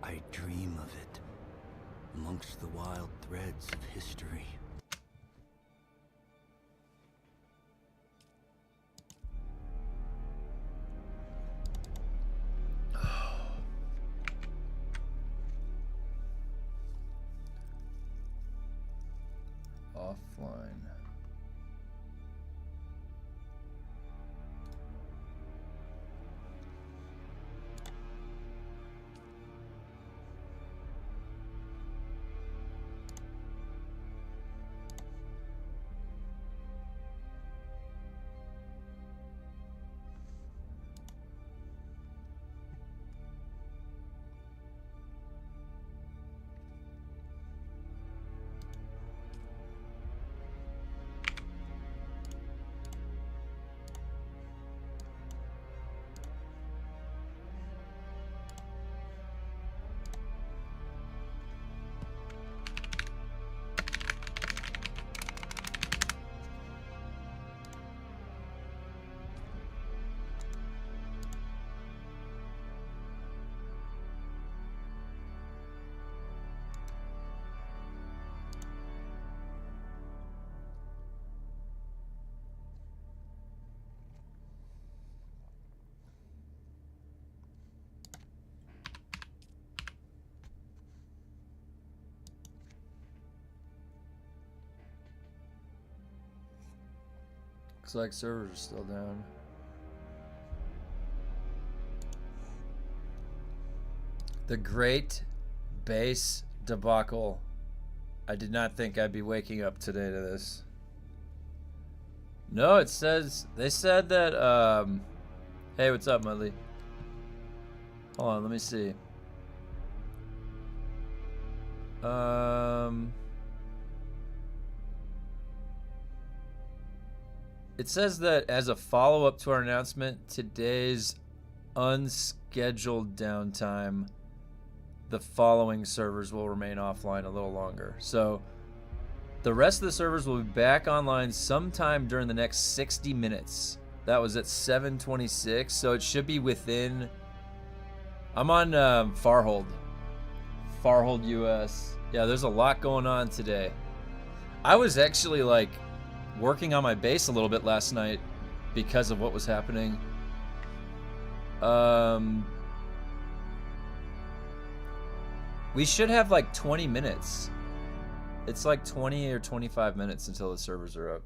I dream of it, amongst the wild threads of history. Offline. Looks like servers are still down. The Great Base Debacle. I did not think I'd be waking up today to this. No, it says, they said that, hey, what's up, Mudley? Hold on, let me see. It says that as a follow-up to our announcement, today's unscheduled downtime, the following servers will remain offline a little longer. So the rest of the servers will be back online sometime during the next 60 minutes. That was at 7:26, so it should be within... I'm on Farhold US. Yeah, there's a lot going on today. I was actually like working on my base a little bit last night because of what was happening. We should have like 20 minutes. It's like 20 or 25 minutes until the servers are up.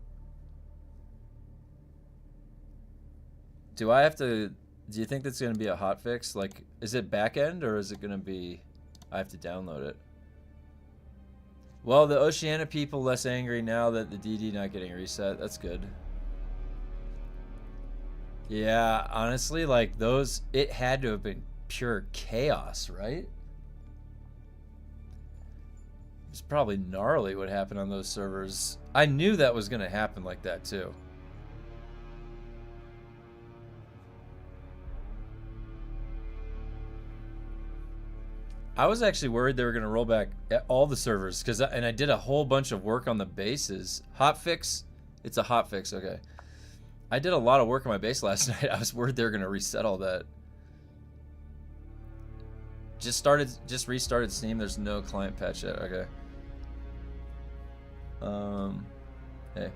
Do you think that's going to be a hotfix? Like, is it back end or is it going to be, I have to download it? Well, the Oceania people less angry now that the DD not getting reset. That's good. Yeah, honestly, like those, it had to have been pure chaos, right? It's probably gnarly what happened on those servers. I knew that was going to happen like that too. I was actually worried they were going to roll back all the servers and I did a whole bunch of work on the bases. Hotfix? It's a hotfix, okay. I did a lot of work on my base last night. I was worried they were going to reset all that. Just restarted Steam. There's no client patch yet. Okay. Hey.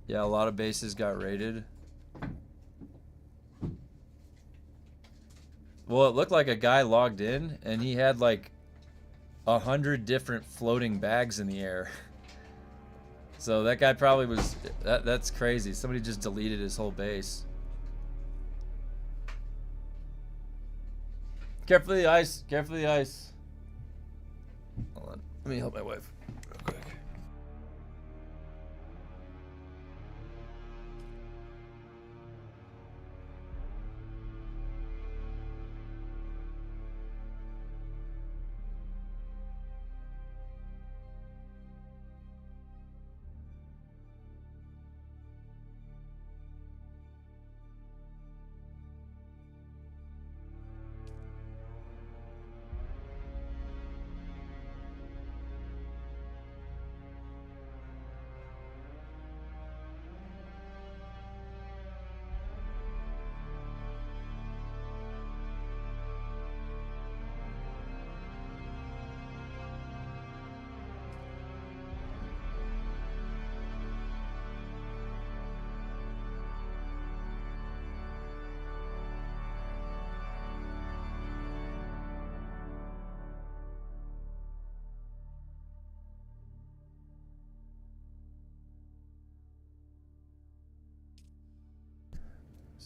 Yeah, a lot of bases got raided. Well, it looked like a guy logged in and he had like 100 different floating bags in the air. So that guy probably was, that's crazy. Somebody just deleted his whole base. Careful the ice, careful the ice. Hold on, let me help my wife real quick.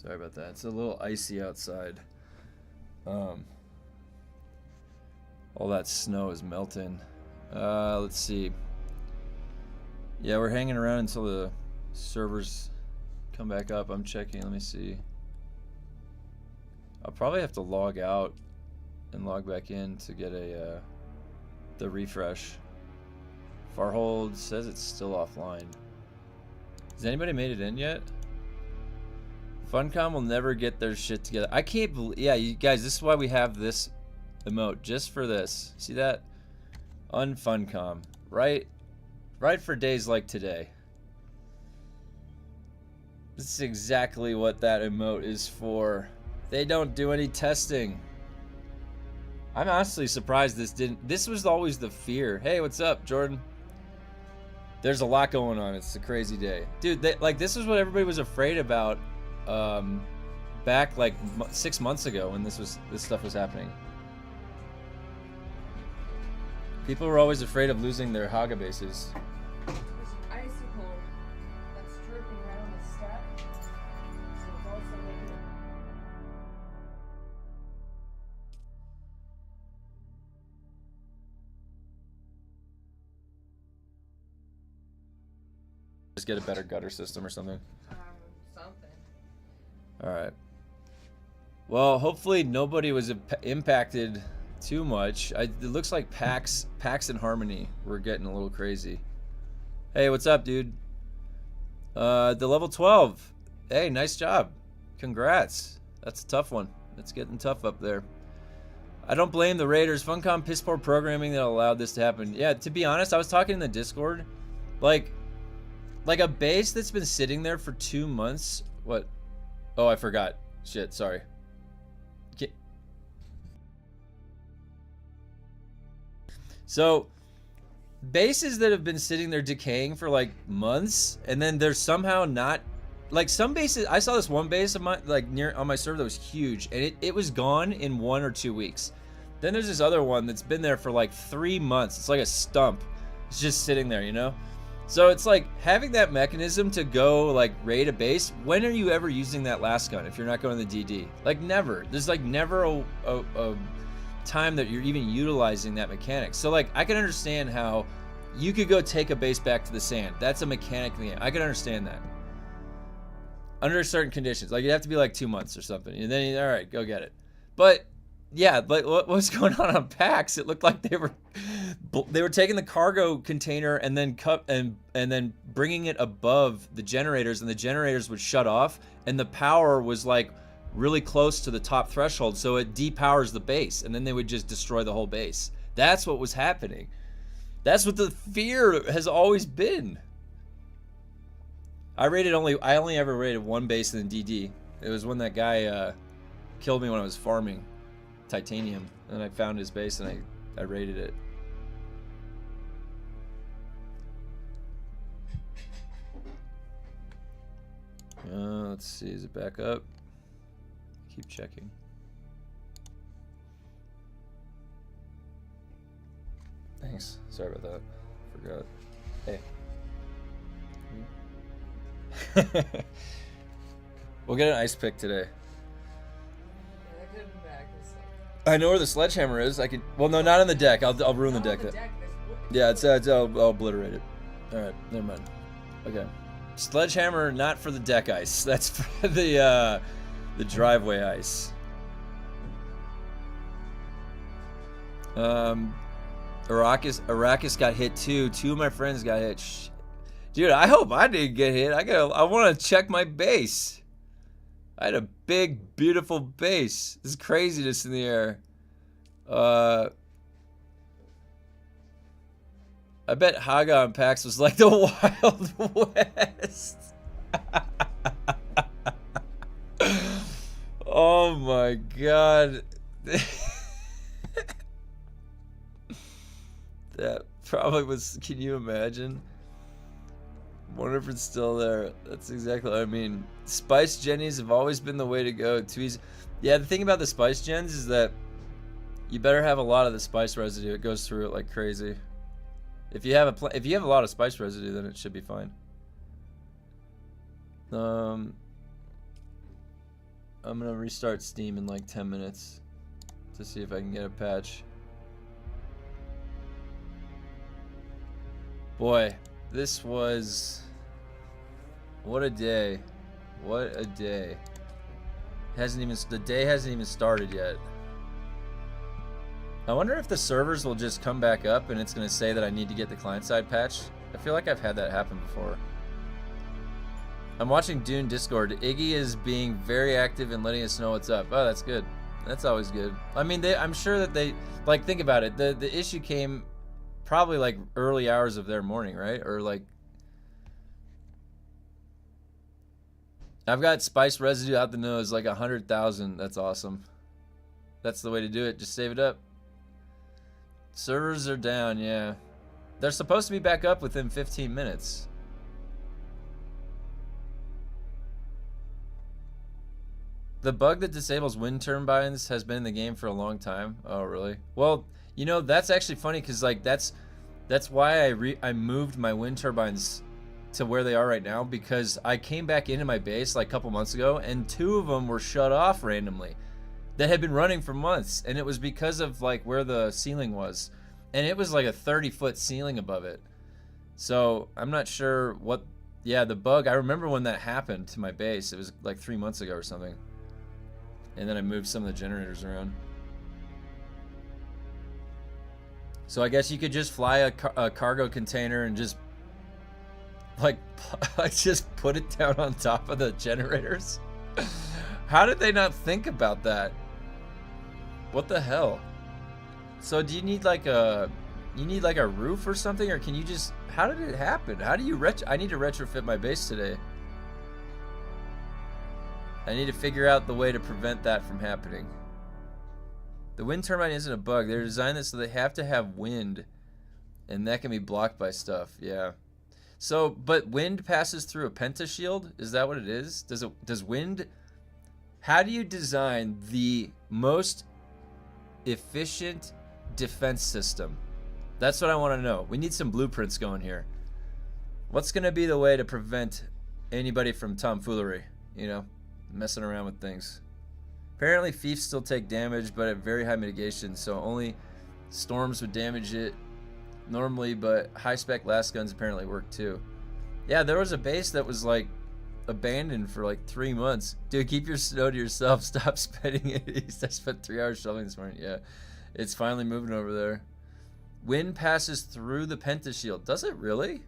Sorry about that. It's a little icy outside. All that snow is melting. Let's see. Yeah, we're hanging around until the servers come back up. I'm checking. Let me see. I'll probably have to log out and log back in to get a the refresh. Farhold says it's still offline. Has anybody made it in yet? Funcom will never get their shit together. I can't believe. Yeah, you guys, this is why we have this emote, just for this. See that? Unfuncom. Right for days like today. This is exactly what that emote is for. They don't do any testing. I'm honestly surprised this didn't. This was always the fear. Hey, what's up, Jordan? There's a lot going on. It's a crazy day. Dude, this is what everybody was afraid about back like 6 months ago when this stuff was happening. People were always afraid of losing their Haga bases. There's an icicle that's chirping right on the step. So it's also making it. Just get a better gutter system or something. Something. Alright. Well, hopefully nobody was impacted too much. It looks like PAX and Harmony were getting a little crazy. Hey, what's up, dude? The level 12. Hey, nice job. Congrats. That's a tough one. It's getting tough up there. I don't blame the Raiders. Funcom piss poor programming that allowed this to happen. Yeah, to be honest, I was talking in the Discord. Like a base that's been sitting there for 2 months. What? Oh, I forgot. Shit, sorry. So, bases that have been sitting there decaying for like months, and then they're somehow not, like some bases. I saw this one base of mine, like near on my server, that was huge, and it was gone in 1 or 2 weeks. Then there's this other one that's been there for like 3 months. It's like a stump. It's just sitting there, you know. So it's like having that mechanism to go like raid a base. When are you ever using that last gun if you're not going to the DD? Like never. There's like never a time that you're even utilizing that mechanic. So like I can understand how you could go take a base back to the sand. That's a mechanic thing. I can understand that under certain conditions. Like you'd have to be like 2 months or something, and then all right, go get it. But yeah, like what was going on PAX? It looked like they were taking the cargo container and then and then bringing it above the generators, and the generators would shut off, and the power was like really close to the top threshold, so it depowers the base, and then they would just destroy the whole base. That's what was happening. That's what the fear has always been. I only ever raided one base in the DD. It was when that guy killed me when I was farming titanium, and I found his base and I raided it. Let's see, is it back up? Keep checking. Thanks. Sorry about that. Forgot. Hey. We'll get an ice pick today. Yeah, that could have been bad. I know where the sledgehammer is. I could. Well, no, not on the deck. I'll ruin the deck. Yeah, I'll obliterate it. All right, never mind. Okay. Sledgehammer, not for the deck ice. That's for the driveway ice. Arrakis got hit too. 2 of my friends got hit. Dude, I hope I didn't get hit. I want to check my base. I had a big, beautiful base. This is craziness in the air. I bet Haga on PAX was like the Wild West. Oh my god. That probably was, can you imagine? Wonder if it's still there. That's exactly what I mean. Spice Jennies have always been the way to go. Too easy. Yeah, the thing about the Spice Gens is that you better have a lot of the spice residue. It goes through it like crazy. If you have a lot of spice residue, then it should be fine. I'm gonna restart Steam in like 10 minutes to see if I can get a patch. Boy, this was... What a day. What a day. The day hasn't even started yet. I wonder if the servers will just come back up and it's gonna say that I need to get the client-side patch. I feel like I've had that happen before. I'm watching Dune Discord. Iggy is being very active and letting us know what's up. Oh, that's good. That's always good. I mean, I'm sure that they... Like, think about it. The issue came probably, like, early hours of their morning, right? Or, like... I've got spice residue out the nose, like 100,000. That's awesome. That's the way to do it. Just save it up. Servers are down, yeah. They're supposed to be back up within 15 minutes. The bug that disables wind turbines has been in the game for a long time. Oh, really? Well, you know, that's actually funny because, like, that's why I moved my wind turbines to where they are right now, because I came back into my base like a couple months ago and 2 of them were shut off randomly that had been running for months, and it was because of like where the ceiling was, and it was like a 30-foot ceiling above it. So I'm not sure what... Yeah, the bug, I remember when that happened to my base. It was like 3 months ago or something. And then I moved some of the generators around. So I guess you could just fly a cargo container and just like just put it down on top of the generators. How did they not think about that? What the hell? So do you need like a roof or something, or can you just... How did it happen? How do you I need to retrofit my base today. I need to figure out the way to prevent that from happening. The wind turbine isn't a bug. They're designed this so they have to have wind, and that can be blocked by stuff. Yeah. So, but wind passes through a pentashield? Is that what it is? Does wind... How do you design the most efficient defense system? That's what I want to know. We need some blueprints going here. What's going to be the way to prevent anybody from tomfoolery, you know, messing around with things? Apparently fiefs still take damage, but at very high mitigation, so only storms would damage it normally, but high-spec last guns apparently work too. Yeah, there was a base that was like abandoned for like 3 months. Dude, keep your snow to yourself. Stop spending it. I spent 3 hours shoveling this morning. Yeah, it's finally moving over there. Wind passes through the pentashield. Does it really?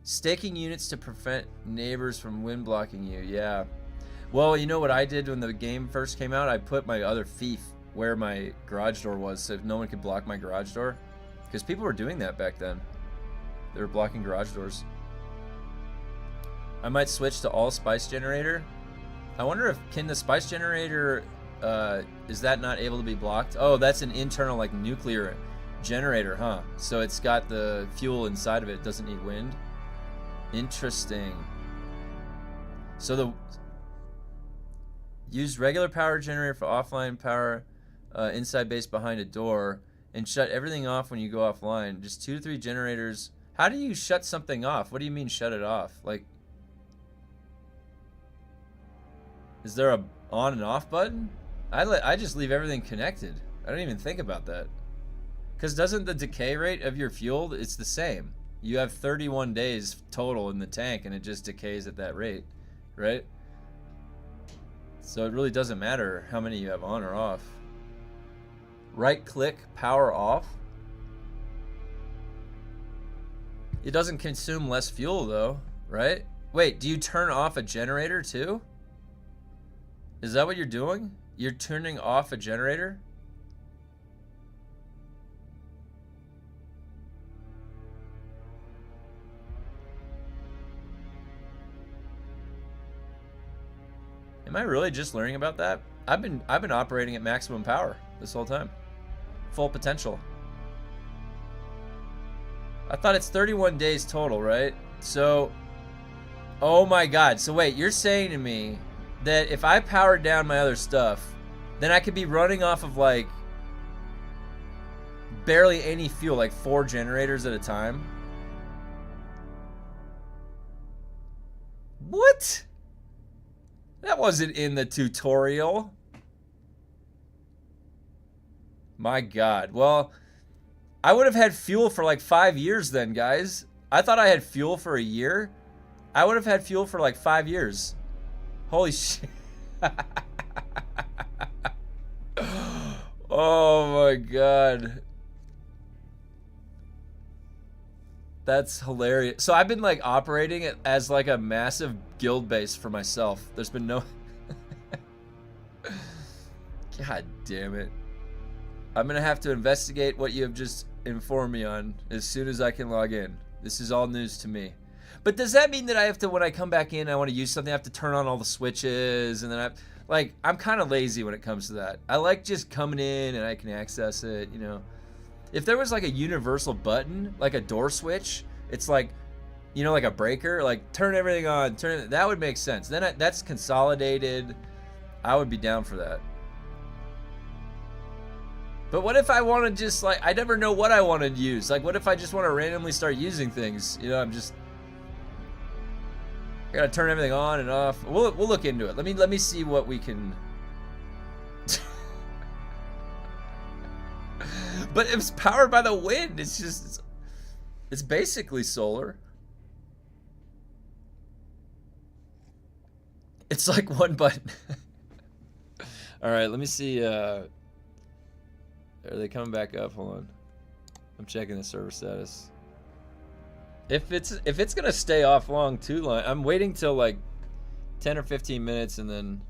Staking units to prevent neighbors from wind blocking you. Yeah. Well, you know what I did when the game first came out? I put my other fief where my garage door was, so no one could block my garage door. Because people were doing that back then. They were blocking garage doors. I might switch to all spice generator. I wonder if, can the spice generator, is that not able to be blocked? Oh, that's an internal like nuclear generator, huh? So it's got the fuel inside of it. It doesn't need wind. Interesting. So use regular power generator for offline power inside base behind a door, and shut everything off when you go offline. Just 2 to 3 generators. How do you shut something off? What do you mean shut it off? Like, is there a on and off button? I just leave everything connected. I don't even think about that. Because doesn't the decay rate of your fuel, it's the same. You have 31 days total in the tank and it just decays at that rate, right? So it really doesn't matter how many you have on or off. Right click, power off. It doesn't consume less fuel though, right? Wait, do you turn off a generator too? Is that what you're doing? You're turning off a generator? Am I really just learning about that? I've been operating at maximum power this whole time. Full potential. I thought it's 31 days total, right? So, oh my god. So wait, you're saying to me that if I powered down my other stuff, then I could be running off of like barely any fuel, like 4 generators at a time? What? That wasn't in the tutorial. My God. Well, I would have had fuel for like 5 years then, guys. I thought I had fuel for a year. I would have had fuel for like 5 years. Holy shit. Oh my God. That's hilarious. So I've been like operating it as like a massive guild base for myself. There's been no... God damn it. I'm gonna have to investigate what you have just informed me on as soon as I can log in. This is all news to me. But does that mean that I have to, when I come back in, I want to use something, I have to turn on all the switches, and then I'm kind of lazy when it comes to that. I like just coming in and I can access it, you know. If there was like a universal button, like a door switch, it's like, you know, like a breaker, like turn everything on, that would make sense. Then that's consolidated. I would be down for that. But what if I want to just like, I never know what I want to use. Like, what if I just want to randomly start using things? You know, I gotta turn everything on and off. We'll look into it. Let me see what we can. But it's powered by the wind. It's just, it's basically solar. It's like one button. All right, let me see. Are they coming back up? Hold on. I'm checking the server status. If it's gonna stay off long too long, I'm waiting till like 10 or 15 minutes, and then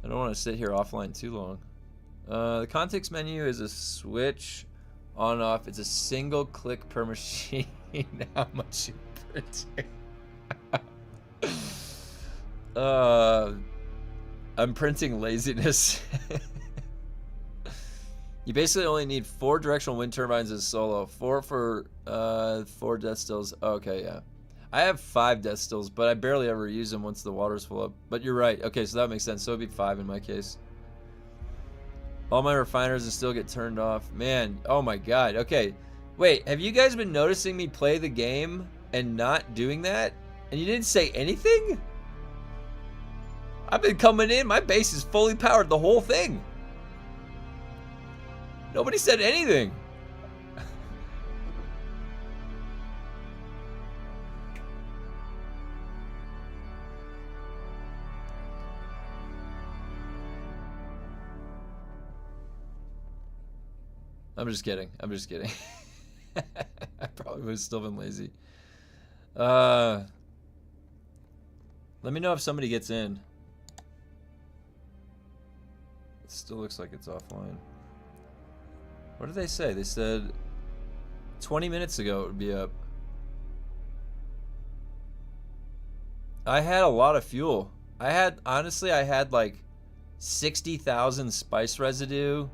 I don't want to sit here offline too long. The context menu is a switch on off. It's a single click per machine. How much you printing? I'm printing laziness. You basically only need 4 directional wind turbines as solo. 4 for 4 death stills. Okay, yeah. I have 5 death stills, but I barely ever use them once the water's full up. But you're right. Okay, so that makes sense. So it'd be 5 in my case. All my refiners will still get turned off. Man, oh my God. Okay, wait. Have you guys been noticing me play the game and not doing that? And you didn't say anything? I've been coming in. My base is fully powered the whole thing. Nobody said anything. I'm just kidding. I'm just kidding. I probably would have still been lazy. Let me know if somebody gets in. It still looks like it's offline. What did they say? They said 20 minutes ago it would be up. I had a lot of fuel. Honestly, I had like 60,000 spice residue.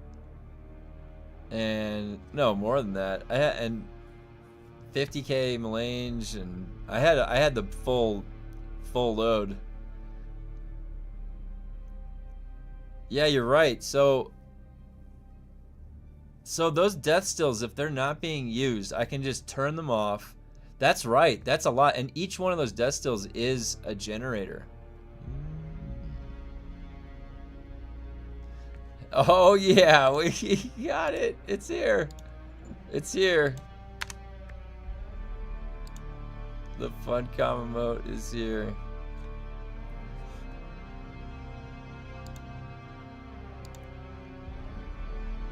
And no, more than that. I had, and 50k melange, and I had the full load. Yeah, you're right. So those death stills, if they're not being used, I can just turn them off. That's right. That's a lot. And each one of those death stills is a generator. Oh, yeah. We got it. It's here. It's here. The fun common mode is here.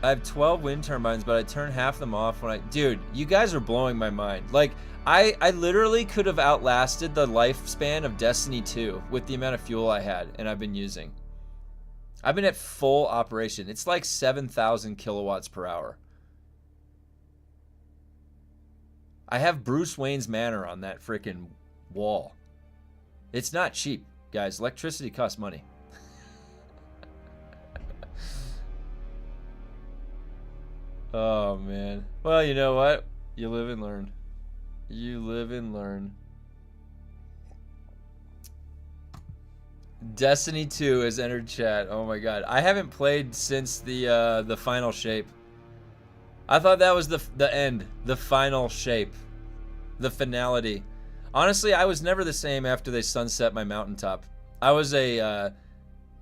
I have 12 wind turbines, but I turn half them off when I... Dude, you guys are blowing my mind. Like, I literally could have outlasted the lifespan of Destiny 2 with the amount of fuel I had and I've been using. I've been at full operation. It's like 7,000 kilowatts per hour. I have Bruce Wayne's Manor on that freaking wall. It's not cheap, guys. Electricity costs money. Oh, man. Well, you know what? You live and learn. You live and learn. Destiny 2 has entered chat. Oh my god. I haven't played since the final shape. I thought that was the end. The final shape. The finality. Honestly, I was never the same after they sunset my mountaintop. I was a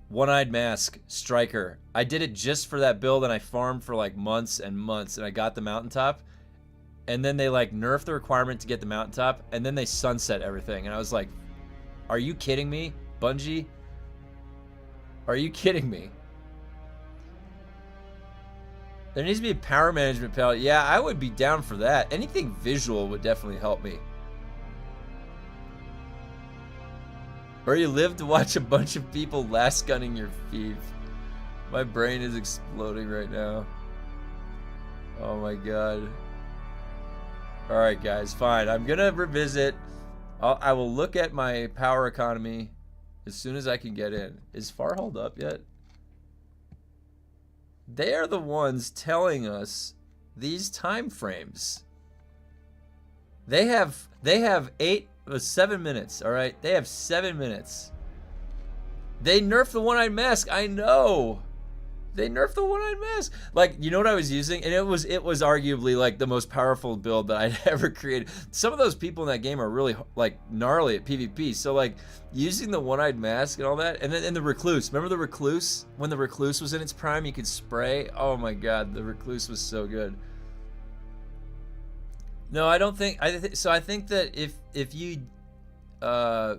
one-eyed mask striker. I did it just for that build, and I farmed for like months and months, and I got the mountaintop. And then they like nerfed the requirement to get the mountaintop, and then they sunset everything. And I was like, are you kidding me, Bungie? Are you kidding me? There needs to be a power management palette. Yeah, I would be down for that. Anything visual would definitely help me. Or you live to watch a bunch of people last gunning your fief. My brain is exploding right now. Oh my god. Alright guys, fine. I'm gonna revisit. I will look at my power economy as soon as I can get in. Is Farhold up yet? They are the ones telling us these time frames. They have 7 minutes, all right? They have 7 minutes. They nerfed the one-eyed mask. I know. They nerfed the one-eyed mask. Like, you know what I was using? And it was arguably like the most powerful build that I'd ever created. Some of those people in that game are really like gnarly at PvP. So like using the one-eyed mask and all that, and then the recluse. Remember the recluse? When the recluse was in its prime, you could spray. Oh my god, the recluse was so good. No, I don't think. So I think that if you, I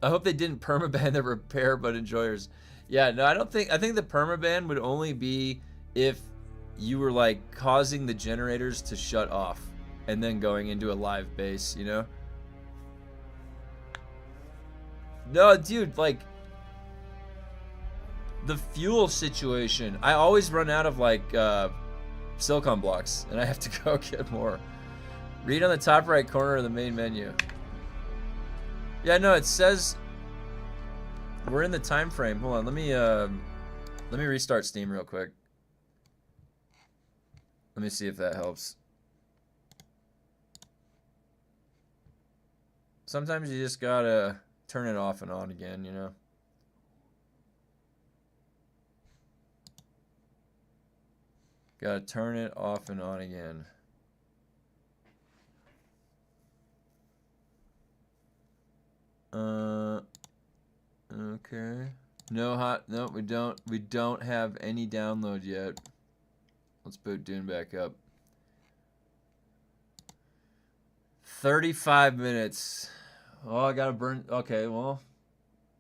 hope they didn't permaban the repair but enjoyers. Yeah, no, I don't think. I think the permaban would only be if you were like causing the generators to shut off and then going into a live base, you know? No, dude, like the fuel situation. I always run out of like silicon blocks and I have to go get more. Read on the top right corner of the main menu. Yeah, no, it says we're in the time frame. Hold on, let me restart Steam real quick. Let me see if that helps. Sometimes you just gotta turn it off and on again, you know? Gotta turn it off and on again. Okay. No, we don't have any download yet. Let's boot Dune back up. 35 minutes. Oh, I gotta burn. Okay, well,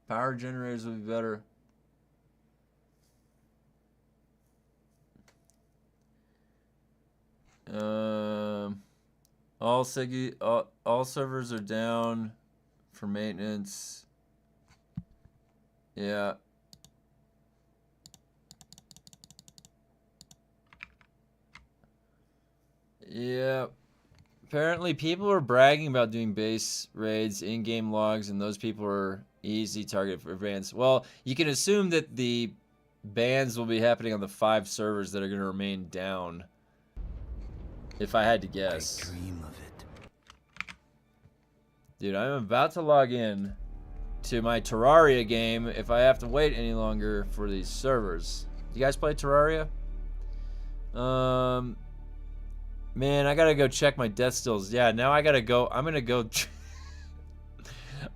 power generators would be better. All servers are down for maintenance. Yeah. Yeah. Apparently people are bragging about doing base raids, in-game logs, and those people are easy target for bans. Well, you can assume that the bans will be happening on the 5 servers that are going to remain down. If I had to guess. I dream of it. Dude, I'm about to log in to my Terraria game if I have to wait any longer for these servers. You guys play Terraria? Man, I gotta go check my death stills. Yeah, now I gotta go. I'm gonna go.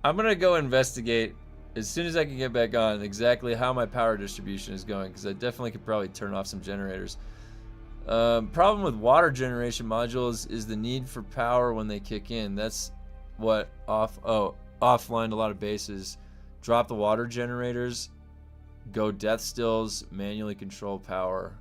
I'm gonna go investigate as soon as I can get back on exactly how my power distribution is going, because I definitely could probably turn off some generators. Problem with water generation modules is the need for power when they kick in. That's what offlined a lot of bases. Drop the water generators, go death stills, manually control power.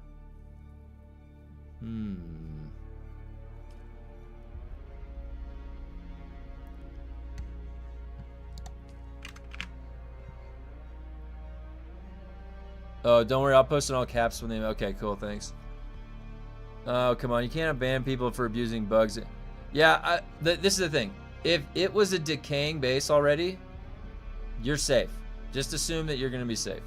Oh, don't worry, I'll post in all caps when they. Okay, cool, thanks. Oh, come on, you can't ban people for abusing bugs. Yeah, this is the thing. If it was a decaying base already, you're safe. Just assume that you're going to be safe.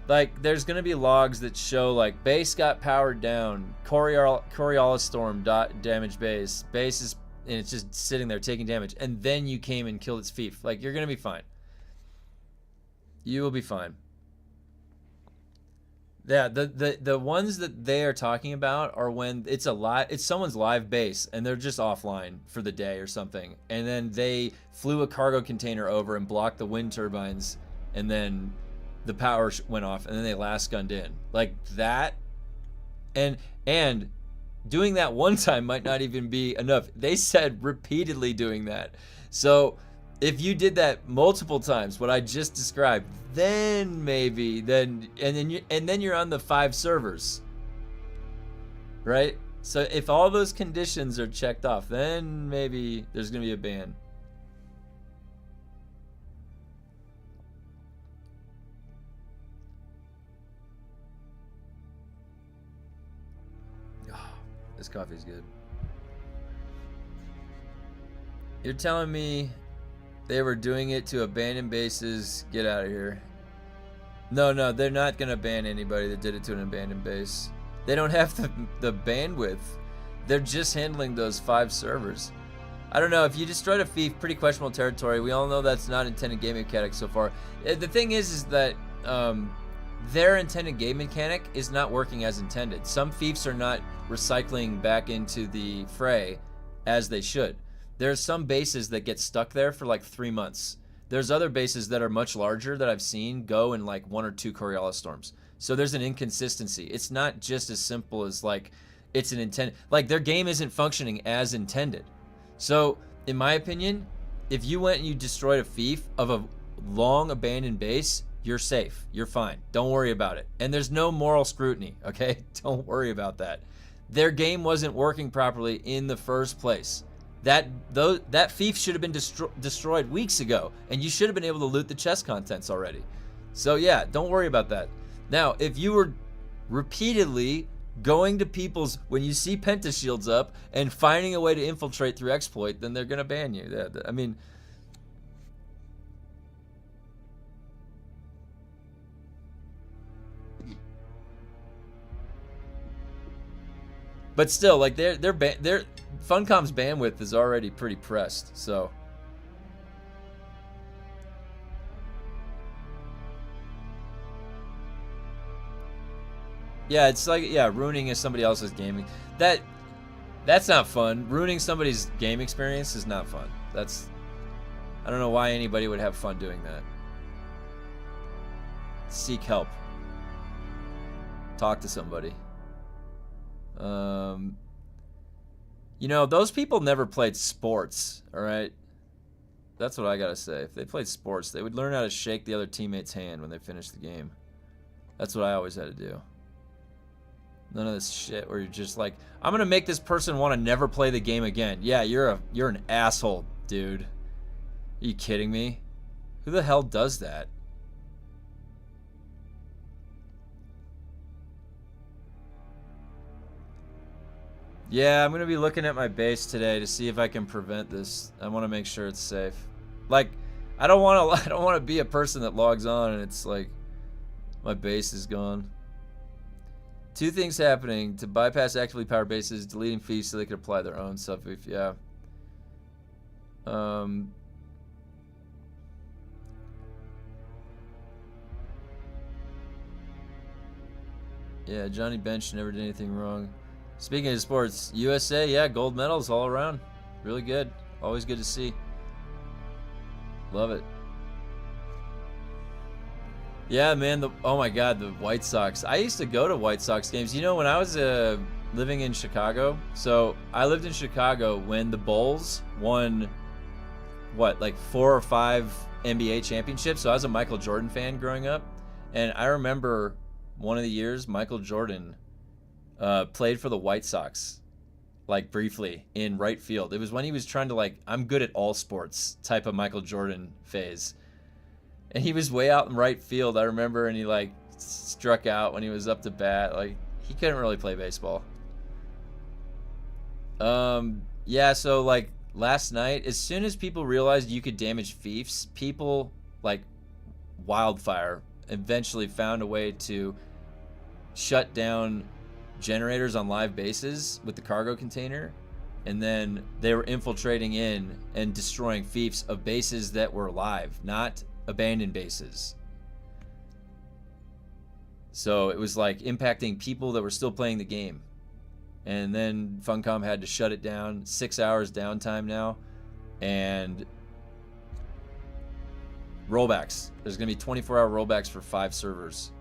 Like, there's going to be logs that show, like, base got powered down, Coriolis storm damaged base, base is, and it's just sitting there taking damage, and then you came and killed its fief. Like, you're going to be fine. You will be fine. Yeah, the ones that they are talking about are when it's someone's live base and they're just offline for the day or something, and then they flew a cargo container over and blocked the wind turbines, and then the power went off, and then they last gunned in like that, and doing that one time might not even be enough. They said repeatedly doing that, so. If you did that multiple times, what I just described, then maybe, and then you're on the 5 servers, right? So if all those conditions are checked off, then maybe there's gonna be a ban. Oh, this coffee's good. You're telling me they were doing it to abandoned bases? Get out of here. No, they're not going to ban anybody that did it to an abandoned base. They don't have the bandwidth. They're just handling those 5 servers. I don't know. If you destroyed a fief, pretty questionable territory. We all know that's not intended game mechanic so far. The thing is that their intended game mechanic is not working as intended. Some fiefs are not recycling back into the fray as they should. There's some bases that get stuck there for like 3 months. There's other bases that are much larger that I've seen go in like 1 or 2 Coriolis storms. So there's an inconsistency. It's not just as simple as like it's an intended, like their game isn't functioning as intended. So in my opinion, if you went and you destroyed a fief of a long abandoned base, you're safe. You're fine. Don't worry about it. And there's no moral scrutiny, okay? Don't worry about that. Their game wasn't working properly in the first place. That fief should have been destroyed weeks ago, and you should have been able to loot the chest contents already. So yeah, don't worry about that. Now, if you were repeatedly going to people's, when you see pentashields up and finding a way to infiltrate through exploit, then they're gonna ban you. Yeah, I mean, but still, like their Funcom's bandwidth is already pretty pressed, so. Yeah, it's like, yeah, ruining somebody else's gaming. That's not fun. Ruining somebody's game experience is not fun. I don't know why anybody would have fun doing that. Seek help. Talk to somebody. You know, those people never played sports, all right? That's what I gotta say. If they played sports, they would learn how to shake the other teammate's hand when they finished the game. That's what I always had to do. None of this shit where you're just like, I'm gonna make this person want to never play the game again. Yeah, you're an asshole, dude. Are you kidding me? Who the hell does that? Yeah, I'm gonna be looking at my base today to see if I can prevent this. I want to make sure it's safe. Like, I don't want to be a person that logs on and it's like my base is gone. 2 things happening: to bypass actively powered bases, deleting fees so they could apply their own stuff. Yeah. Yeah, Johnny Bench never did anything wrong. Speaking of sports, USA, yeah, gold medals all around. Really good. Always good to see. Love it. Yeah, man. Oh my God, the White Sox. I used to go to White Sox games. You know, when I was living in Chicago. So I lived in Chicago when the Bulls won, what, like 4 or 5 NBA championships. So I was a Michael Jordan fan growing up, and I remember one of the years Michael Jordan played for the White Sox, like briefly in right field. It was when he was trying to like, I'm good at all sports type of Michael Jordan phase. And he was way out in right field, I remember, and he like struck out when he was up to bat. Like, he couldn't really play baseball. Yeah, so like last night, as soon as people realized you could damage fiefs, people like wildfire eventually found a way to shut down generators on live bases with the cargo container, and then they were infiltrating in and destroying fiefs of bases that were live, not abandoned bases. So it was like impacting people that were still playing the game. And then Funcom had to shut it down. 6 hours downtime now. And rollbacks. There's going to be 24-hour rollbacks for 5 servers.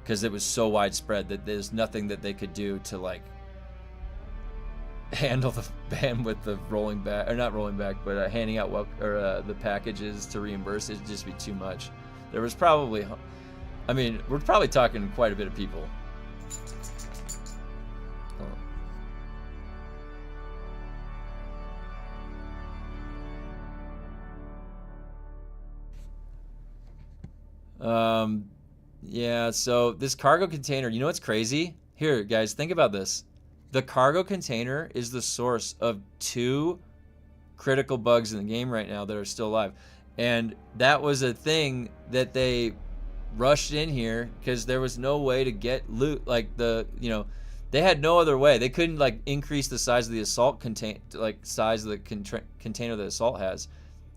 Because it was so widespread that there's nothing that they could do to like handle the bandwidth of rolling back, or not rolling back, but handing out the packages to reimburse. It'd just be too much. There was probably, I mean, we're probably talking quite a bit of people. Yeah, so this cargo container, you know what's crazy? Here, guys, think about this. The cargo container is the source of 2 critical bugs in the game right now that are still alive. And that was a thing that they rushed in here because there was no way to get loot. Like they had no other way. They couldn't like increase the size of the assault size of the container that assault has.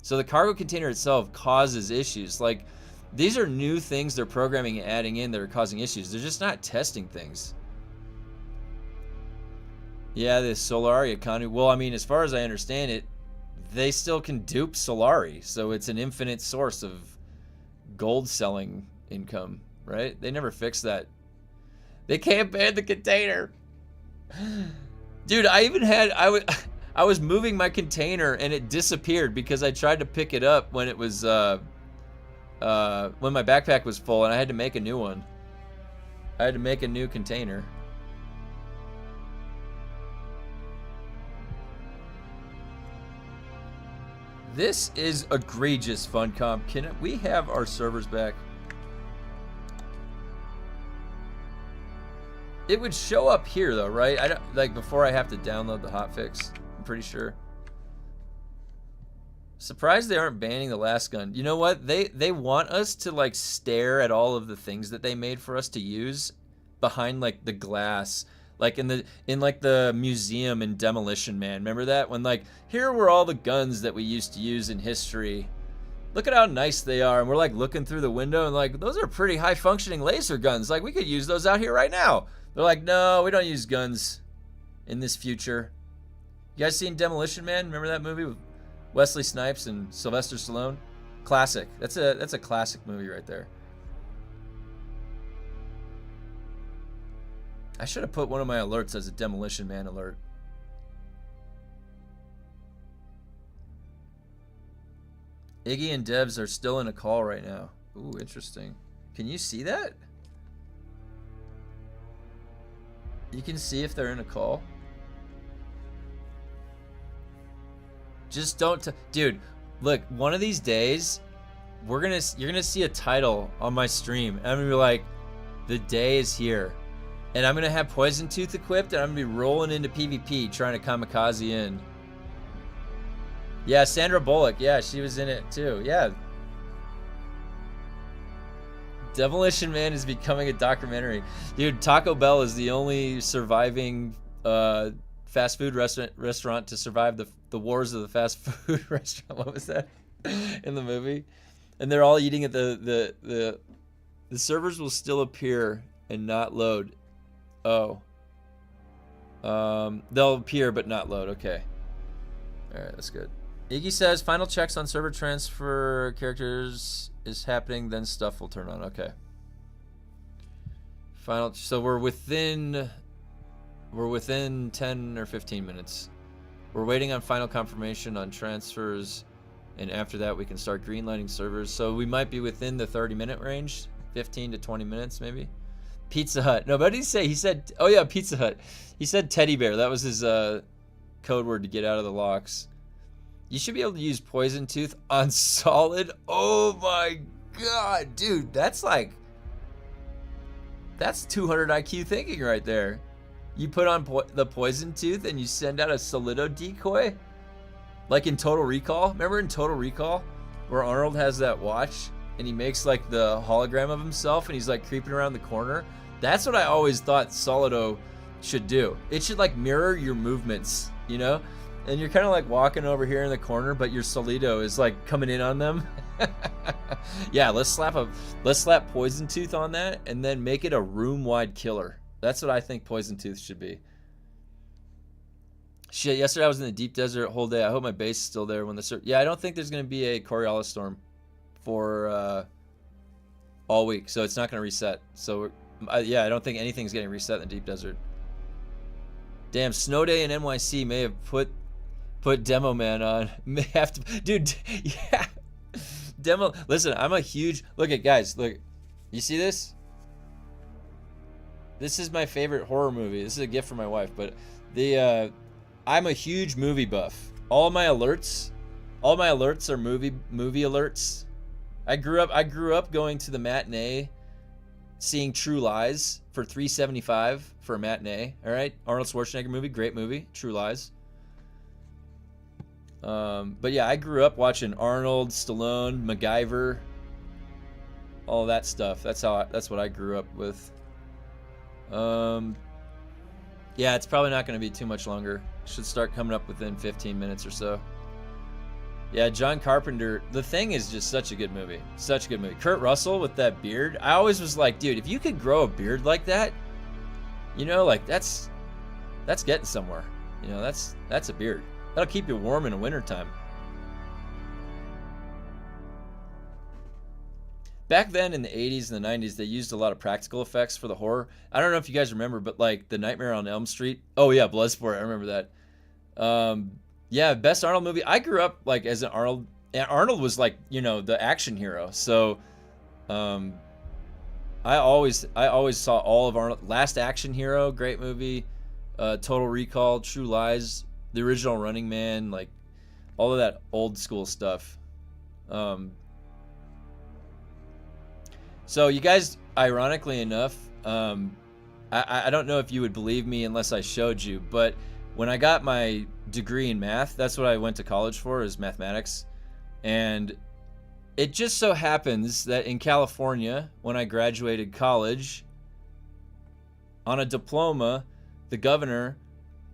So the cargo container itself causes issues. Like, these are new things they're programming and adding in that are causing issues. They're just not testing things. Yeah, the Solari economy. Well, I mean, as far as I understand it, they still can dupe Solari. So it's an infinite source of gold selling income, right? They never fixed that. They can't ban the container. Dude, I was moving my container and it disappeared because I tried to pick it up when it was when my backpack was full, and I had to make a new one. I had to make a new container. This is egregious, Funcom. Can we have our servers back? It would show up here though, right? I don't, like, before I have to download the hotfix. I'm pretty sure. Surprised they aren't banning the last gun. You know what? They want us to like stare at all of the things that they made for us to use behind like the glass, like in like the museum in Demolition Man. Remember that? When like, here were all the guns that we used to use in history. Look at how nice they are. And we're like looking through the window and like, those are pretty high functioning laser guns. Like, we could use those out here right now. They're like, no, we don't use guns in this future. You guys seen Demolition Man? Remember that movie with Wesley Snipes and Sylvester Stallone? Classic. That's a classic movie right there. I should have put one of my alerts as a Demolition Man alert. Iggy and Devs are still in a call right now. Ooh, interesting. Can you see that? You can see if they're in a call. Just don't, dude. Look, one of these days, you're gonna see a title on my stream, and I'm gonna be like, "The day is here," and I'm gonna have Poison Tooth equipped, and I'm gonna be rolling into PvP trying to kamikaze in. Yeah, Sandra Bullock. Yeah, she was in it too. Yeah. Demolition Man is becoming a documentary. Dude, Taco Bell is the only surviving fast food restaurant to survive the wars of the fast food restaurant. What was that in the movie? And they're all eating at the servers will still appear and not load. Oh. They'll appear but not load. Okay. All right, that's good. Iggy says final checks on server transfer characters is happening, then stuff will turn on. Okay. Final. So we're within 10 or 15 minutes. We're waiting on final confirmation on transfers, and after that we can start greenlighting servers. So we might be within the 30-minute range, 15 to 20 minutes maybe. Pizza Hut. No, but he said, oh yeah, Pizza Hut. He said teddy bear. That was his code word to get out of the locks. You should be able to use Poison Tooth on solid. Oh my god, dude, that's 200 IQ thinking right there. You put on the Poison Tooth and you send out a Solido decoy, like in Total Recall. Remember in Total Recall where Arnold has that watch and he makes like the hologram of himself and he's like creeping around the corner? That's what I always thought Solido should do. It should like mirror your movements, you know? And you're kind of like walking over here in the corner, but your Solido is like coming in on them. Yeah, let's slap Poison Tooth on that and then make it a room-wide killer. That's what I think Poison Tooth should be. Shit, yesterday I was in the deep desert whole day. I hope my base is still there when the yeah, I don't think there's going to be a Coriolis storm for all week, so it's not going to reset. So yeah, I don't think anything's getting reset in the deep desert. Damn, snow day in NYC may have put Demo Man on. May have to, dude. Yeah, Demo. Listen, I'm a huge look at guys. Look, you see this? This is my favorite horror movie. This is a gift from my wife, but the I'm a huge movie buff. All my alerts are movie alerts. I grew up going to the matinee, seeing True Lies for $3.75 for a matinee. All right, Arnold Schwarzenegger movie, great movie, True Lies. But yeah, I grew up watching Arnold, Stallone, MacGyver, all that stuff. That's what I grew up with. Yeah, it's probably not going to be too much longer. Should start coming up within 15 minutes or so. Yeah, John Carpenter. The Thing is just such a good movie. Such a good movie. Kurt Russell with that beard. I always was like, dude, if you could grow a beard like that, you know, like that's getting somewhere. You know, that's a beard. That'll keep you warm in the wintertime. Back then in the 80s and the 90s, they used a lot of practical effects for the horror. I don't know if you guys remember, but like the Nightmare on Elm Street. Oh yeah, Bloodsport. I remember that. Yeah, best Arnold movie. I grew up like as an Arnold. And Arnold was like, you know, the action hero. So, I always saw all of Arnold. Last Action Hero, great movie. Total Recall, True Lies, the original Running Man, like all of that old school stuff. So you guys, ironically enough, I don't know if you would believe me unless I showed you, but when I got my degree in math, that's what I went to college for, is mathematics. And it just so happens that in California, when I graduated college, on a diploma, the governor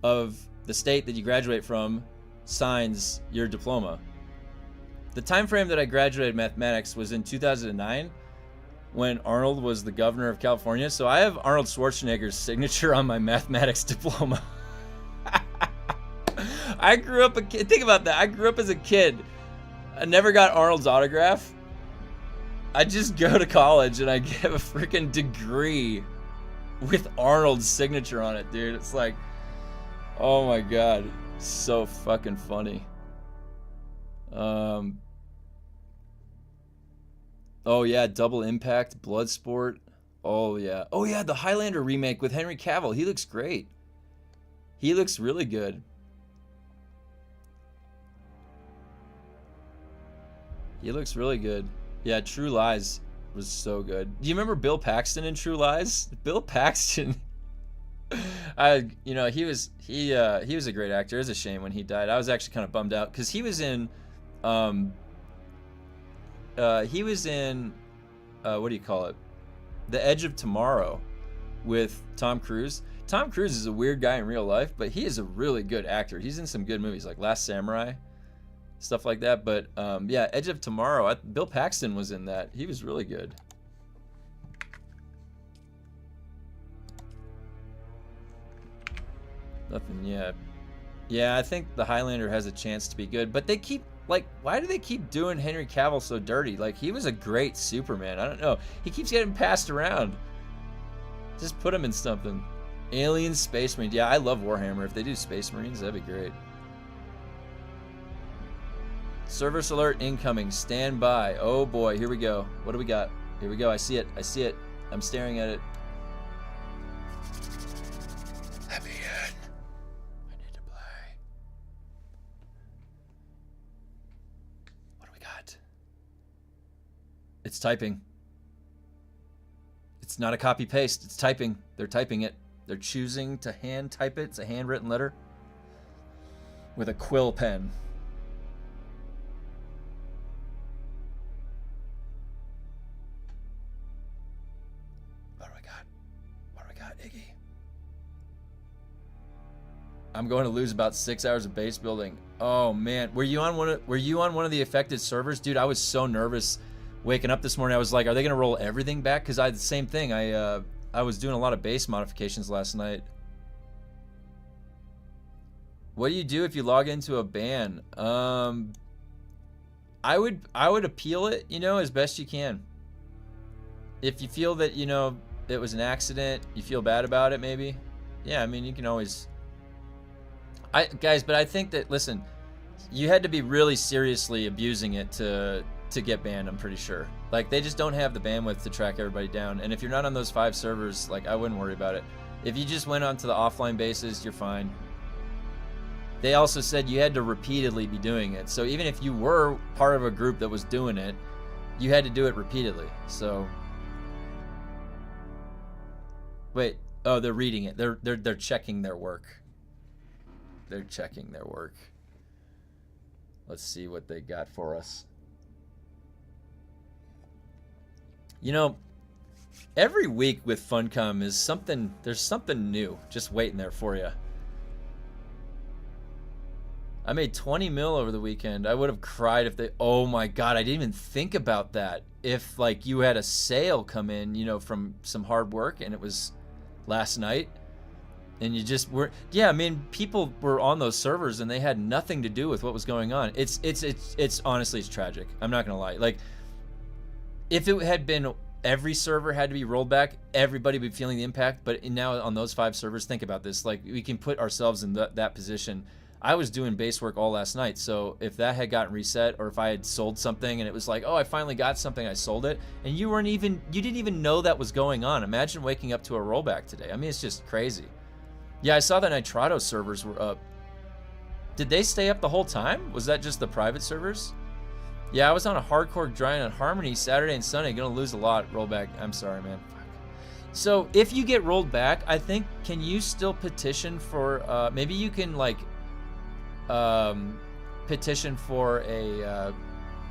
of the state that you graduate from signs your diploma. The time frame that I graduated mathematics was in 2009, when Arnold was the governor of California. So I have Arnold Schwarzenegger's signature on my mathematics diploma. I grew up a kid. Think about that. I grew up as a kid. I never got Arnold's autograph. I just go to college and I get a freaking degree with Arnold's signature on it, dude. It's like, oh my God. So fucking funny. Oh yeah, Double Impact, Bloodsport. Oh yeah. Oh yeah, the Highlander remake with Henry Cavill. He looks great. He looks really good. He looks really good. Yeah, True Lies was so good. Do you remember Bill Paxton in True Lies? Bill Paxton. He was a great actor. It was a shame when he died. I was actually kind of bummed out because he was in what do you call it? The Edge of Tomorrow with Tom Cruise. Tom Cruise is a weird guy in real life, but he is a really good actor. He's in some good movies like Last Samurai, stuff like that. But yeah, Edge of Tomorrow. Bill Paxton was in that. He was really good. Nothing yet. Yeah, I think the Highlander has a chance to be good, but they keep, like, why do they keep doing Henry Cavill so dirty? Like, he was a great Superman. I don't know. He keeps getting passed around. Just put him in something. Alien, Space Marines. Yeah, I love Warhammer. If they do Space Marines, that'd be great. Service alert incoming. Stand by. Oh boy, here we go. What do we got? Here we go. I see it. I see it. I'm staring at it. Let me in. I need to play. What do we got? It's typing. It's not a copy paste. It's typing. They're typing it. They're choosing to hand type it. It's a handwritten letter with a quill pen. I'm going to lose about 6 hours of base building. Oh man, were you on one of the affected servers, dude? I was so nervous waking up this morning. I was like, are they gonna roll everything back? Because I had the same thing. I was doing a lot of base modifications last night. What do you do if you log into a ban? I would appeal it, you know, as best you can. If you feel that, you know, it was an accident, you feel bad about it, maybe. Yeah, I mean, you can always. Guys, but I think that, listen, you had to be really seriously abusing it to get banned, I'm pretty sure. Like, they just don't have the bandwidth to track everybody down. And if you're not on those 5 servers, like, I wouldn't worry about it. If you just went onto the offline bases, you're fine. They also said you had to repeatedly be doing it. So even if you were part of a group that was doing it, you had to do it repeatedly. So wait, oh, they're reading it. They're checking their work. They're checking their work. Let's see what they got for us. You know, every week with Funcom is something, there's something new just waiting there for you. I made 20 mil over the weekend. I would have cried if they, oh my God, I didn't even think about that. If like you had a sale come in, you know, from some hard work and it was last night and you just were, yeah, I mean, people were on those servers and they had nothing to do with what was going on. It's honestly, it's tragic. I'm not gonna lie. Like, if it had been every server had to be rolled back, everybody would be feeling the impact. But now on those 5 servers, think about this. Like, we can put ourselves in that position. I was doing base work all last night, so if that had gotten reset, or if I had sold something and it was like, oh, I finally got something, I sold it, and you didn't even know that was going on. Imagine waking up to a rollback today. I mean, it's just crazy. Yeah, I saw the Nitrado servers were up. Did they stay up the whole time? Was that just the private servers? Yeah, I was on a hardcore grind on Harmony Saturday and Sunday. Gonna lose a lot. Rollback. I'm sorry, man. Fuck. So if you get rolled back, I think, can you still petition for, maybe you can like, petition for a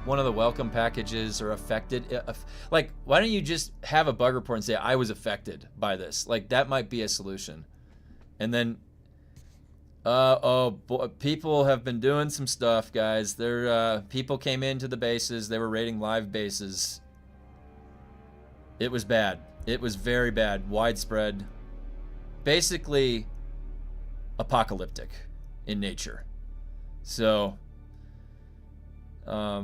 one of the welcome packages or affected, like, why don't you just have a bug report and say I was affected by this? Like, that might be a solution. And then oh boy, people have been doing some stuff, guys. People came into the bases, they were raiding live bases. It was bad. It was very bad, widespread, basically apocalyptic in nature. So, I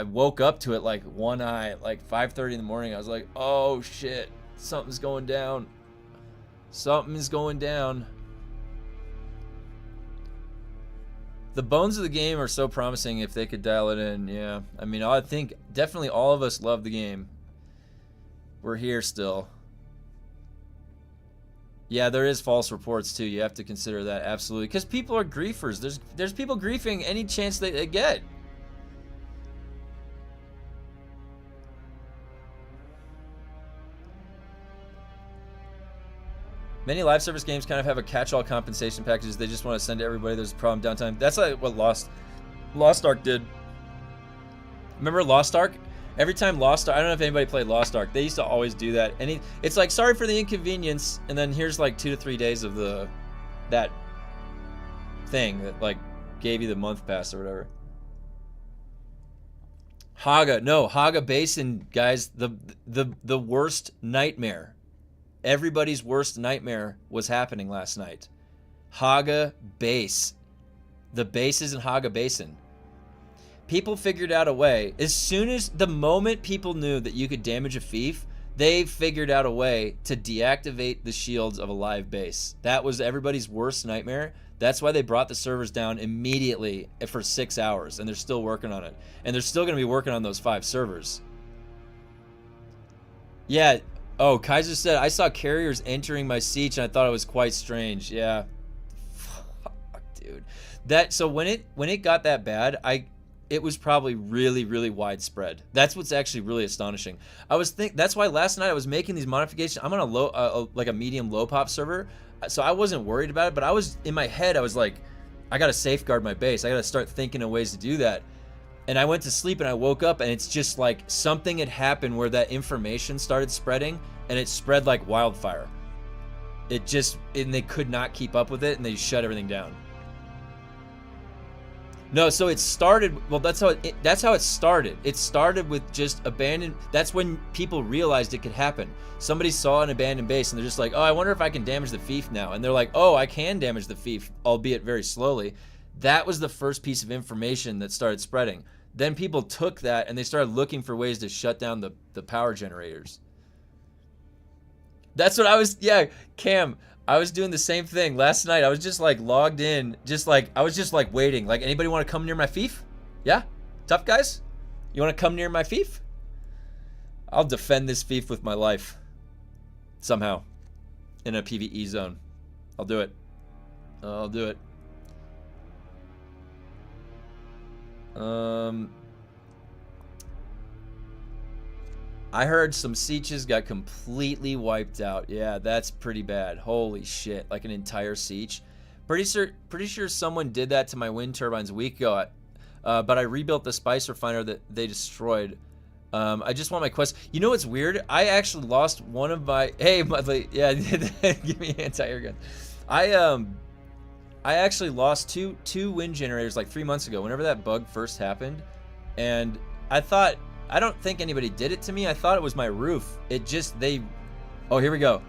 woke up to it like one eye, like 5:30 in the morning. I was like, oh shit, something's going down. Something's going down. The bones of the game are so promising if they could dial it in, yeah. I mean, I think definitely all of us love the game. We're here still. Yeah, there is false reports too. You have to consider that, absolutely, because people are griefers. There's people griefing any chance they get. Many live service games kind of have a catch-all compensation packages. They just want to send to everybody there's a problem downtime. That's like what Lost Ark did. Remember Lost Ark? Every time Lost Ark, I don't know if anybody played Lost Ark. They used to always do that. And it's like, sorry for the inconvenience, and then here's like 2 to 3 days of that thing that like gave you the month pass or whatever. Haga Basin, guys, the worst nightmare. Everybody's worst nightmare was happening last night. Haga Base. The bases in Haga Basin. People figured out a way. The moment people knew that you could damage a fief, they figured out a way to deactivate the shields of a live base. That was everybody's worst nightmare. That's why they brought the servers down immediately for 6 hours, and they're still working on it. And they're still going to be working on those 5 servers. Yeah. Oh, Kaiser said, I saw carriers entering my siege and I thought it was quite strange. Yeah. Fuck, dude. So when it got that bad, it was probably really, really widespread. That's what's actually really astonishing. That's why last night I was making these modifications. I'm on a medium low pop server, so I wasn't worried about it, but I was, in my head, I was like, I gotta safeguard my base. I gotta start thinking of ways to do that. And I went to sleep and I woke up and it's just like something had happened where that information started spreading and it spread like wildfire. And they could not keep up with it, and they shut everything down. No, so it started, well, that's how it started. It started with just abandoned, that's when people realized it could happen. Somebody saw an abandoned base, and they're just like, oh, I wonder if I can damage the fief now. And they're like, oh, I can damage the fief, albeit very slowly. That was the first piece of information that started spreading. Then people took that, and they started looking for ways to shut down the power generators. That's what Cam, I was doing the same thing last night. I was just like logged in, I was just like waiting. Like, anybody want to come near my fief? Yeah? Tough guys? You want to come near my fief? I'll defend this fief with my life. Somehow. In a PvE zone. I'll do it. I'll do it. I heard some sieges got completely wiped out. Yeah, that's pretty bad. Holy shit, like an entire siege. Pretty sure someone did that to my wind turbines a week ago. But I rebuilt the spice refiner that they destroyed. I just want my quest. You know what's weird? I actually lost one of my. Hey, yeah, give me an anti-air gun. I actually lost two wind generators like 3 months ago. Whenever that bug first happened, and I don't think anybody did it to me. I thought it was my roof. Oh, here we go.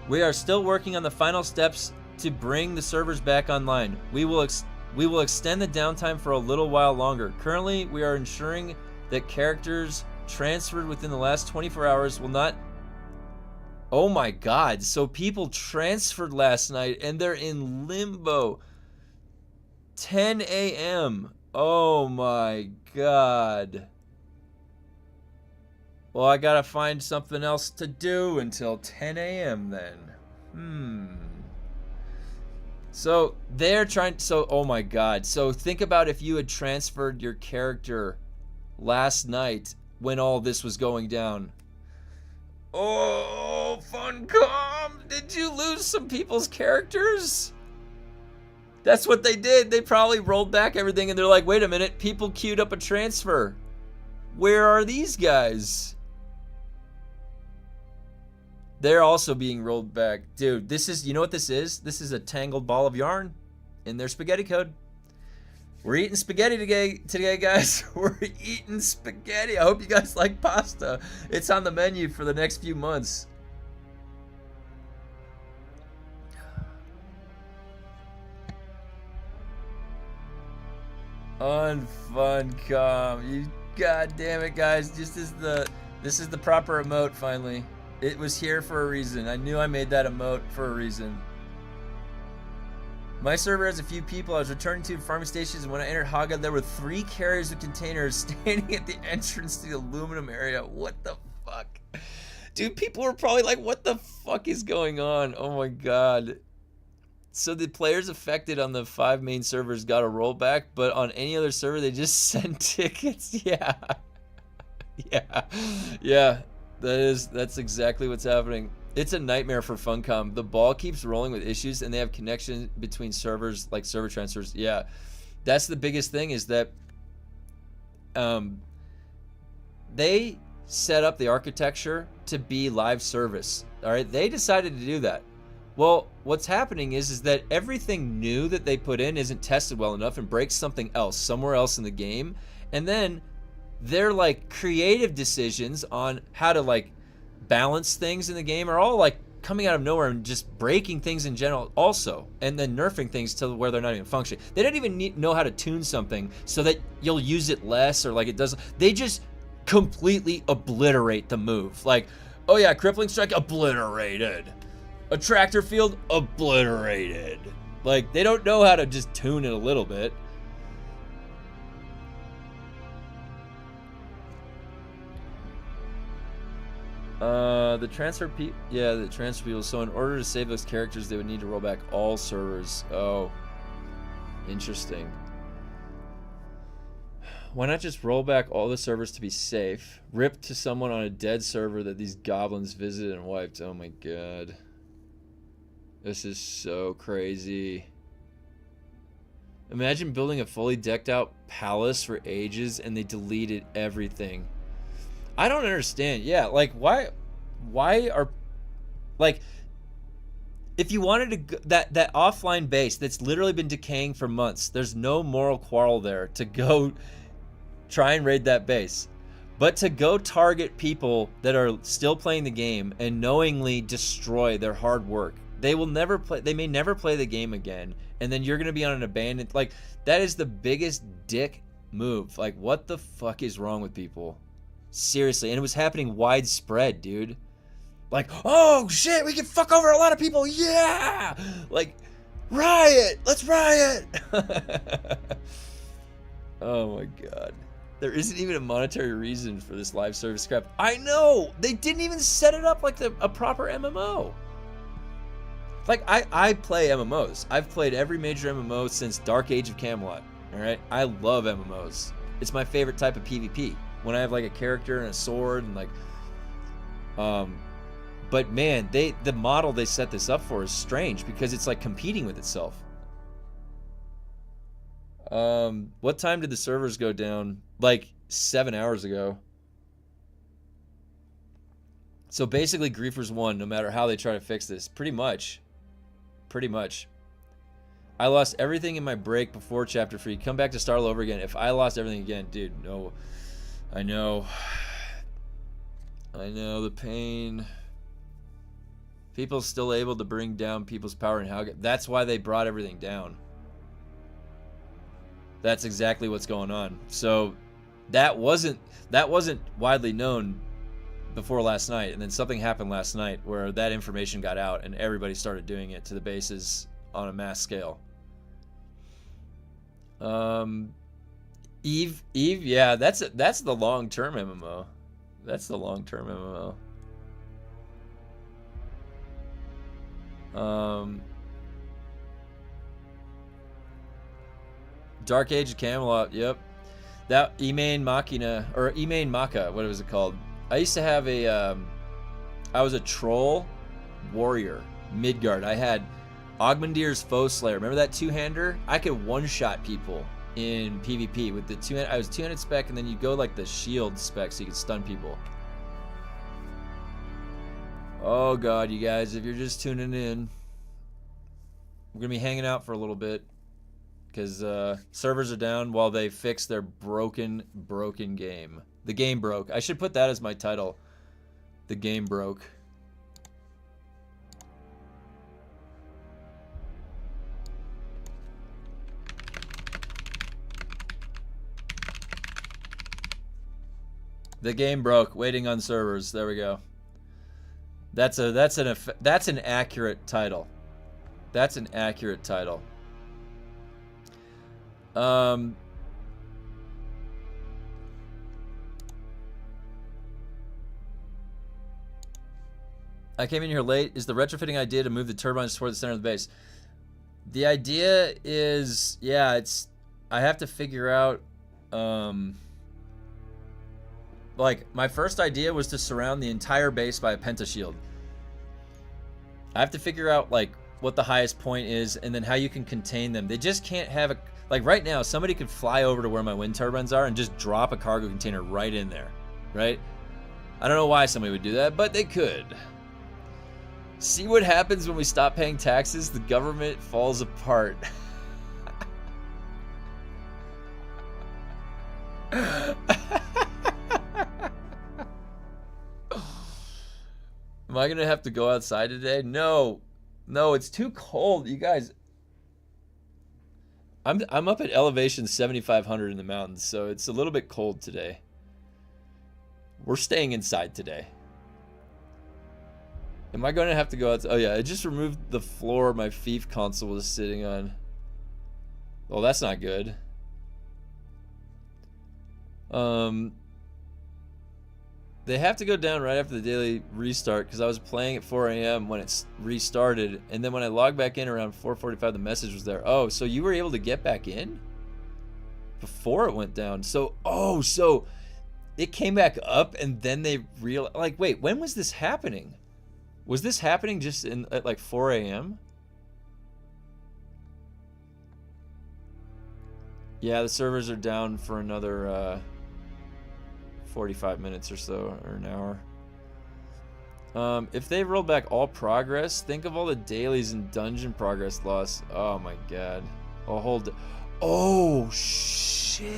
We are still working on the final steps to bring the servers back online. We will extend the downtime for a little while longer. Currently, we are ensuring that characters transferred within the last 24 hours will not... Oh my god, so people transferred last night and they're in limbo. 10 a.m. Oh my god. Well, I gotta find something else to do until 10 a.m. then. So they're trying. So, oh my god. So think about if you had transferred your character last night when all this was going down. Oh, Funcom, did you lose some people's characters? That's what they did. They probably rolled back everything and they're like, wait a minute, people queued up a transfer. Where are these guys? They're also being rolled back. Dude, this is, you know what this is? This is a tangled ball of yarn in their spaghetti code. We're eating spaghetti today, guys. We're eating spaghetti. I hope you guys like pasta. It's on the menu for the next few months. Unfuncom. You goddamn it, guys. This is the proper emote finally. It was here for a reason. I knew I made that emote for a reason. My server has a few people. I was returning to farming stations, and when I entered Haga, there were 3 carriers of containers standing at the entrance to the aluminum area. What the fuck? Dude, people were probably like, what the fuck is going on? Oh my god. So the players affected on the 5 main servers got a rollback, but on any other server, they just sent tickets. Yeah. Yeah. That's exactly what's happening. It's a nightmare for Funcom. The ball keeps rolling with issues, and they have connection between servers, like server transfers. Yeah, that's the biggest thing is that they set up the architecture to be live service. All right, they decided to do that. Well, what's happening is that everything new that they put in isn't tested well enough and breaks something else somewhere else in the game, and then their like creative decisions on how to like balance things in the game are all like coming out of nowhere and just breaking things in general also, and then nerfing things to where they're not even functioning. They don't even know how to tune something so that you'll use it less or like it doesn't. They just completely obliterate the move. Like, oh yeah, crippling strike, obliterated. Attractor field, obliterated. Like, they don't know how to just tune it a little bit. The transfer people. So in order to save those characters, they would need to roll back all servers. Oh, interesting. Why not just roll back all the servers to be safe? Rip to someone on a dead server that these goblins visited and wiped. Oh my god. This is so crazy. Imagine building a fully decked out palace for ages and they deleted everything. I don't understand. Yeah, like why are like If you wanted to that offline base that's literally been decaying for months, there's no moral quarrel there to go try and raid that base. But to go target people that are still playing the game and knowingly destroy their hard work, they may never play the game again, and then you're going to be on an abandoned, like, that is the biggest dick move. Like, what the fuck is wrong with people? Seriously. And it was happening widespread, dude. Like, oh shit, we can fuck over a lot of people, yeah! Like, riot! Let's riot! Oh my god. There isn't even a monetary reason for this live service crap. I know! They didn't even set it up like a proper MMO. Like, I play MMOs. I've played every major MMO since Dark Age of Camelot, alright? I love MMOs. It's my favorite type of PvP. When I have, like, a character and a sword and, like, but man, the model they set this up for is strange because it's like competing with itself. What time did the servers go down? Like 7 hours ago. So basically Griefers won no matter how they try to fix this. Pretty much. Pretty much. I lost everything in my break before Chapter 3. Come back to start all over again. If I lost everything again, dude, no. I know. I know the pain. People still able to bring down people's power and how that's why they brought everything down. That's exactly what's going on. So that wasn't widely known before last night, and then something happened last night where that information got out and everybody started doing it to the bases on a mass scale. Eve, yeah, that's the long-term MMO. That's the long-term MMO. Dark Age of Camelot, yep. That Emain Machina, or Emain Macha, what was it called? I used to have I was a troll warrior, Midgard. I had Ogmundir's Foe Slayer. Remember that two-hander? I could one-shot people in PvP with the two-handed. I was two-handed spec, and then you go like the shield spec so you could stun people. Oh god, you guys, if you're just tuning in, we're gonna be hanging out for a little bit because servers are down while they fix their broken game. The game broke. I should put that as my title. The game broke. The game broke. Waiting on servers. There we go. That's an accurate title. That's an accurate title. I came in here late. Is the retrofitting idea to move the turbines toward the center of the base? The idea is, yeah, I have to figure out, like, my first idea was to surround the entire base by a pentashield. I have to figure out, like, what the highest point is and then how you can contain them. They just can't have a, like, right now, somebody could fly over to where my wind turbines are and just drop a cargo container right in there, right? I don't know why somebody would do that, but they could. See what happens when we stop paying taxes? The government falls apart. Am I gonna have to go outside today? No, it's too cold, you guys. I'm up at elevation 7,500 in the mountains, so it's a little bit cold today. We're staying inside today. Am I going to have to go out? Oh yeah, I just removed the floor my FIFA console was sitting on. Well, that's not good. They have to go down right after the daily restart because I was playing at 4 a.m. when it's restarted, and then when I logged back in around 4:45, the message was there. Oh, so you were able to get back in before it went down. So, oh, so it came back up, and then they realized, like, wait, when was this happening? Was this happening just at like 4 a.m.? Yeah, the servers are down for another 45 minutes or so, or an hour. If they roll back all progress, think of all the dailies and dungeon progress lost. Oh my god. A whole oh shit.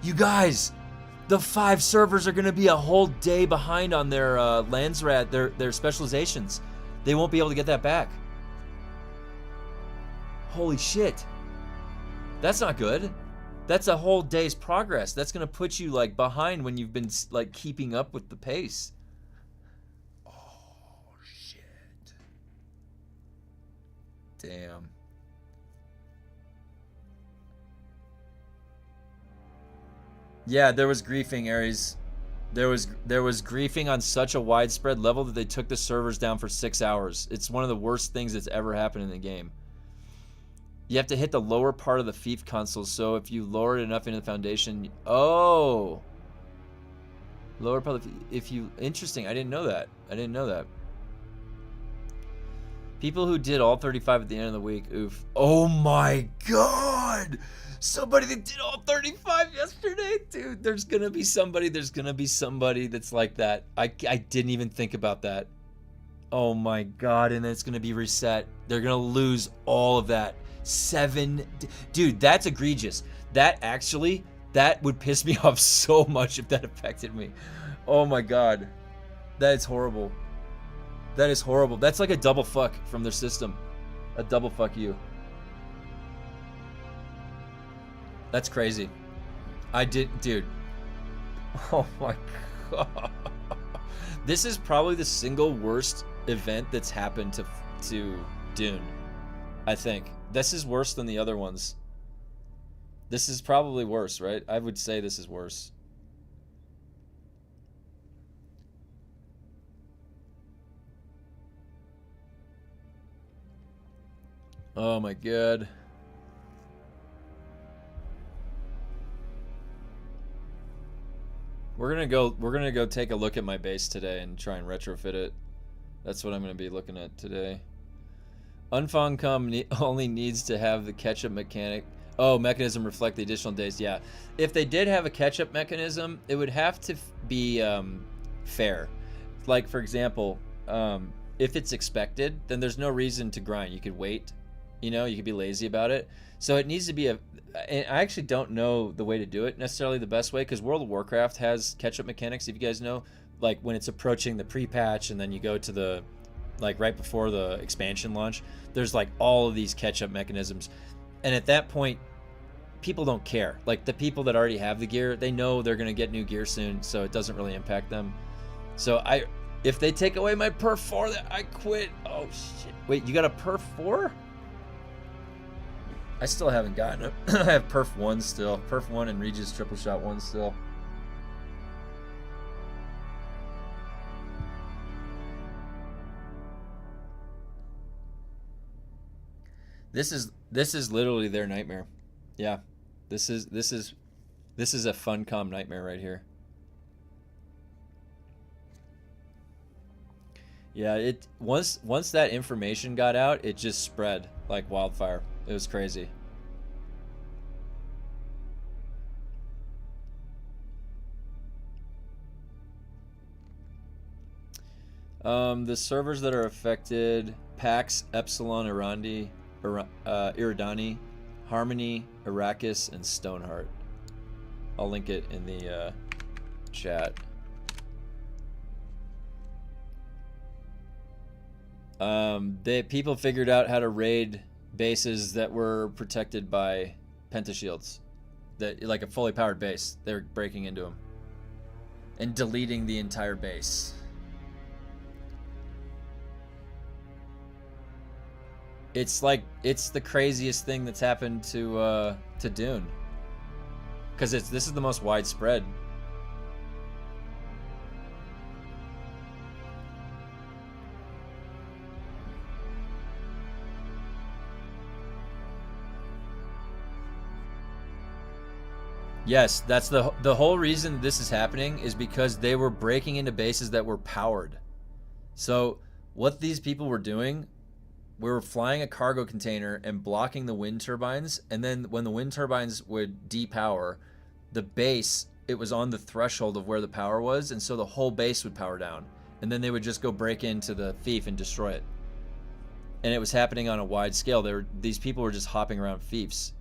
You guys, the 5 servers are gonna be a whole day behind on their Landsrat, their specializations. They won't be able to get that back. Holy shit. That's not good. That's a whole day's progress. That's gonna put you like behind when you've been like keeping up with the pace. Oh shit. Damn. Yeah, there was griefing, Ares. There was griefing on such a widespread level that they took the servers down for 6 hours. It's one of the worst things that's ever happened in the game. You have to hit the lower part of the fief console, so if you lower it enough into the foundation... Oh! Lower part of the... If you... Interesting, I didn't know that. I didn't know that. People who did all 35 at the end of the week, oof. Oh my god! Somebody that did all 35 yesterday? Dude, there's gonna be somebody that's like that. I didn't even think about that. Oh my god, and then it's gonna be reset. They're gonna lose all of that. 7... Dude, that's egregious. That would piss me off so much if that affected me. Oh my god. That is horrible. That is horrible. That's like a double fuck from their system. A double fuck you. That's crazy. Dude. Oh my god. This is probably the single worst event that's happened to Dune. I think. This is worse than the other ones. This is probably worse, right? I would say this is worse. Oh my god. We're gonna go take a look at my base today and try and retrofit it. That's what I'm gonna be looking at today. Unfound only needs to have the catch-up mechanism reflect the additional days. Yeah, if they did have a catch-up mechanism, it would have to be fair. Like, for example, if it's expected, then there's no reason to grind. You could wait, you know, you could be lazy about it. So it needs to be and I actually don't know the way to do it necessarily the best way, because World of Warcraft has catch-up mechanics, if you guys know, like when it's approaching the pre-patch and then you go to the, like right before the expansion launch, there's like all of these catch-up mechanisms. And at that point, people don't care. Like the people that already have the gear, they know they're going to get new gear soon, so it doesn't really impact them. So if they take away my perf 4, I quit. Oh shit. Wait, you got a perf 4? I still haven't gotten it. I have perf 1 still. Perf 1 and Regis triple shot 1 still. This is literally their nightmare. Yeah. This is a Funcom nightmare right here. Yeah, once that information got out, it just spread like wildfire. It was crazy. The servers that are affected: Pax, Epsilon, Iridani, Harmony, Arrakis, and Stoneheart. I'll link it in the chat. People figured out how to raid bases that were protected by pentashields, that like a fully powered base. They're breaking into them and deleting the entire base. It's the craziest thing that's happened to Dune, because this is the most widespread. Yes, that's the whole reason this is happening, is because they were breaking into bases that were powered. So what these people were doing, we were flying a cargo container and blocking the wind turbines, and then when the wind turbines would depower, the base, it was on the threshold of where the power was, and so the whole base would power down. and then they would just go break into the fief and destroy it. And it was happening on a wide scale. These people were just hopping around fiefs.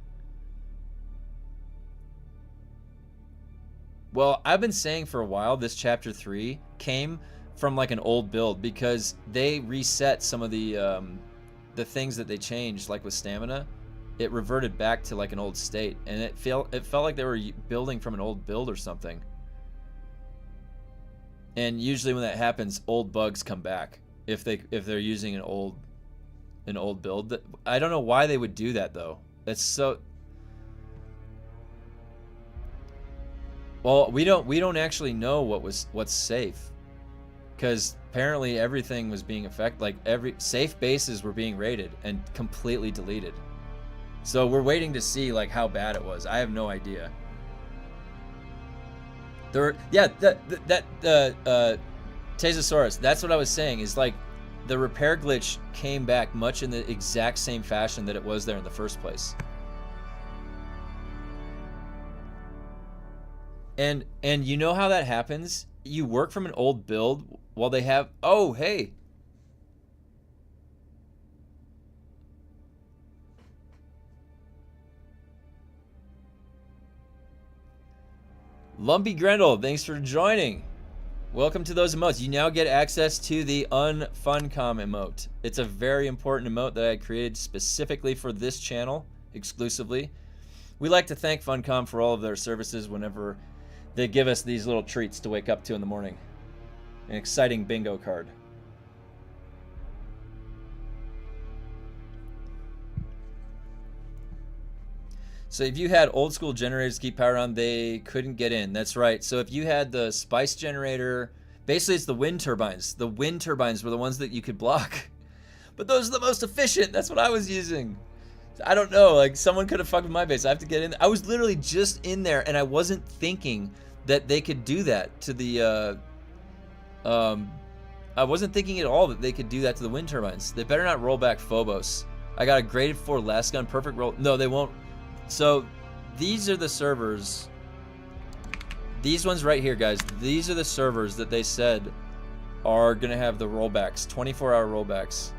Well, I've been saying for a while this chapter 3 came from like an old build, because they reset some of the things that they changed, like with stamina. It reverted back to like an old state, and it felt like they were building from an old build or something. And usually when that happens, old bugs come back if they're using an old build. I don't know why they would do that though. That's so. Well, we don't actually know what's safe, because apparently everything was being affected. Like every safe bases were being raided and completely deleted. So we're waiting to see like how bad it was. I have no idea. Tezosaurus, that's what I was saying, is like the repair glitch came back much in the exact same fashion that it was there in the first place. And you know how that happens? You work from an old build while they have, oh, hey. Lumpy Grendel, thanks for joining. Welcome to those emotes. You now get access to the Unfuncom emote. It's a very important emote that I created specifically for this channel, exclusively. We like to thank Funcom for all of their services whenever they give us these little treats to wake up to in the morning. An exciting bingo card. So if you had old school generators to keep power on, they couldn't get in. That's right. So if you had the spice generator, basically it's the wind turbines. The wind turbines were the ones that you could block. But those are the most efficient. That's what I was using. I don't know, like someone could have fucked with my base. I have to get in. I was literally just in there, and I wasn't thinking that they could do that to the I wasn't thinking at all that they could do that to the wind turbines. They better not roll back Phobos. I got a graded 4 last gun, perfect roll. No, they won't. So these are the servers. These ones right here, guys. These are the servers that they said are going to have the rollbacks, 24-hour rollbacks.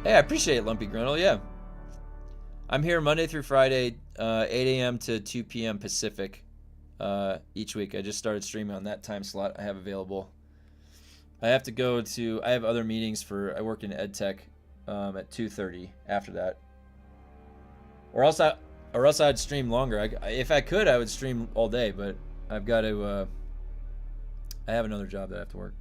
Hey, I appreciate it, Lumpy Grendel. Yeah. I'm here Monday through Friday, 8 a.m. to 2 p.m. Pacific each week. I just started streaming on that time slot I have available. I have to go to, I have other meetings I work in EdTech at 2:30 after that. Or else I'd stream longer. If I could, I would stream all day, but I've got to, I have another job that I have to work.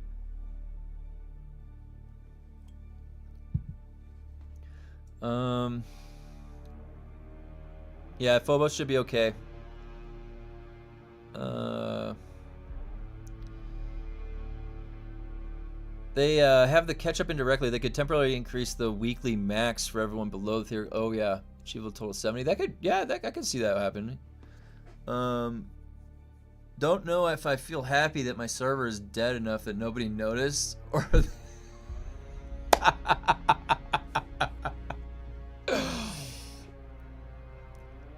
Yeah, Phobos should be okay. They have the catch up indirectly. They could temporarily increase the weekly max for everyone below the theory. Oh yeah, achievable total 70. That could, yeah, I could see that happening. Don't know if I feel happy that my server is dead enough that nobody noticed, or.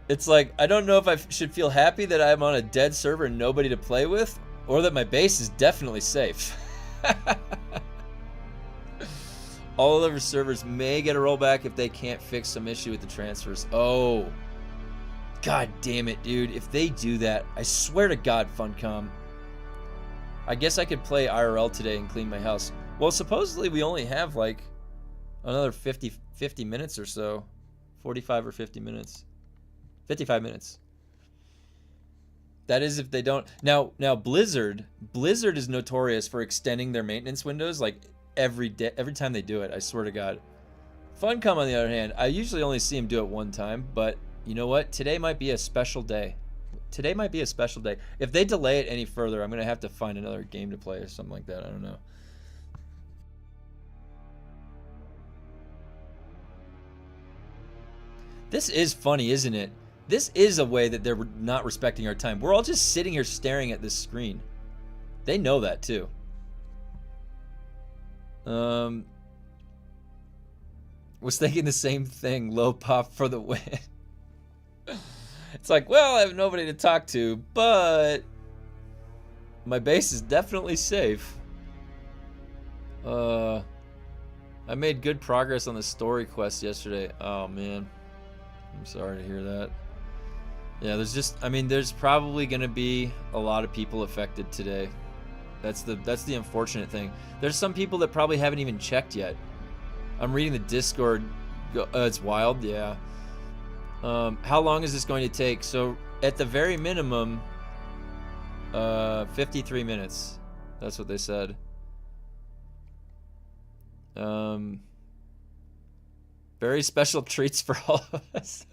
It's like, I don't know if I should feel happy that I'm on a dead server and nobody to play with, or that my base is definitely safe. All other servers may get a rollback if they can't fix some issue with the transfers. Oh, god damn it, dude. If they do that, I swear to God, Funcom. I guess I could play IRL today and clean my house. Well, supposedly we only have like another 50 minutes or so. 45 or 50 minutes. 55 minutes. That is if they don't. Now Blizzard is notorious for extending their maintenance windows like every time they do it. I swear to God. Funcom, on the other hand, I usually only see him do it one time, but you know what? Today might be a special day. Today might be a special day. If they delay it any further, I'm gonna have to find another game to play or something like that. I don't know. This is funny, isn't it? This is a way that they're not respecting our time. We're all just sitting here staring at this screen. They know that too. Was thinking the same thing. Low pop for the win. It's like, well, I have nobody to talk to, but My base is definitely safe. I made good progress on the story quest yesterday. Oh man, I'm sorry to hear that. Yeah, there's probably gonna be a lot of people affected today. That's the unfortunate thing. There's some people that probably haven't even checked yet. I'm reading the Discord. It's wild, yeah. How long is this going to take? So at the very minimum, 53 minutes. That's what they said. Very special treats for all of us.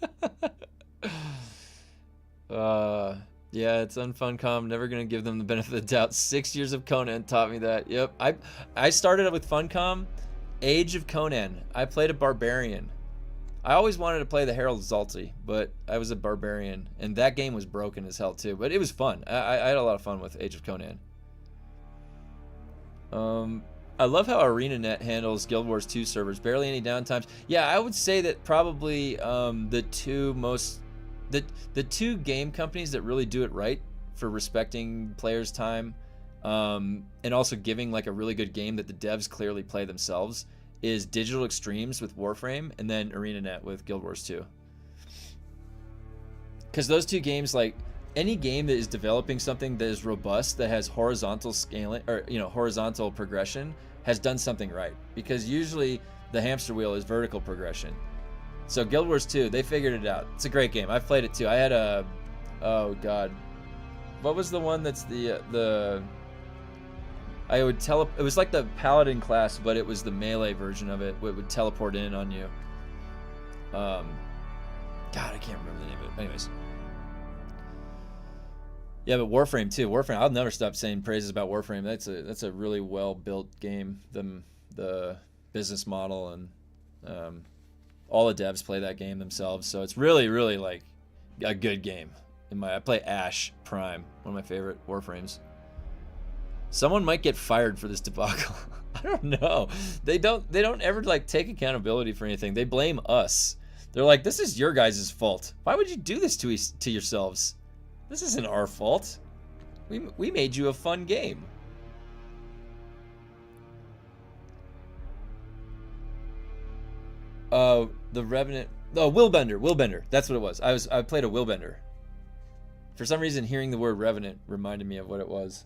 Yeah, it's unfuncom. Never gonna give them the benefit of the doubt. 6 years of Conan taught me that. Yep. I started with Funcom, Age of Conan. I played a barbarian. I always wanted to play the Herald Zalti, but I was a barbarian, and that game was broken as hell too. But it was fun. I had a lot of fun with Age of Conan. I love how ArenaNet handles Guild Wars 2 servers. Barely any downtimes. Yeah, I would say that probably the two game companies that really do it right for respecting players' time, and also giving like a really good game that the devs clearly play themselves, is Digital Extremes with Warframe, and then ArenaNet with Guild Wars 2. Because those two games, like any game that is developing something that is robust, that has horizontal scaling, or horizontal progression, has done something right. Because usually the hamster wheel is vertical progression. So Guild Wars 2, they figured it out. It's a great game. I've played it too. I had a, oh god, what was the one that's it was like the paladin class, but it was the melee version of it. It would teleport in on you. God, I can't remember the name of it. Anyways. Yeah, but Warframe too. Warframe, I'll never stop saying praises about Warframe. That's a really well built game. The business model and all the devs play that game themselves, so it's really, really like a good game. I play Ash Prime, one of my favorite Warframes. Someone might get fired for this debacle. I don't know. They don't ever like take accountability for anything. They blame us. They're like, this is your guys' fault. Why would you do this to yourselves? This isn't our fault. We made you a fun game. The Revenant. Oh, Willbender. That's what it was. I played a Willbender. For some reason, hearing the word Revenant reminded me of what it was.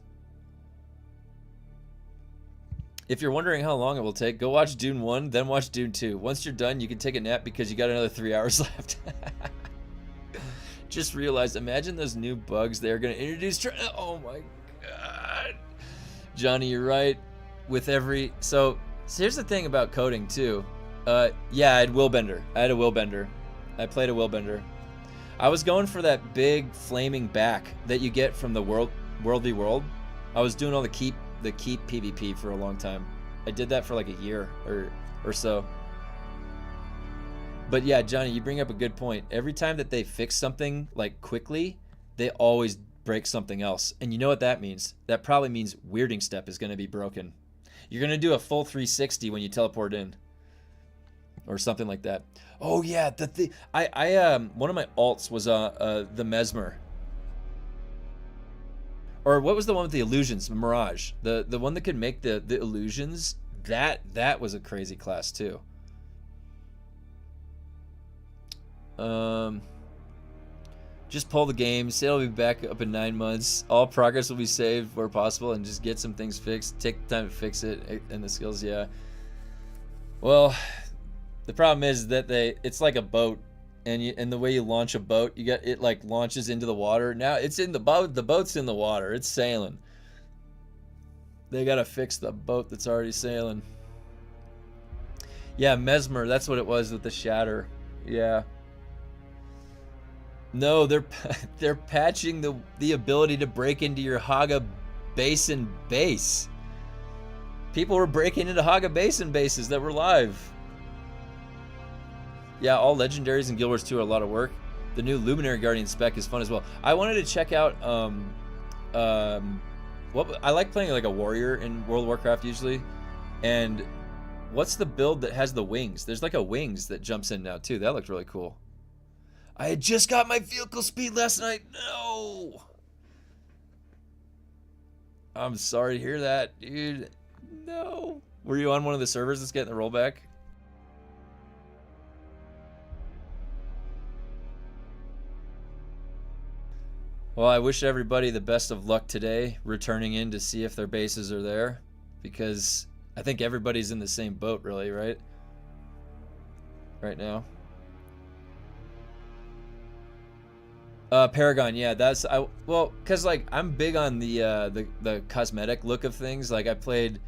If you're wondering how long it will take, go watch Dune 1, then watch Dune 2. Once you're done, you can take a nap because you got another 3 hours left. Just realized, imagine those new bugs they're going to introduce. Oh my god. Johnny, you're right. So here's the thing about coding too. Yeah, I had Willbender. I I played a Willbender. I was going for that big flaming back that you get from the World v World. I was doing all the keep PvP for a long time. I did that for like a year or so. But yeah, Johnny, you bring up a good point. Every time that they fix something like quickly, they always break something else. And you know what that means? That probably means weirding step is going to be broken. You're going to do a full 360 when you teleport in. Or something like that. Oh yeah, one of my alts was the Mesmer. Or what was the one with the illusions? Mirage. The one that could make the illusions. That was a crazy class too. Just pull the game. Say it'll be back up in 9 months. All progress will be saved where possible, and just get some things fixed. Take the time to fix it and the skills. Yeah. Well, the problem is that it's like a boat, and the way you launch a boat, it like launches into the water. Now it's in the boat. The boat's in the water. It's sailing. They gotta fix the boat that's already sailing. Yeah, Mesmer. That's what it was with the shatter. Yeah. No, they're patching the ability to break into your Haga Basin base. People were breaking into Haga Basin bases that were live. Yeah, all legendaries in Guild Wars 2 are a lot of work. The new Luminary Guardian spec is fun as well. I wanted to check out I like playing like a warrior in World of Warcraft usually. And what's the build that has the wings? There's like a wings that jumps in now too. That looked really cool. I had just got my vehicle speed last night. No. I'm sorry to hear that, dude. No. Were you on one of the servers that's getting the rollback? Well, I wish everybody the best of luck today, returning in to see if their bases are there, because I think everybody's in the same boat, really, right? Right now. Paragon, yeah, that's cause like I'm big on the cosmetic look of things. Like I played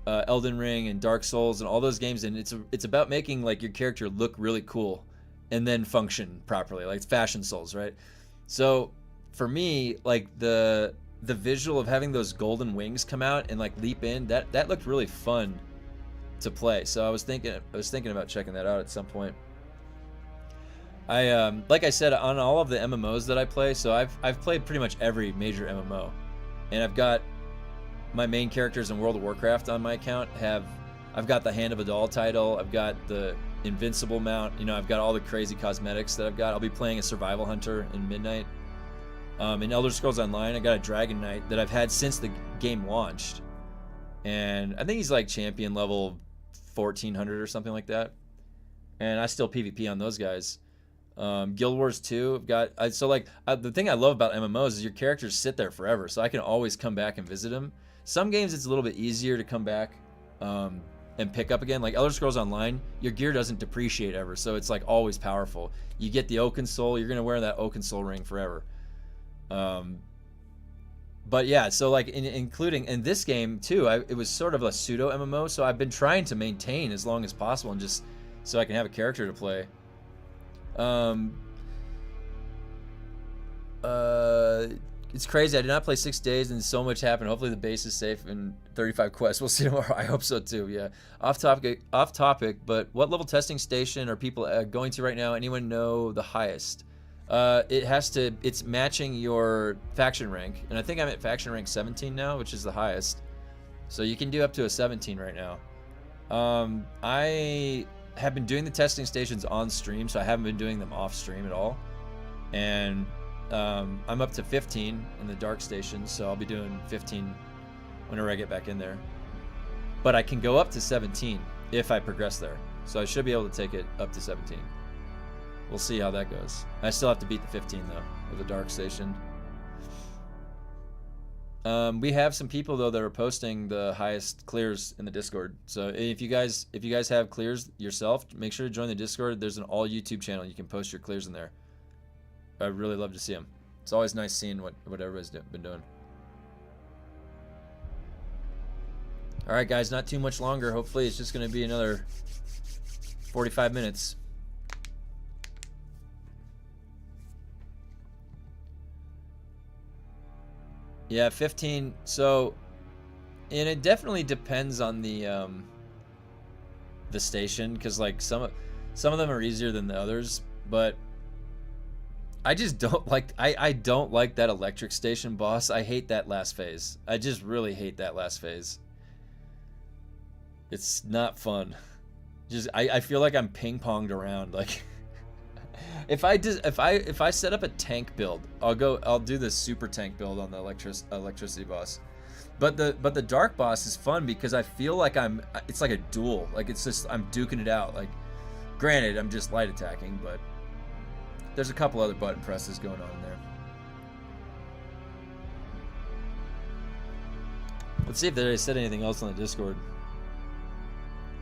Elden Ring and Dark Souls and all those games, and it's about making like your character look really cool, and then function properly. Like it's Fashion Souls, right? So for me, like the visual of having those golden wings come out and like leap in, that looked really fun to play. So I was thinking about checking that out at some point. I like I said, on all of the MMOs that I play, so I've played pretty much every major MMO, and I've got my main characters in World of Warcraft on my account. I've got the Hand of Adal title, I've got the Invincible mount, you know, I've got all the crazy cosmetics that I've got. I'll be playing a Survival Hunter in Midnight. In Elder Scrolls Online, I got a Dragon Knight that I've had since the game launched, and I think he's like champion level 1400 or something like that, and I still PvP on those guys. Guild Wars 2, I've got the thing I love about MMOs is your characters sit there forever, so I can always come back and visit them. Some games it's a little bit easier to come back and pick up again. Like Elder Scrolls Online, your gear doesn't depreciate ever, so it's like always powerful. You get the Oaken Soul, you're gonna wear that Oaken Soul ring forever. But yeah, so like including in this game too, it was sort of a pseudo MMO, so I've been trying to maintain as long as possible and just so I can have a character to play. It's crazy. I did not play 6 days and so much happened. Hopefully the base is safe and 35 quests. We'll see tomorrow. I hope so too. Yeah. Off topic, but what level testing station are people going to right now? Anyone know the highest? It's matching your faction rank. And I think I'm at faction rank 17 now, which is the highest. So you can do up to a 17 right now. I have been doing the testing stations on stream, so I haven't been doing them off stream at all. And I'm up to 15 in the dark stations, so I'll be doing 15 whenever I get back in there. But I can go up to 17 if I progress there. So I should be able to take it up to 17. We'll see how that goes. I still have to beat the 15 though, with the dark station. We have some people though that are posting the highest clears in the Discord. So if you guys have clears yourself, make sure to join the Discord. There's an all YouTube channel. You can post your clears in there. I'd really love to see them. It's always nice seeing what everybody's been doing. All right, guys, not too much longer. Hopefully, it's just going to be another 45 minutes. Yeah, 15. So, and it definitely depends on the station, because like some of them are easier than the others, but I just don't like I don't like that electric station boss. I hate that last phase. I just really hate that last phase. It's not fun. Just I feel like I'm ping-ponged around. Like if I set up a tank build, I'll do the super tank build on the electricity boss. But the dark boss is fun because I feel like it's like a duel. Like it's just I'm duking it out. Like granted, I'm just light attacking, but there's a couple other button presses going on in there. Let's see if they said anything else on the Discord.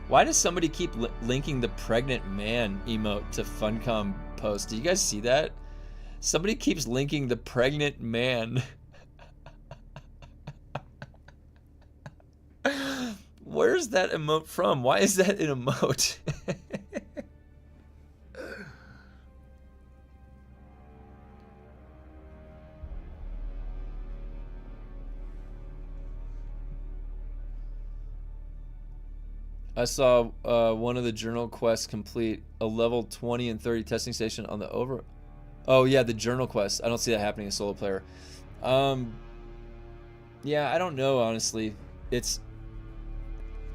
Why does somebody keep linking the pregnant man emote to Funcom post? Do you guys see that? Somebody keeps linking the pregnant man. Where's that emote from? Why is that an emote? I saw one of the journal quests complete a level 20 and 30 testing station on the over. Oh yeah, the journal quest. I don't see that happening as solo player. Yeah, I don't know honestly. It's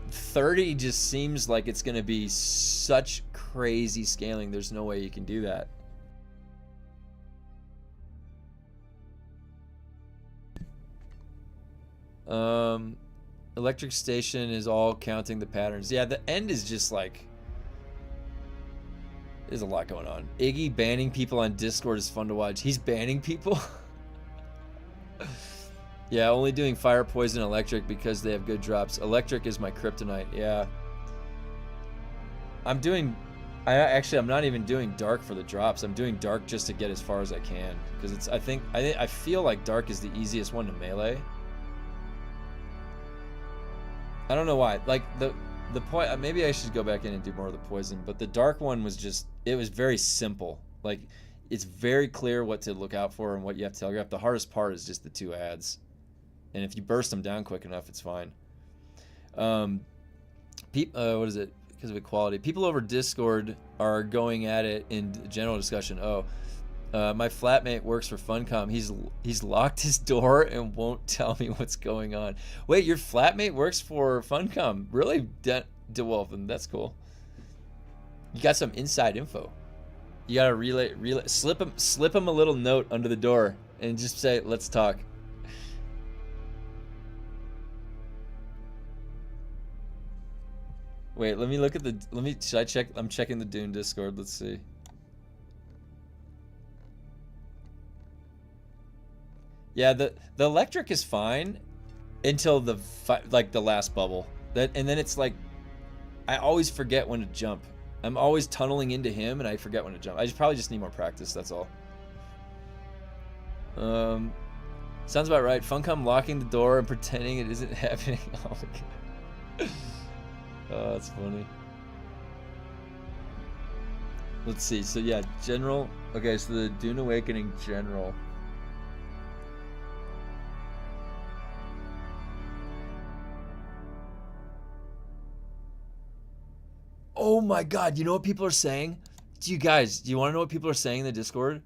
30 just seems like it's gonna be such crazy scaling. There's no way you can do that. Electric station is all counting the patterns. Yeah, the end is just like, there's a lot going on. Iggy banning people on Discord is fun to watch. He's banning people? Yeah, only doing fire, poison, electric because they have good drops. Electric is my kryptonite. Yeah. I'm not even doing dark for the drops. I'm doing dark just to get as far as I can, because I feel like dark is the easiest one to melee. I don't know why. Like the point, maybe I should go back in and do more of the poison, but the dark one was just, it was very simple. Like, it's very clear what to look out for and what you have to telegraph. The hardest part is just the 2 adds. And if you burst them down quick enough, it's fine. What is it? Because of equality. People over Discord are going at it in general discussion. My flatmate works for Funcom. He's locked his door and won't tell me what's going on. Wait, your flatmate works for Funcom? Really, DeWolf? And that's cool. You got some inside info. You gotta relay. Slip him a little note under the door and just say, "Let's talk." Wait, let me look at should I check? I'm checking the Dune Discord. Let's see. Yeah, the electric is fine until the last bubble. And then it's like, I always forget when to jump. I'm always tunneling into him and I forget when to jump. Probably just need more practice, that's all. Sounds about right. Funcom locking the door and pretending it isn't happening. Oh my god. Oh, that's funny. Let's see. So yeah, general. Okay, so the Dune Awakening general. Oh my god, you know what people are saying? Do you want to know what people are saying in the Discord?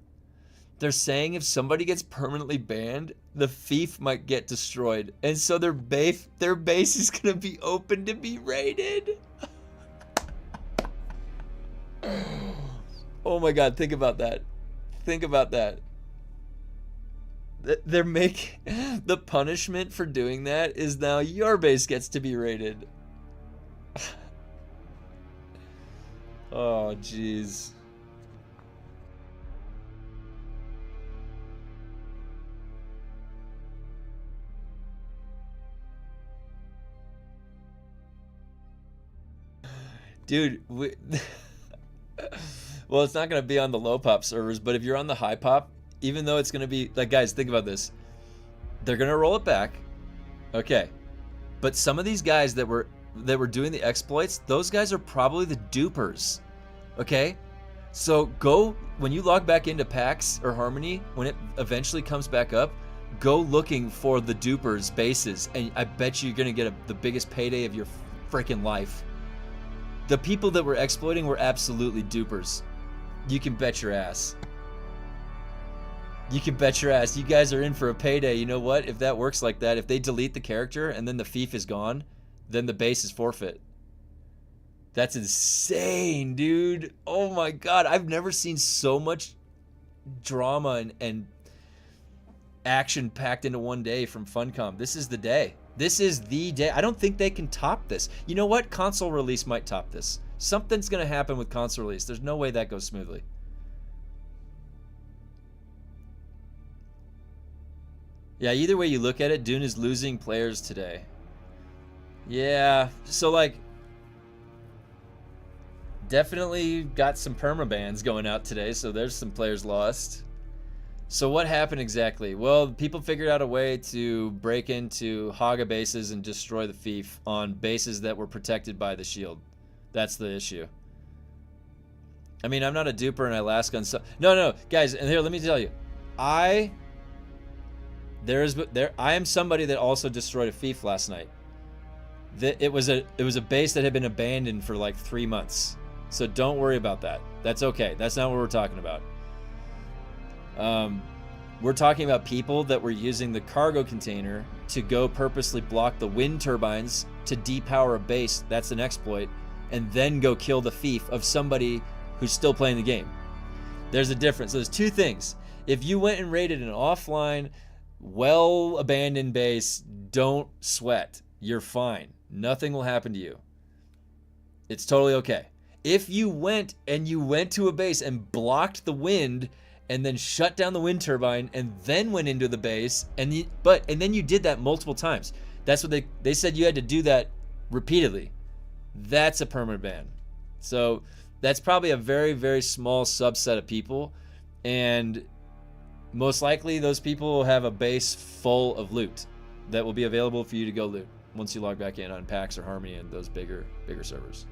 They're saying if somebody gets permanently banned, the fief might get destroyed. And so their base is going to be open to be raided. Oh my god, think about that. Think about that. They're making... The punishment for doing that is now your base gets to be raided. Oh, jeez. Dude, well, it's not going to be on the low pop servers, but if you're on the high pop, even though it's going to be, like, guys, think about this. They're going to roll it back. Okay. But some of these guys that were doing the exploits, those guys are probably the dupers. Okay? So go, when you log back into PAX or Harmony, when it eventually comes back up, go looking for the dupers bases, and I bet you're going to get the biggest payday of your freaking life. The people that were exploiting were absolutely dupers. You can bet your ass. You can bet your ass. You guys are in for a payday. You know what? If that works like that, if they delete the character and then the fief is gone, then the base is forfeit. That's insane, dude. Oh my god. I've never seen so much drama and action packed into one day from Funcom. This is the day. This is the day. I don't think they can top this. You know what? Console release might top this. Something's going to happen with console release. There's no way that goes smoothly. Yeah, either way you look at it, Dune is losing players today. Yeah, so like, definitely got some permabans going out today, so there's some players lost. So what happened exactly? Well, people figured out a way to break into Haga bases and destroy the fief on bases that were protected by the shield. That's the issue. I mean, I'm not a duper and I last gun. No, guys, and here, let me tell you. I am somebody that also destroyed a fief last night. It was a base that had been abandoned for like 3 months. So don't worry about that. That's okay. That's not what we're talking about. We're talking about people that were using the cargo container to go purposely block the wind turbines to depower a base. That's an exploit. And then go kill the fief of somebody who's still playing the game. There's a difference. So there's two things. If you went and raided an offline well-abandoned base, don't sweat. You're fine. Nothing will happen to you. It's totally okay. If you went to a base and blocked the wind and then shut down the wind turbine and then went into the base and then you did that multiple times. That's what they said you had to do that repeatedly. That's a permanent ban. So that's probably a very, very small subset of people, and most likely those people will have a base full of loot that will be available for you to go loot once you log back in on PAX or Harmony and those bigger servers.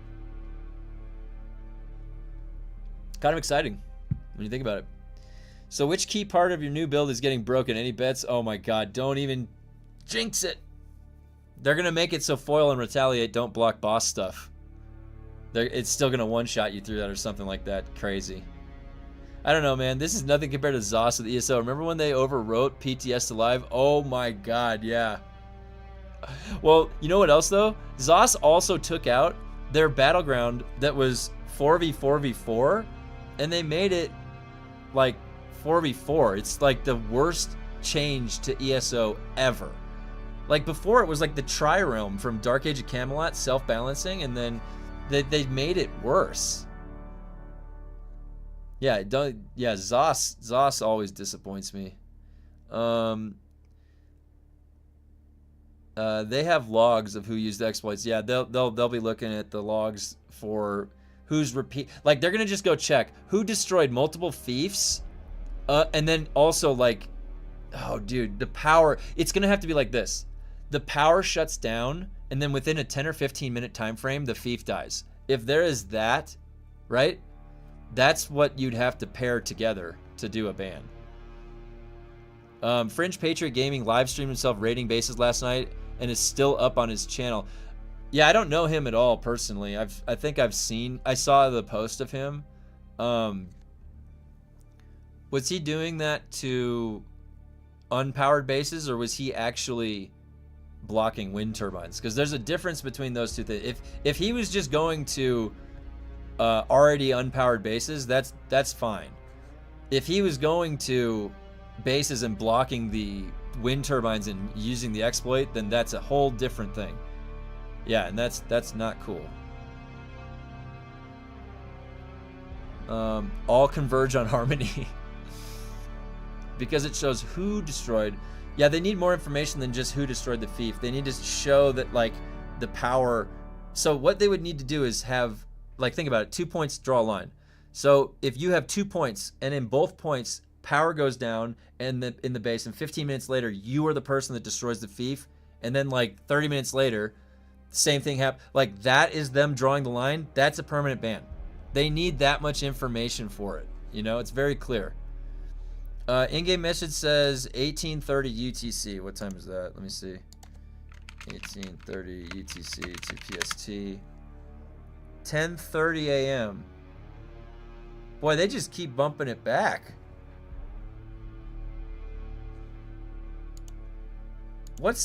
Kind of exciting when you think about it. So which key part of your new build is getting broken? Any bets? Oh my god, don't even jinx it. They're going to make it so foil and retaliate don't block boss stuff. It's still going to one-shot you through that or something like that. Crazy. I don't know, man. This is nothing compared to ZOS with ESO. Remember when they overwrote PTS to live? Oh my god, yeah. Well, you know what else though? ZOS also took out their battleground that was 4v4v4, and they made it like 4v4. It's like the worst change to ESO ever. Like before, it was like the Tri-Realm from Dark Age of Camelot, self-balancing, and then they made it worse. Yeah, ZOS always disappoints me. They have logs of who used exploits. Yeah, they'll be looking at the logs for who's like they're gonna just go check who destroyed multiple fiefs, and then also like, oh dude, the power. It's gonna have to be like this. The power shuts down, and then within a 10 or 15 minute time frame, the fief dies. If there is that, right? That's what you'd have to pair together to do a ban. Fringe Patriot Gaming live streamed himself raiding bases last night and is still up on his channel. Yeah, I don't know him at all personally. I saw the post of him. Was he doing that to unpowered bases, or was he actually blocking wind turbines? Because there's a difference between those two things. If he was just going to already unpowered bases, that's fine. If he was going to bases and blocking the wind turbines and using the exploit, then that's a whole different thing. Yeah, and that's not cool. All converge on Harmony because it shows who destroyed. Yeah, they need more information than just who destroyed the fief. They need to show that like the power. So what they would need to do is have, like, think about it, 2 points, draw a line. So if you have 2 points and in both points power goes down and in the base, and 15 minutes later you are the person that destroys the fief, and then like 30 minutes later same thing happens, like that is them drawing the line, that's a permanent ban. They need that much information for it. You know, it's very clear. In-game message says 18:30 UTC. What time is that? Let me see. 18:30 UTC to PST. 10:30 a.m. Boy, they just keep bumping it back. What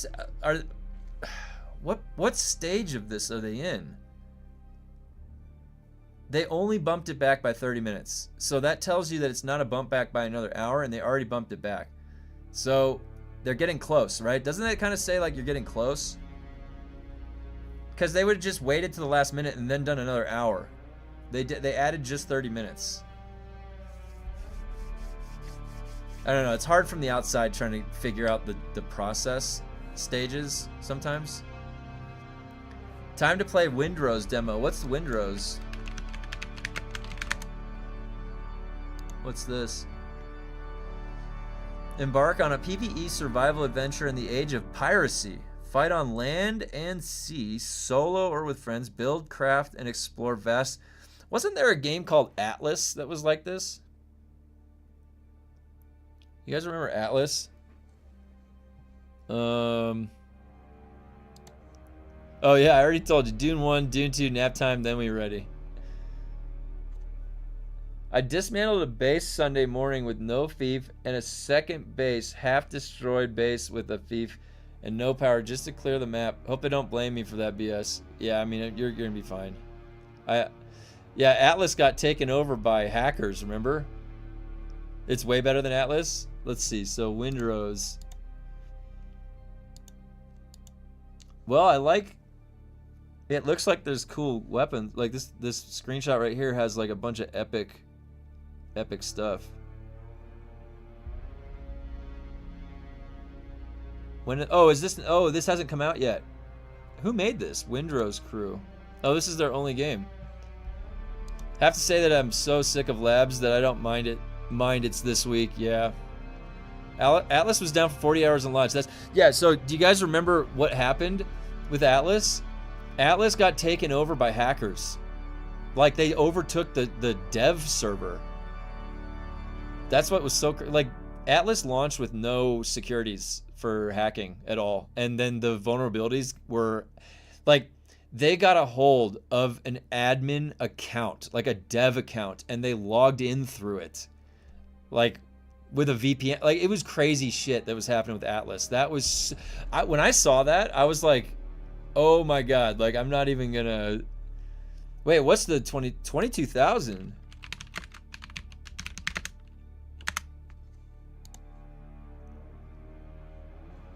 stage of this are they in? They only bumped it back by 30 minutes. So that tells you that it's not a bump back by another hour, and they already bumped it back. So they're getting close, right? Doesn't that kind of say like you're getting close? Because they would have just waited to the last minute and then done another hour. They added just 30 minutes. I don't know. It's hard from the outside trying to figure out the process stages sometimes. Time to play Windrose demo. What's the Windrose? What's this? Embark on a PvE survival adventure in the age of piracy. Fight on land and sea, solo or with friends. Build, craft, and explore vast. Wasn't there a game called Atlas that was like this? You guys remember Atlas? Oh yeah, I already told you. Dune 1, Dune 2, nap time, then we ready. I dismantled a base Sunday morning with no fief and a second base, half destroyed base with a fief and no power just to clear the map. Hope they don't blame me for that BS. Yeah, I mean, you're gonna be fine. Yeah, Atlas got taken over by hackers, remember? It's way better than Atlas. Let's see. So Windrose. Well, I like. It looks like there's cool weapons. Like this screenshot right here has like a bunch of epic stuff. This hasn't come out yet. Who made this? Windrose crew. Oh, this is their only game. Have to say that I'm so sick of labs that I don't mind it. It's this week, yeah. Atlas was down for 40 hours on launch. So do you guys remember what happened with Atlas? Atlas got taken over by hackers. Like, they overtook the dev server. That's what was so like, Atlas launched with no securities for hacking at all. And then the vulnerabilities were like, they got a hold of an admin account, like a dev account, and they logged in through it. Like, with a VPN. Like, it was crazy shit that was happening with Atlas. That was, when I saw that, I was like, oh my god, like, I'm not even gonna... Wait, what's the 22,000?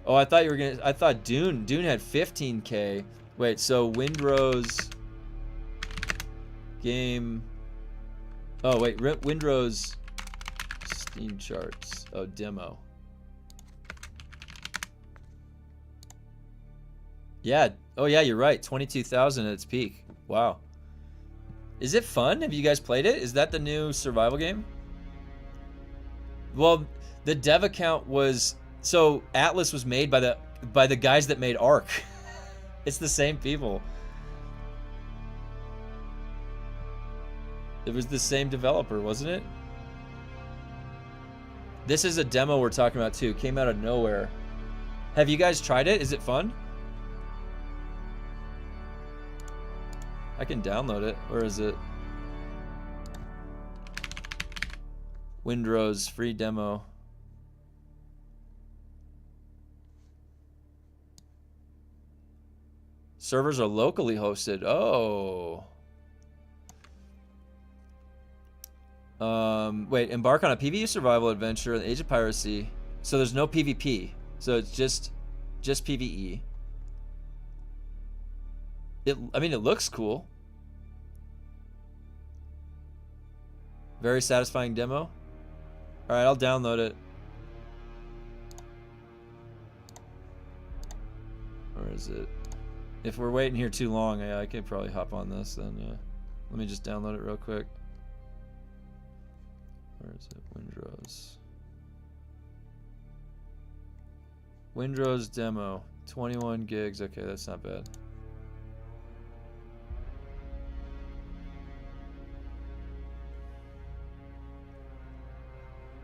Oh, I thought you were gonna... I thought Dune had 15K. Wait, so Windrose... Game... Oh, wait, Windrose... Steam charts. Oh, demo. Yeah. Oh, yeah, you're right. 22,000 at its peak. Wow. Is it fun? Have you guys played it? Is that the new survival game? Well, the dev account was... So, Atlas was made by the guys that made Ark. It's the same people. It was the same developer, wasn't it? This is a demo we're talking about too. Came out of nowhere. Have you guys tried it? Is it fun? I can download it. Where is it? Windrose free demo. Servers are locally hosted. Oh. Wait, embark on a PvE survival adventure in the Age of Piracy. So there's no PvP. So it's just PvE. I mean, it looks cool. Very satisfying demo. Alright, I'll download it. Where is it? If we're waiting here too long, I could probably hop on this then, yeah. Let me just download it real quick. Where is it? Windrose. Windrose demo. 21 gigs. Okay, that's not bad.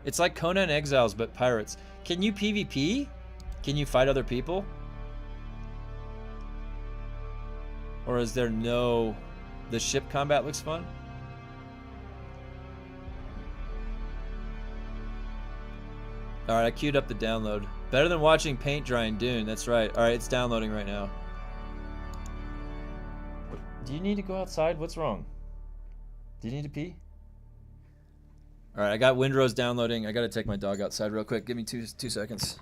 It's like Conan Exiles, but pirates. Can you PvP? Can you fight other people? Or is there no... The ship combat looks fun? Alright, I queued up the download. Better than watching paint dry in Dune, that's right. Alright, it's downloading right now. Do you need to go outside? What's wrong? Do you need to pee? Alright, I got Windrose downloading. I gotta take my dog outside real quick. Give me two seconds.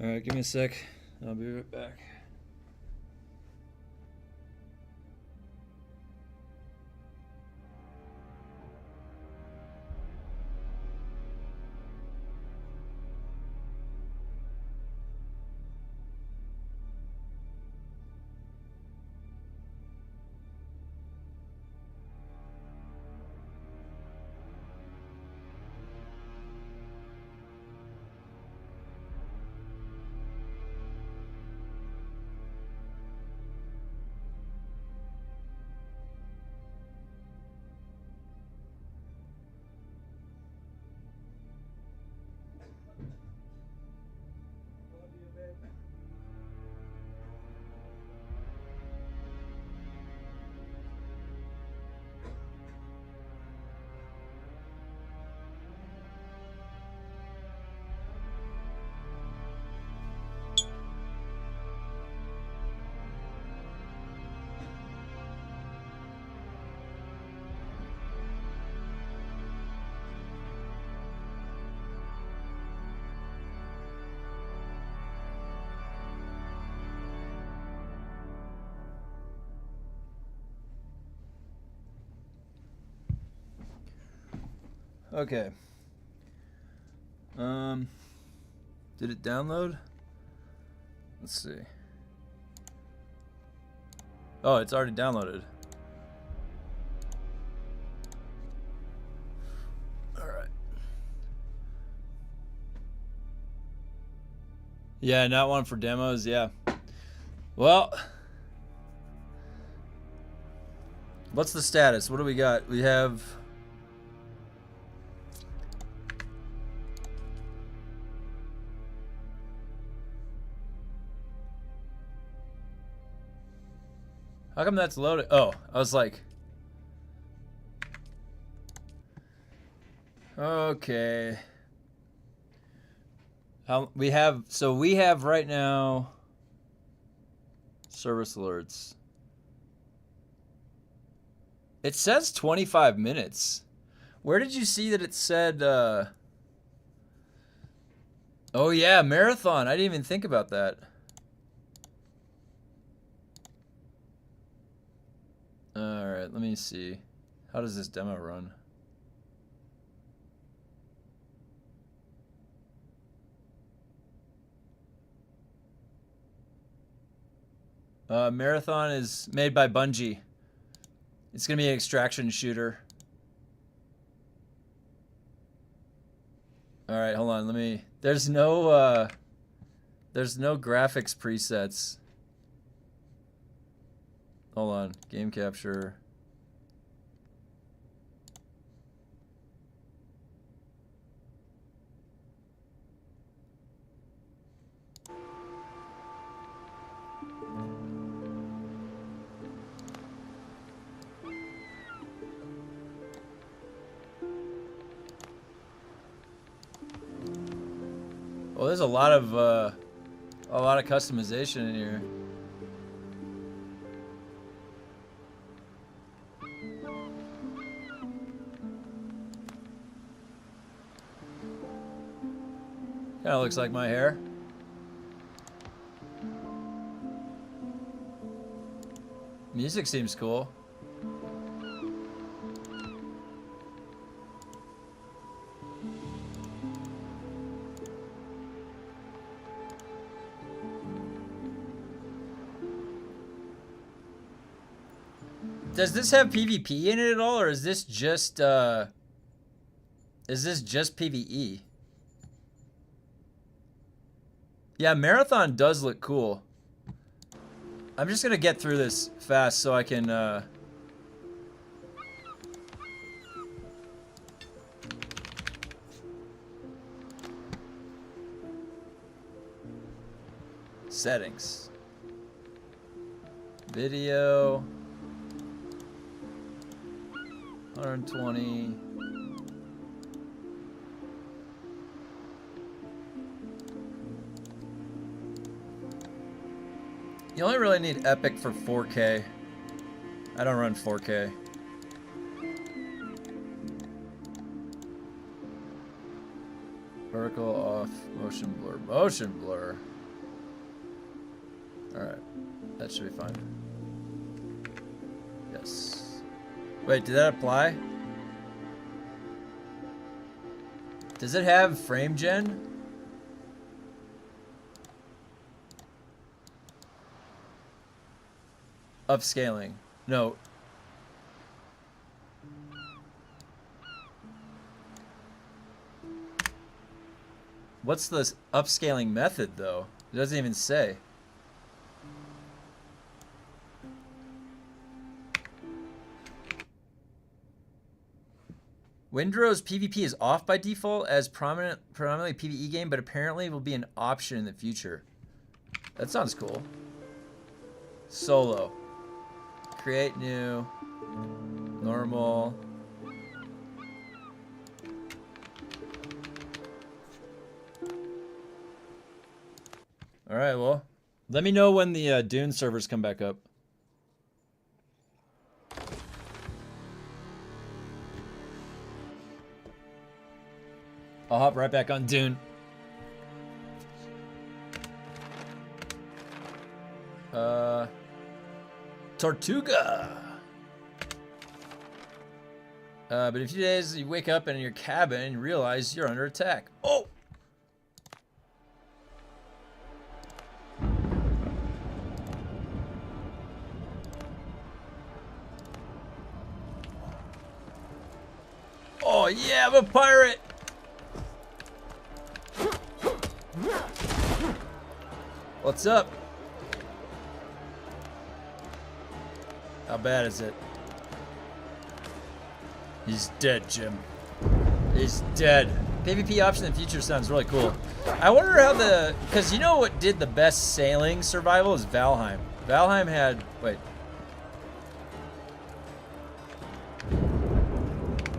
All right, give me a sec. I'll be right back. Okay. Did it download? Let's see. Oh, it's already downloaded. All right. Yeah, not one for demos. Yeah. Well, what's the status? What do we got? We have. How come that's loaded? Oh, I was like, okay. We have right now service alerts. It says 25 minutes. Where did you see that it said, oh yeah, marathon. I didn't even think about that. Alright, let me see. How does this demo run? Marathon is made by Bungie. It's gonna be an extraction shooter. Alright, hold on, let me... There's no graphics presets. Hold on, game capture. Oh, there's a lot of customization in here. Kind of looks like my hair. Music seems cool. Does this have PvP in it at all, or is this just PvE? Yeah, Marathon does look cool. I'm just gonna get through this fast so I can settings. Video 120. You only really need Epic for 4K. I don't run 4K. Vertical off, motion blur. Motion blur. Alright. That should be fine. Yes. Wait, did that apply? Does it have frame gen? Upscaling. No. What's the upscaling method, though? It doesn't even say. Windrose PvP is off by default as predominantly PvE game, but apparently will be an option in the future. That sounds cool. Solo. Create new. Normal. Alright, well. Let me know when the Dune servers come back up. I'll hop right back on Dune. Tortuga! But in a few days, you wake up in your cabin and realize you're under attack. Oh! Oh yeah, I'm a pirate! What's up? How bad is it? He's dead, Jim. He's dead. PvP option in the future sounds really cool. I wonder how the... Because you know what did the best sailing survival is Valheim. Valheim had... Wait.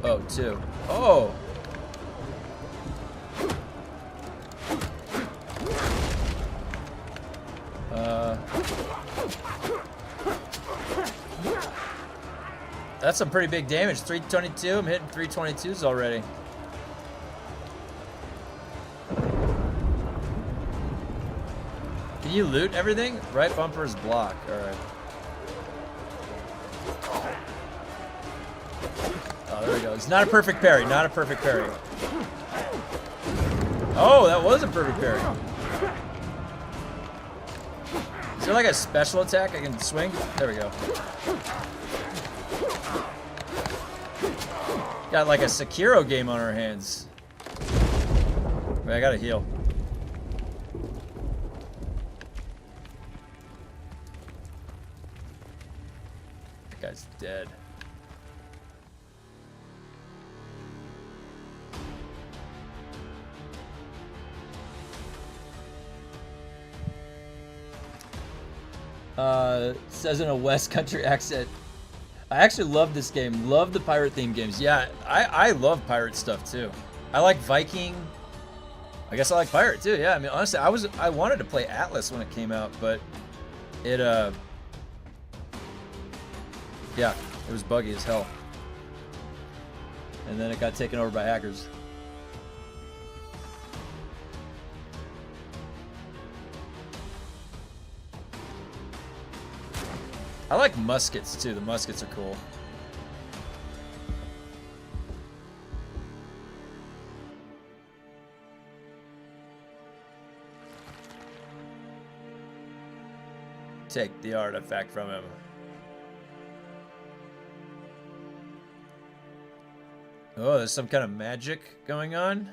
Oh, 2. Oh! That's some pretty big damage. 322. I'm hitting 322s already. Can you loot everything? Right bumper is blocked. Alright. Oh, there we go. It's not a perfect parry. Not a perfect parry. Oh, that was a perfect parry. Is there like a special attack I can swing? There we go. Got like a Sekiro game on our hands. Wait, I gotta heal. That guy's dead. Says in a West Country accent. I actually love this game. Love the pirate themed games. Yeah, I love pirate stuff too. I like Viking. I guess I like pirate too. Yeah, I mean honestly, I wanted to play Atlas when it came out, but it yeah, it was buggy as hell. And then it got taken over by hackers. I like muskets too. The muskets are cool. Take the artifact from him. Oh, there's some kind of magic going on.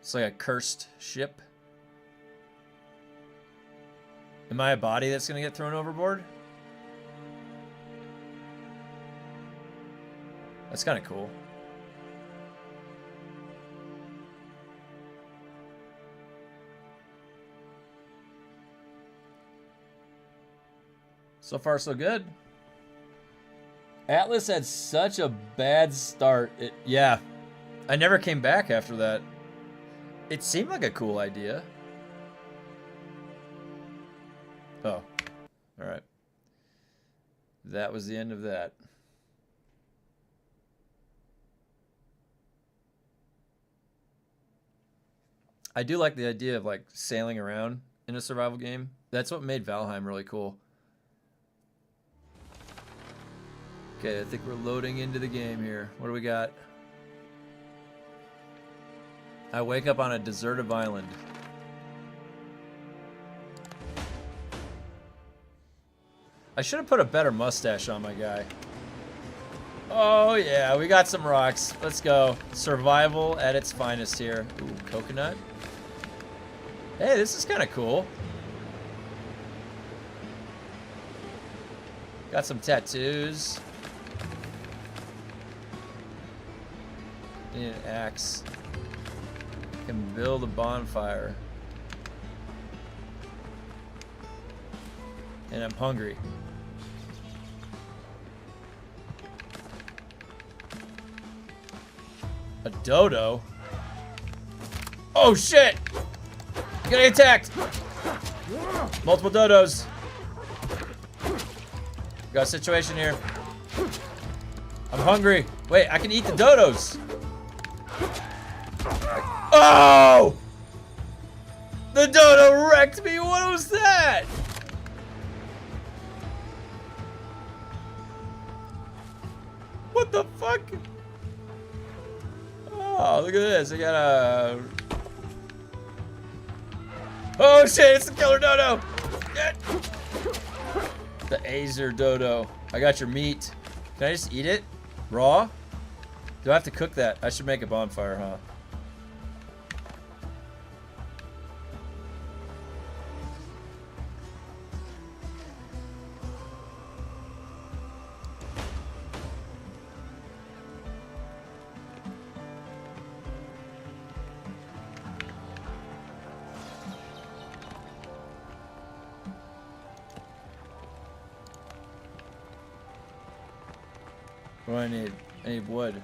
It's like a cursed ship. Am I a body that's gonna get thrown overboard? That's kind of cool. So far, so good. Atlas had such a bad start. Yeah, I never came back after that. It seemed like a cool idea. Oh, all right. That was the end of that. . I do like the idea of like sailing around in a survival game. That's what made Valheim really cool. Okay, I think we're loading into the game here. What do we got? I wake up on a deserted island. I should have put a better mustache on my guy. Oh yeah, we got some rocks. Let's go. Survival at its finest here. Ooh, coconut. Hey, this is kind of cool. Got some tattoos. Need an axe. Can build a bonfire. And I'm hungry. A dodo? Oh shit! I'm getting attacked! Multiple dodos. Got a situation here. I'm hungry. Wait, I can eat the dodos. Oh! The dodo wrecked me. What was that? What the fuck? Oh, look at this. I got a... Oh shit, it's the killer dodo. Shit. The Azer dodo. I got your meat. Can I just eat it? Raw? Do I have to cook that? I should make a bonfire, huh? What do I need? I need wood.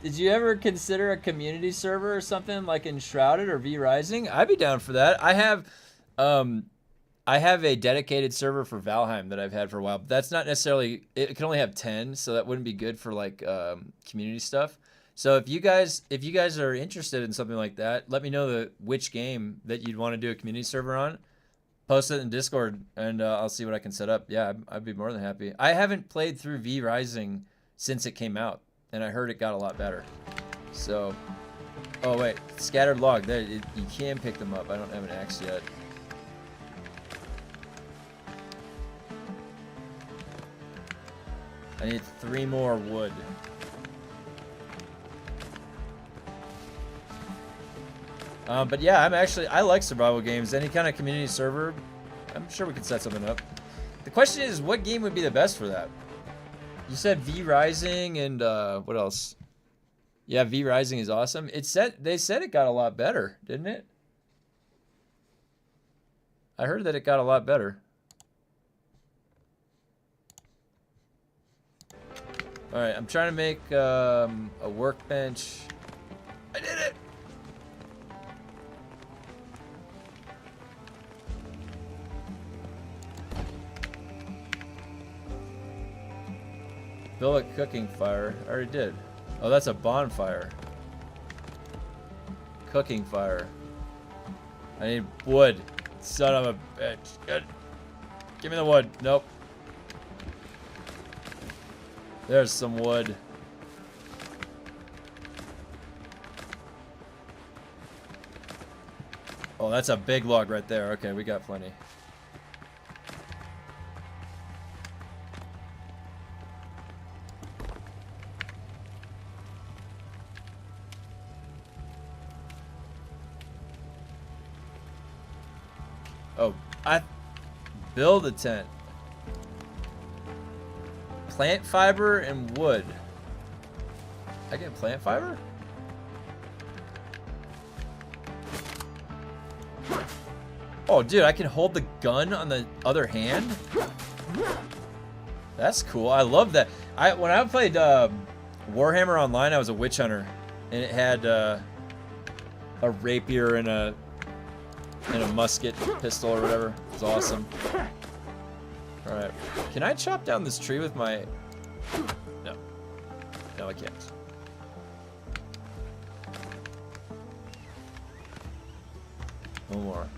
Did you ever consider a community server or something like Enshrouded or V-Rising? I'd be down for that. I have a dedicated server for Valheim that I've had for a while, but that's not necessarily, it can only have 10, so that wouldn't be good for like community stuff. So if you guys are interested in something like that, let me know which game that you'd want to do a community server on. Post it in Discord, and I'll see what I can set up. Yeah, I'd be more than happy. I haven't played through V-Rising since it came out, and I heard it got a lot better. So, oh wait, scattered log. There, you can pick them up. I don't have an axe yet. I need 3 more wood. But yeah, I like survival games. Any kind of community server, I'm sure we could set something up. The question is, what game would be the best for that? You said V-Rising and what else? Yeah, V-Rising is awesome. They said it got a lot better, didn't it? I heard that it got a lot better. All right, I'm trying to make a workbench. I did it. Build a cooking fire. I already did. Oh, that's a bonfire. Cooking fire. I need wood. Son of a bitch. Good. Give me the wood. Nope. There's some wood. Oh, that's a big log right there. Okay, we got plenty. Oh, I build a tent. Plant fiber and wood. I get plant fiber? Oh, dude, I can hold the gun on the other hand? That's cool. I love that. When I played Warhammer Online, I was a witch hunter. And it had a rapier and a musket pistol or whatever. It's awesome. Alright. Can I chop down this tree with my... No. No, I can't. No more.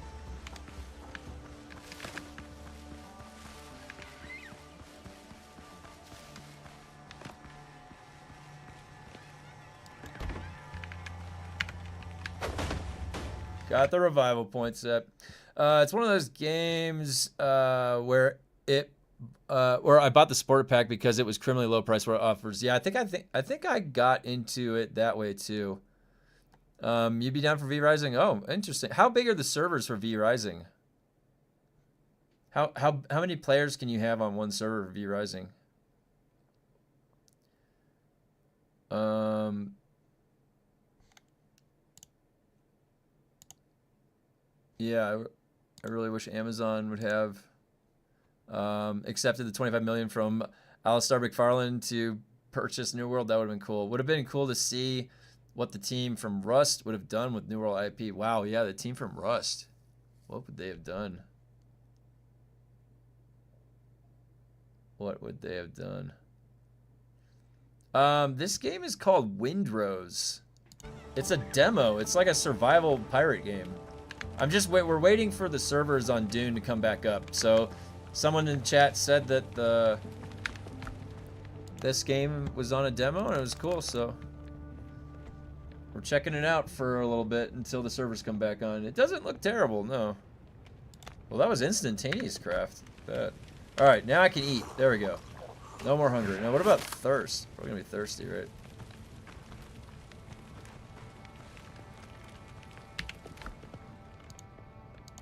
Got the revival point set. It's one of those games where I bought the sport pack because it was criminally low price for offers. Yeah, I think I got into it that way too. You'd be down for V Rising? Oh, interesting. How big are the servers for V Rising? How many players can you have on one server for V Rising? Yeah, I really wish Amazon would have accepted the 25 million from Alistair McFarlane to purchase New World. That would have been cool. Would have been cool to see what the team from Rust would have done with New World IP. Wow, yeah, the team from Rust. What would they have done? What would they have done? This game is called Windrose. It's a demo. It's like a survival pirate game. We're waiting for the servers on Dune to come back up. So someone in chat said that this game was on a demo and it was cool, so we're checking it out for a little bit until the servers come back on. It doesn't look terrible, no. Well, that was instantaneous craft. Alright, now I can eat. There we go. No more hunger. Now, what about thirst? We're gonna be thirsty, right?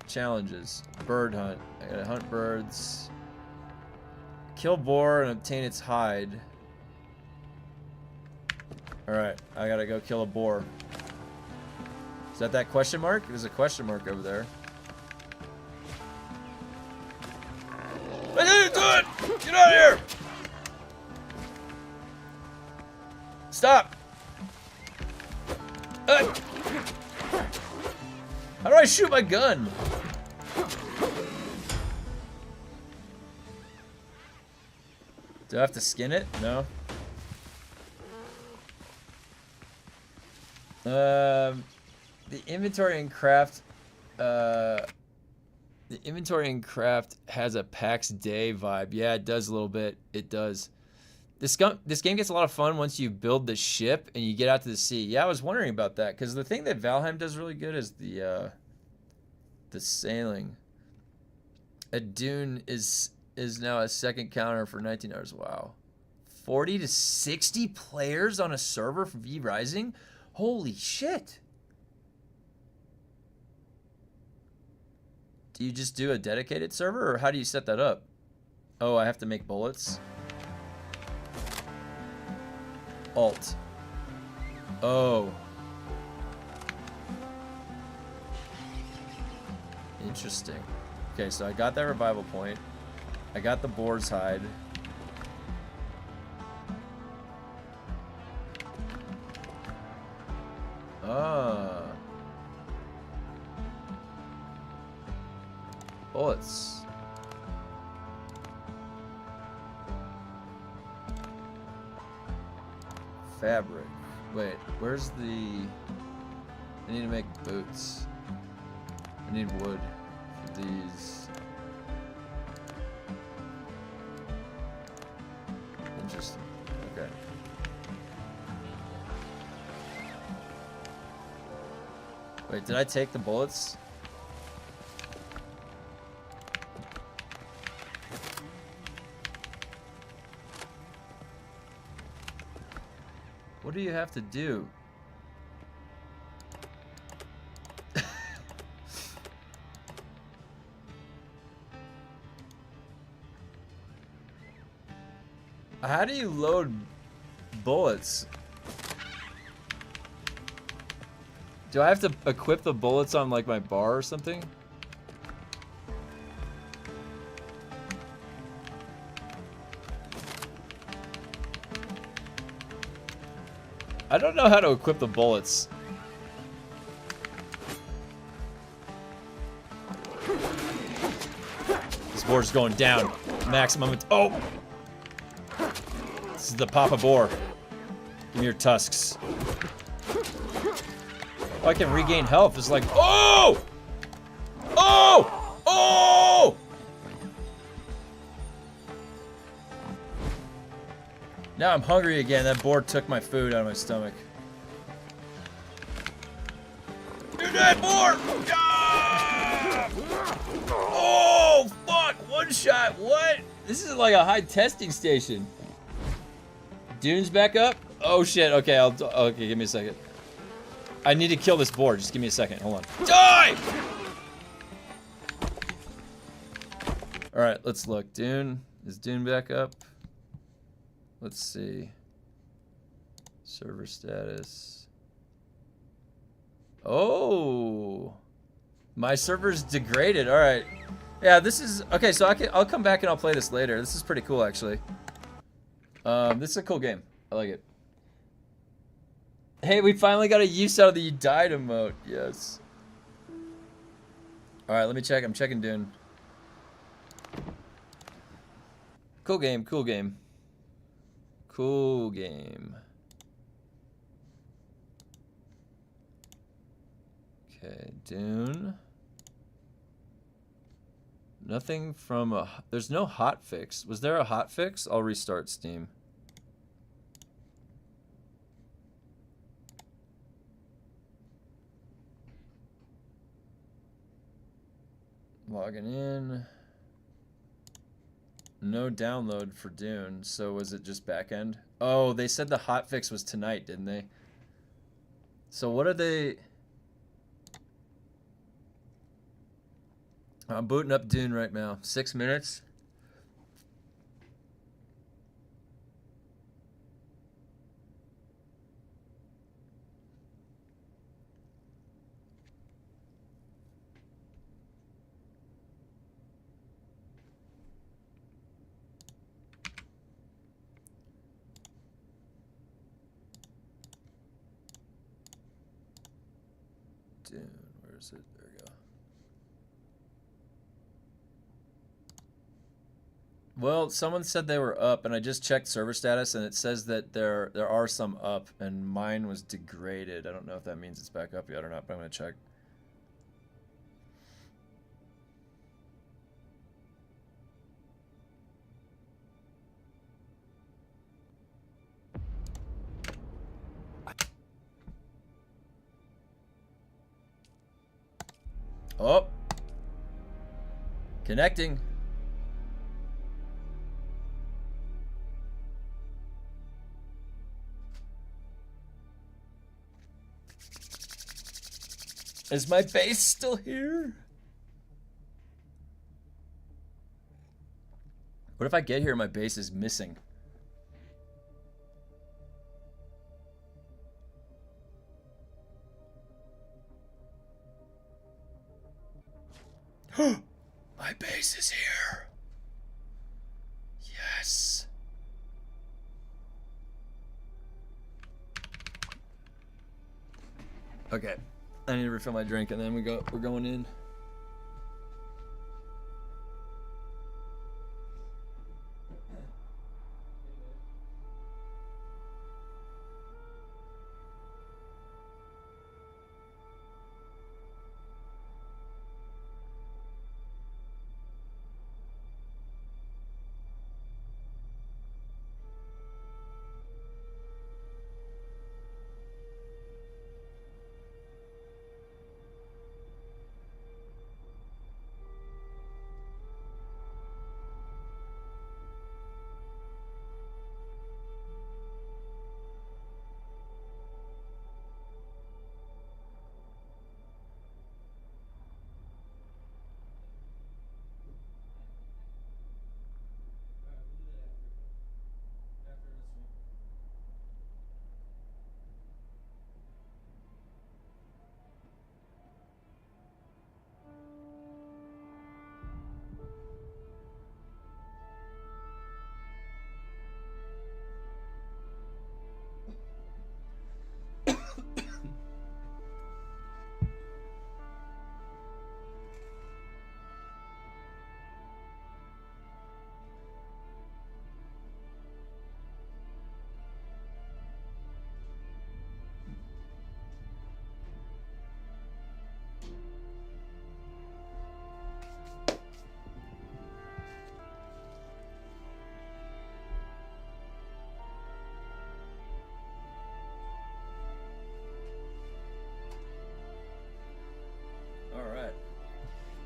Challenges. Bird hunt. I gotta hunt birds. Kill boar and obtain its hide. Alright, I gotta go kill a boar. Is that question mark? There's a question mark over there. I didn't do it! Get out of here! Stop! How do I shoot my gun? Do I have to skin it? No. The inventory in craft has a PAX Day vibe. Yeah, it does a little bit. It does. This game gets a lot of fun once you build the ship and you get out to the sea. Yeah, I was wondering about that because the thing that Valheim does really good is the sailing. A Dune is now a second counter for 19 hours. Wow. 40 to 60 players on a server for V Rising? Holy shit. Do you just do a dedicated server or how do you set that up? Oh, I have to make bullets. Alt. Oh. Interesting. Okay, so I got that revival point. I got the boar's hide. Ah. Bullets. Fabric. Wait, where's the... I need to make boots. I need wood for these. Interesting. Okay. Wait, did I take the bullets? What do you have to do? How do you load bullets? Do I have to equip the bullets on like my bar or something? I don't know how to equip the bullets. This board's going down. maximum. Oh! This is the Papa Boar. Give me your tusks. Oh, I can regain health. It's like, oh! Oh! Oh! Now I'm hungry again. That boar took my food out of my stomach. You're dead, boar! Ah! Oh, fuck! One shot. What? This is like a high testing station. Dune's back up? Oh, shit. Okay, okay, give me a second. I need to kill this boar. Just give me a second. Hold on. Die! Alright, let's look. Dune. Is Dune back up? Let's see. Server status. Oh! My server's degraded. Alright. Yeah, this is... Okay, so I'll come back and I'll play this later. This is pretty cool, actually. This is a cool game. I like it. Hey, we finally got a use out of the "you died" emote. Yes. Alright, let me check. I'm checking Dune. Cool game, cool game. Cool game. Okay, Dune. Nothing from a... There's no hotfix. Was there a hotfix? I'll restart Steam. Logging in. No download for Dune. So was it just backend? Oh, they said the hotfix was tonight, didn't they? So what are they... I'm booting up Dune right now. 6 minutes. Dune, where is it? There we go. Well, someone said they were up, and I just checked server status, and it says that there are some up, and mine was degraded. I don't know if that means it's back up yet or not, but I'm gonna check. Oh! Connecting. Is my base still here? What if I get here and my base is missing? My base is here. Yes. Okay. I need to refill my drink and then we're going in.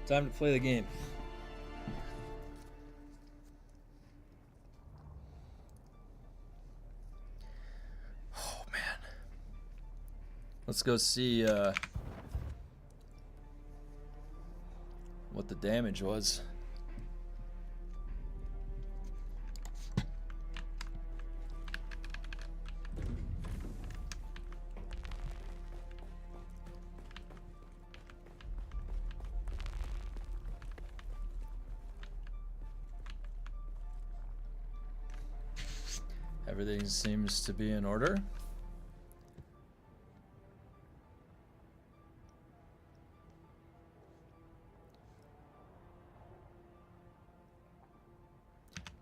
Time to play the game. Oh man. Let's go see what the damage was. Everything seems to be in order.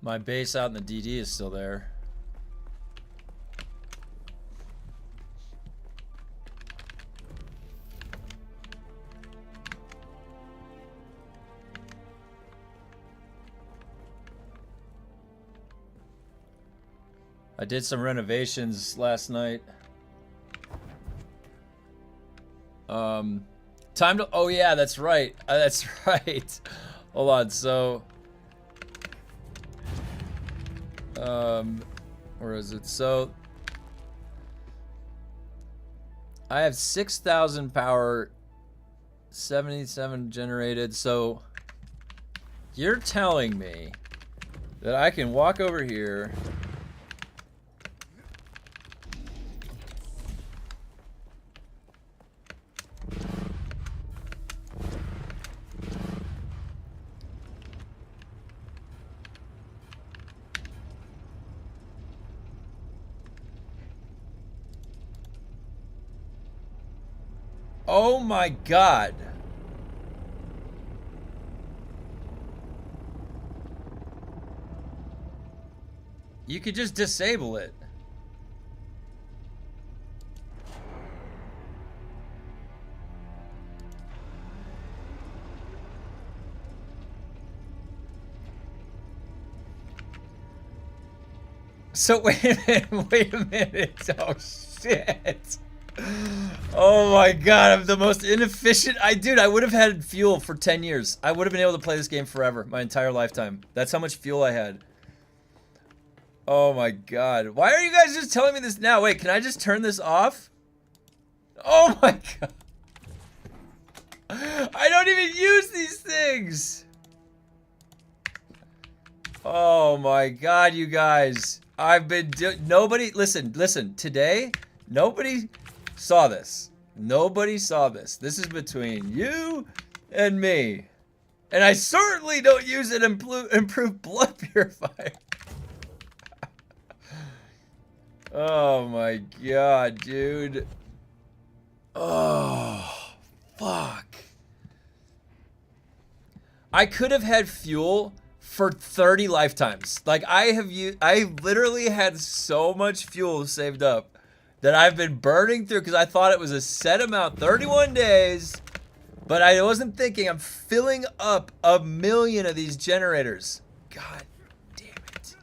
My base out in the DD is still there. I did some renovations last night. Time to, oh yeah, that's right. That's right. Hold on, so where is it? So I have 6,000 power, 77 generated. So you're telling me that I can walk over here, oh my God. You could just disable it. So wait a minute, wait a minute. Oh shit. Oh my God, I'm the most inefficient. Dude, I would have had fuel for 10 years. I would have been able to play this game forever, my entire lifetime. That's how much fuel I had. Oh my God. Why are you guys just telling me this now? Wait, can I just turn this off? Oh my God. I don't even use these things. Oh my God, you guys. I've been nobody, listen, today, nobody saw this. Nobody saw this. This is between you and me. And I certainly don't use an improved blood purifier. Oh my God, dude. Oh, fuck. I could have had fuel for 30 lifetimes. Like I literally had so much fuel saved up that I've been burning through because I thought it was a set amount, 31 days, but I wasn't thinking I'm filling up 1 million of these generators. God damn it.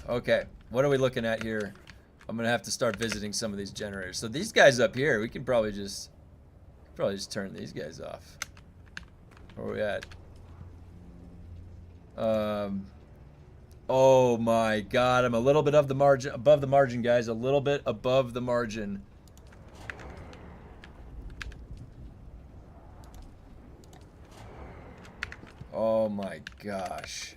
Okay, what are we looking at here? I'm gonna have to start visiting some of these generators. So these guys up here, we can probably just turn these guys off. Where are we at? Oh my God, I'm a little bit above the margin, guys. A little bit above the margin. Oh my gosh.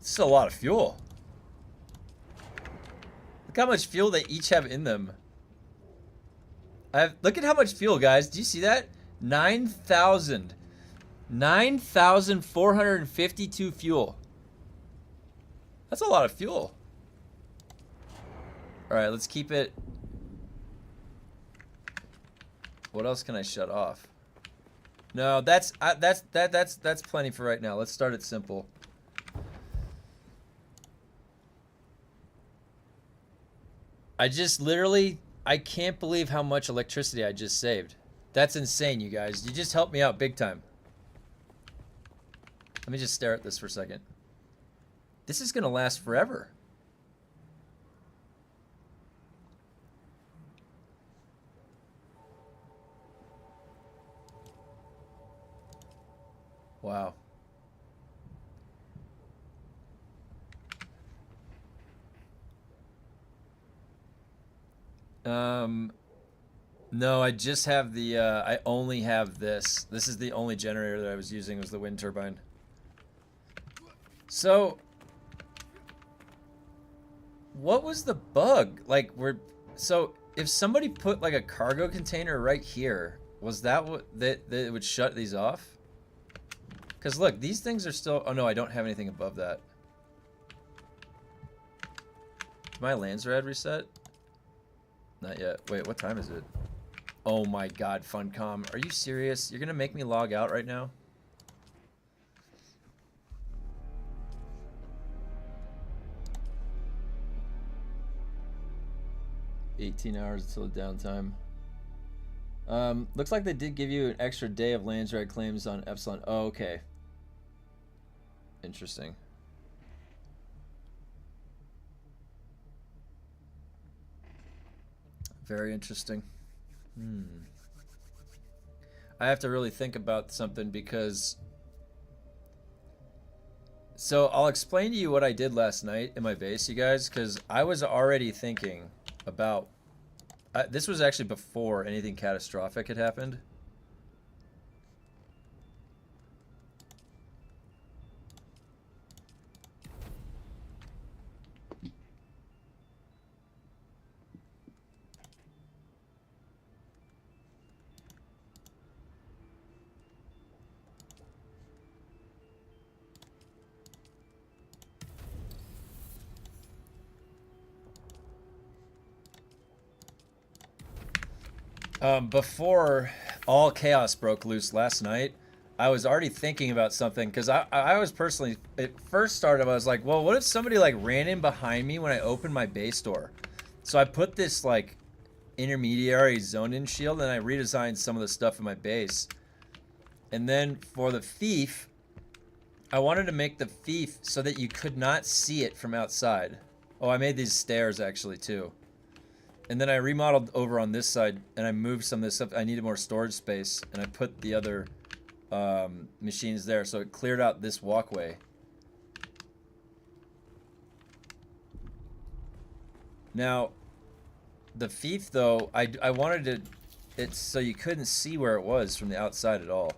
This is a lot of fuel. Look how much fuel they each have in them. Look at how much fuel, guys. Do you see that? 9,000. 9,452 fuel. That's a lot of fuel. All right, let's keep it. What else can I shut off? No, that's plenty for right now. Let's start it simple. I just literally, I can't believe how much electricity I just saved. That's insane, you guys. You just helped me out big time. Let me just stare at this for a second. This is gonna last forever. Wow. No, I just have the, I only have this. This is the only generator that I was using, was the wind turbine. So, what was the bug? Like, so if somebody put like a cargo container right here, was that what, that it would shut these off? Because look, these things are still, oh no, I don't have anything above that. Did my lands rad reset? Not yet. Wait, what time is it? Oh my god, Funcom. Are you serious? You're gonna make me log out right now? $18 until the downtime. Looks like they did give you an extra day of lands rad claims on Epsilon. Oh, okay. Interesting. Very interesting. I have to really think about something because... So I'll explain to you what I did last night in my base, you guys, because I was already thinking about... this was actually before anything catastrophic had happened. Before all chaos broke loose last night, I was already thinking about something because I was personally, it first started, I was like, well, what if somebody like ran in behind me when I opened my base door? So I put this like intermediary zone-in shield and I redesigned some of the stuff in my base. And then for the fief, I wanted to make the fief so that you could not see it from outside. Oh, I made these stairs actually too. And then I remodeled over on this side and I moved some of this stuff. I needed more storage space and I put the other machines there. So it cleared out this walkway. Now, the fief though, I wanted it so you couldn't see where it was from the outside at all.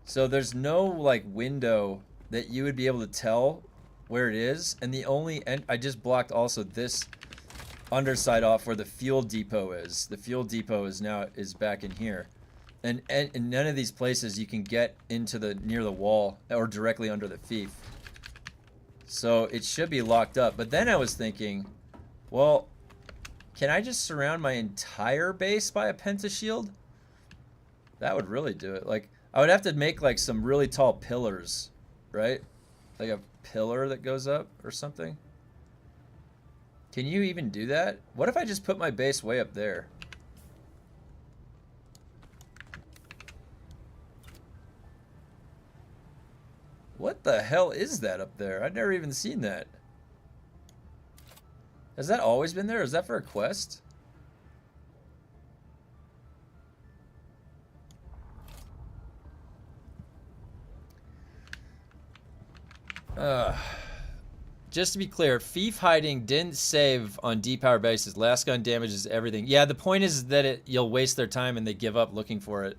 So there's no like window that you would be able to tell where it is. And the only, and I just blocked also this underside off where the fuel depot is. The fuel depot is back in here, and in none of these places you can get into the near the wall or directly under the fief. So it should be locked up. But then I was thinking, well, can I just surround my entire base by a pentashield? That would really do it. Like I would have to make like some really tall pillars, right? Like a pillar that goes up or something. Can you even do that? What if I just put my base way up there? What the hell is that up there? I've never even seen that. Has that always been there? Is that for a quest? Just to be clear, fief hiding didn't save on depower bases. Last gun damages everything. Yeah, the point is that you'll waste their time and they give up looking for it.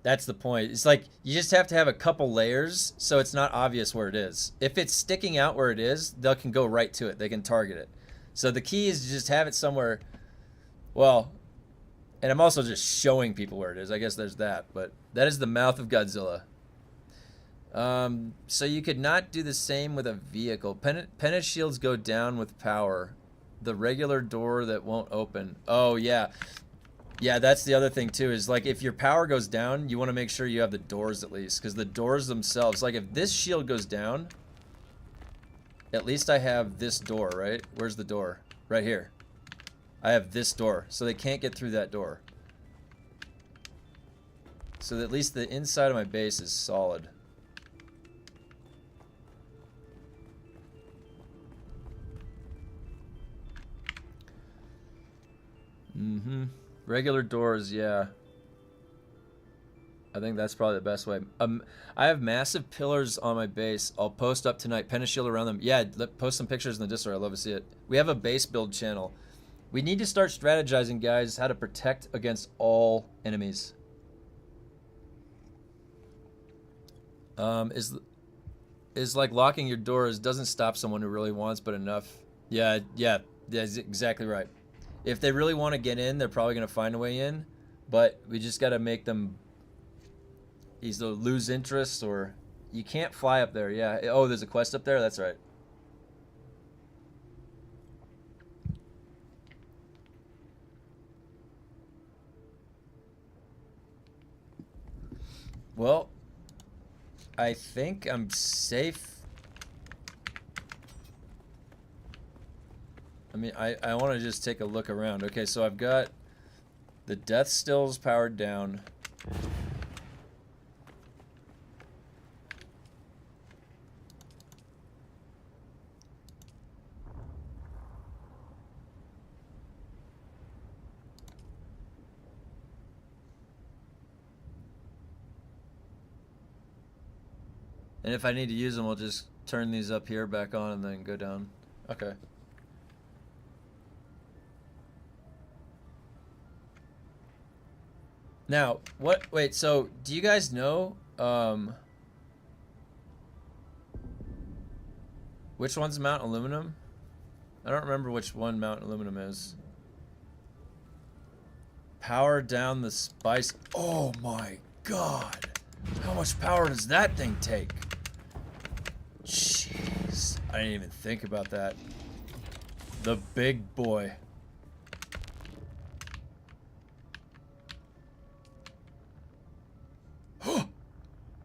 That's the point. It's like you just have to have a couple layers so it's not obvious where it is. If it's sticking out where it is, they can go right to it. They can target it. So the key is to just have it somewhere. Well, and I'm also just showing people where it is. I guess there's that. But that is the mouth of Godzilla. So you could not do the same with a vehicle. Penta shields go down with power. The regular door that won't open. Oh, yeah. Yeah, that's the other thing, too, is like if your power goes down, you want to make sure you have the doors at least. Because the doors themselves, like if this shield goes down, at least I have this door, right? Where's the door? right here. I have this door, so they can't get through that door. So that at least the inside of my base is solid. Mm-hmm. Regular doors, yeah. I think that's probably the best way. I have massive pillars on my base. I'll post up tonight. Pentashield around them. Yeah, post some pictures in the Discord. I'd love to see it. We have a base build channel. We need to start strategizing, guys, how to protect against all enemies. Is like locking your doors doesn't stop someone who really wants, but enough. Yeah, that's exactly right. If they really want to get in, they're probably going to find a way in, but we just got to make them either lose interest or you can't fly up there. Yeah. Oh, there's a quest up there. That's right. Well, I think I'm safe. I mean, I want to just take a look around. Okay, so I've got the death stills powered down. And if I need to use them, I'll just turn these up here back on and then go down. Okay. Now, what, wait, so do you guys know, which one's Mount Aluminum? I don't remember which one Mount Aluminum is. Power down the spice. Oh my God. How much power does that thing take? Jeez. I didn't even think about that. The big boy.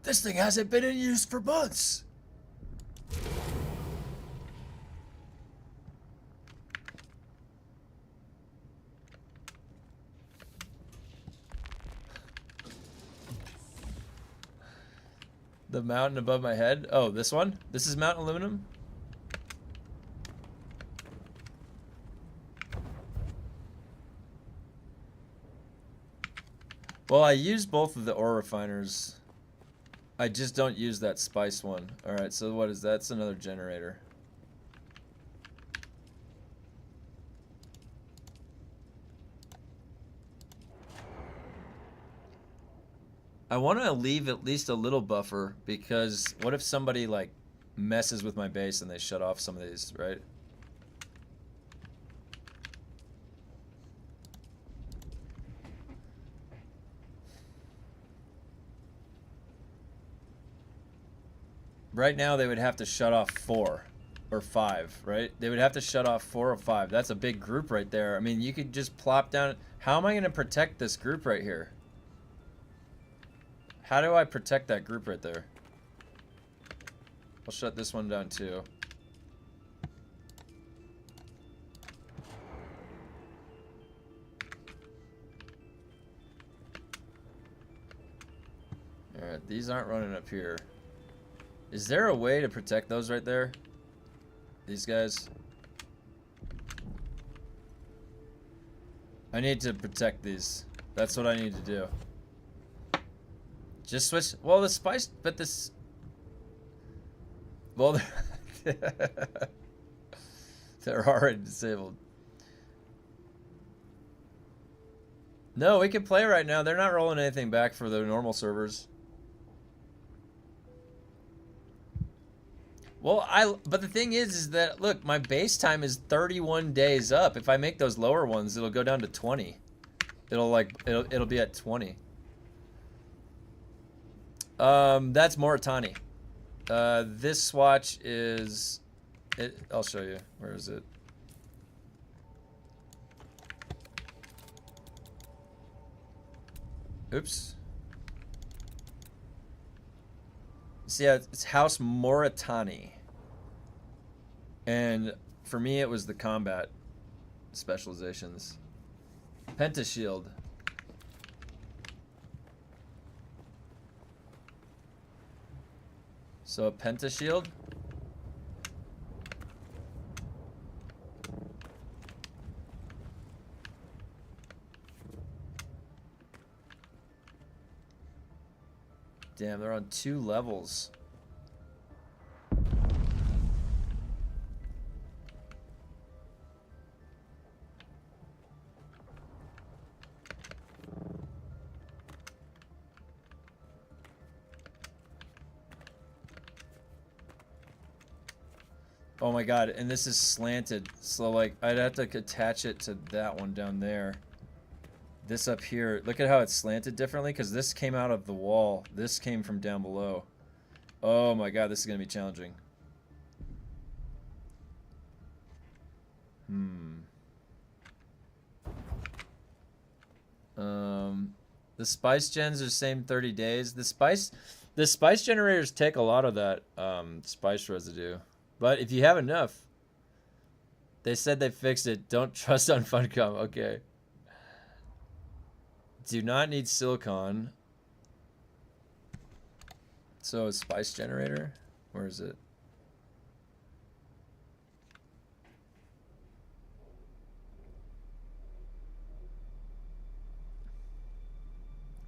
This thing hasn't been in use for months. The mountain above my head? Oh, this one? This is Mount Aluminum? Well, I use both of the ore refiners. I just don't use that spice one. Alright, so what is that? That's another generator. I want to leave at least a little buffer because what if somebody like messes with my base and they shut off some of these, right? Right now they would have to shut off 4 or 5, right? They would have to shut off 4 or 5. That's a big group right there. I mean, you could just plop down. How am I going to protect this group right here? How do I protect that group right there? I'll shut this one down too. Alright, these aren't running up here. Is there a way to protect those right there? These guys? I need to protect these. That's what I need to do. Just switch. Well, the spice, but this. Well, they're already disabled. No, we can play right now. They're not rolling anything back for the normal servers. Well, but the thing is that, look, my base time is 31 days up. If I make those lower ones, it'll go down to 20. It'll be at 20. That's Moritani. This swatch is, I'll show you. Where is it? Oops. See, yeah, it's House Moritani. And for me, it was the combat. specializations. Pentashield. So a pentashield. Damn, they're on 2 levels. Oh my god, and this is slanted, so like I'd have to attach it to that one down there. This up here, look at how it's slanted differently, because this came out of the wall. This came from down below. Oh my god, this is going to be challenging. The spice gens are the same 30 days. The spice generators take a lot of that spice residue. But if you have enough, they said they fixed it. Don't trust on Funcom. Okay. Do not need silicon. So a spice generator? Where is it?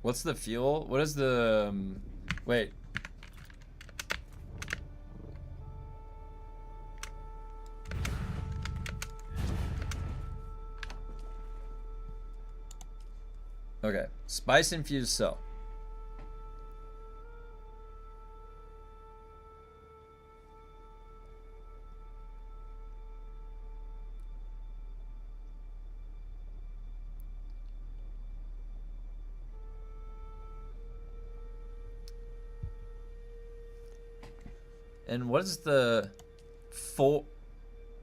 What's the fuel? What is the... wait. Okay, spice infused cell. And what is the full...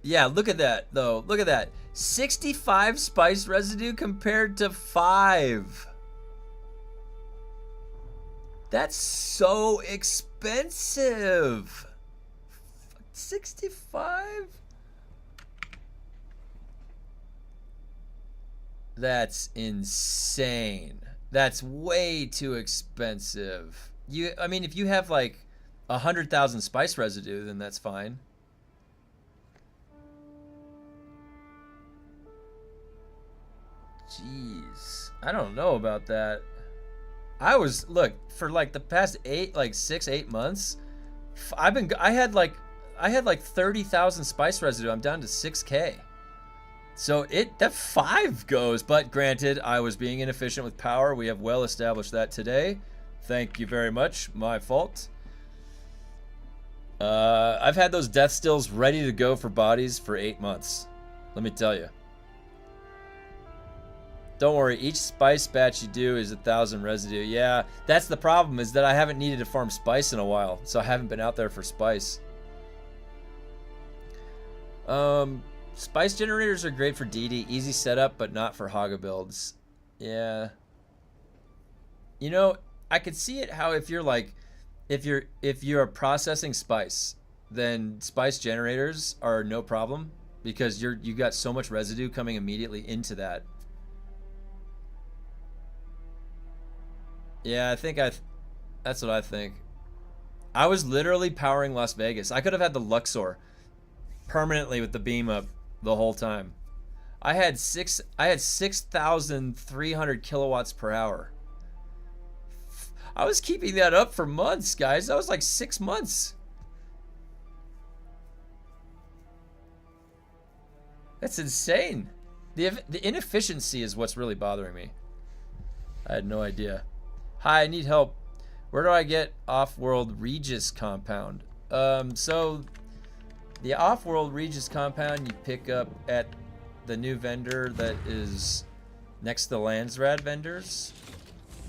Yeah, look at that, though. Look at that. 65 spice residue compared to 5. That's so expensive. 65? That's insane. That's way too expensive. I mean, if you have like 100,000 spice residue, then that's fine. Jeez, I don't know about that. Look, for like the past 6-8 months, I had like 30,000 spice residue. I'm down to 6K. So that 5 goes, but granted, I was being inefficient with power. We have well established that today. Thank you very much. My fault. I've had those death stills ready to go for bodies for 8 months. Let me tell you. Don't worry, each spice batch you do is 1,000 residue. Yeah, that's the problem, is that I haven't needed to farm spice in a while, so I haven't been out there for spice. Spice generators are great for DD, easy setup, but not for Haga builds. Yeah. You know, I could see it how if you're processing spice, then spice generators are no problem because you got so much residue coming immediately into that. Yeah, that's what I think. I was literally powering Las Vegas. I could have had the Luxor permanently with the beam up the whole time. I had 6,300 kilowatts per hour. I was keeping that up for months, guys. That was like 6 months. That's insane. The inefficiency is what's really bothering me. I had no idea. Hi, I need help. Where do I get off-world Regis compound? So the off-world Regis compound you pick up at the new vendor that is next to the Landsrad vendors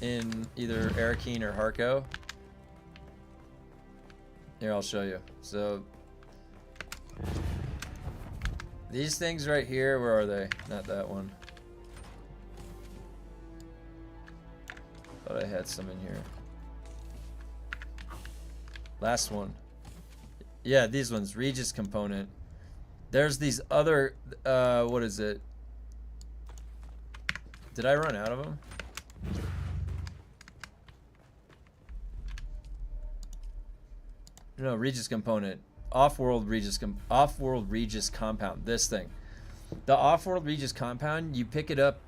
in either Arakeen or Harco. Here, I'll show you. So these things right here, where are they? Not that one. Thought I had some in here. Last one. Yeah, these ones. Regis component. There's these other, what is it? Did I run out of them? No, Regis component. Off-world Regis compound. This thing. The off-world Regis compound, you pick it up.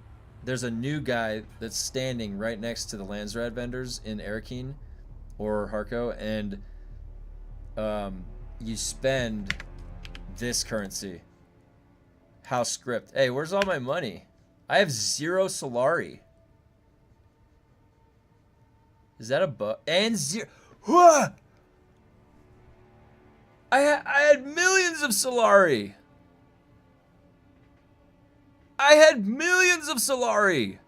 There's a new guy that's standing right next to the Landsrad vendors in Arakeen or Harko, and you spend this currency. House script. Hey, where's all my money? I have 0 Solari. Is that a bug? And 0. What? I had millions of Solari. I had millions of Solari.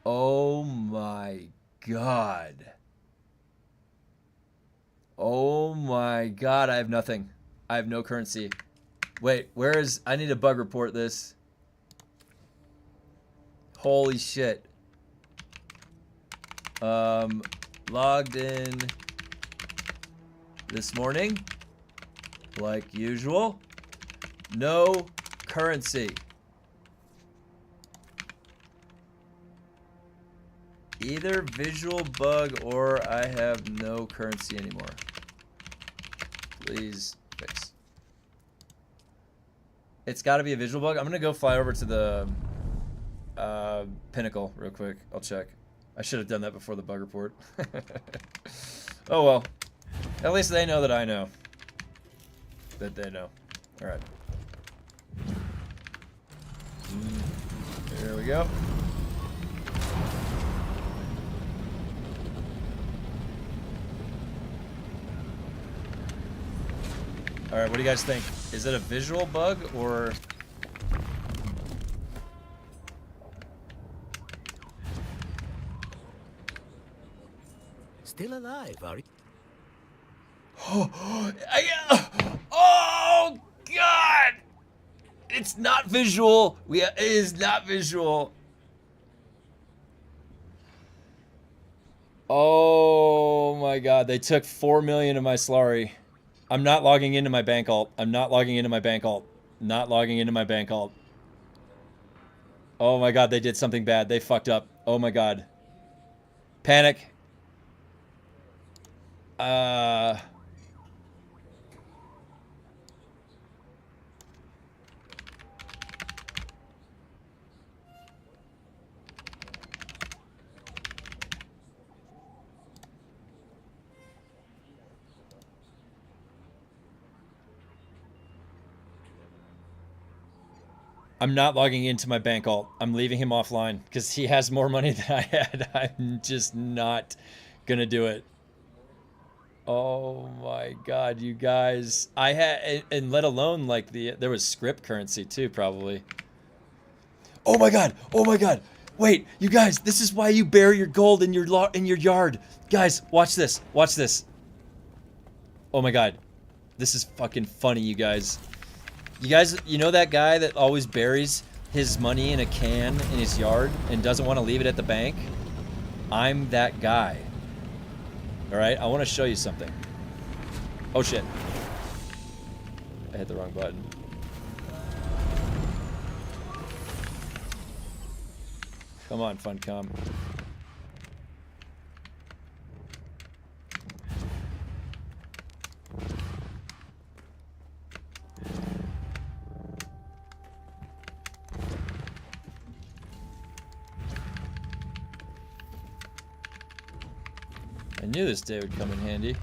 Oh my god. Oh my god, I have nothing. I have no currency. Wait, where is... I need to bug report this. Holy shit. Logged in this morning, like usual. No currency. Either visual bug or I have no currency anymore. Please fix. It's got to be a visual bug. I'm gonna go fly over to the Pinnacle real quick. I'll check. I should have done that before the bug report. Oh well. At least they know that I know. That they know. Alright. There we go. Alright, what do you guys think? Is it a visual bug or... Still alive, are you? Oh god! It's not visual. It is not visual. Oh my god, they took 4 million of my Solari. I'm not logging into my bank alt. I'm not logging into my bank alt. Not logging into my bank alt. Oh my god, they did something bad. They fucked up. Oh my god. Panic. I'm not logging into my bank alt. I'm leaving him offline because he has more money than I had. I'm just not gonna do it. Oh my god, you guys. I had, and let alone like there was script currency too, probably. Oh my god, oh my god. Wait, you guys, this is why you bury your gold in your yard. Guys, watch this, watch this. Oh my god. This is fucking funny, you guys. You guys, you know that guy that always buries his money in a can in his yard and doesn't want to leave it at the bank? I'm that guy. Alright, I want to show you something. Oh shit. I hit the wrong button. Come on, Funcom. I knew this day would come in handy.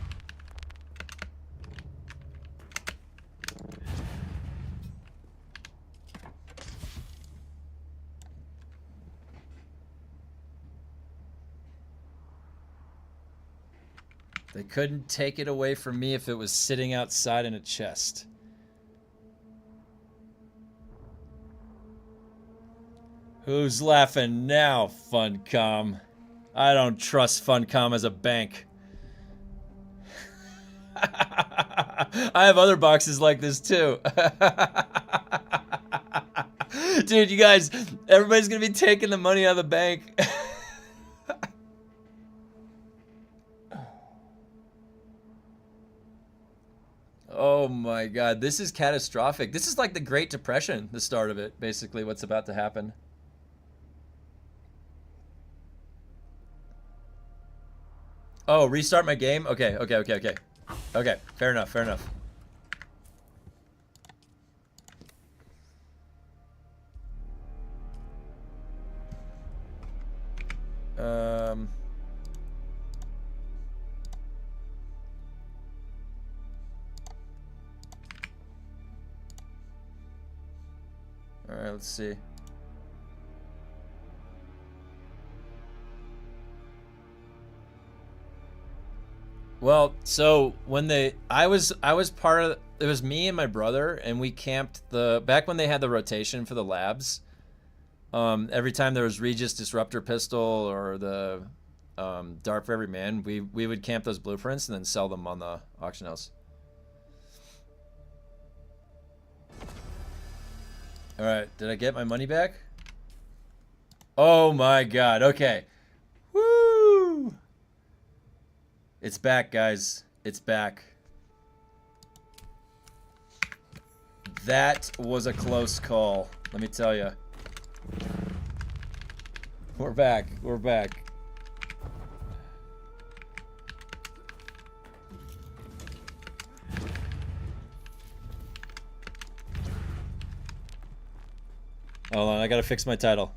They couldn't take it away from me if it was sitting outside in a chest. Who's laughing now, Funcom? I don't trust Funcom as a bank. I have other boxes like this too. Dude, you guys, everybody's gonna be taking the money out of the bank. Oh my god, this is catastrophic. This is like the Great Depression, the start of it, basically, what's about to happen. Oh, restart my game? Okay, okay, okay, okay. Okay, fair enough, fair enough. All right, let's see. Well, so when I was part of, it was me and my brother, and we camped back when they had the rotation for the labs. Every time there was Regis Disruptor Pistol or the Dark for Every Man, we would camp those blueprints and then sell them on the auction house. All right, did I get my money back? Oh my god, okay. Woo! It's back, guys. It's back. That was a close call, let me tell you. We're back. We're back. Hold on, I gotta fix my title.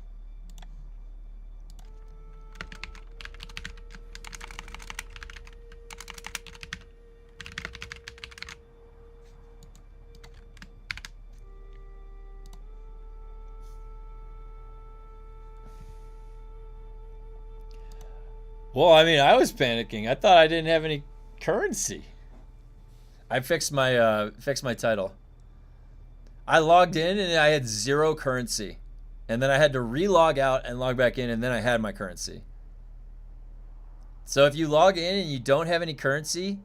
Well, I mean, I was panicking. I thought I didn't have any currency. I fixed my title. I logged in and I had 0 currency. And then I had to re-log out and log back in, and then I had my currency. So if you log in and you don't have any currency,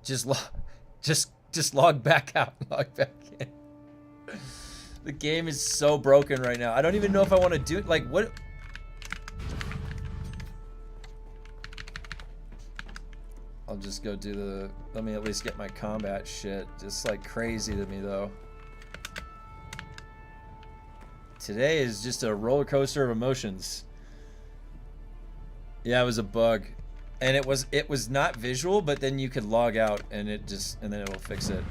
just log back out and log back in. The game is so broken right now. I don't even know if I want to do it. Like, what? I'll just go do the... Let me at least get my combat shit. Just like crazy to me, though. Today is just a roller coaster of emotions. Yeah, it was a bug. And it was not visual, but then you could log out and and then it will fix it.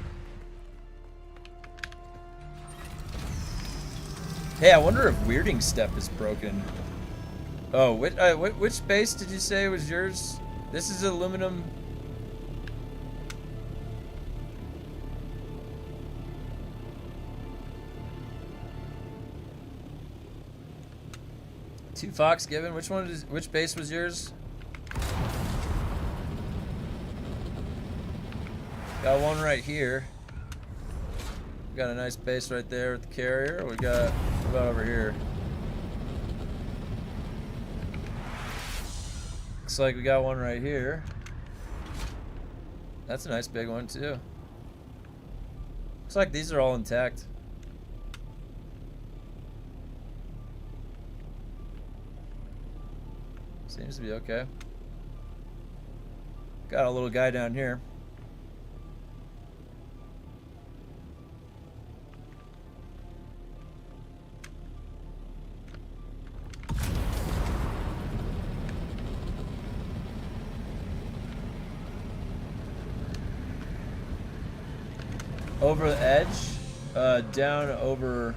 Hey, I wonder if Weirding Step is broken. Oh, which base did you say was yours? This is aluminum. Two Fox given. Which base was yours? Got one right here. We got a nice base right there with the carrier. We got what about over here? Looks like we got one right here. That's a nice big one too. Looks like these are all intact. Seems to be okay. Got a little guy down here. Over the edge, down over.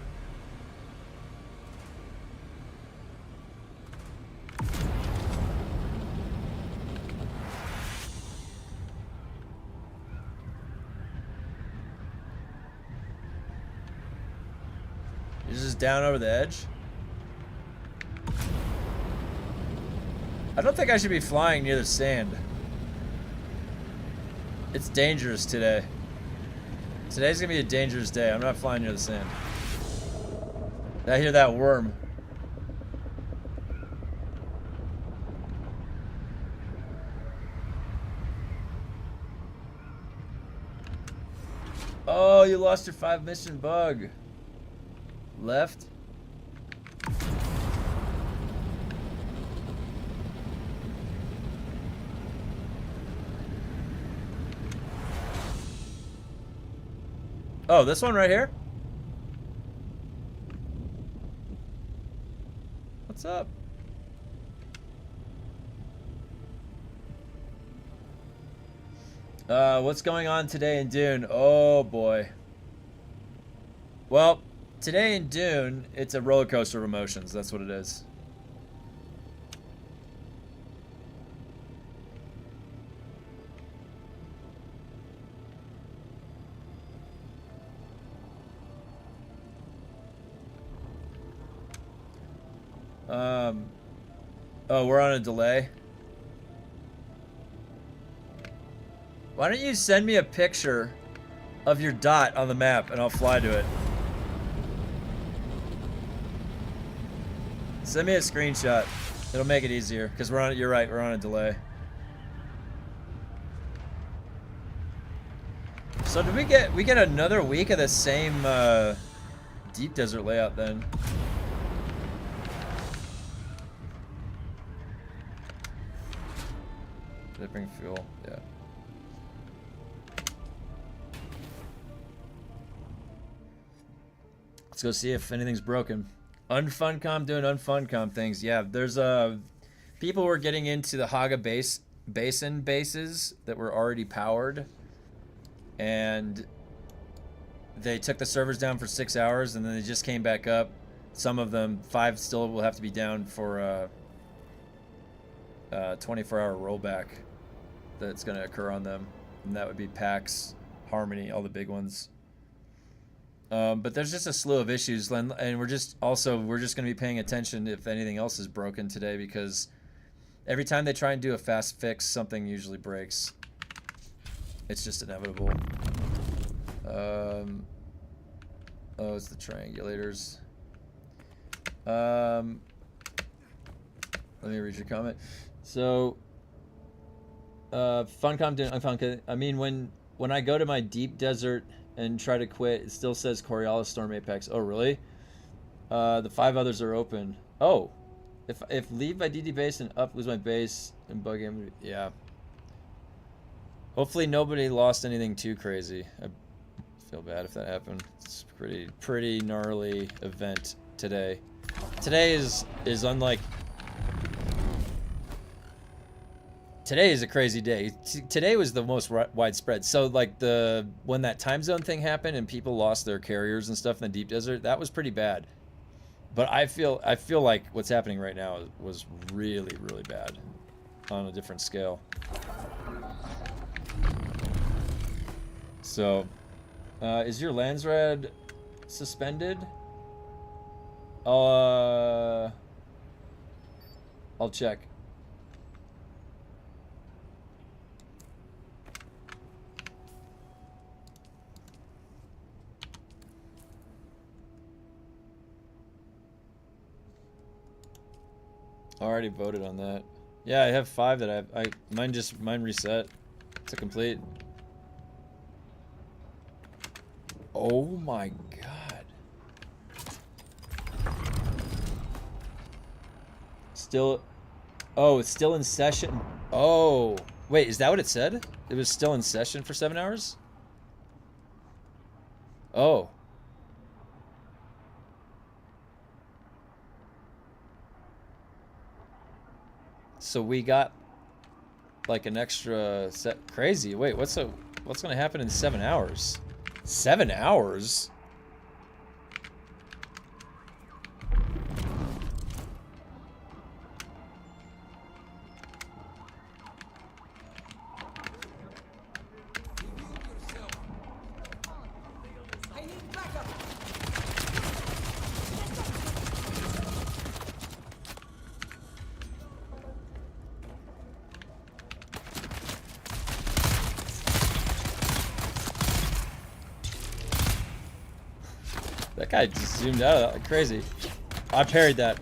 Is this down over the edge? I don't think I should be flying near the sand. It's dangerous today. Today's gonna be a dangerous day. I'm not flying near the sand. I hear that worm. Oh, you lost your 5 mission bug. Left. Oh, this one right here? What's up? What's going on today in Dune? Oh boy. Well, today in Dune, it's a roller coaster of emotions. That's what it is. Oh, we're on a delay. Why don't you send me a picture of your dot on the map and I'll fly to it. Send me a screenshot. It'll make it easier because we're on. You're right. We're on a delay. So did we get another week of the same deep desert layout then? Did it bring fuel? Yeah. Let's go see if anything's broken. Unfuncom doing unfuncom things. Yeah, there's people were getting into the Haga Basin bases that were already powered, and they took the servers down for 6 hours, and then they just came back up. Some of them, 5 still will have to be down for 24-hour rollback that's going to occur on them, and that would be PAX, Harmony, all the big ones. But there's just a slew of issues, and we're just going to be paying attention if anything else is broken today, because every time they try and do a fast fix, something usually breaks. It's just inevitable. Oh, it's the triangulators. Let me read your comment. So, Funcom doing unfuncom. I mean, when I go to my deep desert and try to quit, it still says Coriolis Storm Apex. Oh, really? The 5 others are open. Oh, if leave my DD base and up was my base and bug him, yeah. Hopefully nobody lost anything too crazy. I feel bad if that happened. It's pretty gnarly event today. Today is unlike. Today is a crazy day. Today was the most widespread. So like when that time zone thing happened and people lost their carriers and stuff in the deep desert, that was pretty bad. But I feel like what's happening right now was really, really bad on a different scale. So, is your Landsrad suspended? I'll check. Already voted on that. Yeah, I have 5 that mine reset to complete. Oh my god. Still, oh, it's still in session. Oh, wait, is that what it said? It was still in session for 7 hours? Oh. So we got like an extra set. Crazy. Wait, what's gonna happen in 7 hours? 7 hours? That guy just zoomed out of that like crazy. I parried that.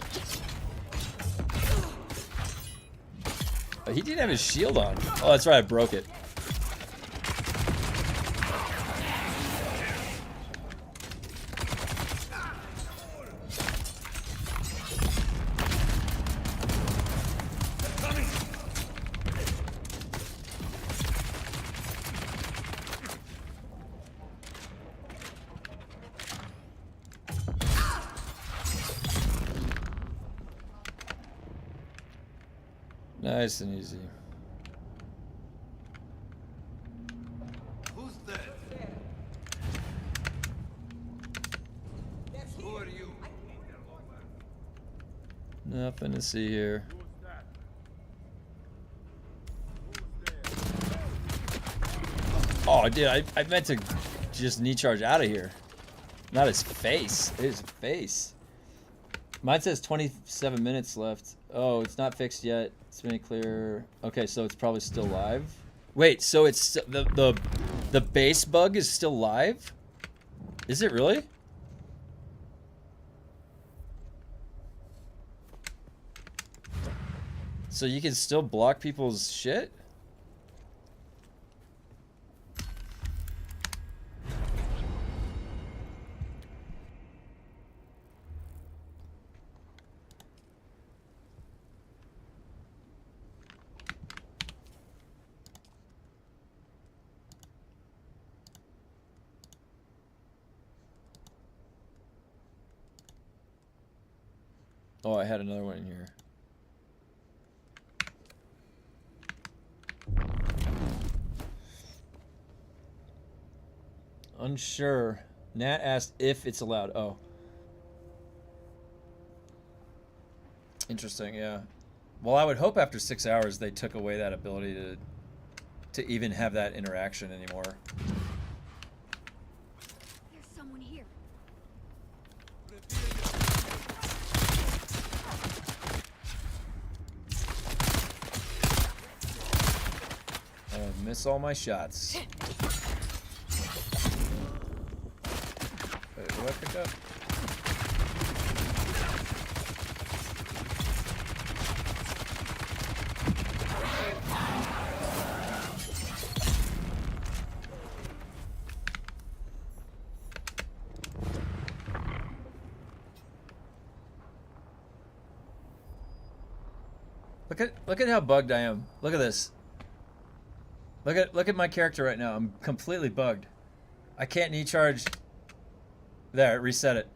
Oh, he didn't have his shield on. Oh, that's right, I broke it. Nice and easy. Who's that? Who are you? Nothing to see here. Oh, dude, I meant to just knee charge out of here. Not his face. His face. Mine says 27 minutes left. Oh, it's not fixed yet. It's made clear. Okay, so it's probably still live. Wait, so it's the base bug is still live? Is it really? So you can still block people's shit? Oh, I had another one in here. Unsure. Nat asked if it's allowed. Oh. Interesting, yeah. Well, I would hope after 6 hours they took away that ability to even have that interaction anymore. There's someone here. I miss all my shots. Wait, what did I pick up? Look at how bugged I am. Look at this. Look at my character right now. I'm completely bugged. I can't knee charge. There, reset it.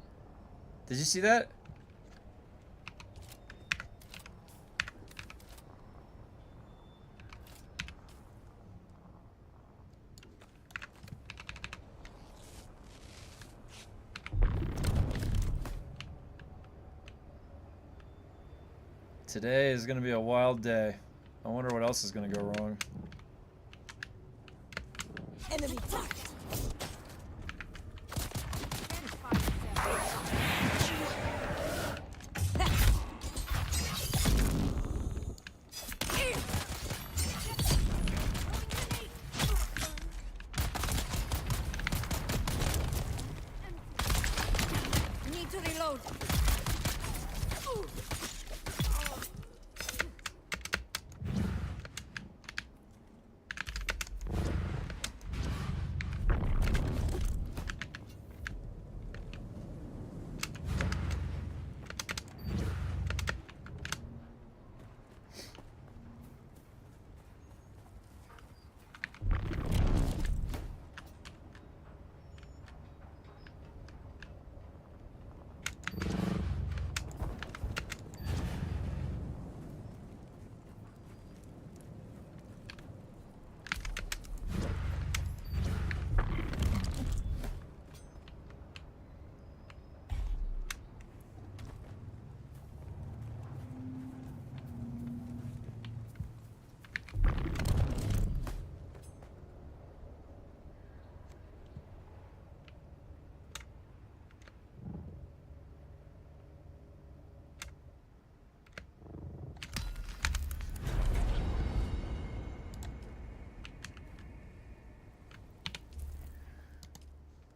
Did you see that? Today is gonna be a wild day. I wonder what else is gonna go wrong. Enemy target. Need to reload.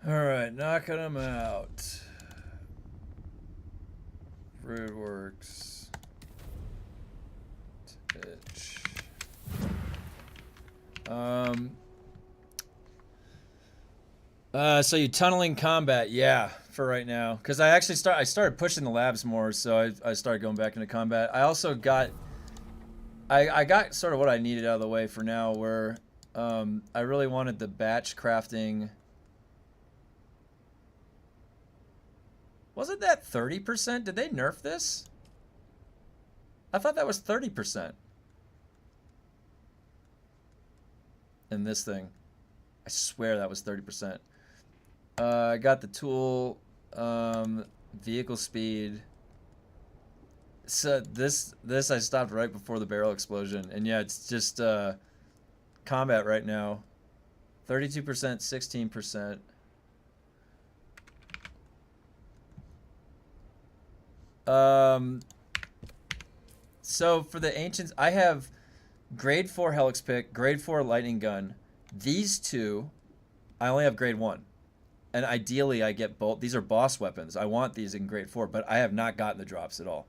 Alright, knocking them out. Roadworks. Itch. So you tunneling combat, yeah, for right now. Because I actually started pushing the labs more, so I started going back into combat. I also got I got sort of what I needed out of the way for now, where I really wanted the batch crafting. Wasn't that 30%? Did they nerf this? I thought that was 30%. in this thing. I swear that was 30%. I got the tool, vehicle speed. So this I stopped right before the barrel explosion, and yeah, it's just combat right now. 32%, 16%. So for the ancients, I have grade 4 helix pick, grade 4 lightning gun. These two, I only have grade 1. And ideally I get both. These are boss weapons. I want these in grade 4, but I have not gotten the drops at all.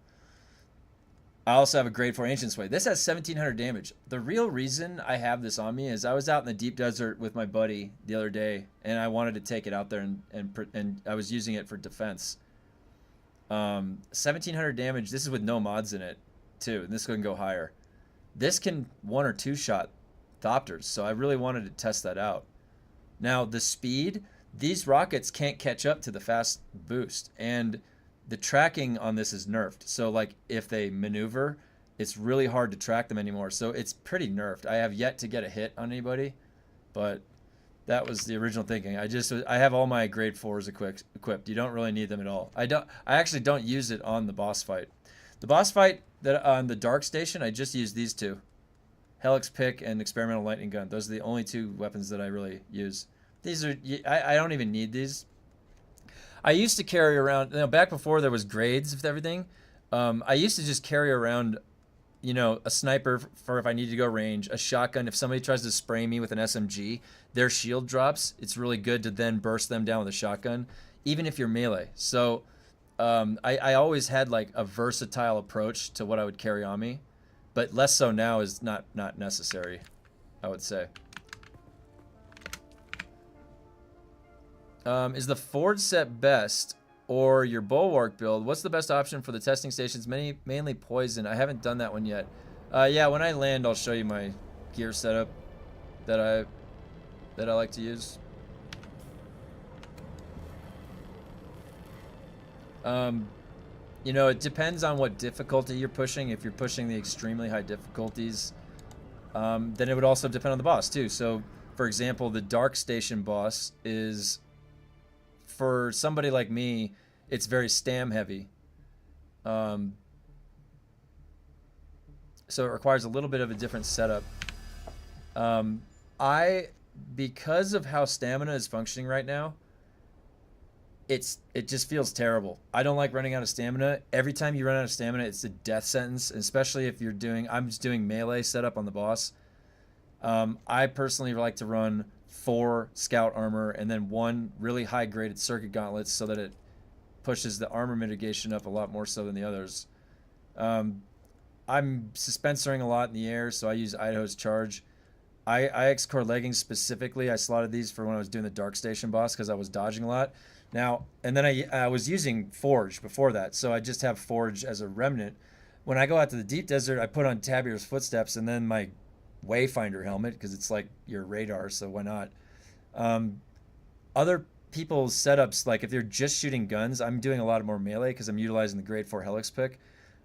I also have a grade 4 ancient sway. This has 1700 damage. The real reason I have this on me is I was out in the deep desert with my buddy the other day, and I wanted to take it out there, and I was using it for defense. 1700 damage. This is with no mods in it too, and this can go higher. This can 1 or 2 shot Thopters, so I really wanted to test that out. Now the speed, these rockets can't catch up to the fast boost, and the tracking on this is nerfed. So like if they maneuver, it's really hard to track them anymore. So it's pretty nerfed. I have yet to get a hit on anybody, but that was the original thinking. I have all my grade 4s equipped. You don't really need them at all. I actually don't use it on the boss fight. The boss fight that on the dark station, I just use these two. Helix pick and experimental lightning gun. Those are the only 2 weapons that I really use. These are, I don't even need these. I used to carry around, back before there was grades of everything, I used to just carry around, a sniper for if I need to go range, a shotgun. If somebody tries to spray me with an SMG, their shield drops. It's really good to then burst them down with a shotgun, even if you're melee. So I always had like a versatile approach to what I would carry on me, but less so now is not necessary, I would say. Is the Forge set best or your Bulwark build? What's the best option for the testing stations? Mainly poison. I haven't done that one yet. Yeah, when I land, I'll show you my gear setup that I like to use. It depends on what difficulty you're pushing. If you're pushing the extremely high difficulties, then it would also depend on the boss too. So, for example, the Dark Station boss is, for somebody like me, it's very stam heavy. So it requires a little bit of a different setup. Because of how stamina is functioning right now, it just feels terrible. I don't like running out of stamina. Every time you run out of stamina, it's a death sentence, especially if I'm just doing melee setup on the boss. I personally like to run 4 scout armor and then 1 really high graded circuit gauntlets so that it pushes the armor mitigation up a lot more so than the others. I'm suspensoring a lot in the air, so I use Idaho's charge. IX core leggings specifically, I slotted these for when I was doing the Dark Station boss because I was dodging a lot. Now, and then I was using Forge before that, so I just have Forge as a remnant. When I go out to the deep desert, I put on Tabier's footsteps and then my Wayfinder helmet because it's like your radar, so why not? Other people's setups, like if they're just shooting guns, I'm doing a lot more melee because I'm utilizing the grade 4 helix pick.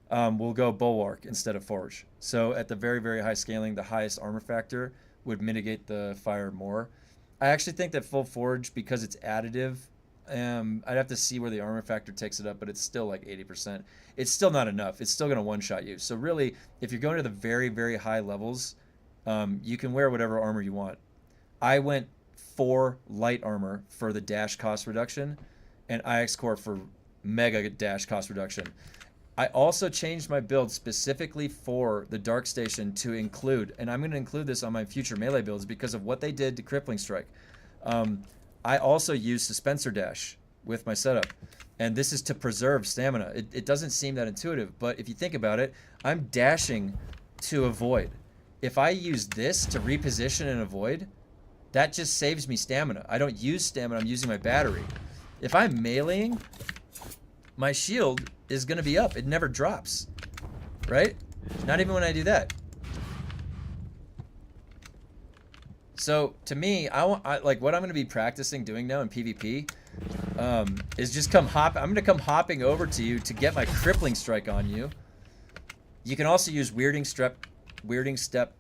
We'll go Bulwark instead of Forge. So at the very, very high scaling, the highest armor factor would mitigate the fire more. I actually think that full Forge, because it's additive, I'd have to see where the armor factor takes it up, but it's still like 80%. It's still not enough. It's still going to one-shot you. So really, if you're going to the very, very high levels, you can wear whatever armor you want. I went 4 light armor for the dash cost reduction and IX core for mega dash cost reduction. I also changed my build specifically for the Dark Station to include, and I'm going to include this on my future melee builds because of what they did to Crippling Strike. I also use Suspensor Dash with my setup, and this is to preserve stamina. It doesn't seem that intuitive, but if you think about it, I'm dashing to avoid. If I use this to reposition and avoid, that just saves me stamina. I don't use stamina, I'm using my battery. If I'm meleeing, my shield is going to be up. It never drops, right? Not even when I do that. So to me, like what I'm going to be practicing doing now in PvP is just I'm going to come hopping over to you to get my crippling strike on you. You can also use weirding step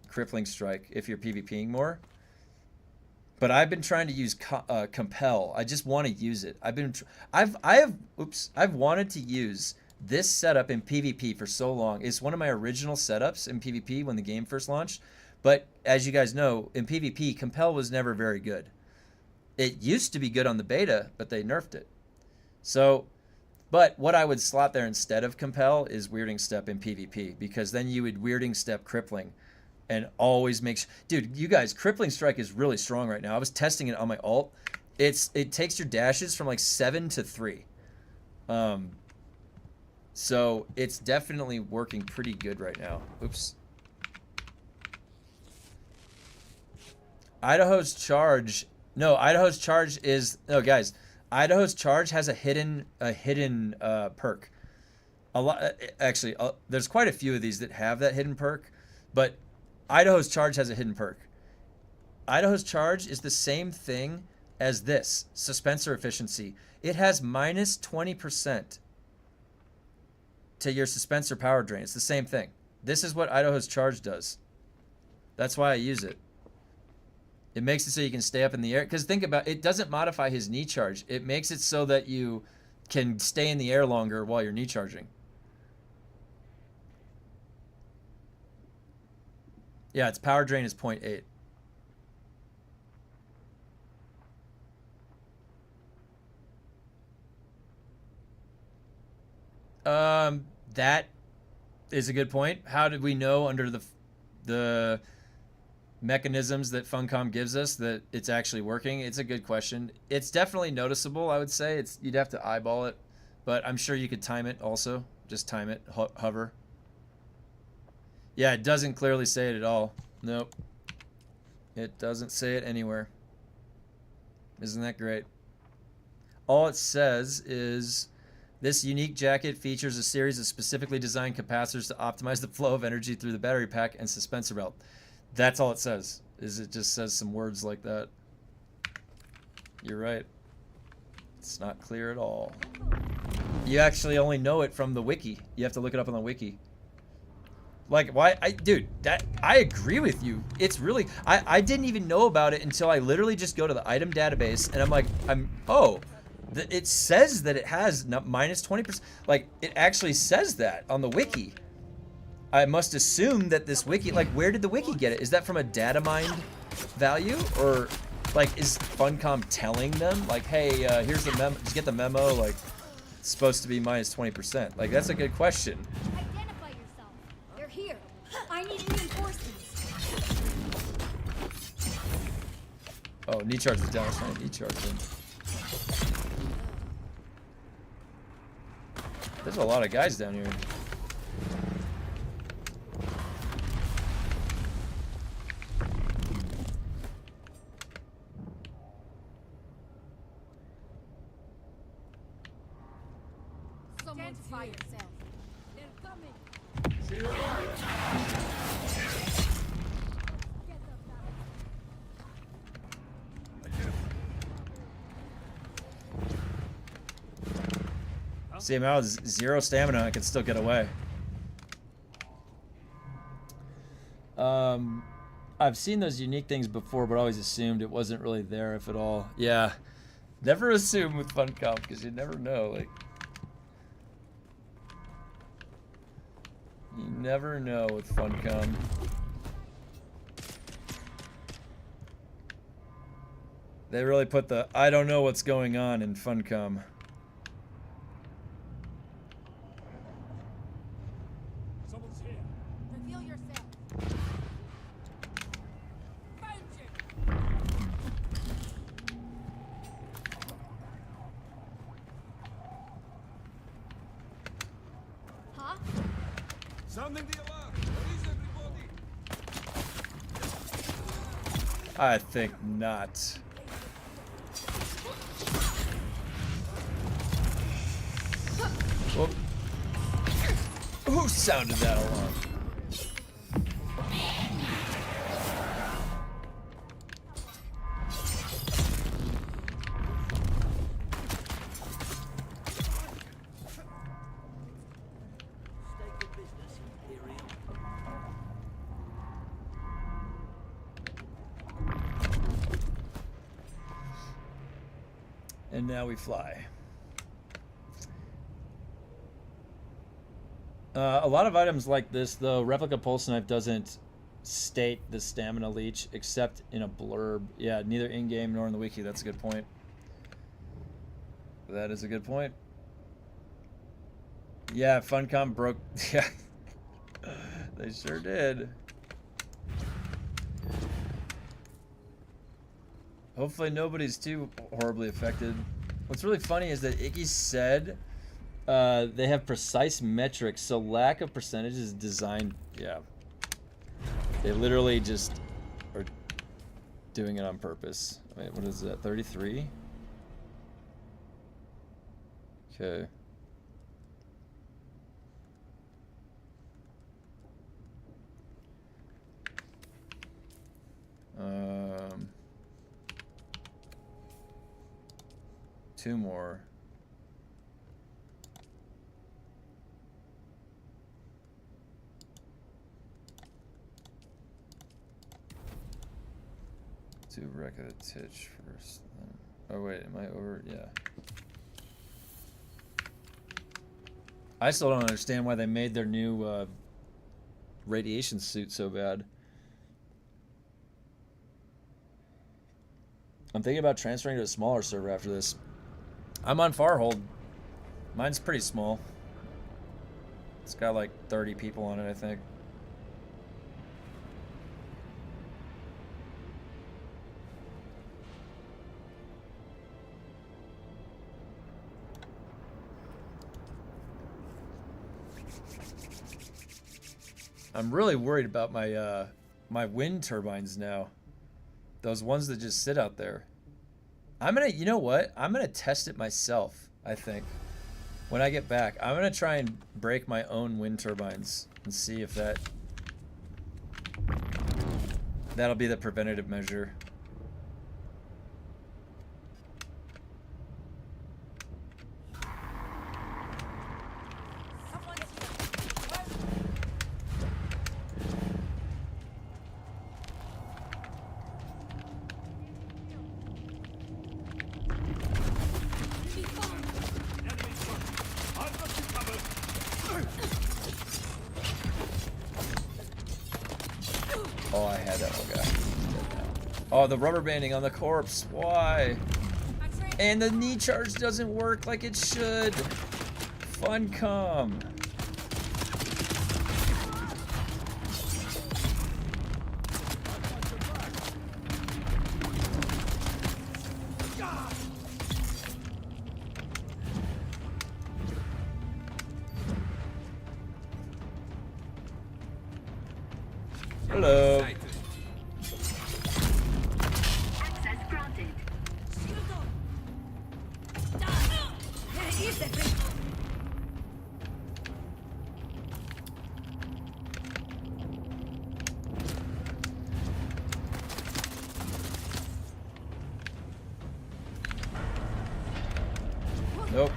crippling strike if you're PvPing more. but I've been trying to use compel. I just want to use it. I've wanted to use this setup in PvP for so long. It's one of my original setups in PvP when the game first launched. But as you guys know, in PvP, compel was never very good. It used to be good on the beta, but they nerfed it. So, but what I would slot there instead of compel is weirding step in PvP, because then you would weirding step crippling. And always make sure, dude, you guys, crippling strike is really strong right now. I was testing it on my alt. It takes your dashes from like 7 to 3. So it's definitely working pretty good right now. Oops. Idaho's charge. No, Idaho's charge is no, guys. Idaho's charge has a hidden perk. A lot actually. There's quite a few of these that have that hidden perk, but Idaho's charge has a hidden perk. Idaho's charge is the same thing as this suspensor efficiency. It has minus 20% to your suspensor power drain. It's the same thing. This is what Idaho's charge does. That's why I use it. It makes it so you can stay up in the air. Because think about it, doesn't modify his knee charge. It makes it so that you can stay in the air longer while you're knee charging. Yeah, its power drain is 0.8. That is a good point. How did we know under the mechanisms that Funcom gives us that it's actually working? It's a good question. It's definitely noticeable, I would say. You'd have to eyeball it, but I'm sure you could time it also. Just time it, hover. Yeah, it doesn't clearly say it at all. Nope. It doesn't say it anywhere. Isn't that great? All it says is, this unique jacket features a series of specifically designed capacitors to optimize the flow of energy through the battery pack and suspensor belt. That's all it says, is it just says some words like that. You're right. It's not clear at all. You actually only know it from the wiki. You have to look it up on the wiki. Like, why? Dude, I agree with you. It's really, I didn't even know about it until I literally just go to the item database and I'm like, oh, it says that it has minus 20%. Like, it actually says that on the wiki. I must assume that this wiki, like, where did the wiki get it? Is that from a data mined value? Or, like, is Funcom telling them, like, hey, here's the memo, just get the memo, like, it's supposed to be minus 20%. Like, that's a good question. Identify yourself. They're here. I need reinforcements. Oh, knee charge is down. That's right, knee charge in. There's a lot of guys down here. Identify yourself. They're coming. See, I'm out of 0 stamina. I can still get away. I've seen those unique things before, but always assumed it wasn't really there, if at all. Yeah, never assume with Funcom because you never know. Like, you never know with Funcom. They really put the I don't know what's going on in Funcom. Someone's here. Reveal yourself. Huh? Sounding the alarm. Where is everybody? I think not. Whoop. Who sounded that alarm? And now we fly. A lot of items like this, though, Replica Pulse Knife doesn't state the stamina leech except in a blurb. Yeah, neither in-game nor in the wiki. That's a good point. That is a good point. Yeah, Funcom broke. Yeah, they sure did. Hopefully nobody's too horribly affected. What's really funny is that Icky said they have precise metrics, so lack of percentage is designed. Yeah. They literally just are doing it on purpose. Wait, what is that? 33? Okay. Two more. Do wreck of the titch first. Oh wait, am I over? Yeah. I still don't understand why they made their new radiation suit so bad. I'm thinking about transferring to a smaller server after this. I'm on Farhold. Mine's pretty small. It's got like 30 people on it, I think. I'm really worried about my my wind turbines now. Those ones that just sit out there. I'm gonna, you know what? I'm gonna test it myself, I think. When I get back, I'm gonna try and break my own wind turbines and see if that'll be the preventative measure. Oh, I had that one guy. He's dead now. Oh, the rubber banding on the corpse. Why? And the knee charge doesn't work like it should. Funcom. Hello. Access granted. Nope.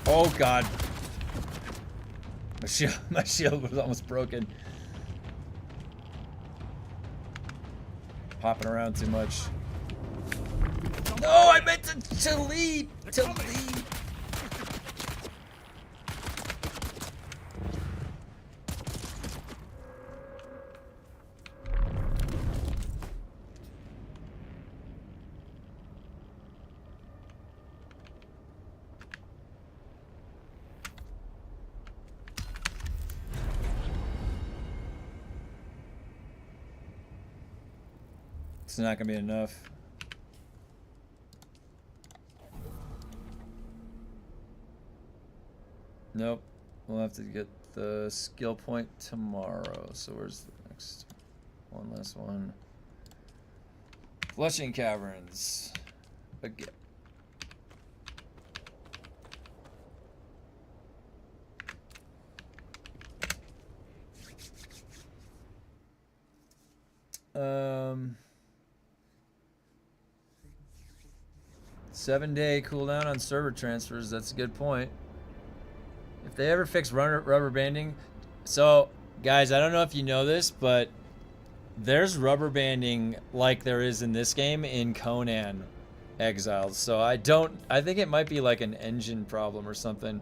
Oh god. My shield was almost broken. Popping around too much. No, I meant to leap. To leap. It's not gonna be enough. Nope. We'll have to get the skill point tomorrow. So where's the next one? Last one. Flushing Caverns. Again. Um, 7-day cooldown on server transfers. That's a good point. If they ever fix rubber banding, so guys, I don't know if you know this, but there's rubber banding like there is in this game in Conan Exiles. So I think it might be like an engine problem or something.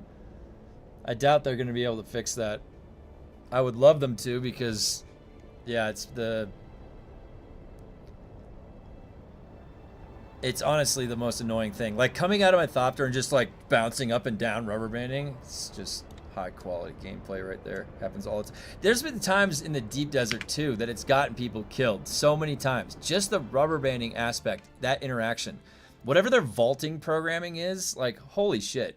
I doubt they're going to be able to fix that. I would love them to, because yeah, it's honestly the most annoying thing. Like coming out of my Thopter and just like bouncing up and down rubber banding. It's just high quality gameplay right there. Happens all the time. There's been times in the deep desert too that it's gotten people killed so many times. Just the rubber banding aspect, that interaction. Whatever their vaulting programming is, like holy shit.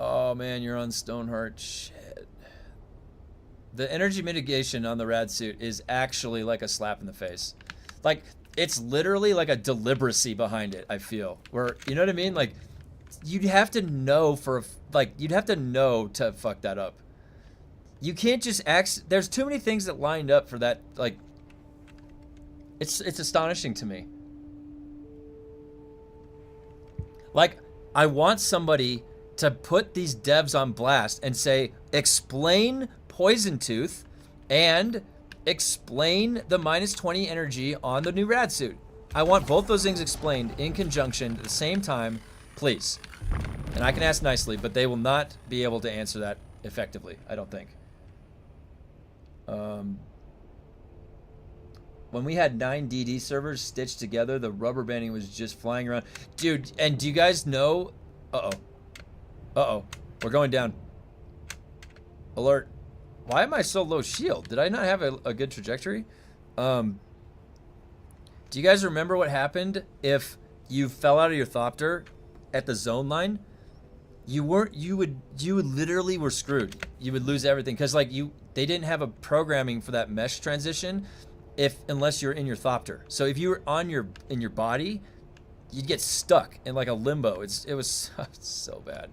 Oh man, you're on Stoneheart. Shit. The energy mitigation on the rad suit is actually like a slap in the face. Like, it's literally like a deliberacy behind it, I feel. Where, you know what I mean? Like, you'd have to know you'd have to know to fuck that up. You can't just there's too many things that lined up for that, like, it's astonishing to me. Like, I want somebody to put these devs on blast and say, explain Poison Tooth and explain the -20 energy on the new rad suit. I want both those things explained in conjunction at the same time, please. And I can ask nicely, but they will not be able to answer that effectively, I don't think. When we had 9 DD servers stitched together, the rubber banding was just flying around. Dude, and do you guys know... Uh-oh. Uh-oh. We're going down. Alert. Why am I so low shield? Did I not have a good trajectory? Do you guys remember what happened if you fell out of your Thopter at the zone line? You would literally were screwed. You would lose everything because like they didn't have a programming for that mesh transition unless you're in your Thopter. So if you were in your body, you'd get stuck in like a limbo. It was so bad.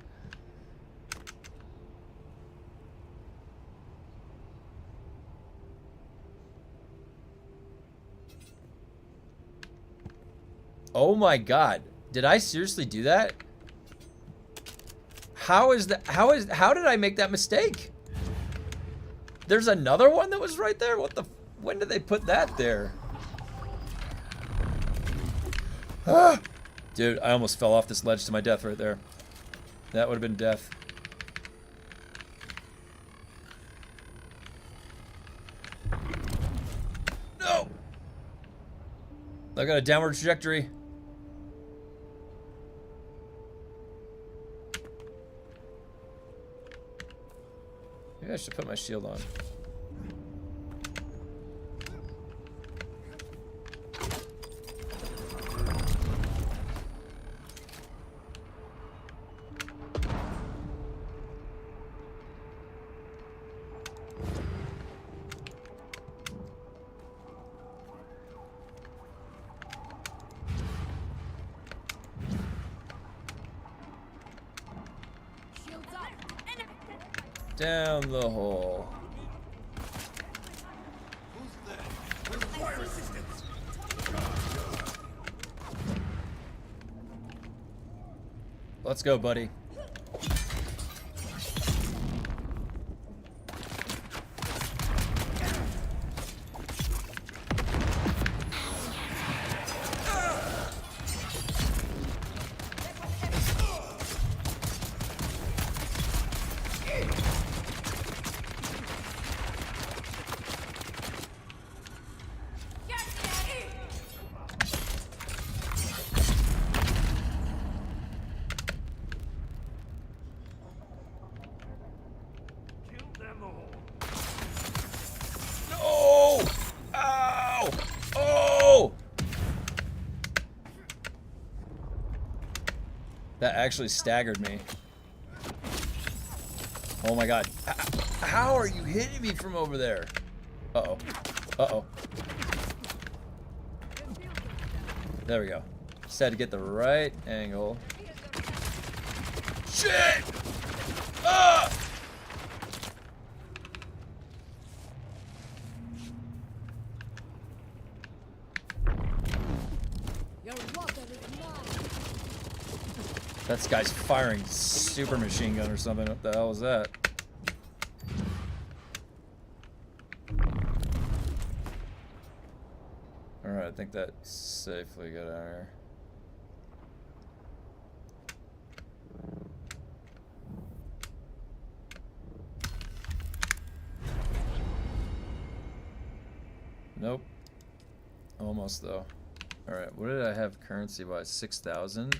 Oh my god. Did I seriously do that? How did I make that mistake? There's another one that was right there? When did they put that there? Ah! Dude, I almost fell off this ledge to my death right there. That would have been death. No! I got a downward trajectory. Maybe I should put my shield on. Down the hole. Let's go, buddy. That actually staggered me. Oh my god. How are you hitting me from over there? Uh-oh. Uh-oh. There we go. Just had to get the right angle. Shit! Ah! Your water is mine. That guy's firing super machine gun or something. What the hell is that? Alright, I think that safely got out of here. Nope. Almost though. Alright, what did I have currency wise? 6,000?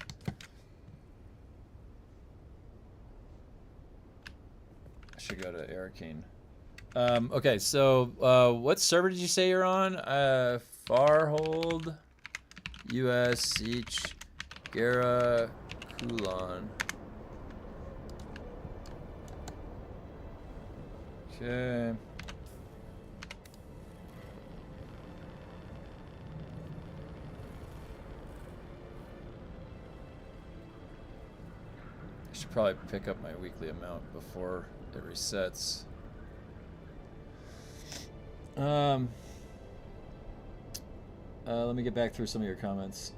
I should go to Arakeen. Okay, so what server did you say you're on? Farhold, US, Siege, Gara, Kulon. Okay. I should probably pick up my weekly amount before it resets. Let me get back through some of your comments.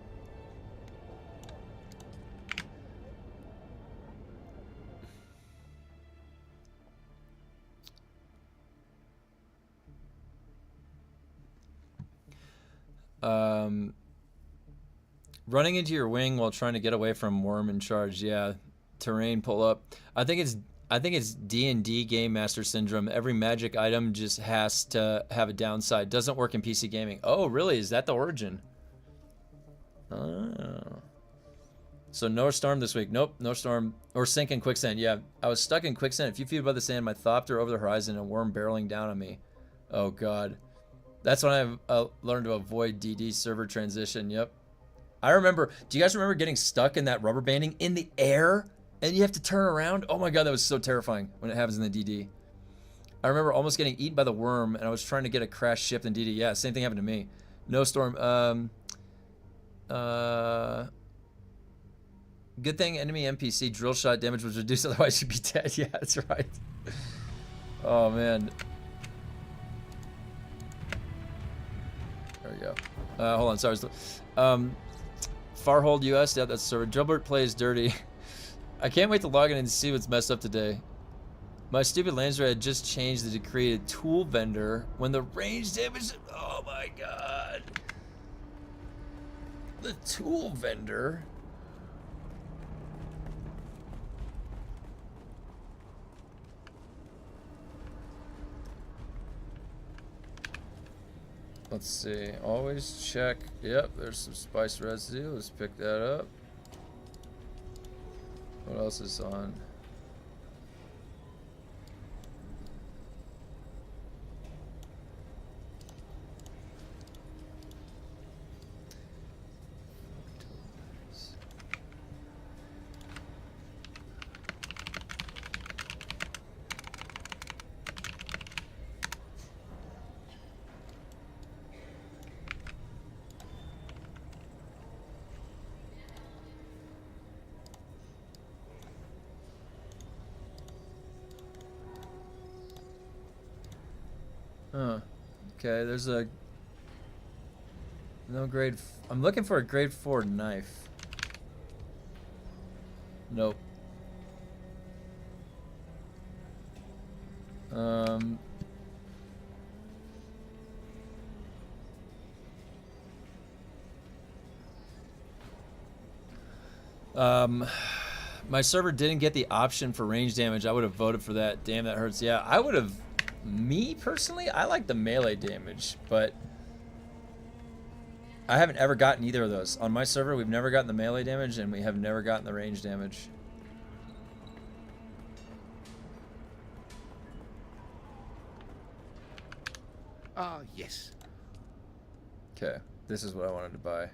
Running into your wing while trying to get away from worm in charge. Yeah, terrain pull up. I think it's D&D Game Master Syndrome. Every magic item just has to have a downside. Doesn't work in PC gaming. Oh, really? Is that the origin? Oh. So no storm this week. Nope, no storm. Or sink in quicksand. Yeah, I was stuck in quicksand. A few feet above the sand, my thopter over the horizon, and a worm barreling down on me. Oh, God. That's when I learned to avoid DD server transition. Yep. I remember. Do you guys remember getting stuck in that rubber banding in the air? And you have to turn around? Oh my God, that was so terrifying when it happens in the DD. I remember almost getting eaten by the worm, and I was trying to get a crash ship in DD. Yeah, same thing happened to me. No storm. Good thing enemy NPC drill shot damage was reduced, otherwise you'd be dead. Yeah, that's right. Oh man. There we go. Hold on, sorry. Farhold US, yeah, that's server. Gilbert plays dirty. I can't wait to log in and see what's messed up today. My stupid Lancer had just changed the decree to tool vendor when the range damage. Oh my God. The tool vendor? Let's see. Always check. Yep, there's some spice residue. Let's pick that up. What else is on? Huh. Okay, there's a... No grade... I'm looking for a grade 4 knife. Nope. My server didn't get the option for range damage. I would have voted for that. Damn, that hurts. Yeah, I would have... Me, personally, I like the melee damage, but I haven't ever gotten either of those. On my server, we've never gotten the melee damage, and we have never gotten the range damage. Ah, yes. Okay, this is what I wanted to buy.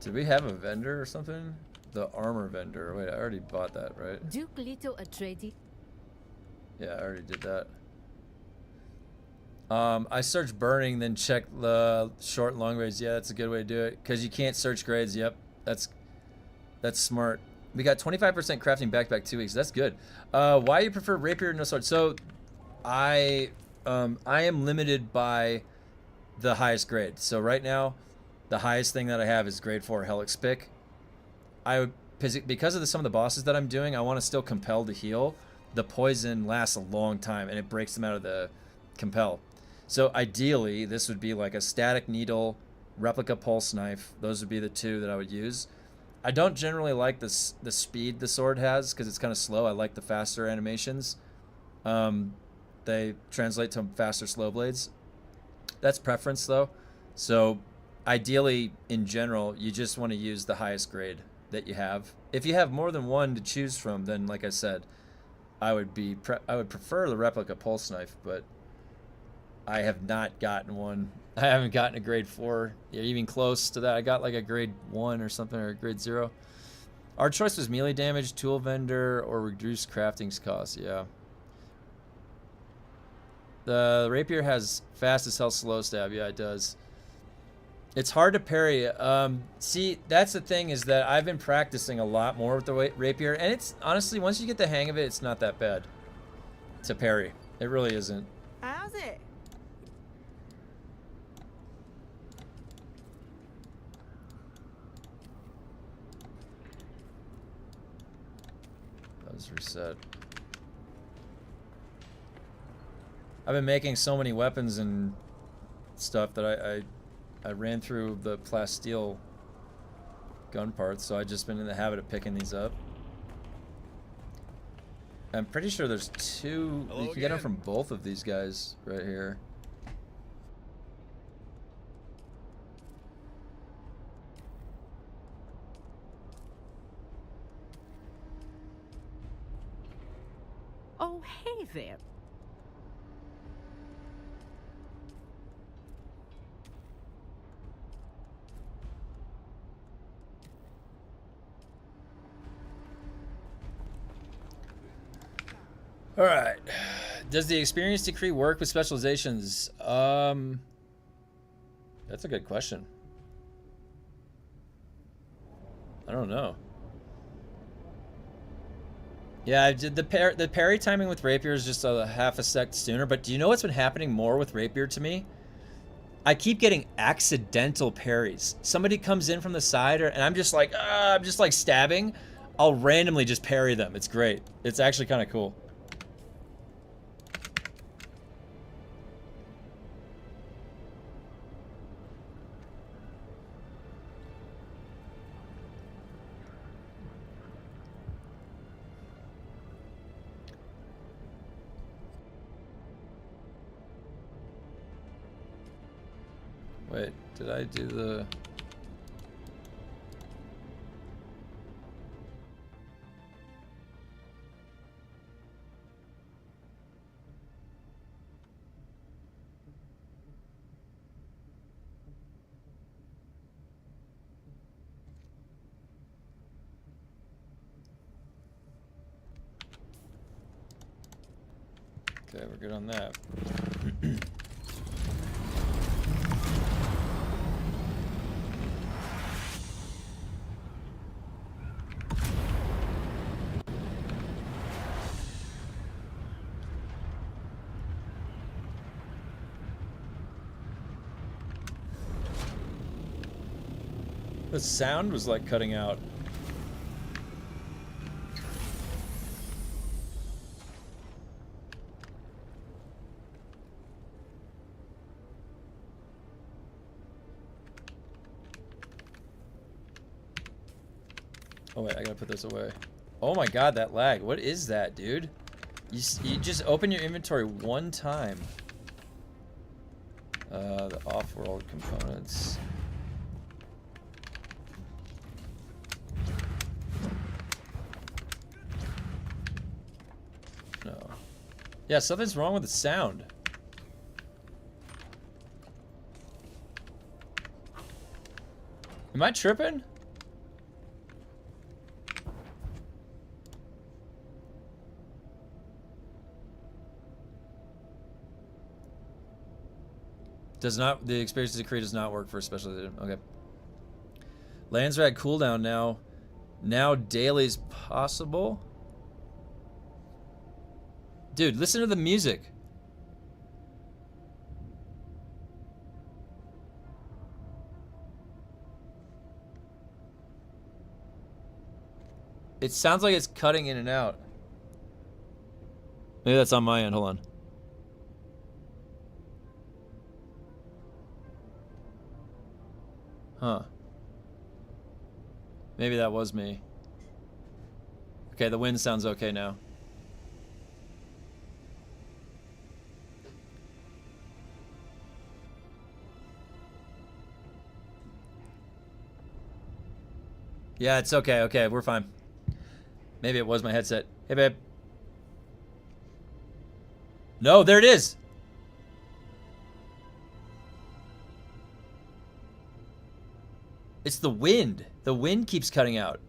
Did we have a vendor or something? the armor vendor. Wait, I already bought that, right? Duke Leto Atreides. Yeah, I already did that. I searched burning, then checked the short and long grades. Yeah, that's a good way to do it. Because you can't search grades. Yep, that's smart. We got 25% crafting backpack 2 weeks. That's good. Why you prefer rapier no sword? So, I am limited by the highest grade. So right now, the highest thing that I have is grade 4 Helix Pick. Because of some of the bosses that I'm doing, I want to still compel to heal. The poison lasts a long time and it breaks them out of the compel. So ideally, this would be like a static needle, replica pulse knife. Those would be the two that I would use. I don't generally like the speed the sword has because it's kind of slow. I like the faster animations. They translate to faster slow blades. That's preference though. So ideally, in general, you just want to use the highest grade that you have. If you have more than one to choose from, then like I said, I would prefer the replica pulse knife, but I have not gotten one. I haven't gotten a grade 4, even close to that. I got like a grade 1 or something, or a grade 0. Our choice was melee damage, tool vendor, or reduced crafting costs. Yeah. The rapier has fast as hell slow stab. Yeah, it does. It's hard to parry. See, that's the thing, is that I've been practicing a lot more with the rapier, and it's honestly, once you get the hang of it, it's not that bad to parry. It really isn't. How's it? Let's reset. I've been making so many weapons and stuff that I ran through the plasteel gun parts, so I've just been in the habit of picking these up. I'm pretty sure there's two. Hello You can get them again. from both of these guys right here. Oh, hey there. All right. Does the experience decree work with specializations? That's a good question. I don't know. Yeah, I did the parry timing with rapier is just a half a sec sooner. But do you know what's been happening more with rapier to me? I keep getting accidental parries. Somebody comes in from the side, and I'm just like stabbing. I'll randomly just parry them. It's great. It's actually kind of cool. Wait, did I do the... Okay, we're good on that. The sound was like cutting out. Oh wait, I gotta put this away. Oh my god, that lag. What is that, dude? You just open your inventory one time. The off-world components. No. Yeah, something's wrong with the sound. Am I tripping? Does not, the experience decree does not work for a special edition. Okay. Lands are at cooldown now. Now daily's possible. Dude, listen to the music. It sounds like it's cutting in and out. Maybe that's on my end. Hold on. Huh. Maybe that was me. Okay, the wind sounds okay now. Yeah, it's okay. Okay, we're fine. Maybe it was my headset. Hey, babe. No, there it is. It's the wind. The wind keeps cutting out.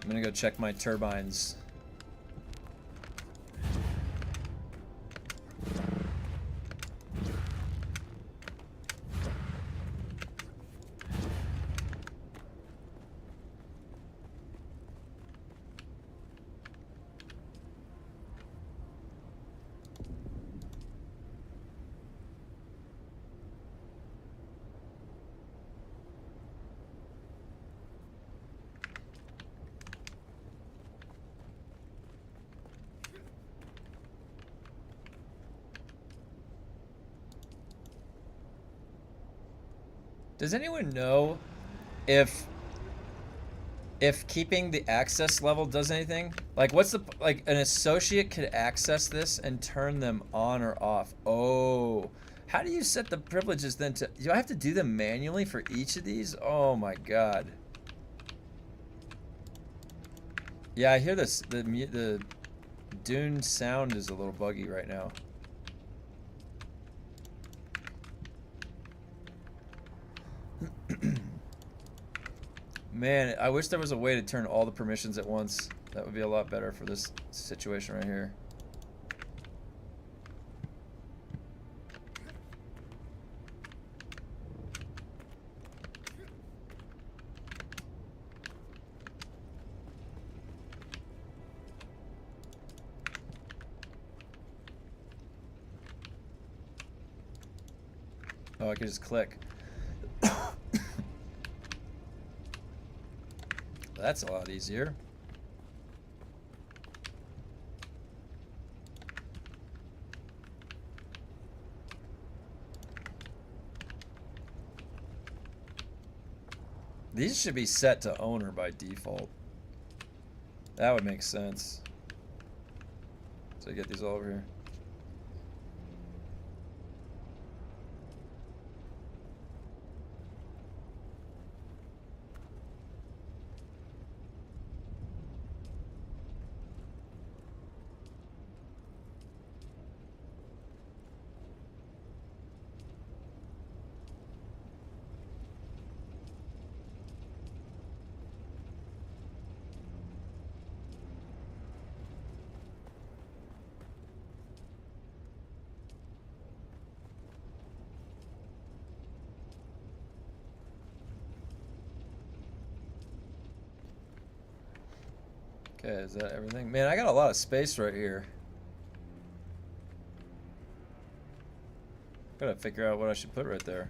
I'm gonna go check my turbines. Does anyone know if keeping the access level does anything? Like, what's the, like, an associate could access this and turn them on or off. Oh, how do you set the privileges then to, do I have to do them manually for each of these? Oh my God. Yeah, I hear this, the Dune sound is a little buggy right now. Man, I wish there was a way to turn all the permissions at once. That would be a lot better for this situation right here. Oh, I can just click. That's a lot easier. These should be set to owner by default. That would make sense. So I get these all over here. Okay, is that everything? Man, I got a lot of space right here. Gotta figure out what I should put right there.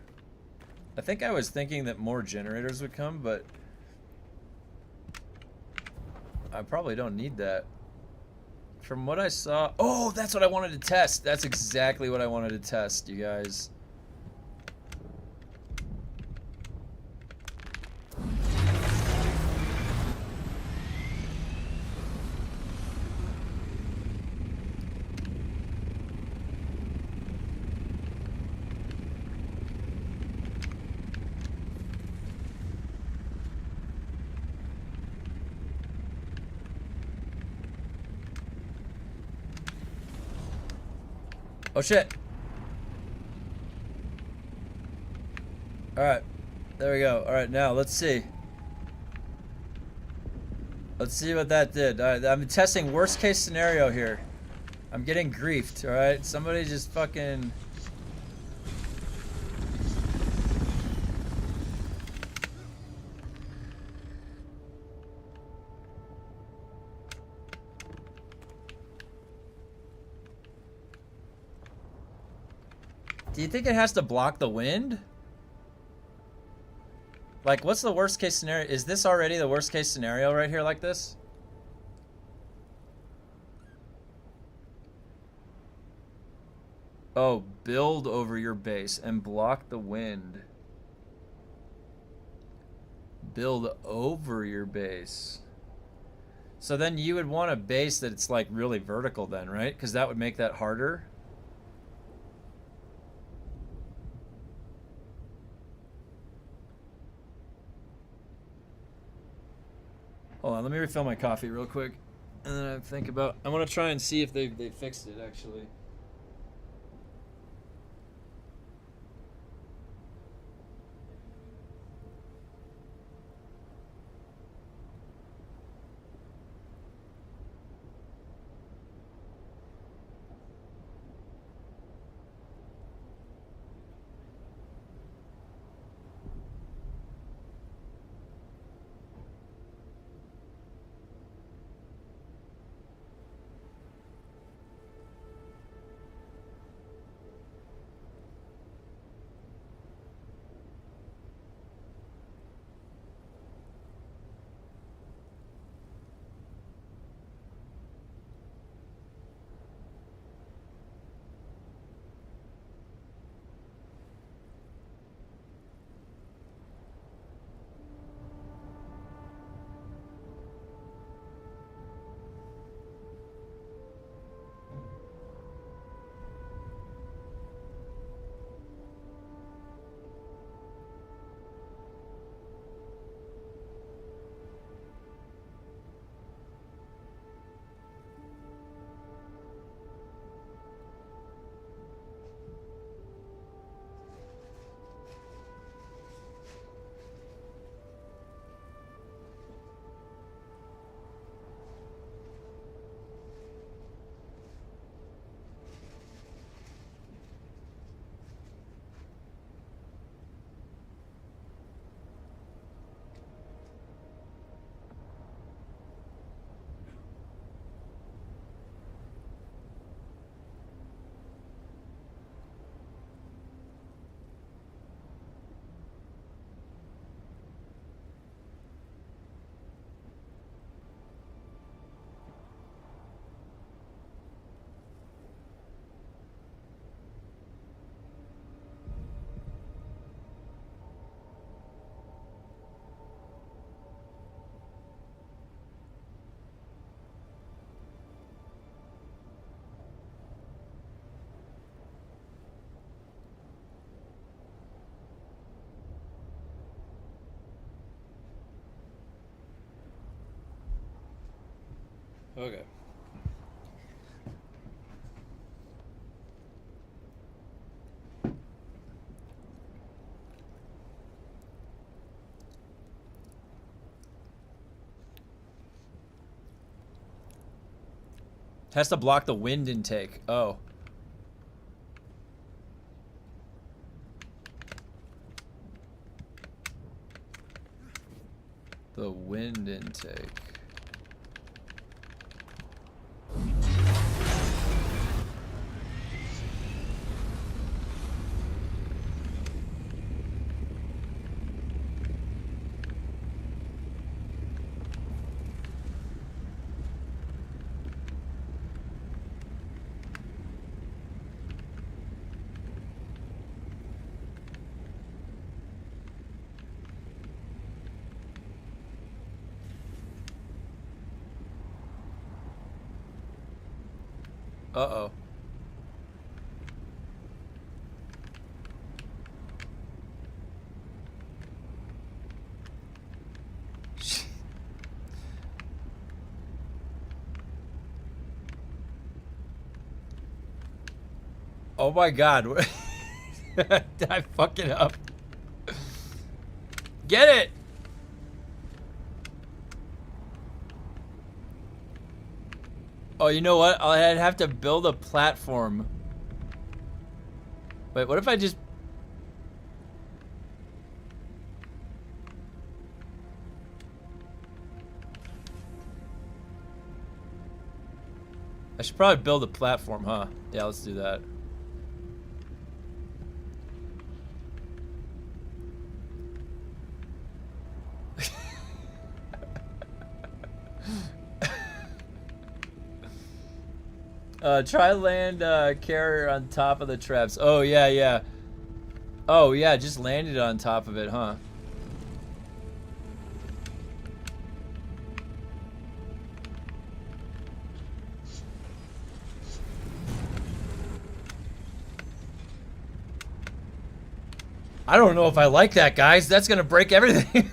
I think I was thinking that more generators would come, but I probably don't need that. From what I saw... Oh, that's what I wanted to test! That's exactly what I wanted to test, you guys. Oh shit. Alright. There we go. Alright, now let's see. Let's see what that did. Alright, I'm testing worst case scenario here. I'm getting griefed, alright? Somebody just fucking... Do you think it has to block the wind? Like, what's the worst case scenario? Is this already the worst case scenario right here like this? Oh, build over your base and block the wind. Build over your base. So then you would want a base that's like really vertical then, right? Because that would make that harder. Hold on, let me refill my coffee real quick. And then I think about... I want to try and see if they fixed it, actually. Okay. Has to block the wind intake. Oh. The wind intake. Uh-oh. Oh my god. Did I fuck it up? Get it! Oh, you know what? I'd have to build a platform. Wait, what if I just... I should probably build a platform, huh? Yeah, let's do that. Try land carrier on top of the traps. Oh, yeah, yeah. Oh, yeah, just landed on top of it, huh? I don't know if I like that, guys. That's gonna break everything.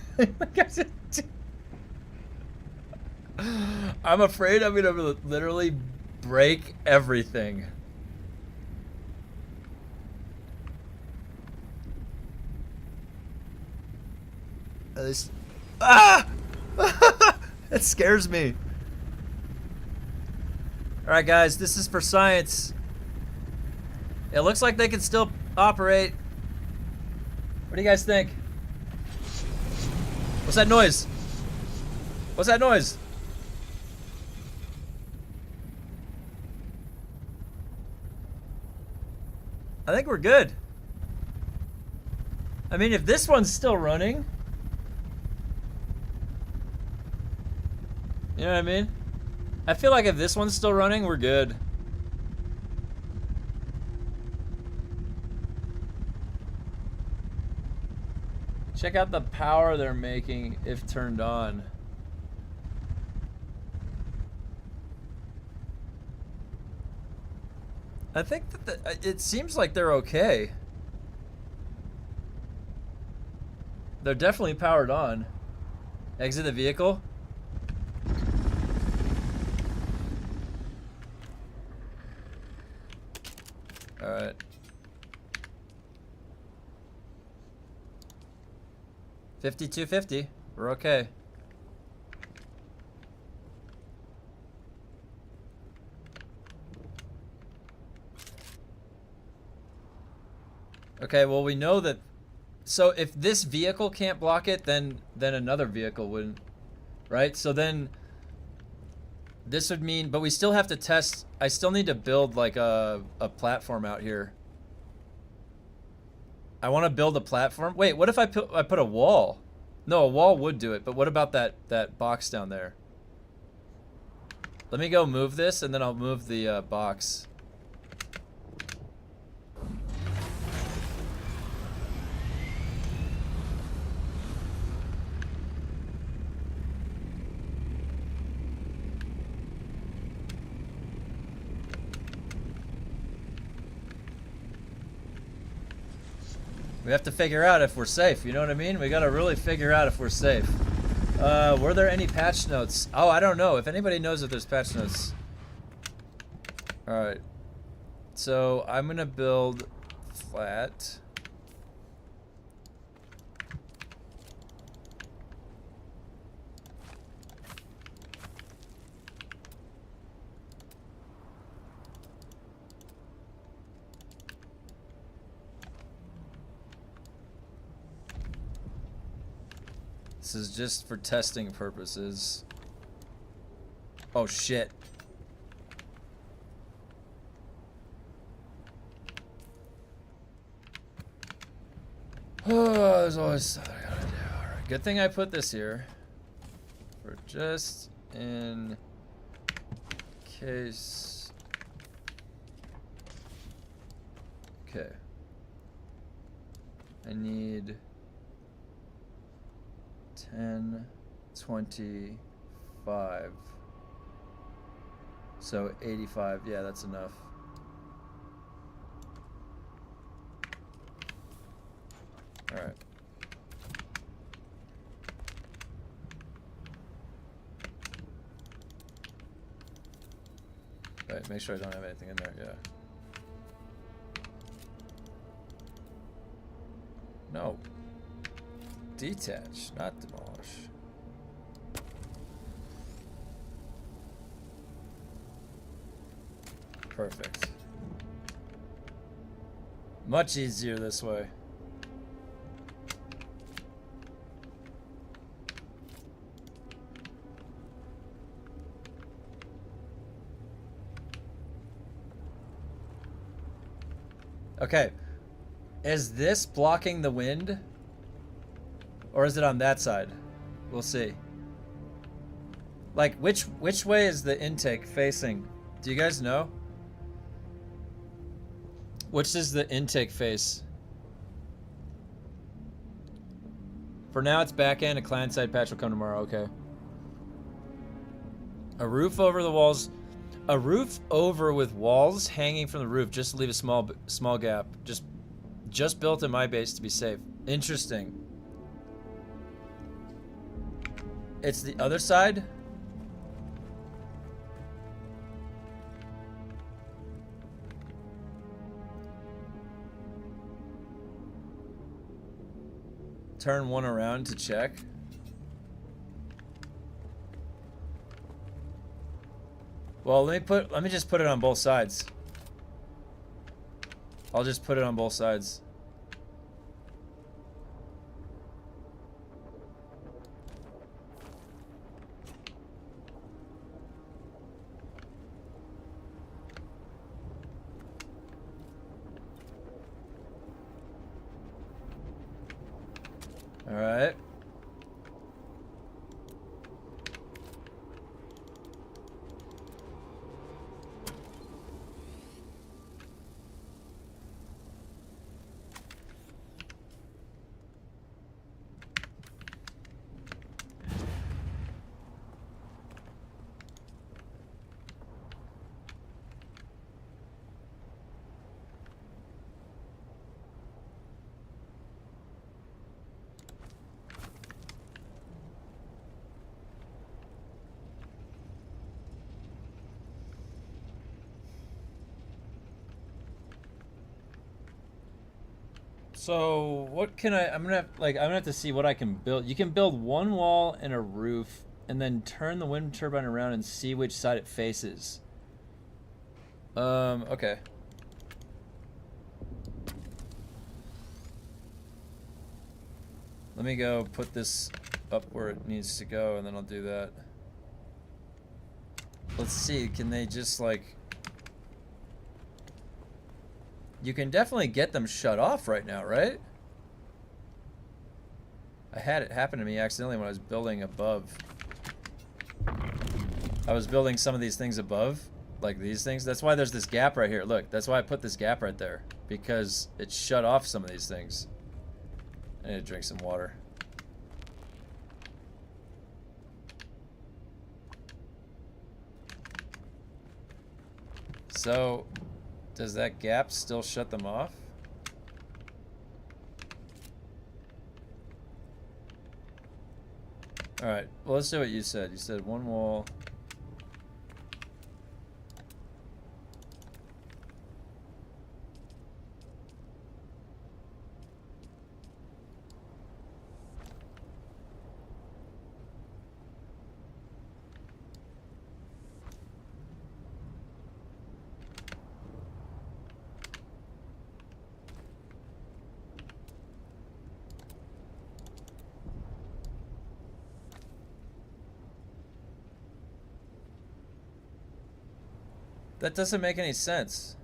I'm afraid I'm gonna literally break everything. Ah! That scares me. Alright guys, this is for science. It looks like they can still operate. What do you guys think? What's that noise? What's that noise? I think we're good. I mean, if this one's still running, you know what I mean? I feel like if this one's still running, we're good. Check out the power they're making if turned on. I think that it seems like they're okay. They're definitely powered on. Exit the vehicle. All right. $52.50. We're okay. Okay, well we know that. So if this vehicle can't block it, then another vehicle wouldn't, right? So then this would mean, but we still have to test. I still need to build like a platform out here. I want to build a platform. Wait, what if I put a wall? No, a wall would do it, but what about that box down there? Let me go move this, and then I'll move the box. We have to figure out if we're safe, you know what I mean? We gotta really figure out if we're safe. Were there any patch notes? Oh, I don't know. If anybody knows if there's patch notes. Alright. So, I'm gonna build flat. This is just for testing purposes. Oh shit. Oh, there's always something I gotta do. Alright, good thing I put this here. For just in case. Okay. I need 10, 25. So 85, yeah, that's enough. All right. Right, make sure I don't have anything in there, yeah. No. Detach, not demolish. Perfect. Much easier this way. Okay. Is this blocking the wind? Or is it on that side? We'll see. Like, which way is the intake facing? Do you guys know? Which is the intake face? For now, it's back end. A client side patch will come tomorrow. Okay. A roof over the walls. A roof over with walls hanging from the roof, just to leave a small gap. Just built in my base to be safe. Interesting. It's the other side. Turn one around to check. Well, let me just put it on both sides. I'll just put it on both sides. All right. So what can I'm gonna have to see what I can build. You can build one wall and a roof and then turn the wind turbine around and see which side it faces. Okay. Let me go put this up where it needs to go and then I'll do that. Let's see, can they just like... You can definitely get them shut off right now, right? I had it happen to me accidentally when I was building above. I was building some of these things above, like these things. That's why there's this gap right here. Look, that's why I put this gap right there, because it shut off some of these things. I need to drink some water. So... does that gap still shut them off? Alright, well, let's do what you said. You said one wall. That doesn't make any sense.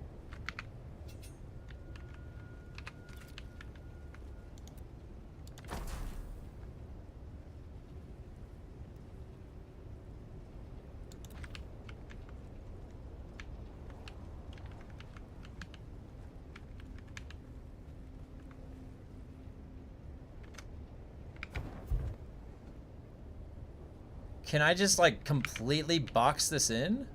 Can I just like completely box this in?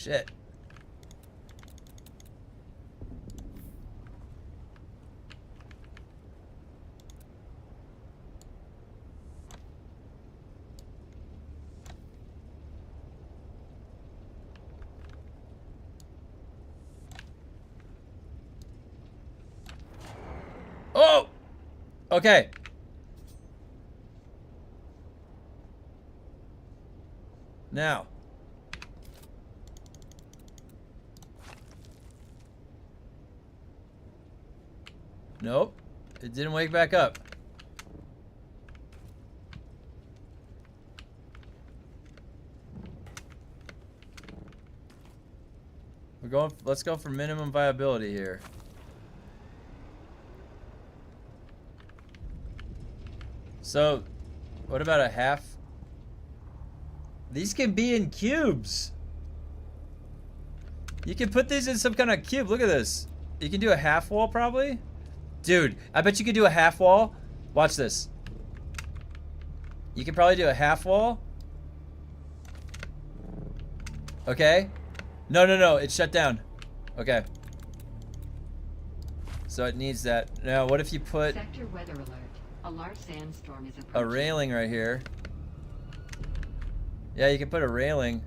Shit. Oh! Okay. Now. Nope. It didn't wake back up. Let's go for minimum viability here. So, what about a half? These can be in cubes. You can put these in some kind of cube. Look at this. You can do a half wall probably. Dude, I bet you could do a half wall. Watch this. You can probably do a half wall. Okay. No. It shut down. Okay. So it needs that. Now, what if you put Sector weather alert. A large sandstorm is approaching. a railing right here? Yeah, you can put a railing.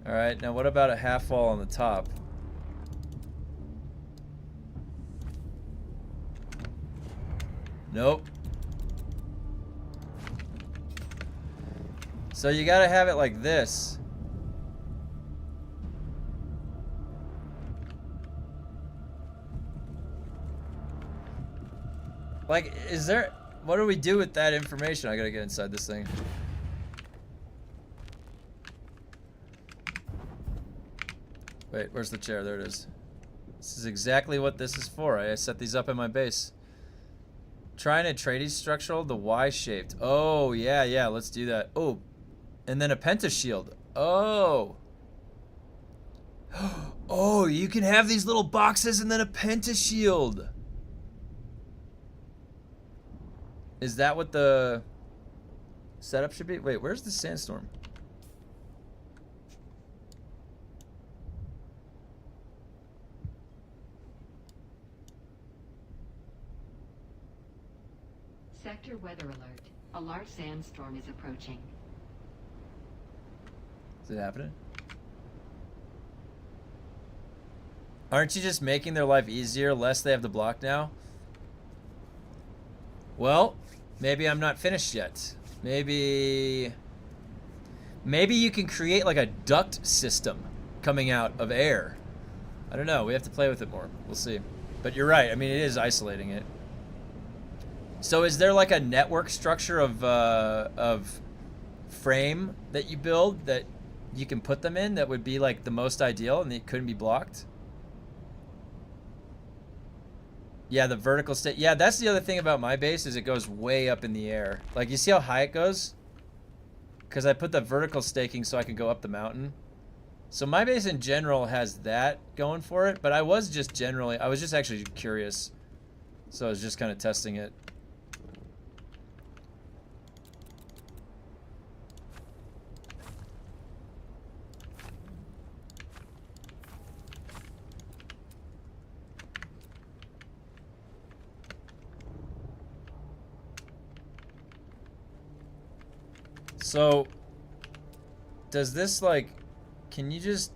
Alright, now what about a half wall on the top? Nope. So you gotta have it like this. Like, is there... What do we do with that information? I gotta get inside this thing. Wait, where's the chair? There it is. This is exactly what this is for. I set these up in my base. Trying a Atreides structural, the Y-shaped. Oh, yeah, let's do that. Oh, and then a pentashield. Oh. Oh, you can have these little boxes and then a pentashield. Is that what the setup should be? Wait, where's the sandstorm? Sector weather alert. A large sandstorm is approaching. Is it happening? Aren't you just making their life easier, less they have to block now? Well, maybe I'm not finished yet. Maybe you can create like a duct system coming out of air. I don't know. We have to play with it more. We'll see. But you're right. I mean, it is isolating it. So is there like a network structure of frame that you build that you can put them in that would be like the most ideal and it couldn't be blocked? Yeah, the vertical state. Yeah, that's the other thing about my base is it goes way up in the air. Like, you see how high it goes? Because I put the vertical staking so I can go up the mountain. So my base in general has that going for it, but I was just actually curious. So I was just kind of testing it. So, does this, like, can you just...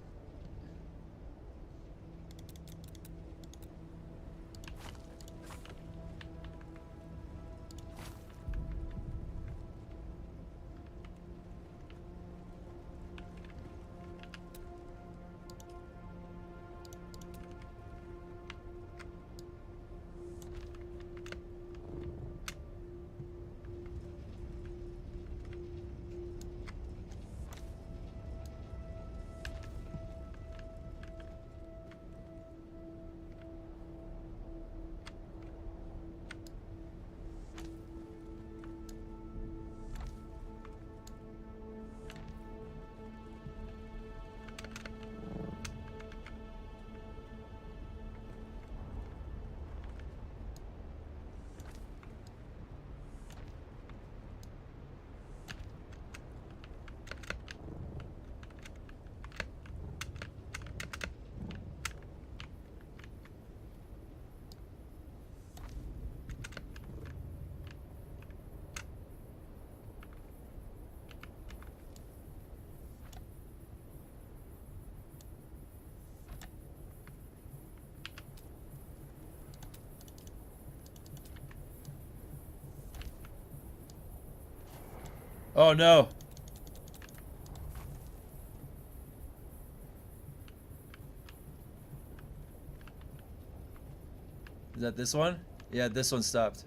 Oh no. Is that this one? Yeah, this one stopped.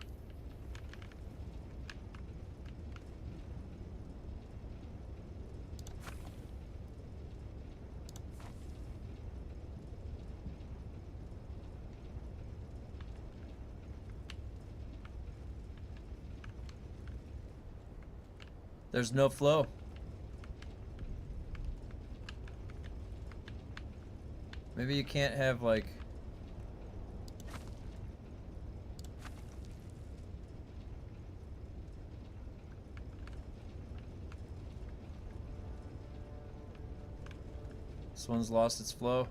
There's no flow. Maybe you can't have like... This one's lost its flow.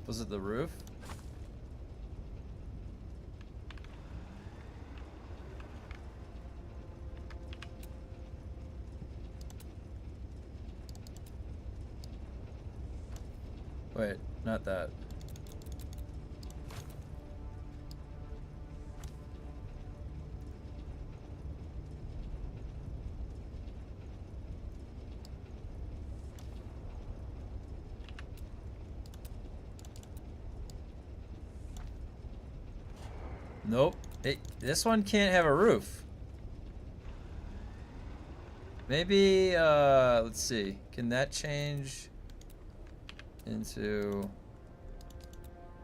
Was it the roof? Wait, not that. Nope. This one can't have a roof. Maybe, let's see. Can that change into...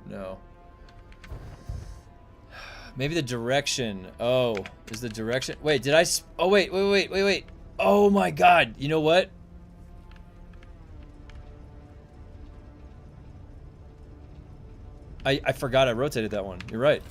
No. Maybe the direction. Oh, is the direction... Wait, did I... Oh, wait. Oh my god. You know what? I forgot I rotated that one. You're right.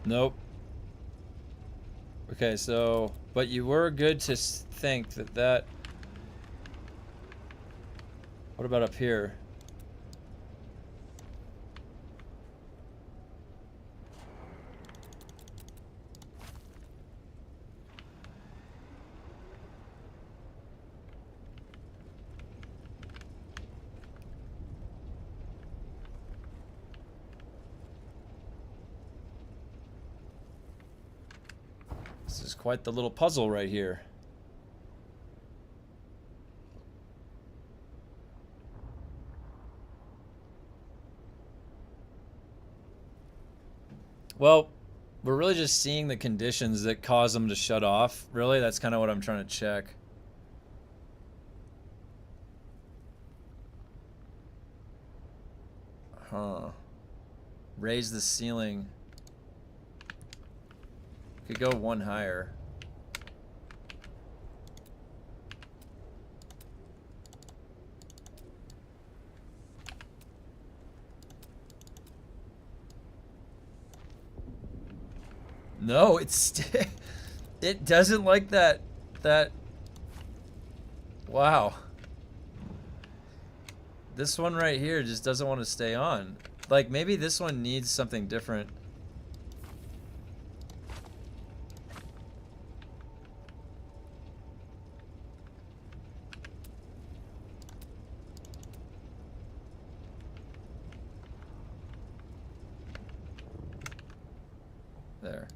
Nope. Okay, so, but you were good to think that... What about up here? This is quite the little puzzle right here. Well, we're really just seeing the conditions that cause them to shut off. Really, that's kind of what I'm trying to check. Huh. Raise the ceiling. Could go one higher. No, it doesn't like that. Wow. This one right here just doesn't want to stay on. Like, maybe this one needs something different. There.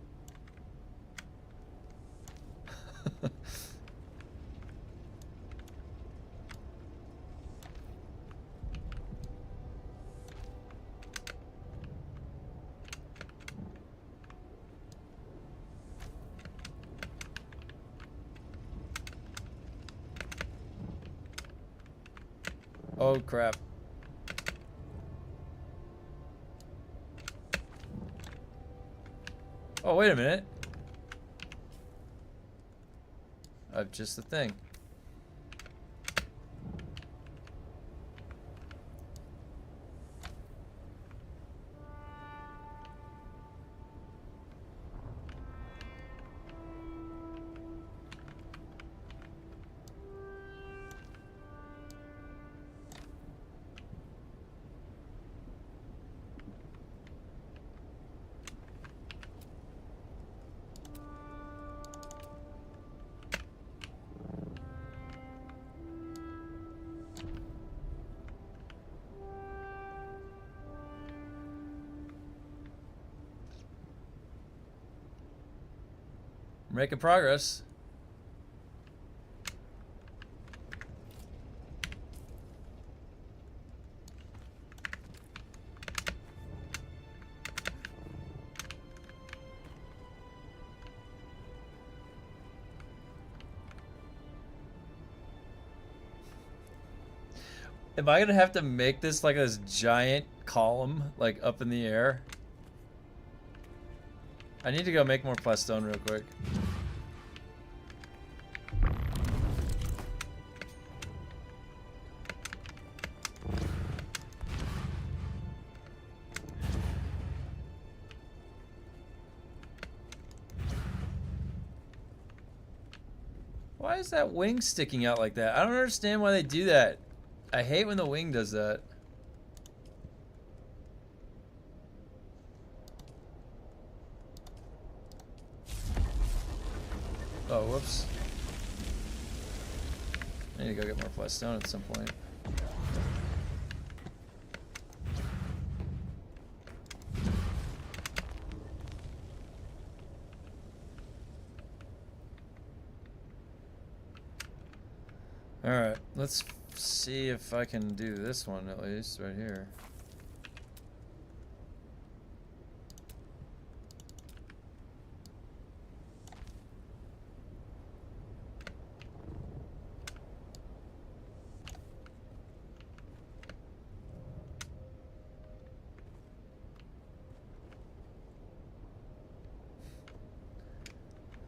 Oh crap. Oh, wait a minute. I've just the thing. We're making progress. Am I gonna have to make this like this giant column like up in the air? I need to go make more plastone real quick. Why is that wing sticking out like that? I don't understand why they do that. I hate when the wing does that. Oh, whoops. I need to go get more plastone at some point. Alright, let's see if I can do this one at least, right here.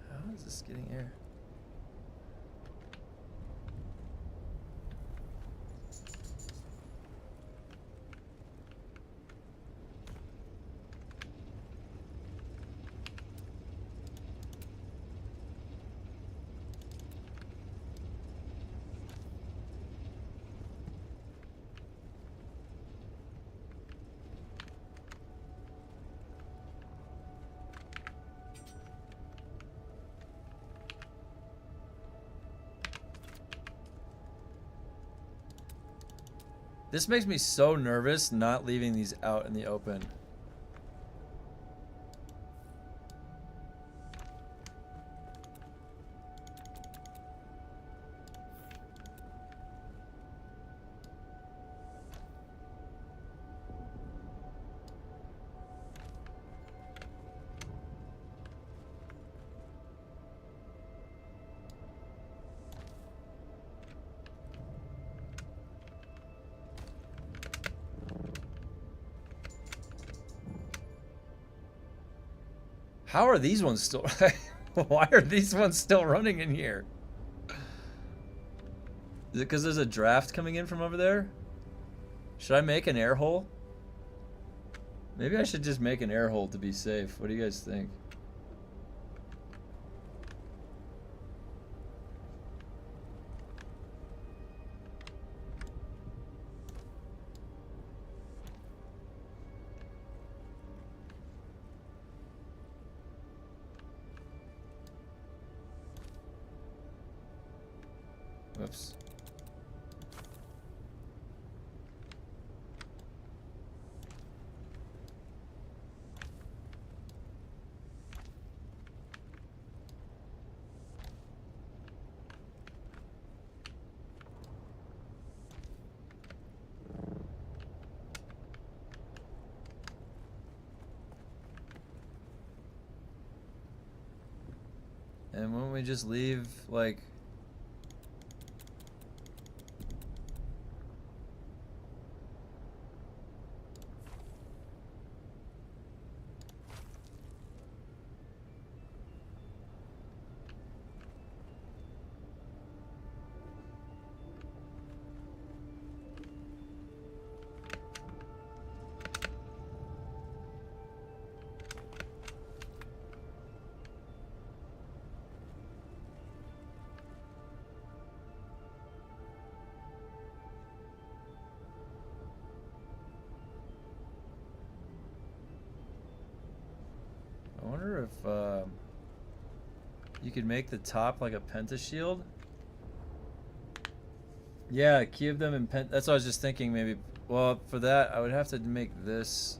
How is this getting air? This makes me so nervous not leaving these out in the open. How are these ones still... Why are these ones still running in here? Is it because there's a draft coming in from over there? Should I make an air hole? Maybe I should just make an air hole to be safe. What do you guys think? Whoops. And won't we just leave, like... I wonder if you could make the top like a pentashield. Yeah, cube them in pen. That's what I was just thinking. Maybe. Well, for that, I would have to make this.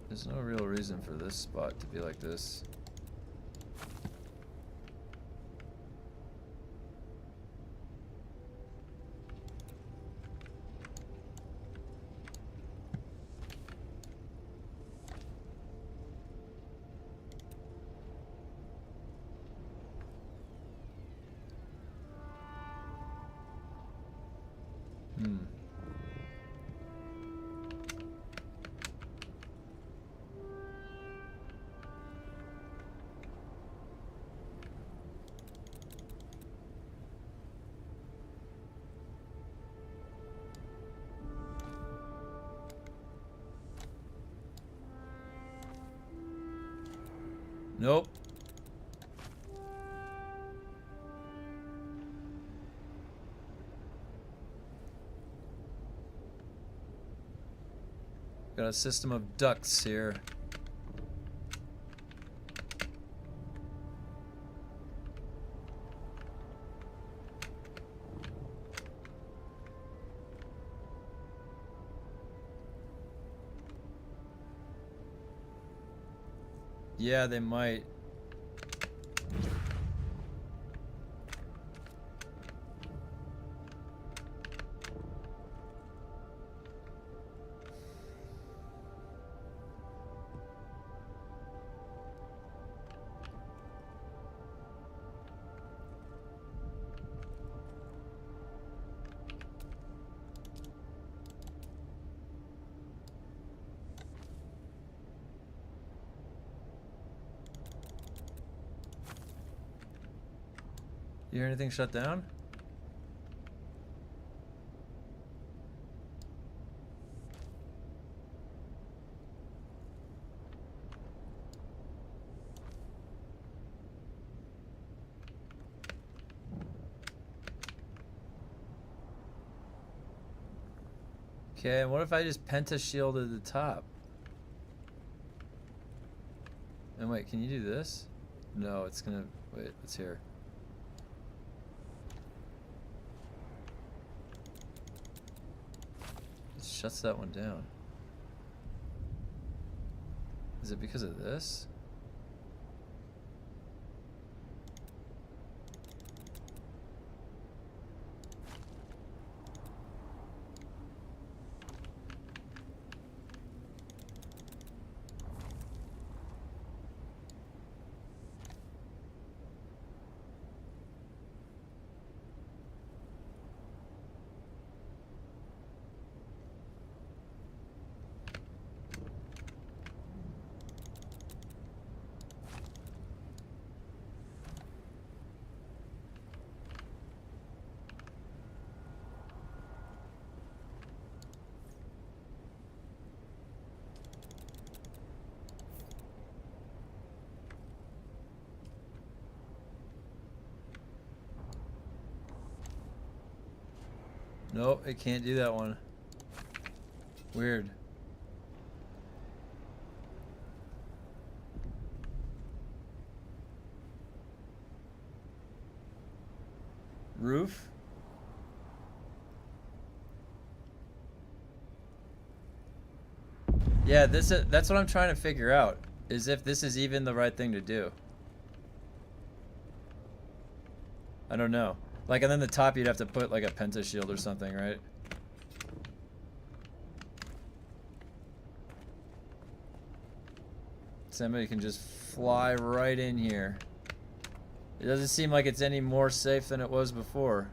There's no real reason for this spot to be like this. Nope. Got a system of ducts here. Yeah, they might. You hear anything shut down? Okay, and what if I just penta shielded the top? And wait, can you do this? No, it's gonna, wait, it's here. It shuts that one down. Is it because of this? Nope, it can't do that one. Weird. Roof? Yeah, that's what I'm trying to figure out, is if this is even the right thing to do. I don't know. Like, and then the top you'd have to put like a penta shield or something, right? Somebody can just fly right in here. It doesn't seem like it's any more safe than it was before.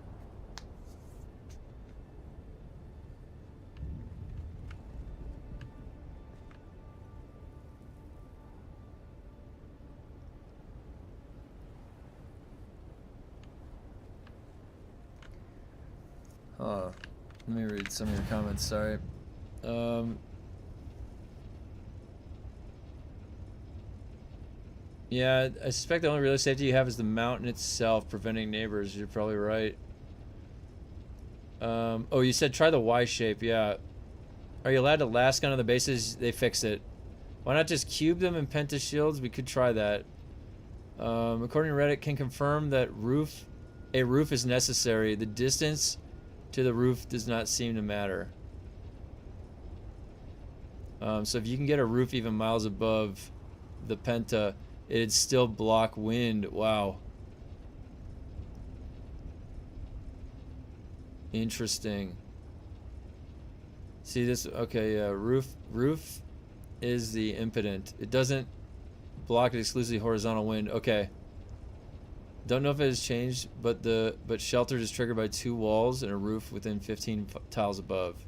Let me read some of your comments, sorry. Yeah, I suspect the only real safety you have is the mountain itself, preventing neighbors. You're probably right. Oh, you said try the Y shape, yeah. Are you allowed to last gun on the bases? They fix it. Why not just cube them in penta shields? We could try that. According to Reddit, can confirm that a roof is necessary. The distance to the roof does not seem to matter. So if you can get a roof even miles above the Penta, it'd still block wind. Wow. Interesting. See this? Okay, yeah. Roof is the impotent. It doesn't block it exclusively horizontal wind. Okay. Don't know if it has changed, but shelter is triggered by 2 walls and a roof within 15 tiles above.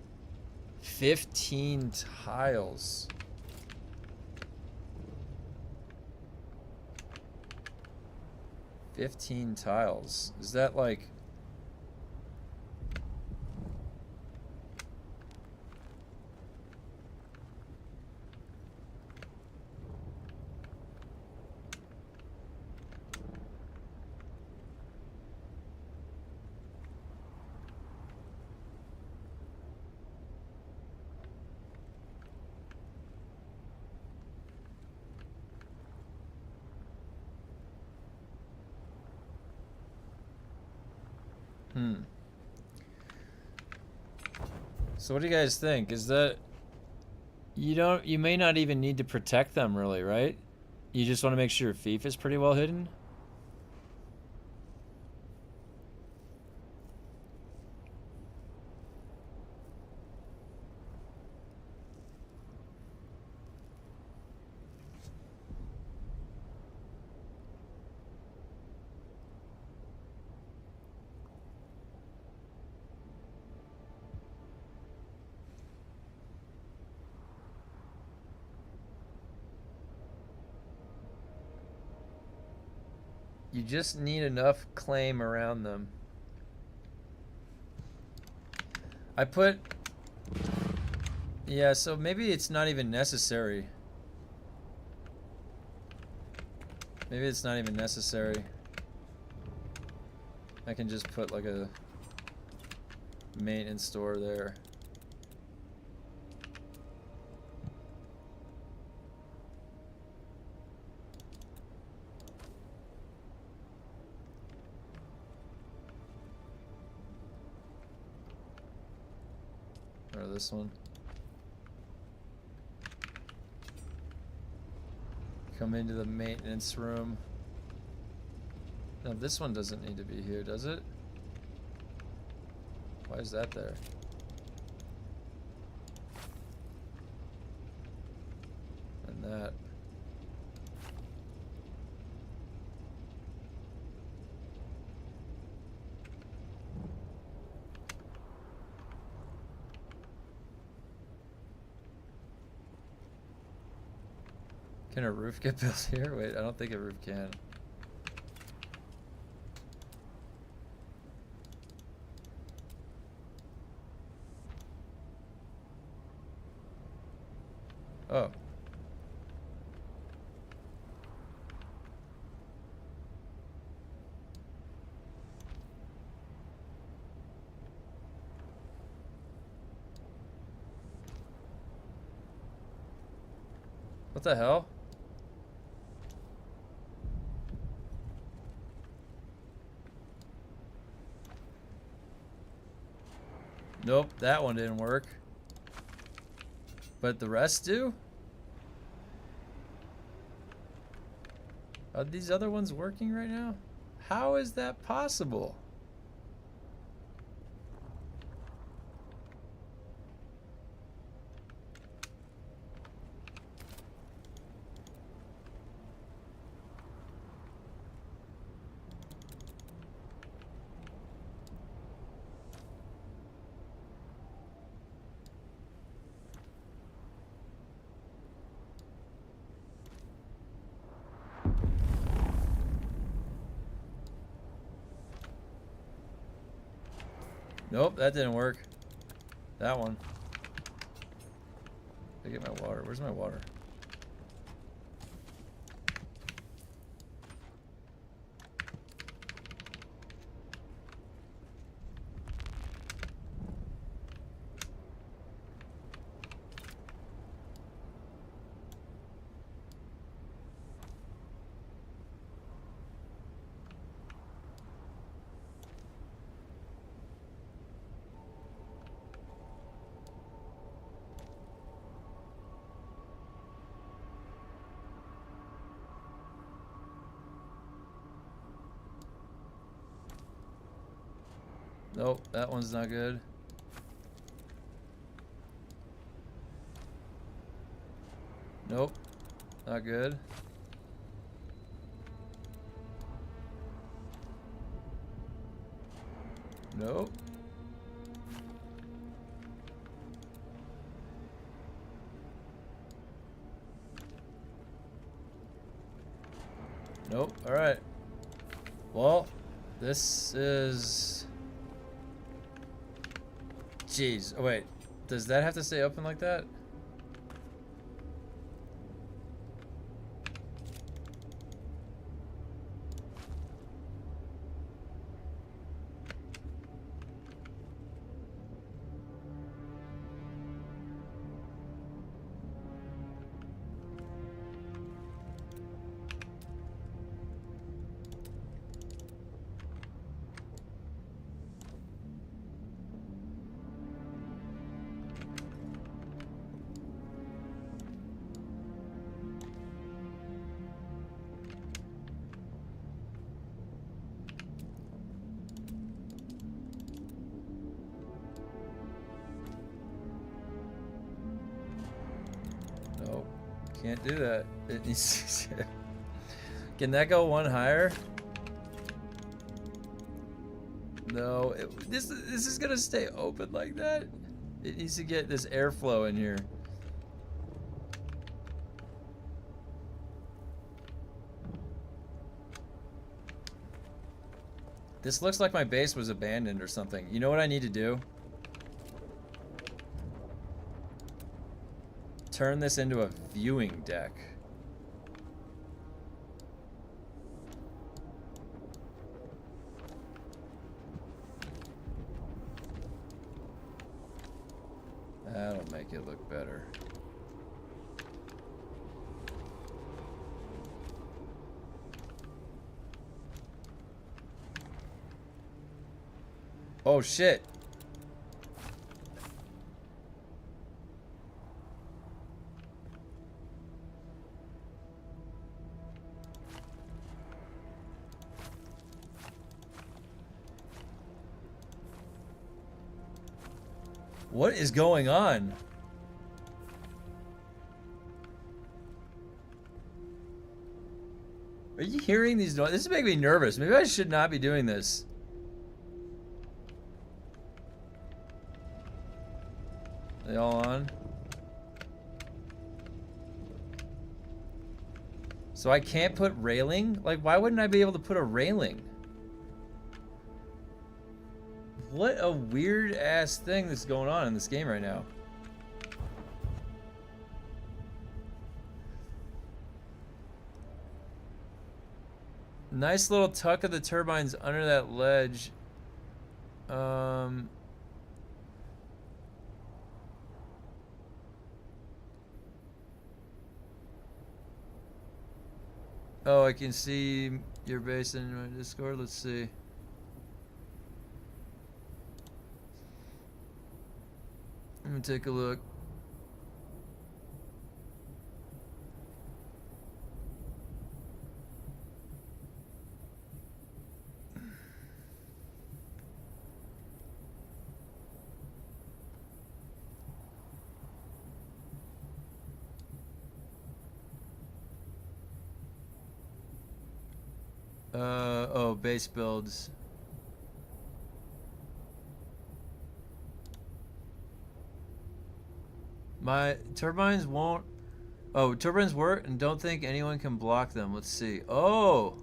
15 tiles. $15 tiles. Is that like... So what do you guys think? Is that you may not even need to protect them really, right? You just want to make sure your fief is pretty well hidden? You just need enough claim around them. I put... Yeah, so maybe it's not even necessary. Maybe it's not even necessary. I can just put like a maintenance store there. Or this one. Come into the maintenance room. No, this one doesn't need to be here, does it? Why is that there? And that. Can a roof get built here? Wait, I don't think a roof can. Oh. What the hell? Nope, that one didn't work. But the rest do? Are these other ones working right now? How is that possible? Nope, that didn't work. That one. I get my water. Where's my water? Nope, that one's not good. Nope, not good. Nope. Nope. All right. Well, this is... Jeez. Oh, wait. Does that have to stay open like that? Nope. Can't do that. It needs to... Can that go one higher? No. This is gonna stay open like that. It needs to get this airflow in here. This looks like my base was abandoned or something. You know what I need to do? Turn this into a viewing deck. That'll make it look better. Oh shit. What is going on? Are you hearing these noises? This is making me nervous. Maybe I should not be doing this. They all on? So I can't put railing? Like, why wouldn't I be able to put a railing? What a weird ass thing that's going on in this game right now. Nice little tuck of the turbines under that ledge. Oh, I can see your base in my Discord. Let's see. Let me take a look. Oh, base builds. My turbines won't... Oh, turbines work and don't think anyone can block them. Let's see. Oh!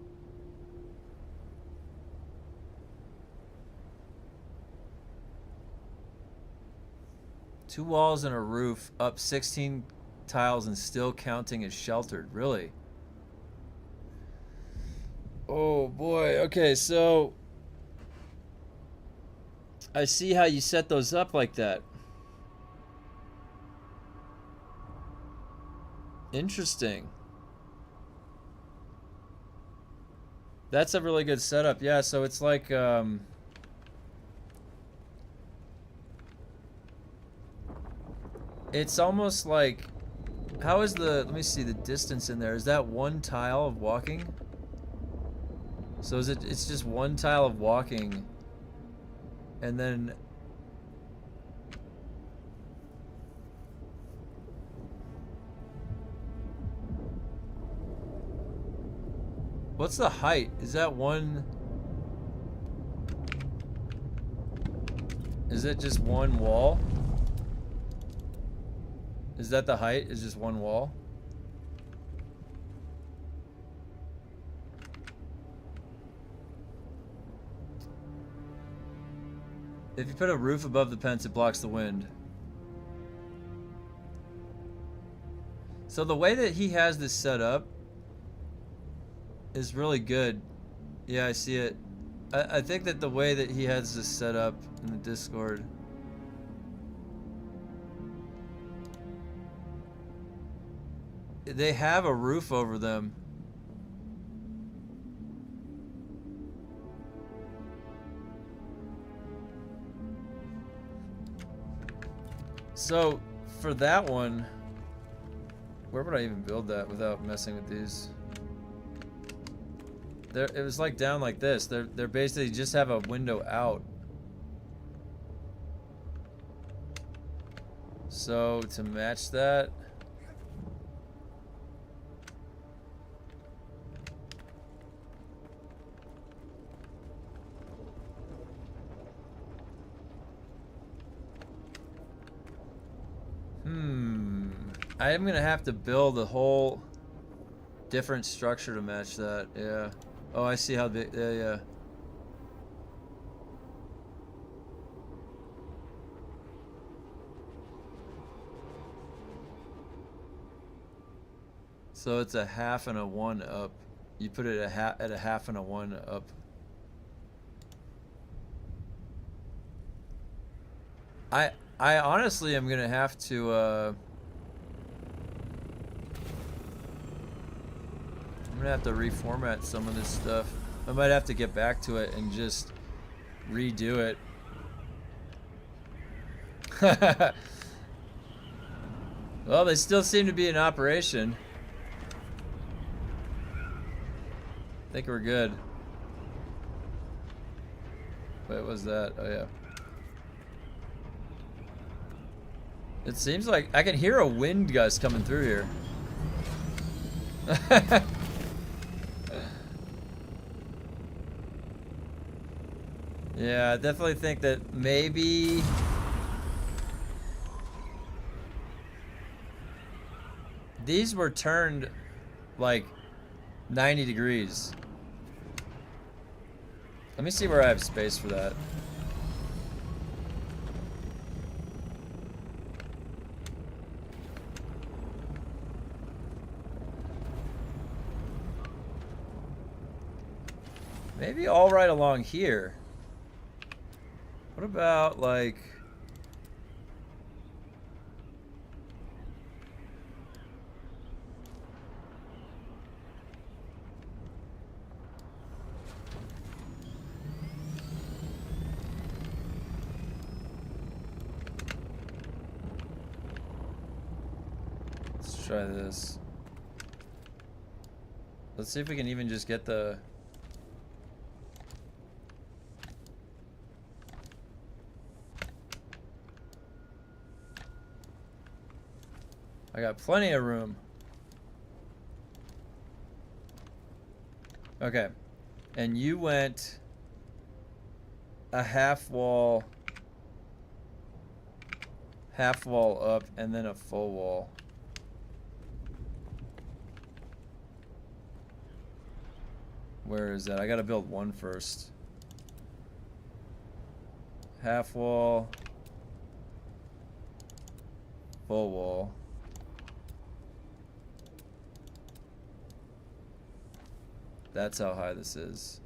Two walls and a roof, up 16 tiles and still counting as sheltered. Really? Oh boy. Okay, so... I see how you set those up like that. Interesting. That's a really good setup. Yeah, so it's like it's almost like, how is the, let me see the distance in there. Is that one tile of walking? So is it, it's just one tile of walking And then what's the height? Is that one? Is it just one wall? Is that the height? Is just one wall? If you put a roof above the pence, it blocks the wind. So the way that he has this set up is really good. Yeah, I see it. I think that the way that he has this set up in the Discord, they have a roof over them. So for that one, where would I even build that without messing with these? It was like down like this. They're basically just have a window out. So to match that, I am gonna have to build a whole different structure to match that. Yeah. Oh, I see how big. Yeah, yeah. So it's a half and a one up. You put it at a half and a one up. I honestly am gonna have to I'm gonna have to reformat some of this stuff. I might have to get back to it and just redo it. Well, they still seem to be in operation. I think we're good. Wait, what was that? Oh yeah. It seems like I can hear a wind gust coming through here. Yeah, I definitely think that maybe these were turned like 90 degrees. Let me see where I have space for that. Maybe all right along here. What about like let's try this. Let's see if we can even just get the I got plenty of room. Okay. And you went a half wall up and then a full wall. Where is that? I gotta build one first. Half wall. Full wall. That's how high this is.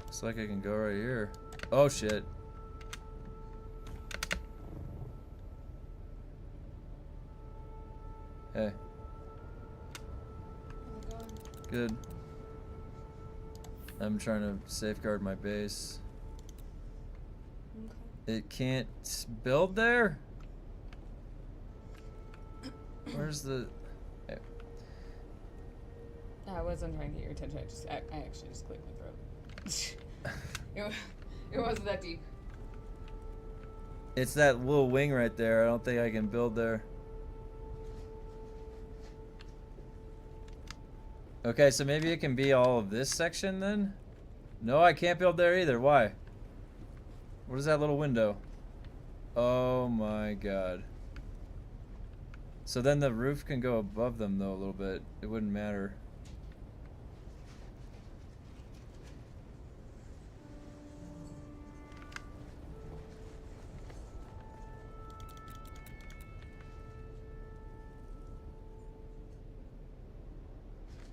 Looks like I can go right here. Oh shit. Hey. How's it going? Good. I'm trying to safeguard my base. Okay. It can't build there? Where's the... I wasn't trying to get your attention. I actually just cleared my throat. it wasn't that deep. It's that little wing right there. I don't think I can build there. Okay, so maybe it can be all of this section then? No, I can't build there either. Why? What is that little window? Oh my god. So then the roof can go above them though a little bit. It wouldn't matter.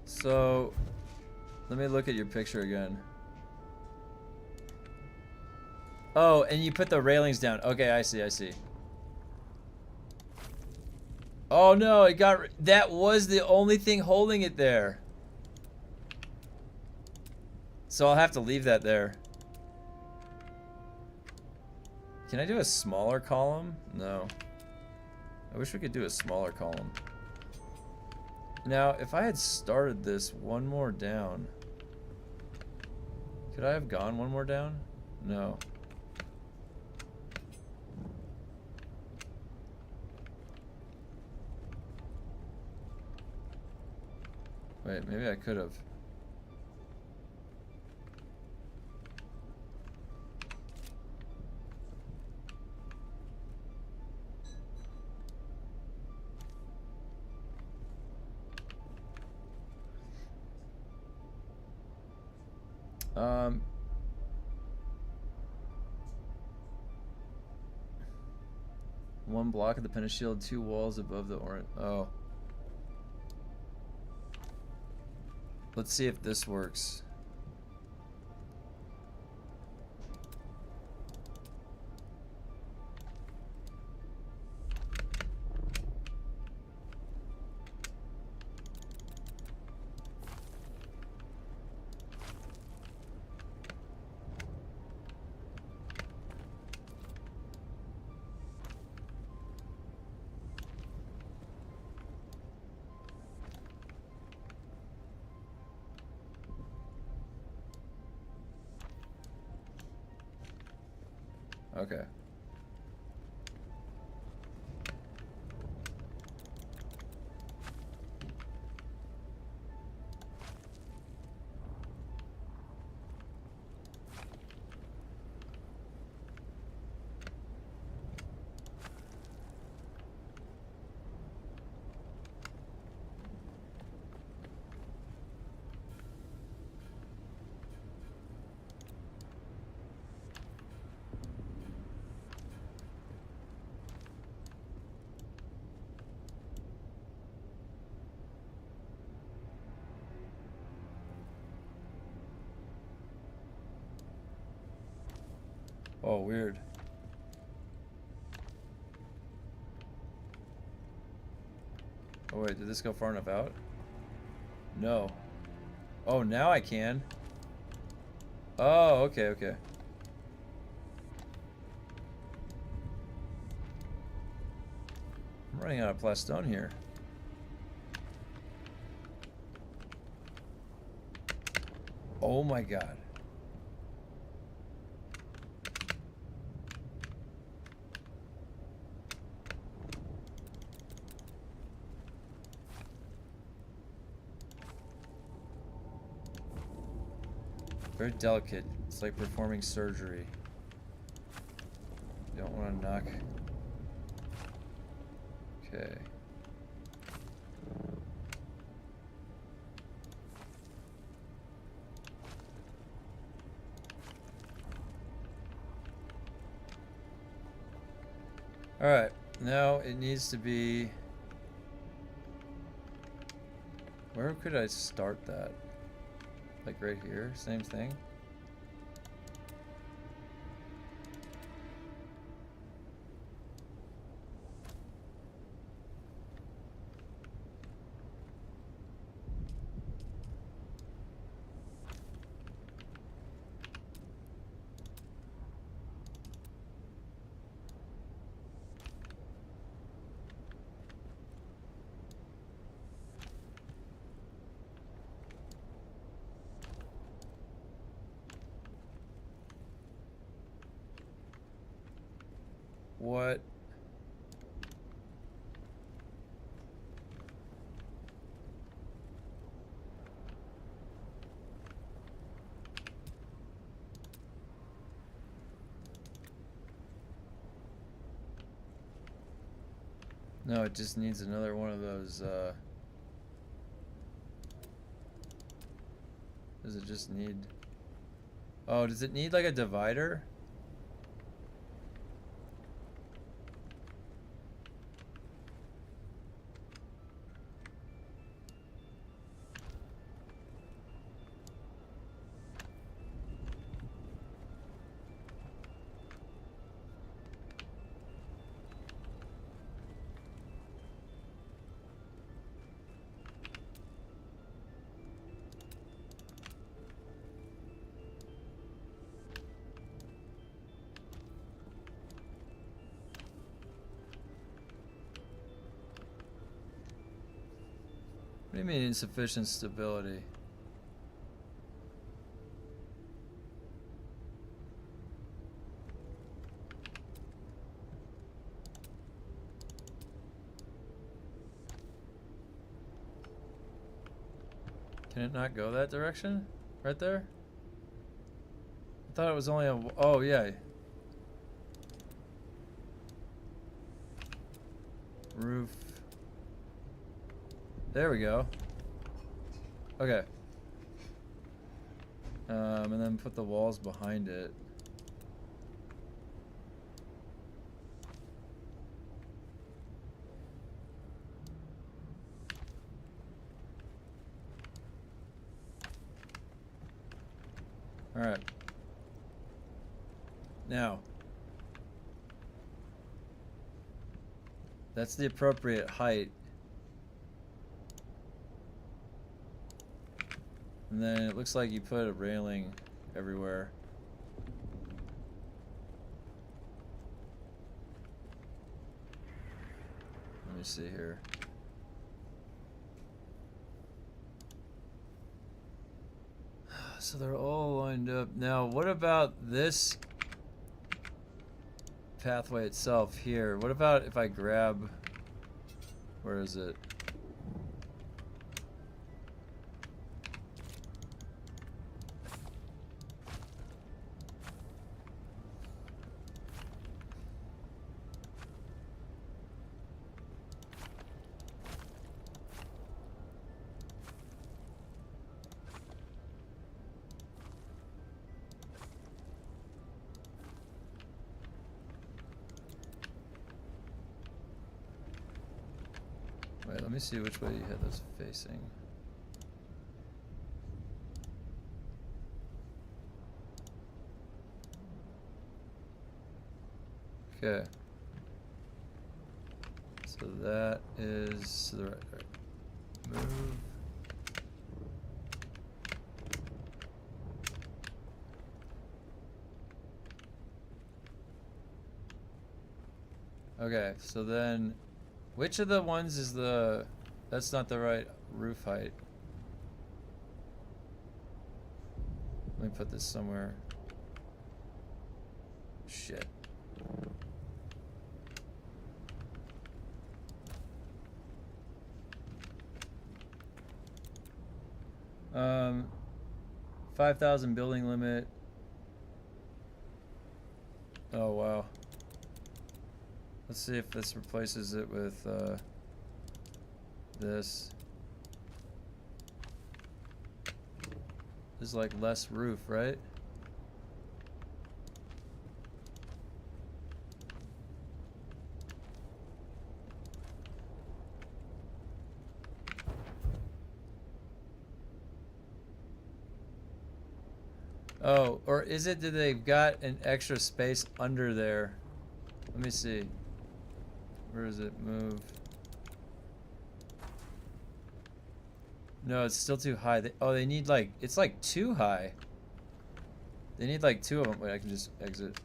So, let me look at your picture again. Oh, and you put the railings down. Okay, I see, I see. Oh no, it got... That was the only thing holding it there. So I'll have to leave that there. Can I do a smaller column? No. I wish we could do a smaller column. Now, if I had started this one more down, could I have gone one more down? No. Wait, maybe I could have. One block of the penta shield, 2 walls above the orange. Oh. Let's see if this works. Okay. Oh, weird. Oh wait, did this go far enough out? No. Oh, now I can. Oh, okay, okay. I'm running out of plastone here. Oh my god. Very delicate. It's like performing surgery. You don't want to knock. Okay. Alright, now it needs to be... Where could I start that? Like right here, same thing. What? No, it just needs another one of those, does it just need... Oh, does it need like a divider? What do you mean insufficient stability? Can it not go that direction? Right there? I thought it was only a... Oh, yeah. Roof. There we go. Okay. And then put the walls behind it. All right. Now, that's the appropriate height. And then it looks like you put a railing everywhere. Let me see here. So they're all lined up. Now, what about this pathway itself here? What about if I grab... Where is it? Wait, let me see which way you had those facing. Okay. So that is to the right. Move. Okay, so then which of the ones is the... That's not the right roof height. Let me put this somewhere. Shit. Um, 5,000 building limit. Oh, wow. Let's see if this replaces it with this. This is like less roof, right? Oh, or is it that they've got an extra space under there? Let me see. Where is it? Move. No, it's still too high. They need like... It's like too high. They need like two of them. Wait, I can just exit.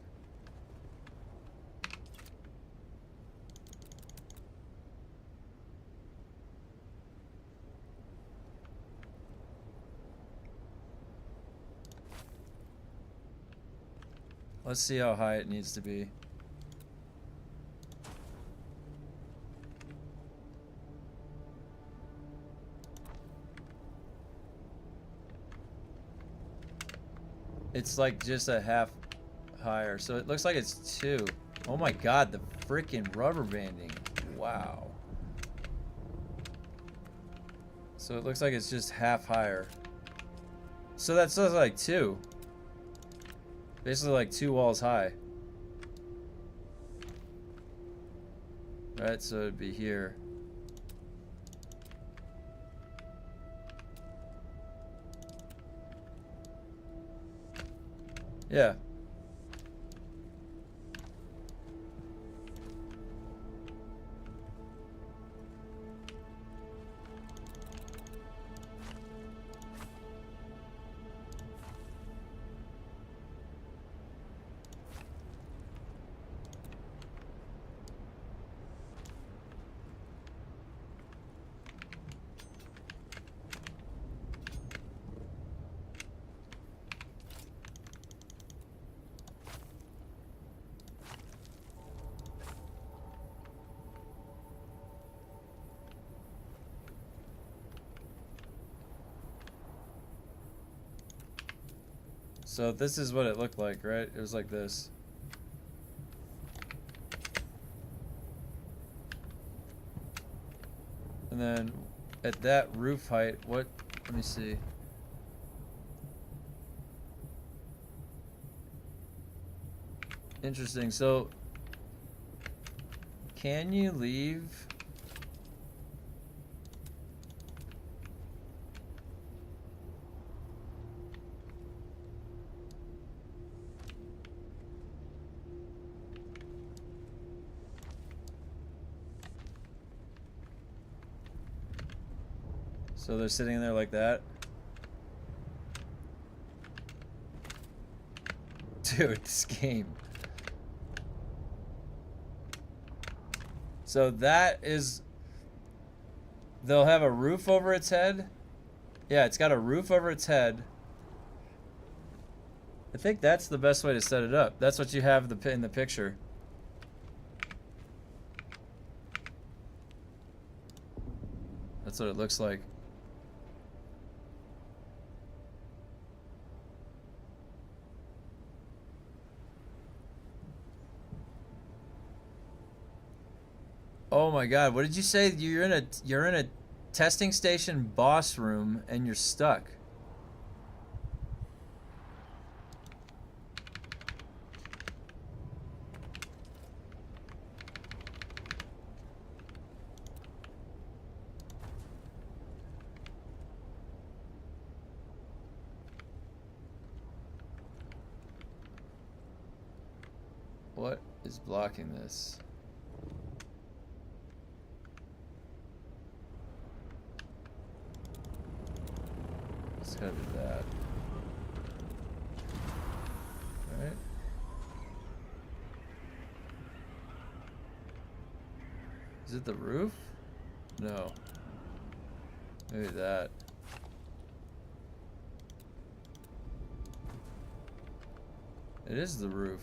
Let's see how high it needs to be. It's like just a half higher. So it looks like it's 2. Oh my god, the freaking rubber banding. Wow. So it looks like it's just half higher. So that's like 2. Basically like 2 walls high. Right, so it'd be here. Yeah. So this is what it looked like, right? It was like this. And then at that roof height, what, let me see. Interesting. So can you leave? So they're sitting there like that. Dude, this game. So that is... They'll have a roof over its head. Yeah, it's got a roof over its head. I think that's the best way to set it up. That's what you have in the picture. That's what it looks like. Oh my god, what did you say? You're in a testing station boss room and you're stuck. What is blocking this? It's gotta be that. Alright. Is it the roof? No. Maybe that. It is the roof.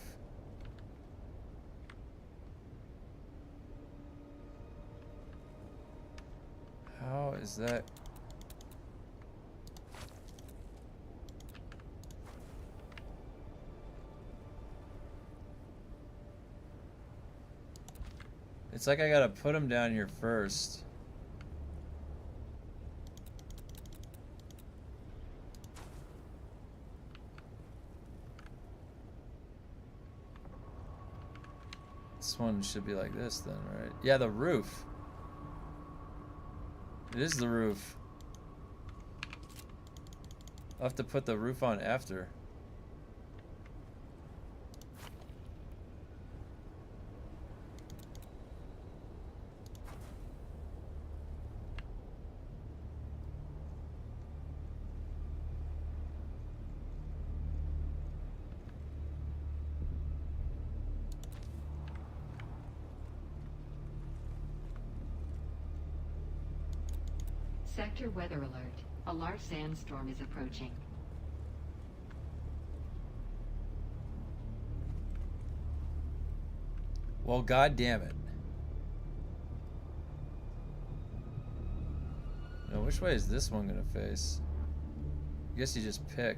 How is that? It's like I gotta put them down here first. This one should be like this then, right? Yeah, the roof. It is the roof. I'll have to put the roof on after. Sector weather alert. A large sandstorm is approaching. Well, god damn it. Now, which way is this one gonna face? I guess you just pick.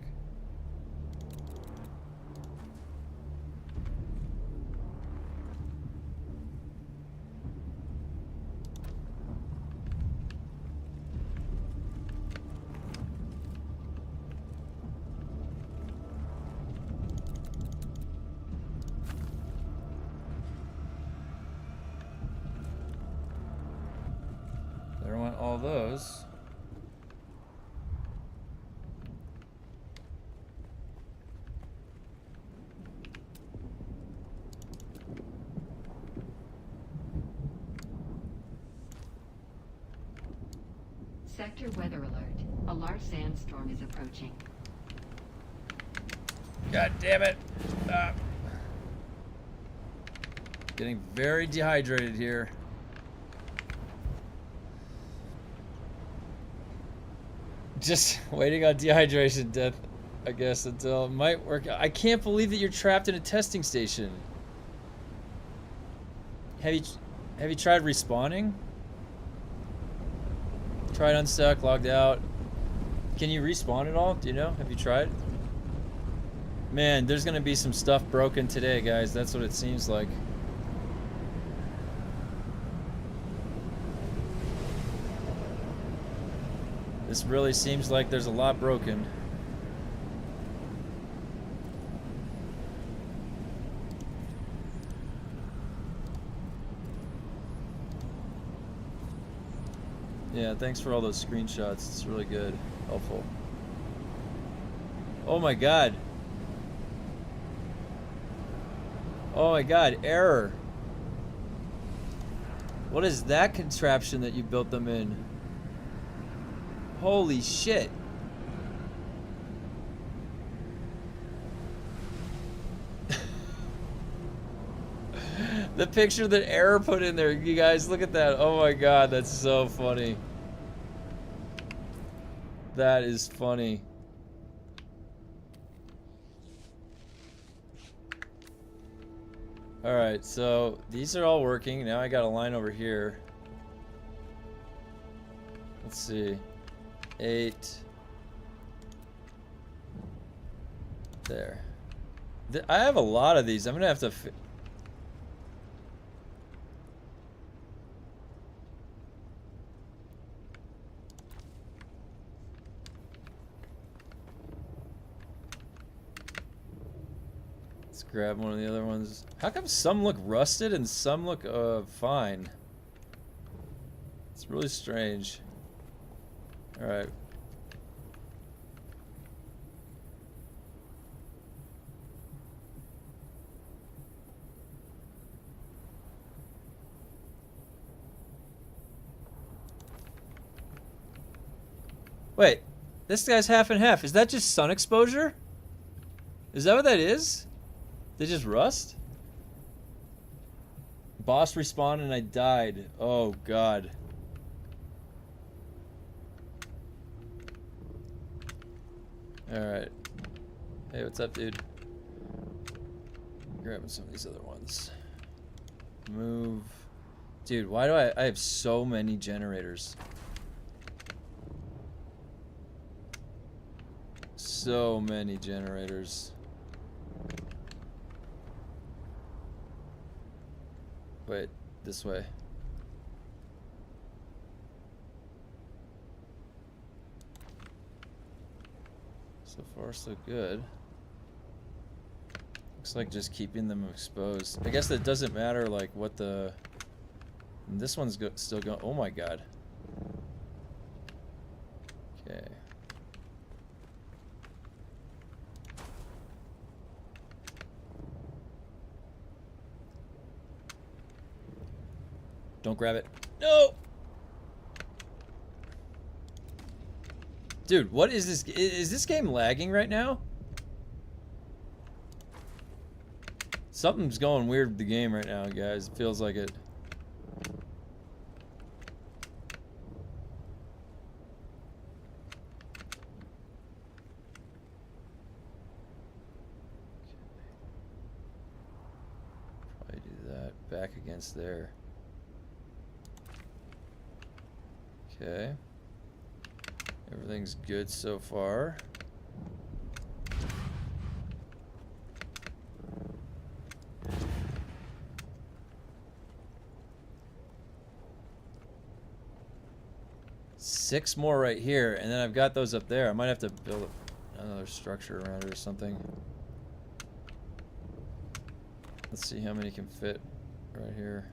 those. Sector weather alert. A large sandstorm is approaching. God damn it. Getting very dehydrated here. Just waiting on dehydration death, I guess, until it might work out. I can't believe that you're trapped in a testing station. Have you tried respawning? Tried unstuck, logged out. Can you respawn at all? Do you know? Have you tried? Man, there's gonna be some stuff broken today, guys. That's what it seems like. This really seems like there's a lot broken. Yeah, thanks for all those screenshots. It's really good. Helpful. Oh my god. Oh my god, error. What is that contraption that you built them in? Holy shit. The picture that Error put in there, you guys, look at that. Oh my god, that's so funny. That is funny. Alright, so these are all working. Now I got a line over here. Let's see. 8. There. I have a lot of these. I'm gonna have to... Let's grab one of the other ones. How come some look rusted and some look fine? It's really strange. Alright. Wait, this guy's half and half. Is that just sun exposure? Is that what that is? They just rust? Boss respawned and I died. Oh god. Alright. Hey, what's up, dude? Grabbing some of these other ones. Move. Dude, why do I have so many generators? So many generators. Wait, this way. So far, so good. Looks like just keeping them exposed. I guess that doesn't matter, like, what the... This one's still going... Oh my god. Okay. Don't grab it. No! Dude, what is this? Is this game lagging right now? Something's going weird with the game right now, guys. It feels like it. Probably do that. Back against there. Okay. Everything's good so far. Six more right here, and then I've got those up there. I might have to build another structure around it or something. Let's see how many can fit right here.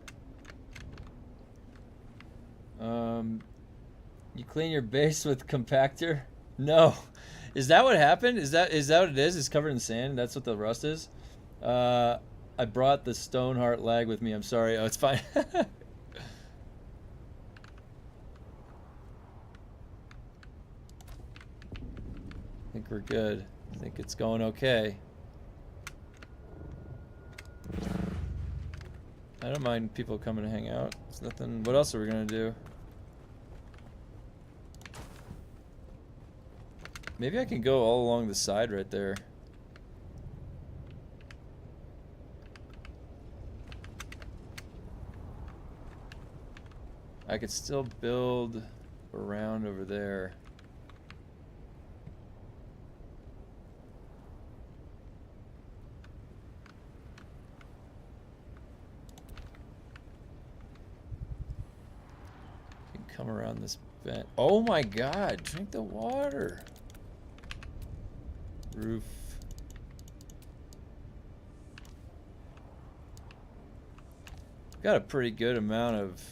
You clean your base with compactor? No. Is that what happened? Is that what it is? It's covered in sand? That's what the rust is? I brought the Stoneheart lag with me. I'm sorry. Oh, it's fine. I think we're good. I think it's going okay. I don't mind people coming to hang out. It's nothing. What else are we gonna do? Maybe I can go all along the side right there. I could still build around over there. You can come around this bend. Oh my God, drink the water. Roof. Got a pretty good amount of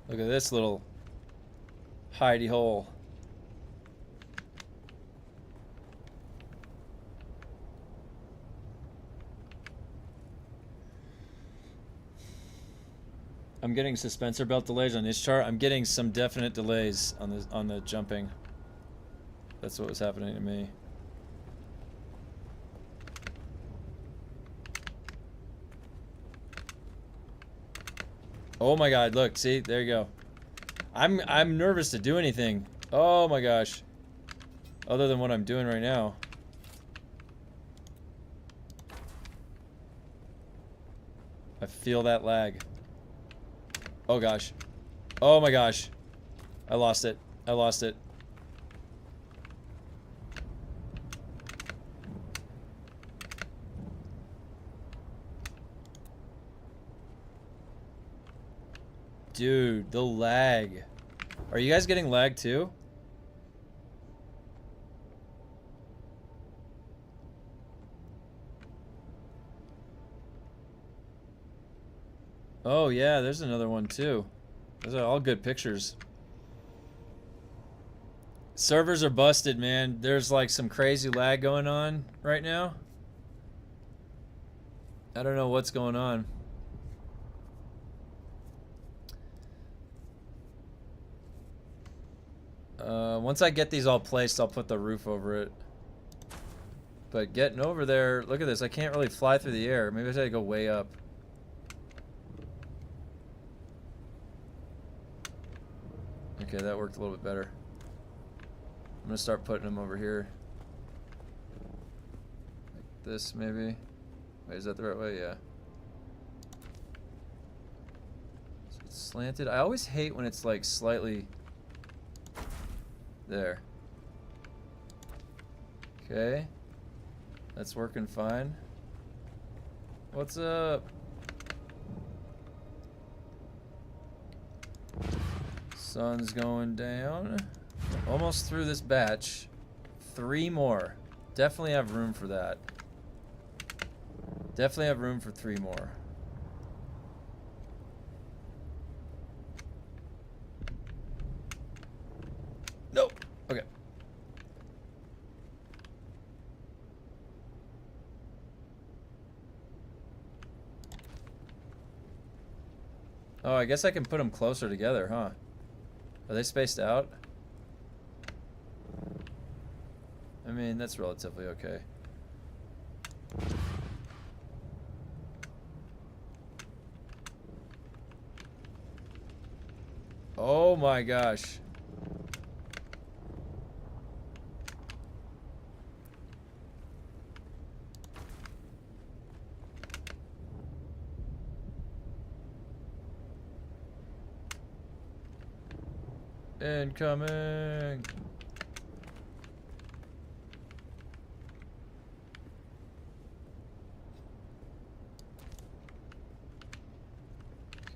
Look at this little hidey hole. I'm getting suspensor belt delays on this chart. I'm getting some definite delays on the jumping. That's what was happening to me. Oh my God, look, see, there you go. I'm nervous to do anything. Oh my gosh. Other than what I'm doing right now. I feel that lag. Oh gosh. Oh my gosh. I lost it. I lost it. Dude, the lag. Are you guys getting lag too? Oh yeah, there's another one too. Those are all good pictures. Servers are busted, man. There's like some crazy lag going on right now. I don't know what's going on. Once I get these all placed, I'll put the roof over it. But getting over there, look at this. I can't really fly through the air. Maybe I gotta go way up. Okay, that worked a little bit better. I'm gonna start putting them over here. Like this, maybe. Wait, is that the right way? Yeah. So it's slanted. I always hate when it's like slightly... There. Okay. That's working fine. What's up? Sun's going down. Almost through this batch. 3 more. Definitely have room for that. Definitely have room for 3 more. Nope. Okay. Oh, I guess I can put them closer together, huh? Are they spaced out? I mean, that's relatively okay. Oh my gosh. Incoming.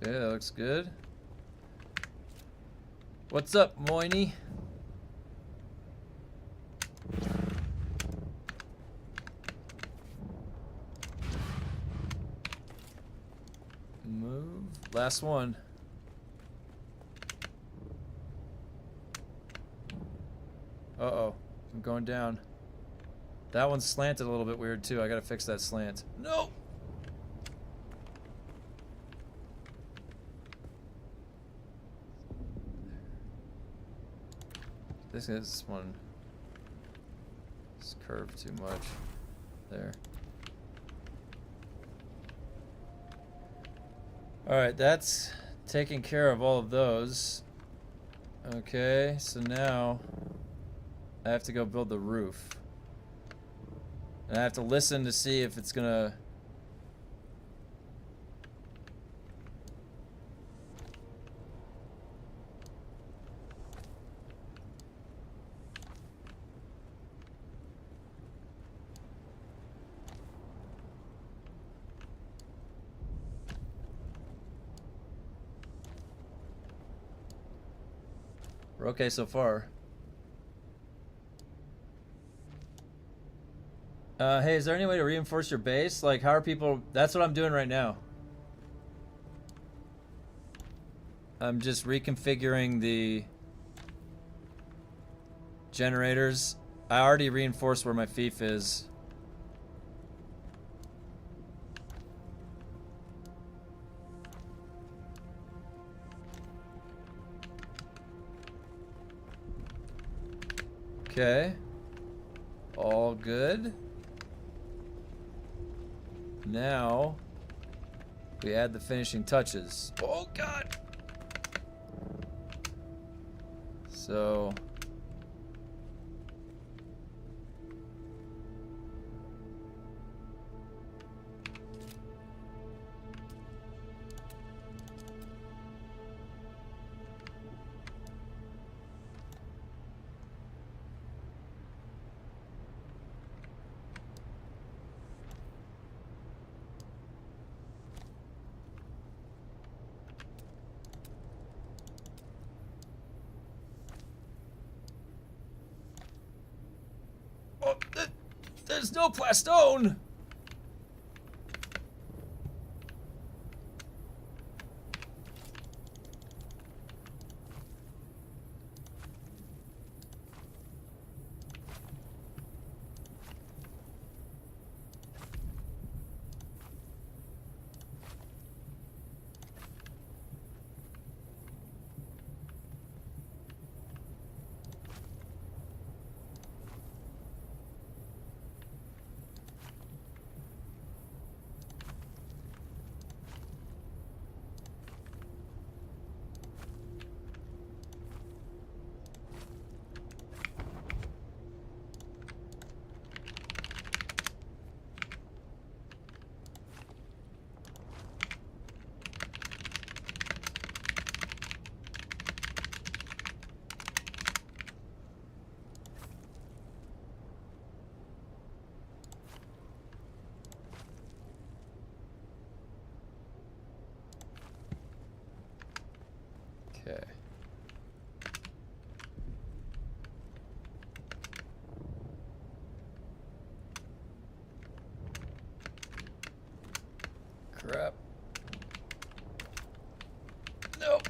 Okay, that looks good. What's up, Moiny? Move. Last one. Uh-oh. I'm going down. That one's slanted a little bit weird, too. I gotta fix that slant. No! This one is curved too much. There. Alright, that's taking care of all of those. Okay, so now I have to go build the roof. And I have to listen to see if it's gonna... We're okay so far. Hey, is there any way to reinforce your base? Like, how are people... That's what I'm doing right now. I'm just reconfiguring the generators. I already reinforced where my fief is. Okay. All good. Now, we add the finishing touches. Oh, God! So... Oh, there's no plastone! Okay. Crap. Nope.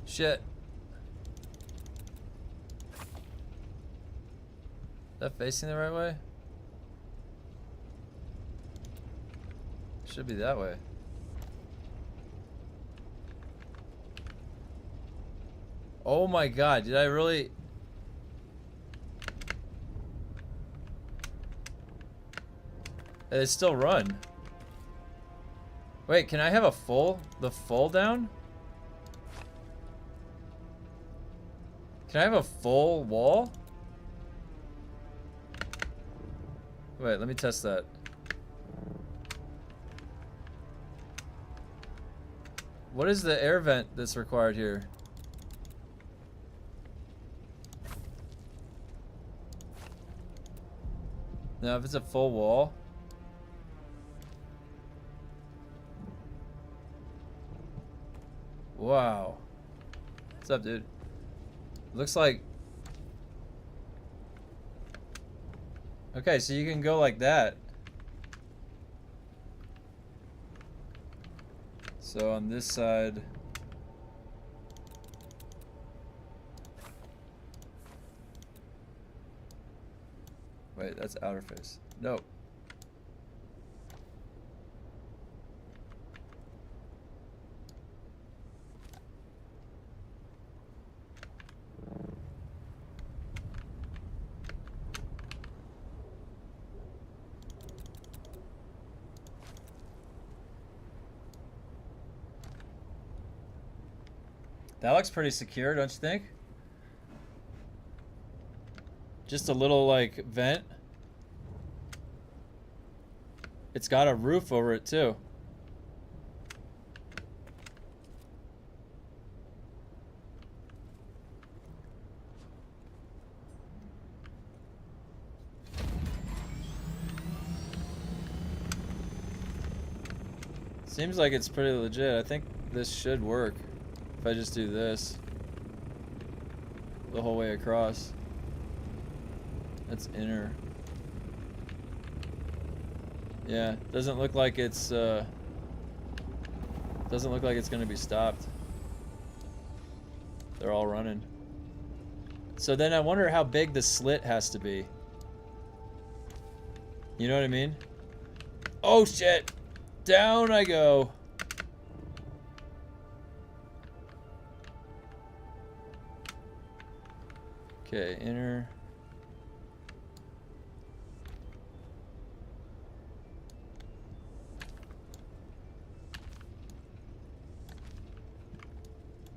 Shit. Is that facing the right way? Should be that way. Oh my god, did I really? They still run. Wait, can I have the full down? Can I have a full wall? Wait, let me test that. What is the air vent that's required here? Now, if it's a full wall. Wow. What's up, dude? Looks like... Okay, so you can go like that. So on this side... Wait, that's outer face. No. That looks pretty secure, don't you think? Just a little, like, vent. It's got a roof over it, too. Seems like it's pretty legit. I think this should work. If I just do this the whole way across. That's inner. Yeah, doesn't look like it's gonna be stopped. They're all running. So then I wonder how big the slit has to be. You know what I mean? Oh shit! Down I go. Okay, inner.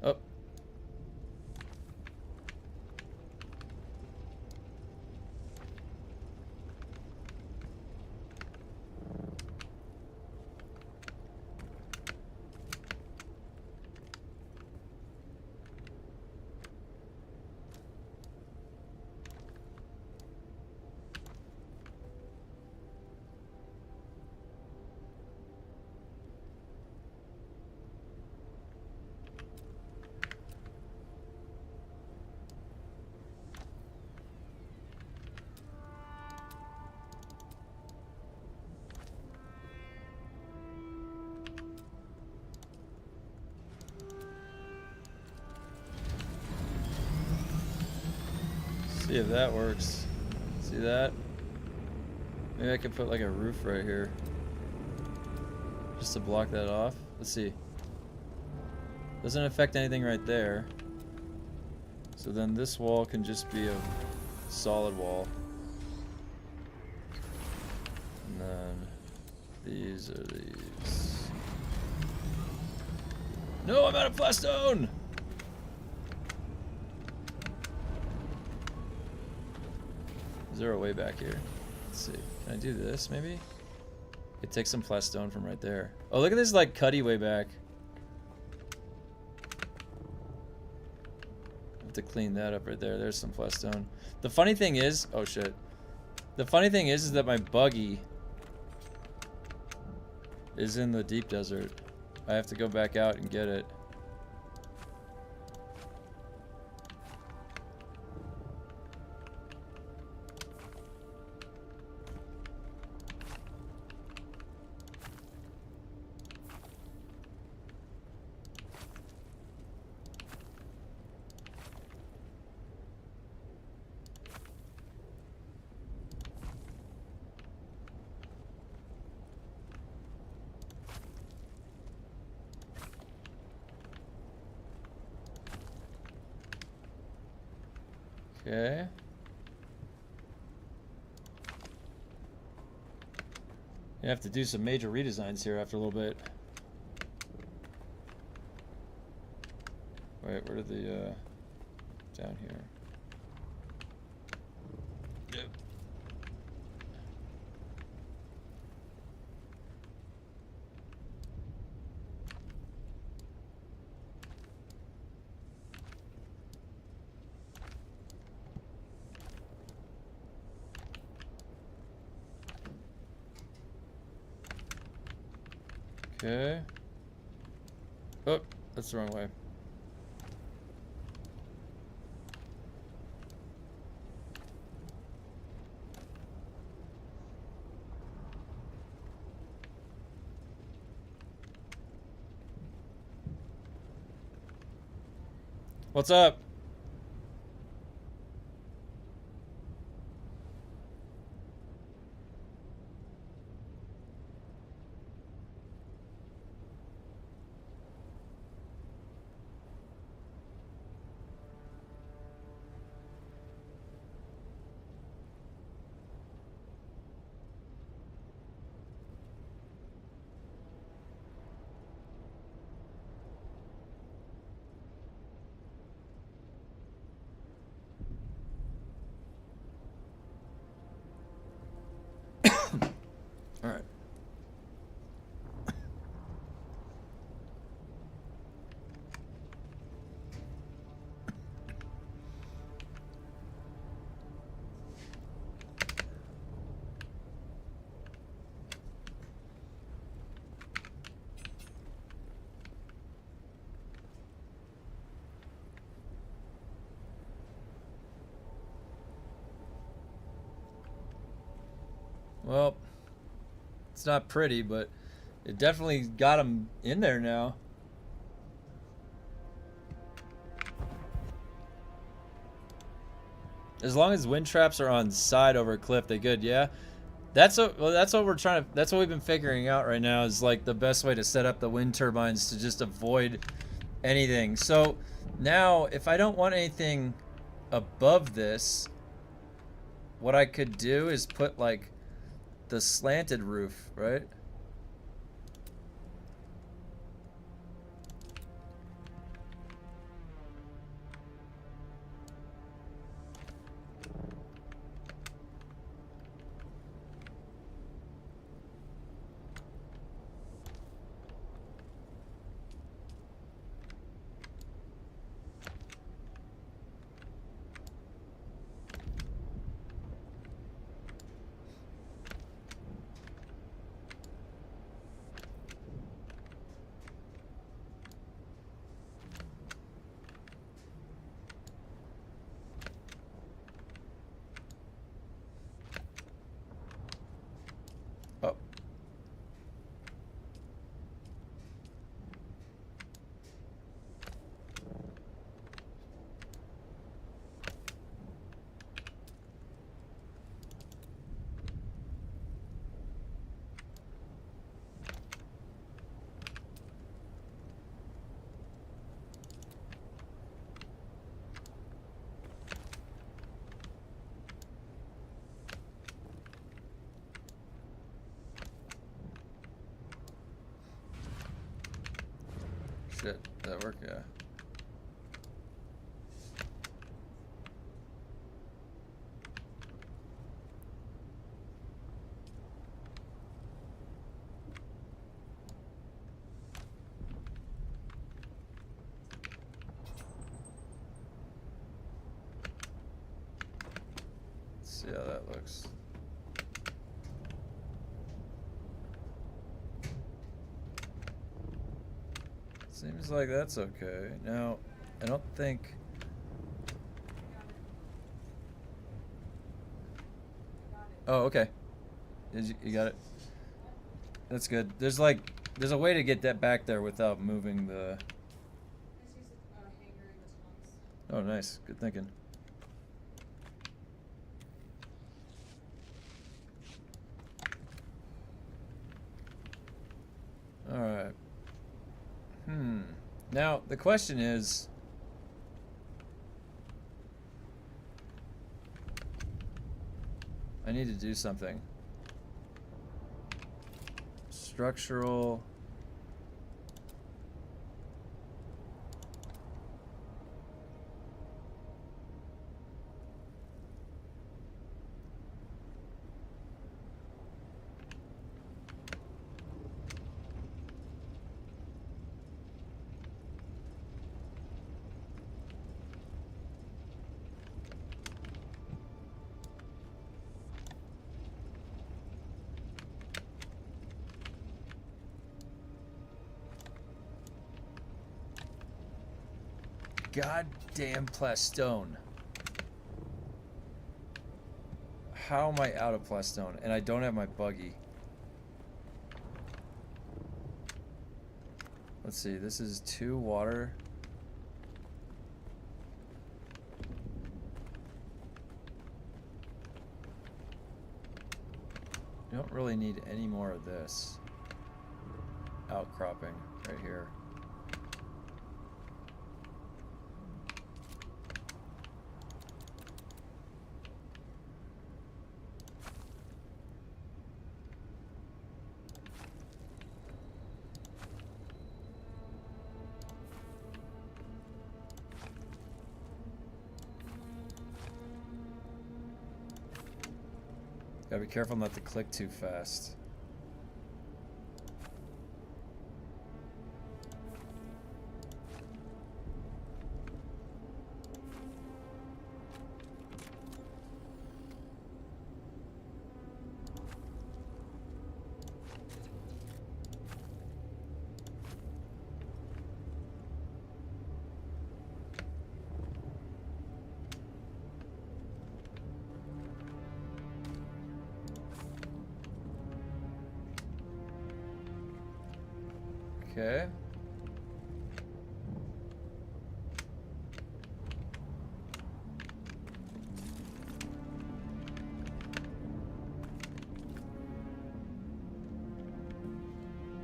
Oh. See if that works. See that? Maybe I could put like a roof right here. Just to block that off. Let's see. Doesn't affect anything right there. So then this wall can just be a solid wall. And then these are these. No, I'm out of plastone! Is there a way back here? Let's see. Can I do this, maybe? It takes some plastone from right there. Oh, look at this, like, cutty way back. I have to clean that up right there. There's some plastone. The funny thing is... Oh, shit. The funny thing is that my buggy is in the deep desert. I have to go back out and get it. Okay. You have to do some major redesigns here after a little bit. Wait, where did the down here? Yep. Okay. Oh, that's the wrong way. What's up? All right. Well, it's not pretty, but it definitely got them in there now. As long as wind traps are on side over a cliff, they good. Yeah, that's what we're trying to. That's what we've been figuring out right now is like the best way to set up the wind turbines to just avoid anything. So now, if I don't want anything above this, what I could do is put like the slanted roof, right? Oh. Shit, did that work? Yeah. Let's see how that looks. Seems like that's okay. Now, I don't think... Oh, okay. You got it? That's good. There's a way to get that back there without moving the... Oh, nice. Good thinking. Alright. Now, the question is... I need to do something. Structural. Goddamn plastone. How am I out of plastone? And I don't have my buggy. Let's see, this is 2 water. You don't really need any more of this. Outcropping right here. Gotta be careful not to click too fast. Okay.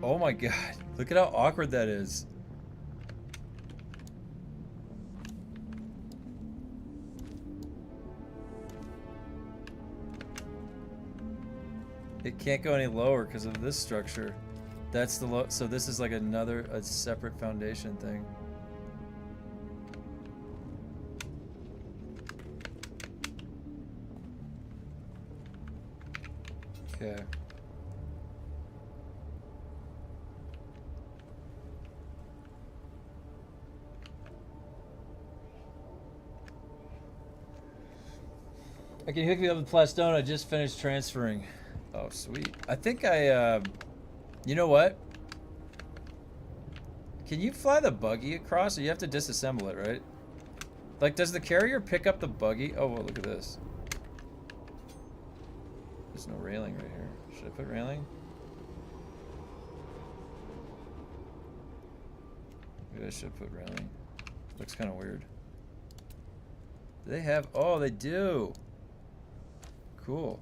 Oh my god, look at how awkward that is. It can't go any lower because of this structure. That's the low, so this is like a separate foundation thing. Okay. I can hook me up with Plastone. I just finished transferring. Oh, sweet. I think you know what? Can you fly the buggy across, or you have to disassemble it, right? Like, does the carrier pick up the buggy? Oh, well, look at this. There's no railing right here. Should I put railing? Maybe I should put railing. Looks kind of weird. Do they have... Oh, they do! Cool.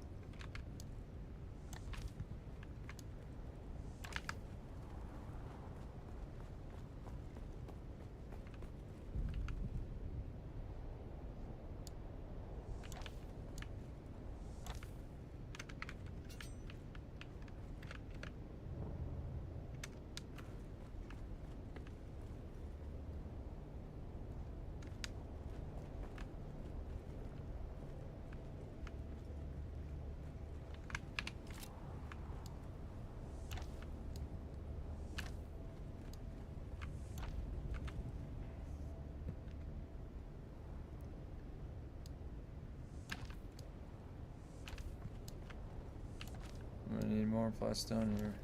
I need more plastone here.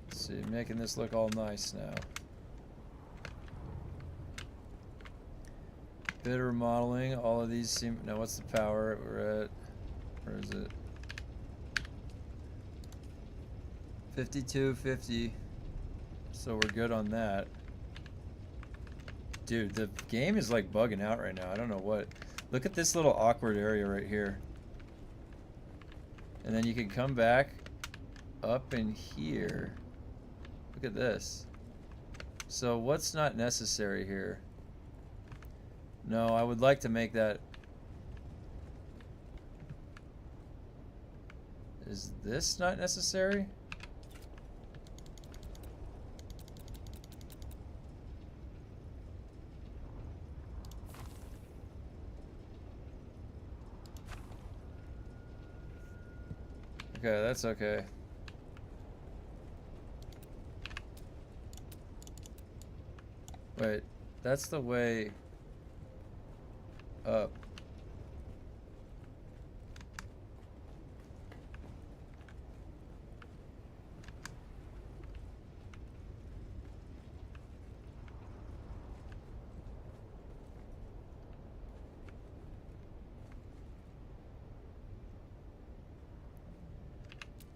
Let's see, making this look all nice now. Bit of remodeling. All of these seem. Now, what's the power we're at? Where is it? 5250. So we're good on that. Dude, the game is like bugging out right now. I don't know what. Look at this little awkward area right here. And then you can come back up in here. Look at this. So what's not necessary here? No, I would like to make that. Is this not necessary? Okay, that's okay. Wait, that's the way up.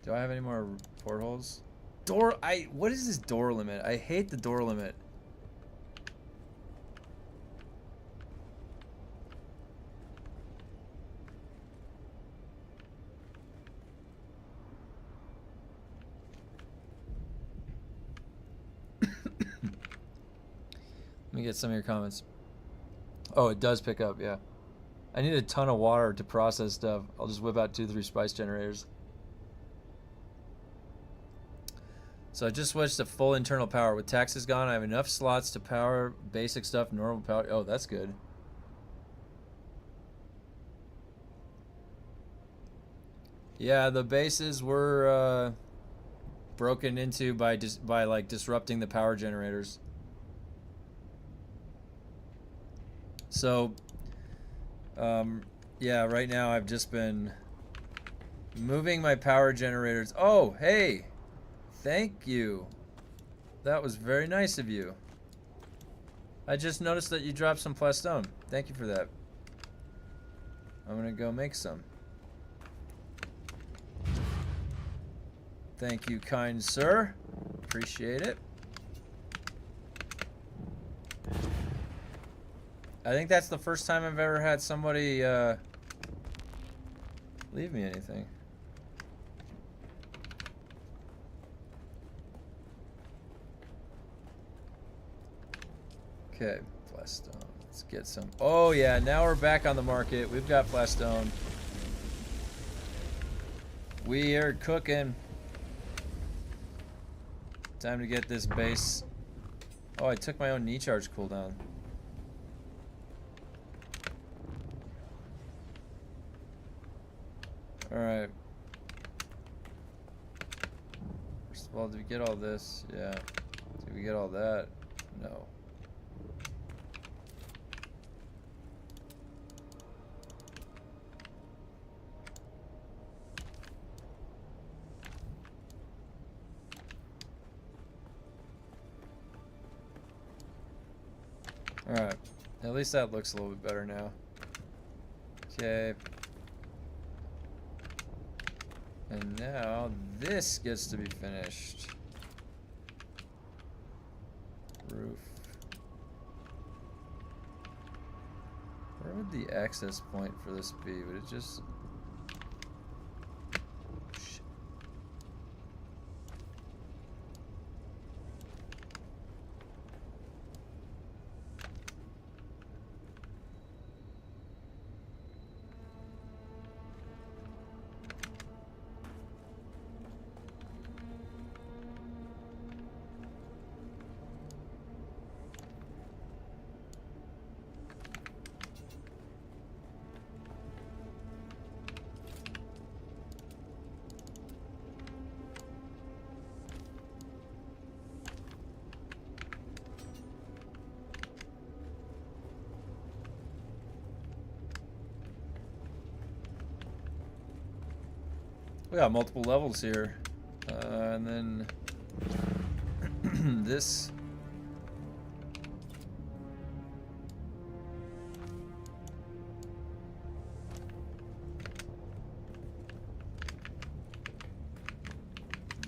Do I have any more portholes? What is this door limit? I hate the door limit. Let me get some of your comments. Oh, it does pick up, yeah. I need a ton of water to process stuff. I'll just whip out 2-3 spice generators. So I just switched to full internal power. With taxes gone, I have enough slots to power basic stuff, normal power. Oh, that's good. Yeah, the bases were broken into by like disrupting the power generators. So, yeah, right now I've just been moving my power generators. Oh, hey, thank you. That was very nice of you. I just noticed that you dropped some plastone. Thank you for that. I'm gonna go make some. Thank you, kind sir. Appreciate it. I think that's the first time I've ever had somebody leave me anything. Okay, plastone. Let's get some. Oh yeah, now we're back on the market. We've got plastone. We are cooking. Time to get this base. Oh, I took my own knee charge cooldown. Alright. First of all, did we get all this? Yeah. Did we get all that? No. Alright. At least that looks a little bit better now. Okay. And now this gets to be finished. Roof. Where would the access point for this be? Would it just... Shit. We got multiple levels here. And then this.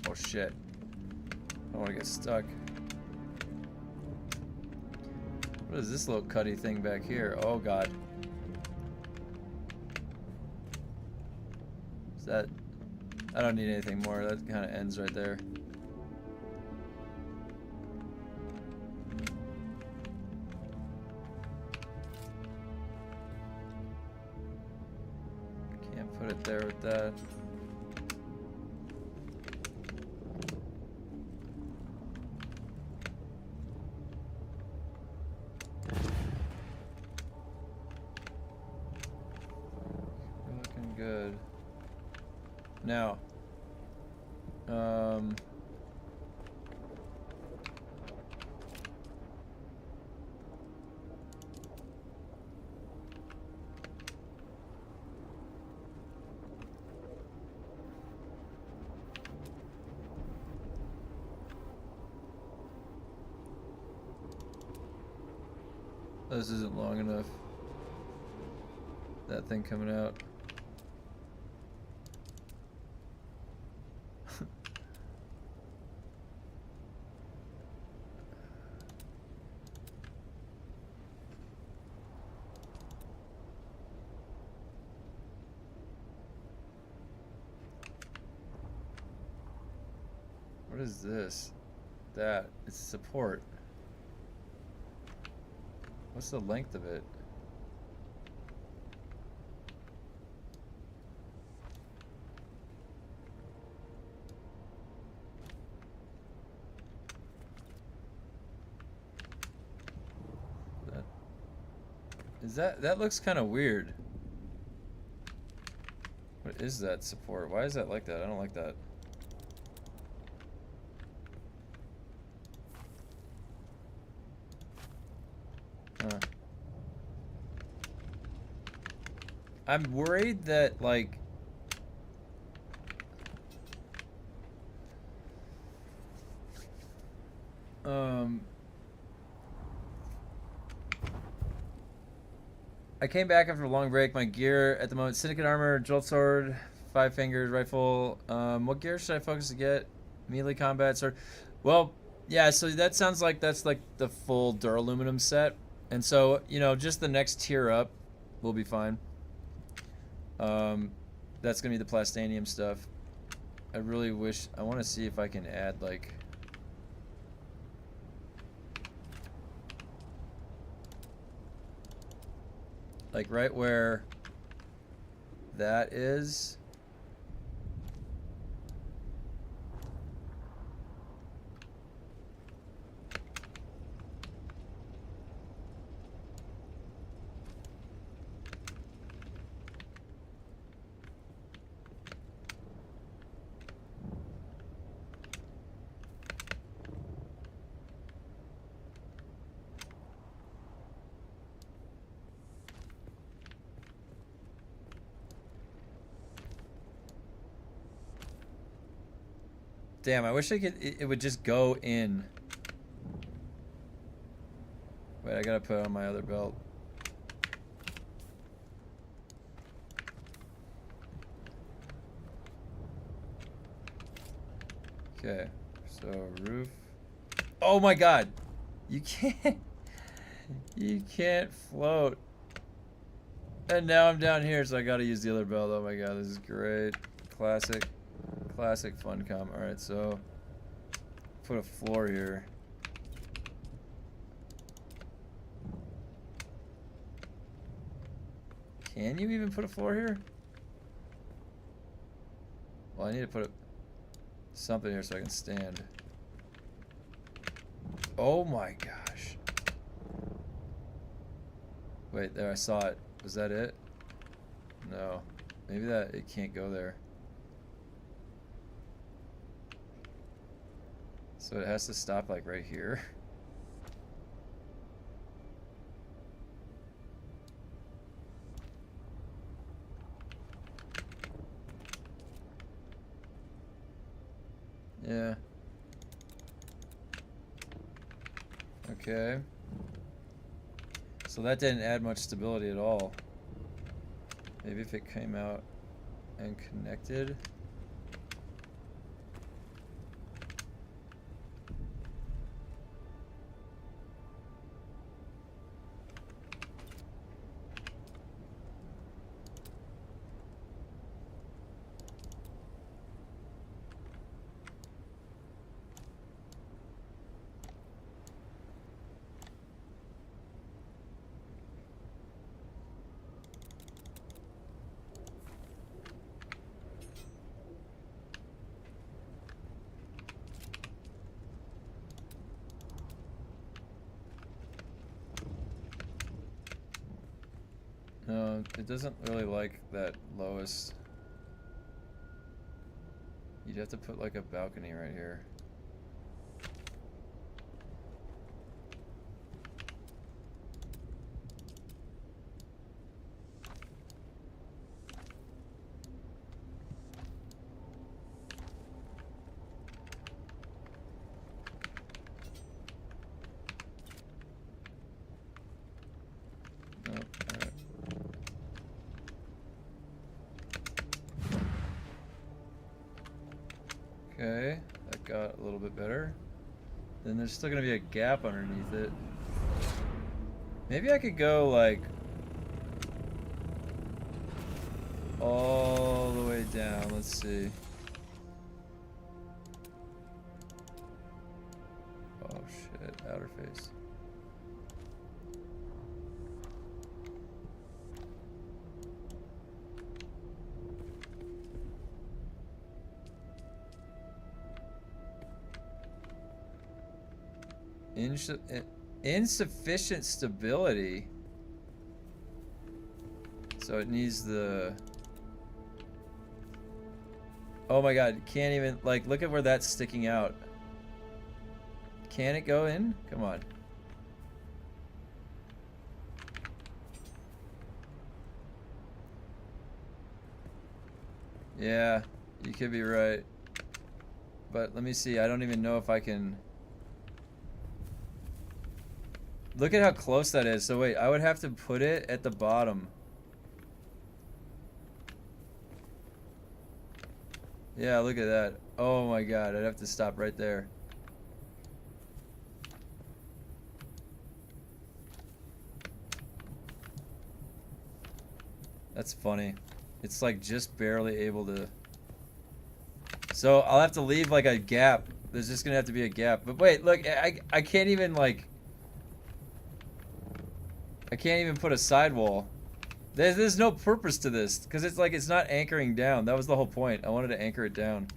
Oh shit. I don't want to get stuck. What is this little cutty thing back here? Oh god. Is that... I don't need anything more. That kind of ends right there. Put it there with that. Looking good. Now, this isn't long enough. That thing coming out. What is this? That. It's support. What's the length of it? That looks kind of weird. What is that support? Why is that like that? I don't like that. Huh. I'm worried that, like, I came back after a long break. My gear at the moment: Syndicate armor, jolt sword, 5 fingers rifle. What gear should I focus to get? Melee combat sword. Well, yeah. So that sounds like that's like the full duraluminum set, and so you know, just the next tier up will be fine. That's gonna be the plastanium stuff. I really wish. I want to see if I can add like. Like right where that is. Damn, I wish I could, it would just go in. Wait, I gotta put on my other belt. Okay, so roof. Oh my god! You can't, you can't float. And now I'm down here, so I gotta use the other belt. Oh my god, this is great. Classic. Classic Funcom. Alright, so put a floor here. Can you even put a floor here? Well, I need to put something here so I can stand. Oh my gosh. Wait, there, I saw it. Was that it? No. Maybe that it can't go there. So it has to stop like right here. Yeah. Okay. So that didn't add much stability at all. Maybe if it came out and connected. It doesn't really like that lowest. You'd have to put like a balcony right here. Nope, alright. Okay, that got a little bit better. Then there's still gonna be a gap underneath it. Maybe I could go like all the way down. Let's see. Oh shit, outer face. Insufficient stability. So it needs the... Oh my god, can't even... Like, look at where that's sticking out. Can it go in? Come on. Yeah, you could be right. But let me see, I don't even know if I can... Look at how close that is. So wait, I would have to put it at the bottom. Yeah, look at that. Oh my god, I'd have to stop right there. That's funny. It's like just barely able to... So I'll have to leave like a gap. There's just gonna have to be a gap. But wait, look, I can't even like... I can't even put a sidewall. There's no purpose to this because it's like it's not anchoring down. That was the whole point. I wanted to anchor it down.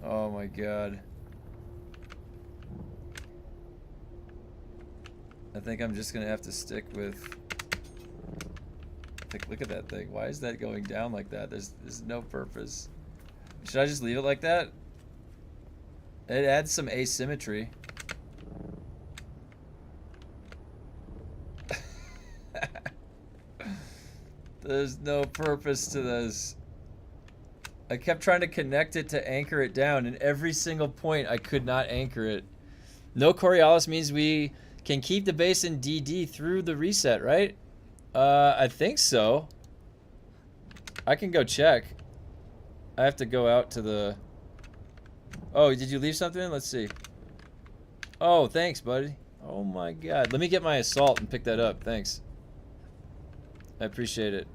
Oh my god. I think I'm just gonna have to stick with... Look at that thing. Why is that going down like that? There's no purpose. Should I just leave it like that? It adds some asymmetry. There's no purpose to this. I kept trying to connect it to anchor it down, and every single point I could not anchor it. No Coriolis means we can keep the base in DD through the reset, right? I think so. I can go check. I have to go out to the... Oh, did you leave something? Let's see. Oh, thanks, buddy. Oh my god. Let me get my assault and pick that up. Thanks. I appreciate it.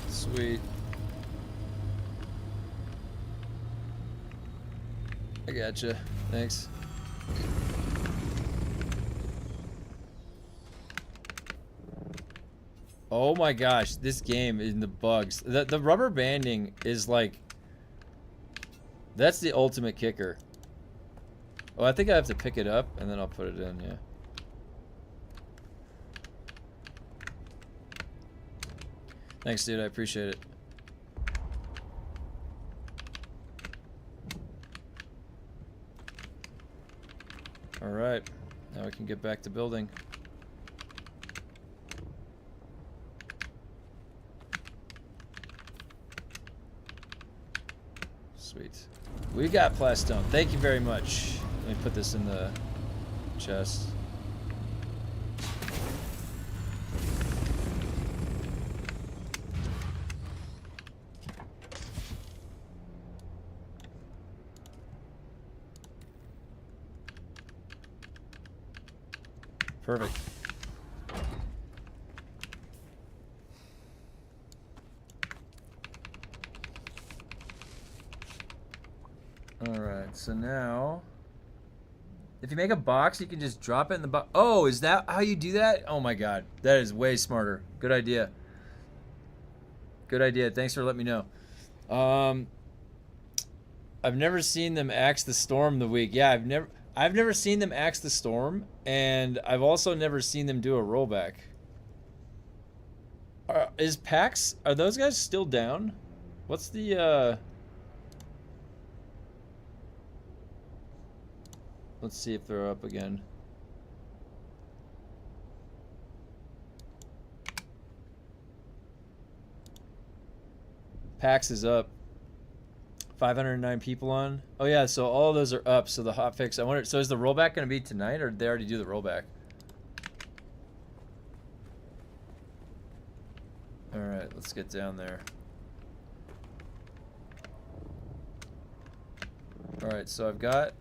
Sweet. I gotcha. Thanks. Oh my gosh, this game in the bugs. The rubber banding is like... That's the ultimate kicker. Oh, I think I have to pick it up and then I'll put it in, yeah. Thanks, dude. I appreciate it. Alright. Now we can get back to building. Sweet. We got plastone. Thank you very much. Let me put this in the chest. Perfect. Alright, so now... If you make a box, you can just drop it in the box. Oh, is that how you do that? Oh my god. That is way smarter. Good idea. Good idea. Thanks for letting me know. I've never seen them axe the storm the week. Yeah, I've never seen them axe the storm, and I've also never seen them do a rollback. Is PAX, are those guys still down? What's the let's see if they're up again. PAX is up. 509 people on. Oh yeah, so all of those are up. So the hotfix. I wonder. So is the rollback going to be tonight, or did they already do the rollback? All right, let's get down there. All right, so I've got.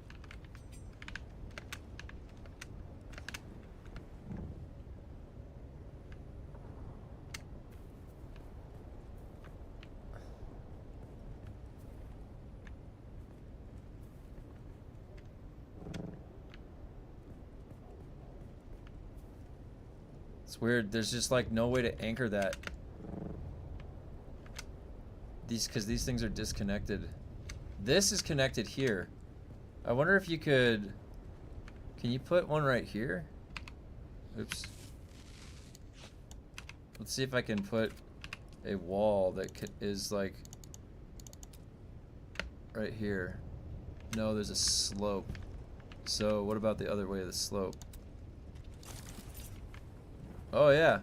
It's weird. There's just like no way to anchor that. Because these things are disconnected. This is connected here. I wonder if you could. Can you put one right here? Oops. Let's see if I can put a wall that is like right here. No, there's a slope. So what about the other way of the slope? Oh yeah.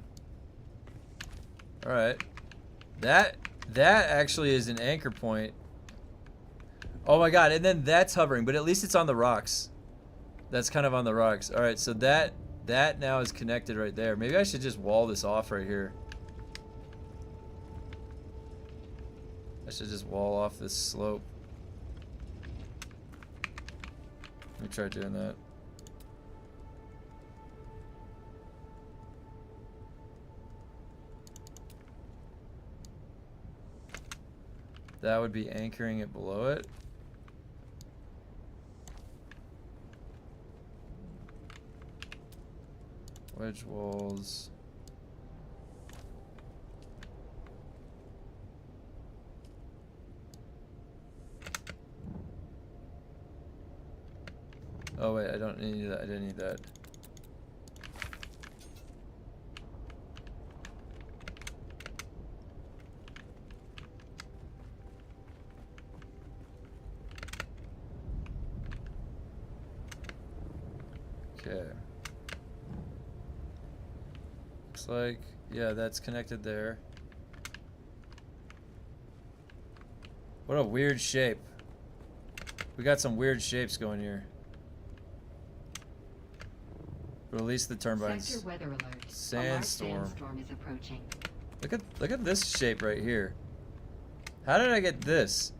All right. That actually is an anchor point. Oh my god, and then that's hovering, but at least it's on the rocks. That's kind of on the rocks. All right, so that now is connected right there. Maybe I should just wall this off right here. I should just wall off this slope. Let me try doing that. That would be anchoring it below it. Wedge walls. Oh wait, I don't need that. I didn't need that. Okay. Looks like, yeah, that's connected there. What a weird shape. We got some weird shapes going here. Release the turbines. Sector weather alert. Sandstorm. A large sandstorm is approaching. Look at this shape right here. How did I get this?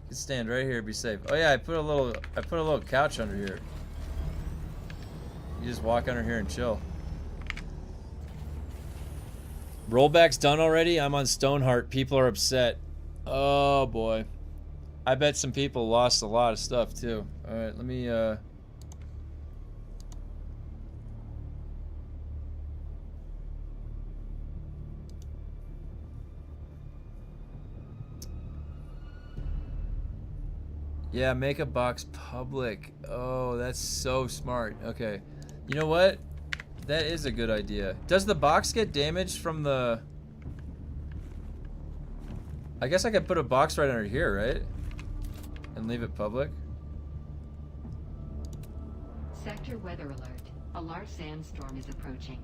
You can stand right here, be safe. Oh yeah, I put a little couch under here. You just walk under here and chill. Rollback's done already. I'm on Stoneheart. People are upset. Oh boy. I bet some people lost a lot of stuff too. All right, let me yeah, make a box public. Oh, that's so smart. Okay. You know what? That is a good idea. Does the box get damaged from the... I guess I could put a box right under here, right? And leave it public. Sector weather alert. A large sandstorm is approaching.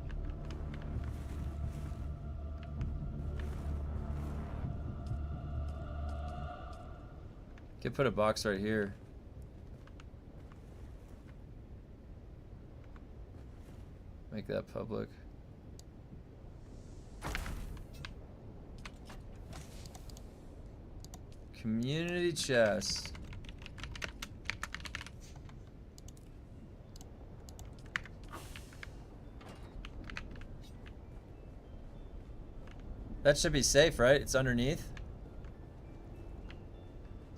Could put a box right here. Make that public. Community chest. That should be safe, right? It's underneath.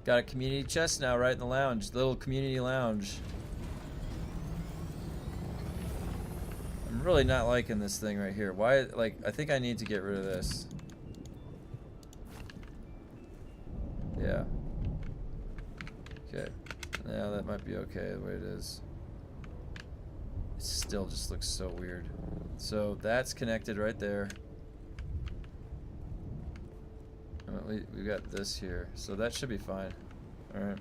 Got a community chest now right in the lounge. Little community lounge. I'm really not liking this thing right here. Why, like, I think I need to get rid of this. Yeah. Okay. Yeah, that might be okay the way it is. It still just looks so weird. So that's connected right there. We got this here, so that should be fine. All right.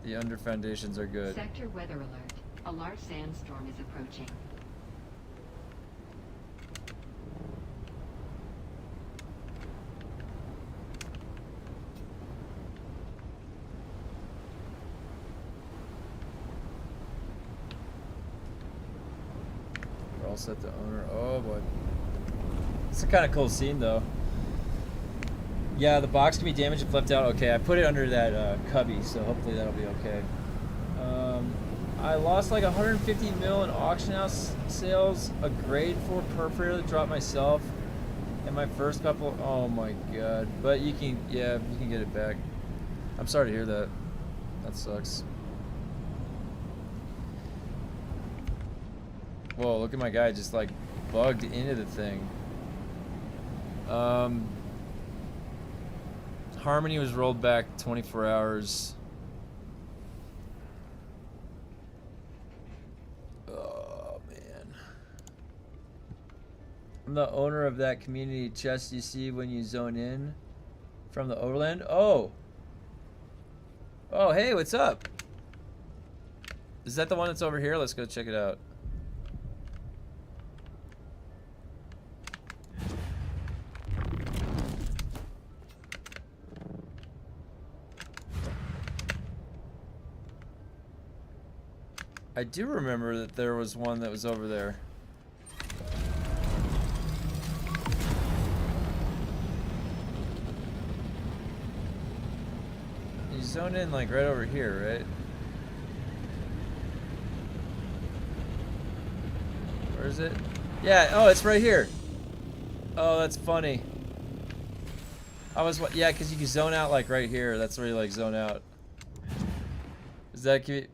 The under foundations are good. Sector weather alert. A large sandstorm is approaching. We're all set to owner. Oh boy. It's a kind of cool scene though. Yeah, the box can be damaged if left out. Okay, I put it under that cubby, so hopefully that'll be okay. I lost like 150 mil in auction house sales, a grade 4 perforator that dropped myself, and my first couple. Oh my god! But you can, yeah, you can get it back. I'm sorry to hear that. That sucks. Whoa! Look at my guy just like bugged into the thing. Harmony was rolled back 24 hours. Oh, man. I'm the owner of that community chest you see when you zone in from the overland. Oh. Oh, hey, what's up? Is that the one that's over here? Let's go check it out. I do remember that there was one that was over there. You zone in like right over here, right? Where is it? Yeah, oh, it's right here. Oh, that's funny. Yeah, because you can zone out like right here. That's where you like zone out. Is that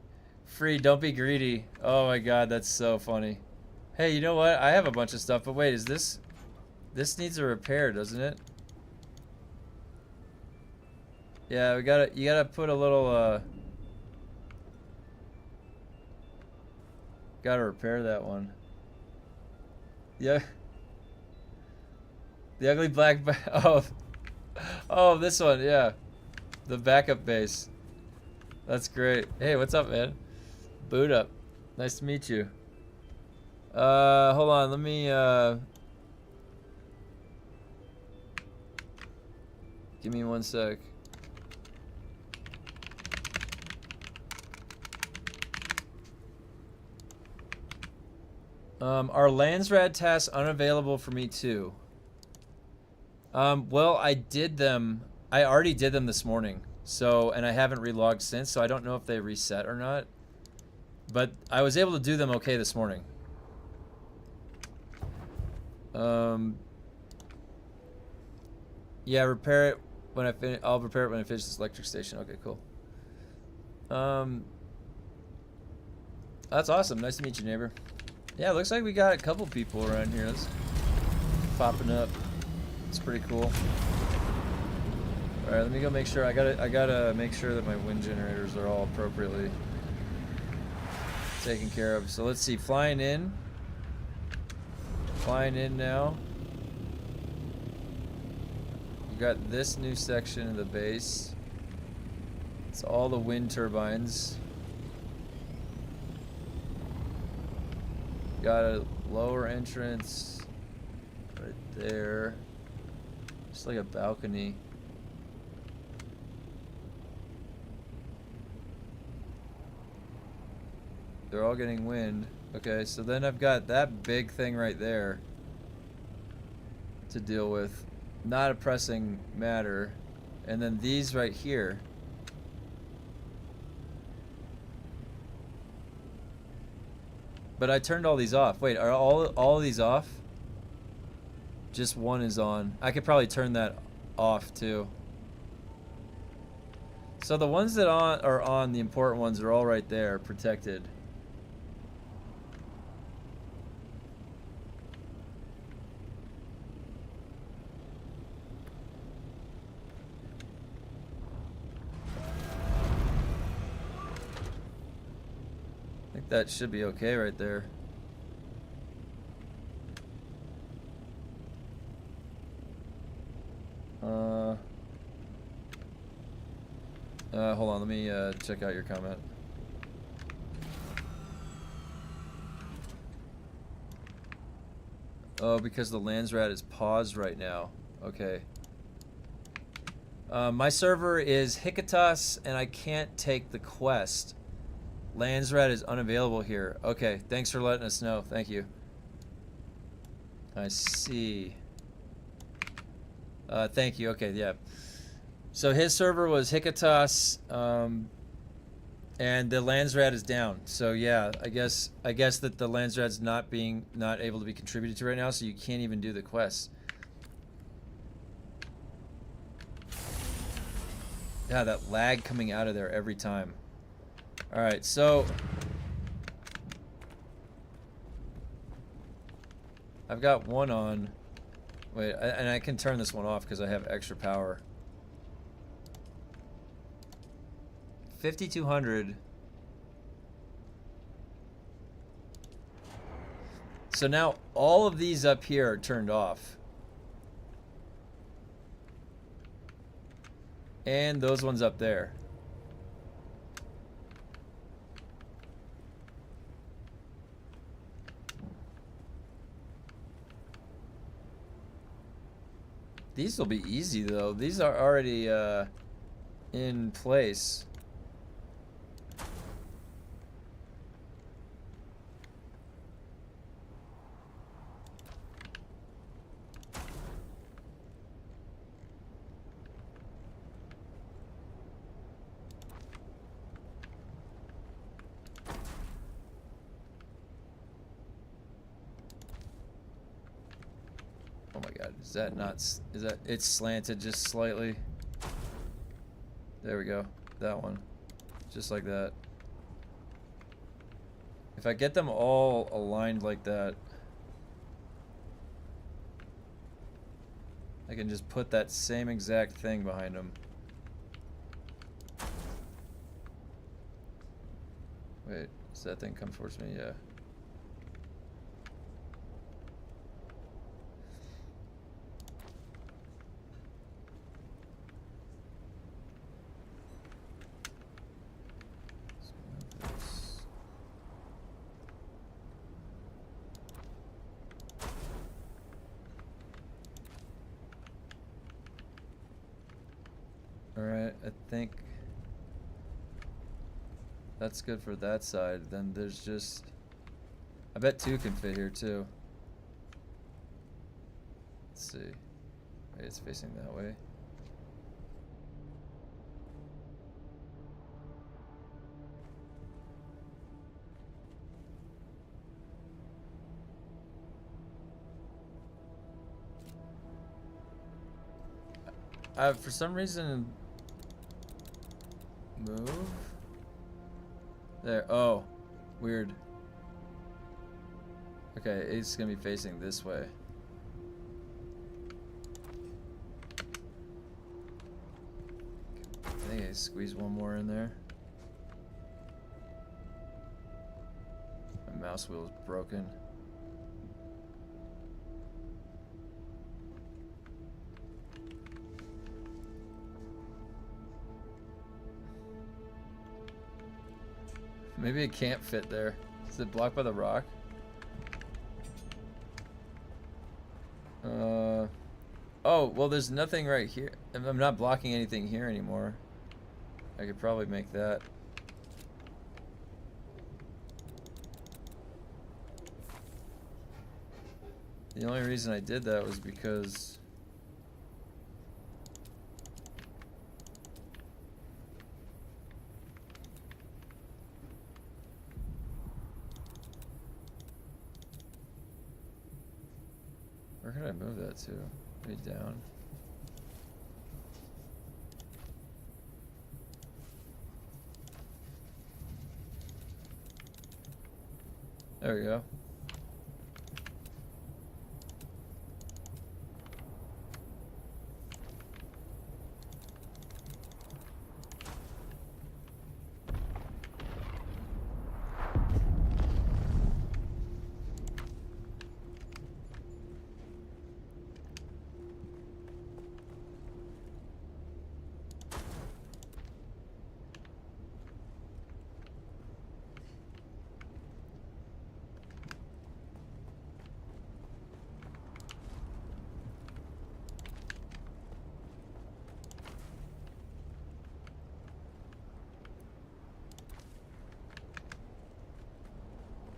free? Don't be greedy. Oh my god, that's so funny. Hey, you know what? I have a bunch of stuff, but wait, is this needs a repair, doesn't it? Yeah, you gotta put a little gotta repair that one. Yeah. The ugly black oh, this one, yeah. The backup base. That's great. Hey, what's up, man? Boot up. Nice to meet you. Hold on, let me give me 1 sec. Are Landsrad tasks unavailable for me too? Well, I already did them this morning. So, and I haven't relogged since, so I don't know if they reset or not. But I was able to do them okay this morning. Yeah, repair it when I finish. I'll repair it when I finish this electric station. Okay, cool. That's awesome. Nice to meet you, neighbor. Yeah, looks like we got a couple people around here. That's popping up. It's pretty cool. All right, let me go make sure. I gotta make sure that my wind generators are all appropriately taken care of. So let's see. Flying in. Flying in now. We got this new section of the base. It's all the wind turbines. Got a lower entrance right there. Just like a balcony. They're all getting wind. Okay, so then I've got that big thing right there to deal with. Not a pressing matter. And then these right here. But I turned all these off. Wait, are all of these off? Just one is on. I could probably turn that off too. So the ones that are on, the important ones are all right there, protected. think that should be okay right there. Hold on, let me check out your comment. Oh, because the Landsrat is paused right now. Okay. My server is Hikatas, and I can't take the quest. Landsrat is unavailable here. Okay, thanks for letting us know. Thank you. I see. Thank you. Okay, yeah. So his server was Hikatas, and the Landsrat is down. So yeah, I guess that the Landsrat's not able to be contributed to right now, so you can't even do the quest. Yeah, that lag coming out of there every time. All right, so I've got one on. Wait, and I can turn this one off because I have extra power. 5200. So now all of these up here are turned off. And those ones up there. These will be easy though. These are already in place. Oh my god, is that not, is that, it's slanted just slightly. There we go, that one. Just like that. If I get them all aligned like that, I can just put that same exact thing behind them. Wait, does that thing come towards me? Yeah. Alright, I think that's good for that side. Then there's just, I bet two can fit here too. Let's see. Wait, it's facing that way. For some reason, move? There, oh, weird. Okay, it's gonna be facing this way. I think I squeeze one more in there. My mouse wheel is broken. Maybe it can't fit there. Is it blocked by the rock? Oh, well there's nothing right here. I'm not blocking anything here anymore. I could probably make that. The only reason I did that was because where can I move that to? Maybe down. There we go.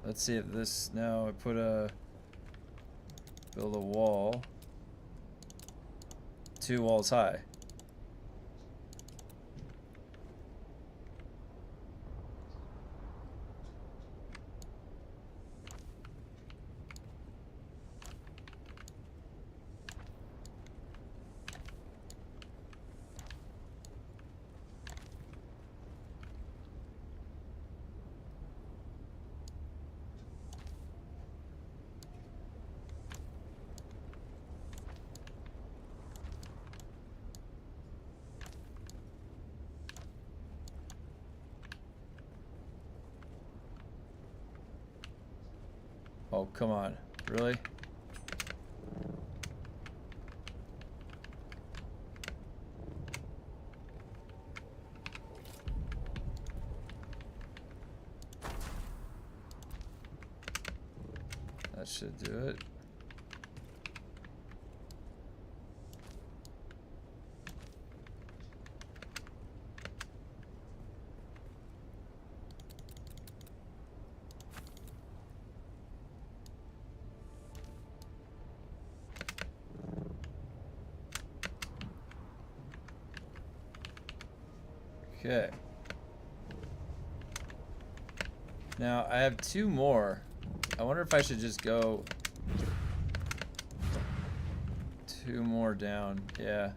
Let's see if this, now I put a, build a wall. 2 walls high. Oh, come on. Really? That should do it. Okay. Now I have 2 more. I wonder if I should just go 2 more down. Yeah.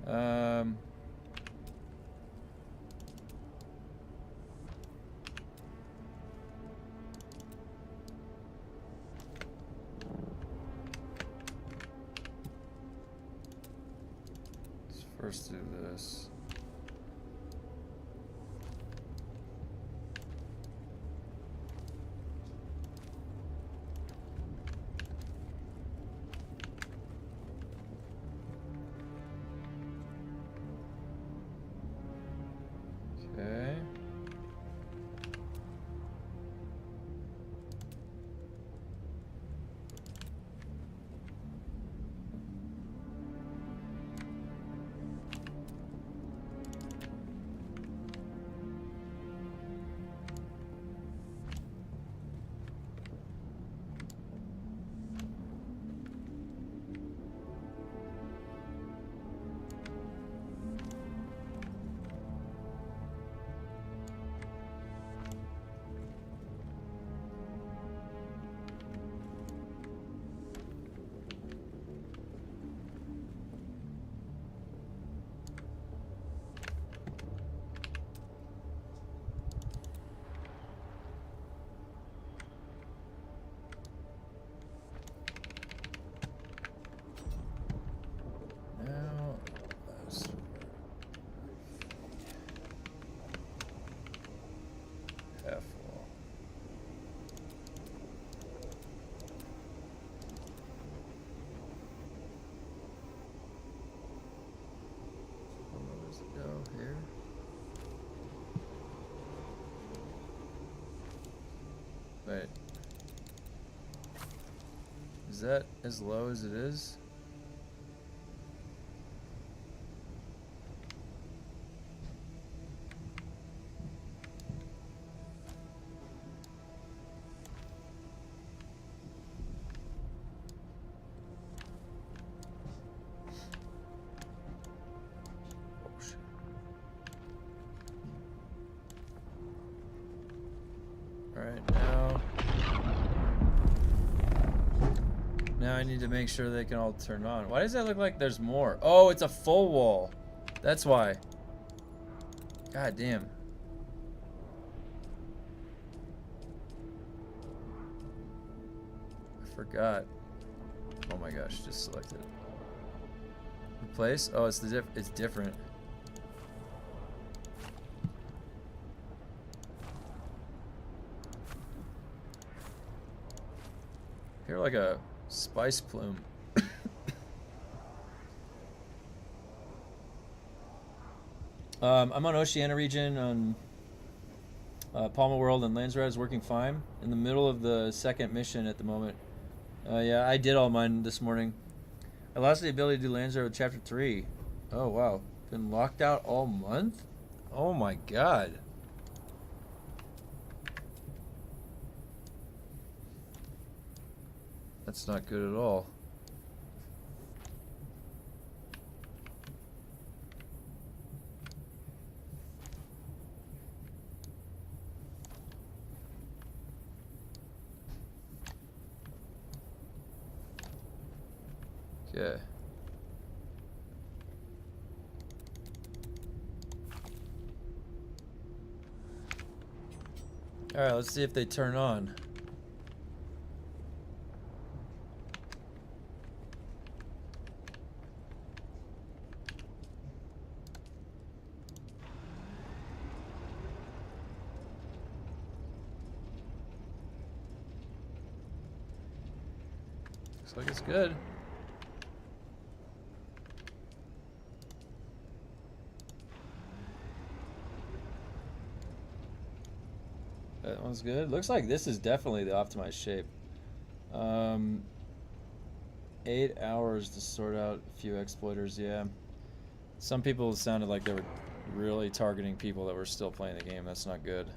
Um, let's first do this. Okay. Now, that's half wall. Where does it go? Here? Wait. Is that as low as it is? Alright, now I need to make sure they can all turn on. Why does that look like there's more? Oh, it's a full wall. That's why. God damn. I forgot. Oh my gosh, just selected it. Replace? Oh, it's it's different. Here like a spice plume. I'm on Oceania region on Palma World, and Landsrat is working fine. In the middle of the second mission at the moment. Yeah, I did all mine this morning. I lost the ability to do Landsrat with Chapter 3. Oh, wow. Been locked out all month? Oh my god. That's not good at all. Okay. Alright, let's see if they turn on. Looks like it's good. That one's good. Looks like this is definitely the optimized shape. 8 hours to sort out a few exploiters, yeah. Some people sounded like they were really targeting people that were still playing the game. That's not good.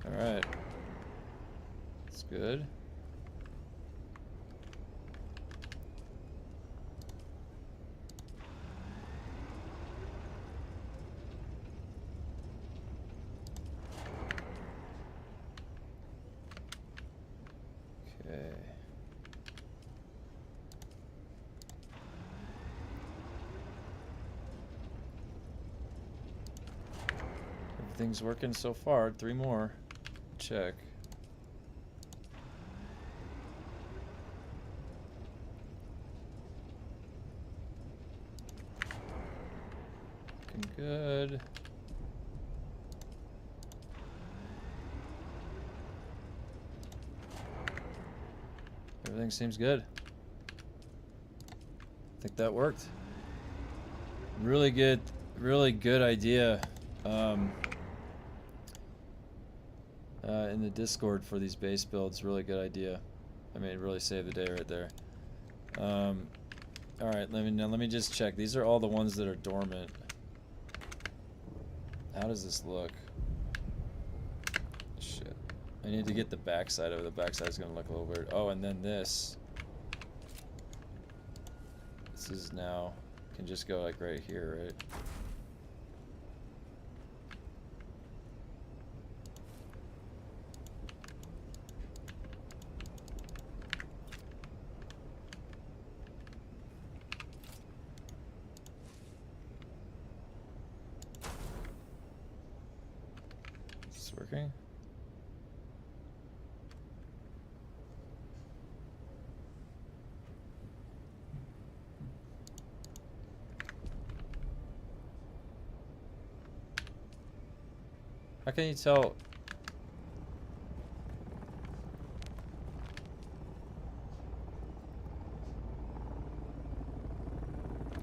Alright. That's good. Okay. Everything's working so far. 3 more. Check. Looking good. Everything seems good. I think that worked. Really good idea. In the Discord for these base builds, really good idea. I mean, it really saved the day right there. All right, let me just check. These are all the ones that are dormant. How does this look? Shit. I need to get the backside of it. The backside's gonna look a little weird. Oh, and then this. This is now can just go like right here, right? Is this working? How can you tell?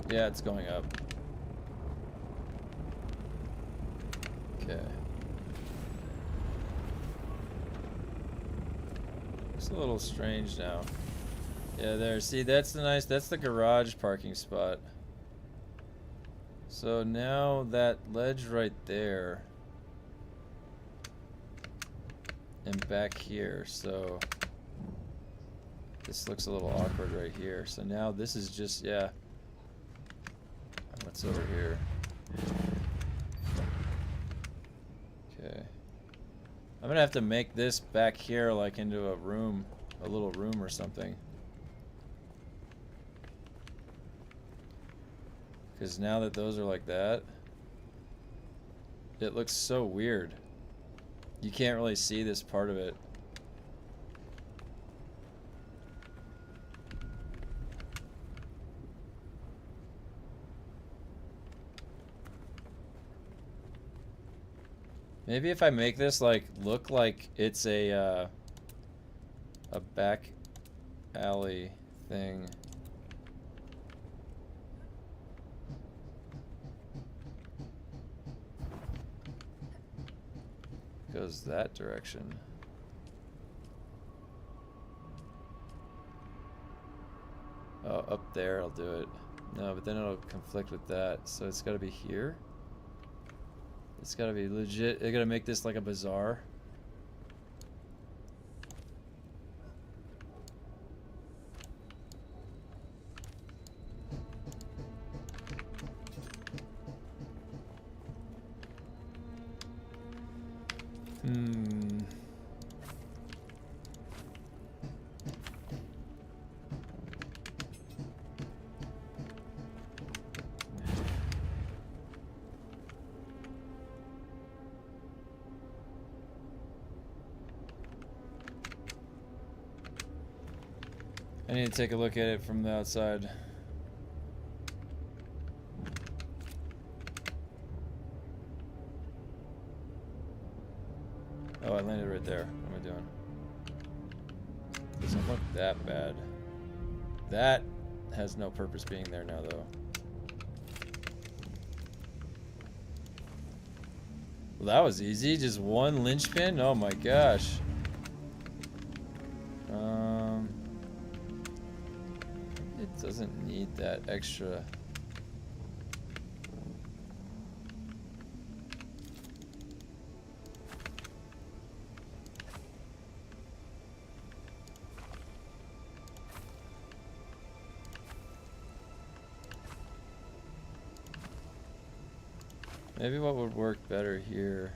Yeah, it's going up. Okay. It's a little strange now. Yeah, there. See, that's the garage parking spot. So now that ledge right there. And back here, so this looks a little awkward right here. So now this is just, yeah. What's over here? Okay. I'm gonna have to make this back here like into a room, a little room or something. Because now that those are like that, it looks so weird. You can't really see this part of it. Maybe if I make this like look like it's a back alley thing. Goes that direction. Oh, up there I'll do it. No, but then it'll conflict with that. So it's got to be here. It's got to be legit. They're going to make this like a bazaar. I need to take a look at it from the outside. Oh, I landed right there. What am I doing? Doesn't look that bad. That has no purpose being there now, though. Well, that was easy. Just one linchpin? Oh my gosh. It doesn't need that extra. Maybe what would work better here.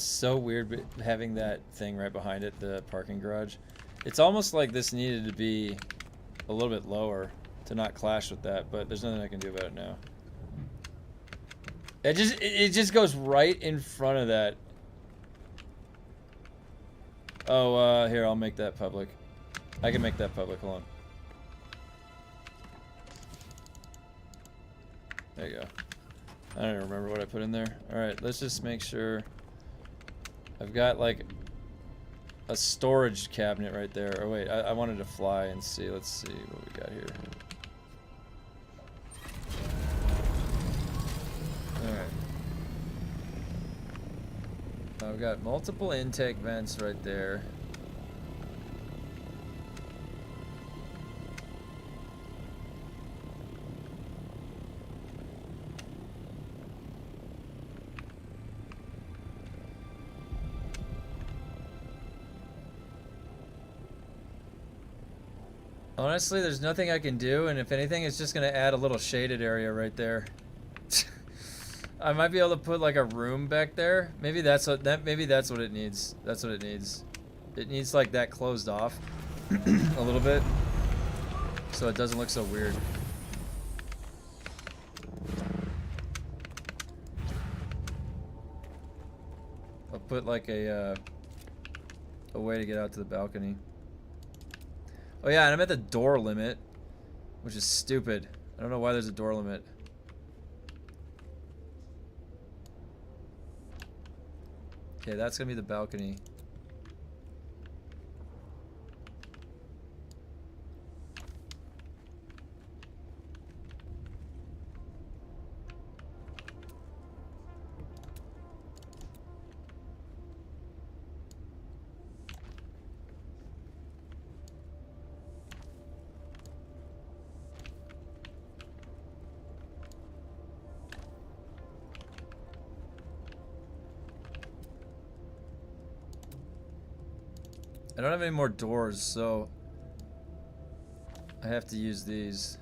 So weird having that thing right behind it, the parking garage. It's almost like this needed to be a little bit lower to not clash with that, but there's nothing I can do about it now. It just goes right in front of that. Oh, here, I'll make that public. I can make that public, hold on. There you go. I don't even remember what I put in there. Alright, let's just make sure. I've got like a storage cabinet right there. Oh wait, I wanted to fly and see. Let's see what we got here. Alright. I've got multiple intake vents right there. Honestly, there's nothing I can do, and if anything, it's just gonna add a little shaded area right there. I might be able to put like a room back there. Maybe that's what it needs. That's what it needs. It needs like that closed off a little bit, so it doesn't look so weird. I'll put like a way to get out to the balcony. Oh yeah, and I'm at the door limit, which is stupid. I don't know why there's a door limit. Okay, that's gonna be the balcony. I don't have any more doors, so I have to use these.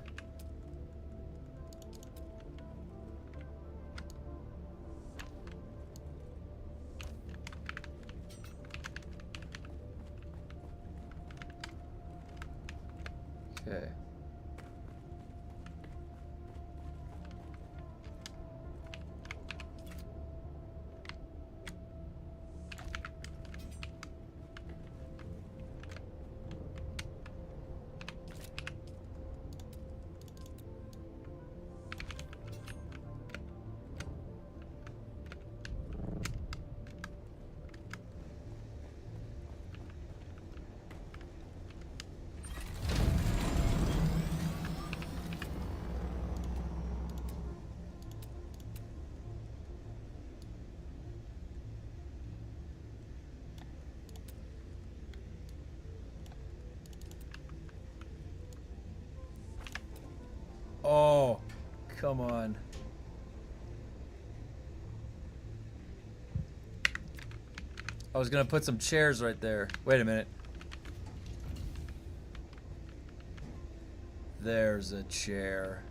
Okay. Oh, come on. I was gonna put some chairs right there. Wait a minute. There's a chair.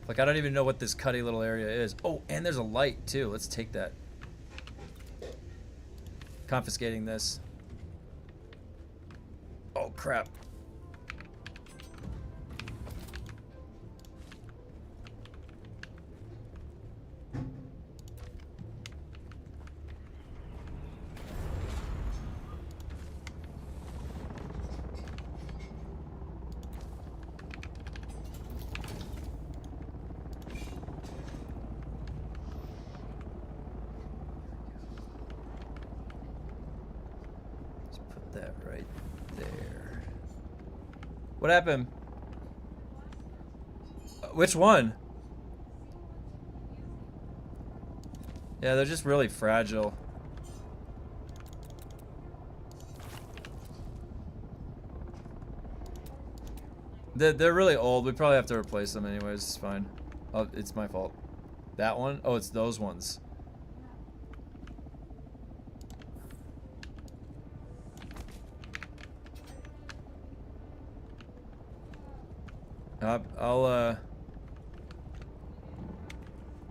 Like, I don't even know what this cutty little area is. Oh, and there's a light too. Let's take that. Confiscating this. Oh, crap. That right there. What happened? Which one? Yeah, they're just really fragile. They're really old. We probably have to replace them anyways. It's fine. Oh, it's my fault. That one? Oh, it's those ones.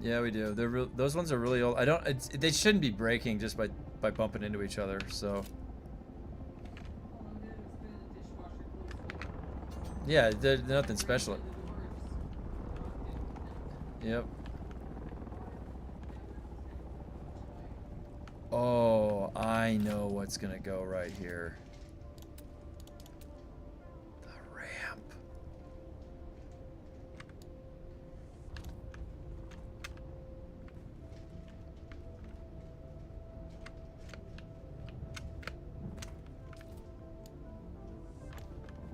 Yeah, we do. Those ones are really old. They shouldn't be breaking just by bumping into each other, so. Yeah, they're nothing special. Yep. Oh, I know what's gonna go right here. The ramp.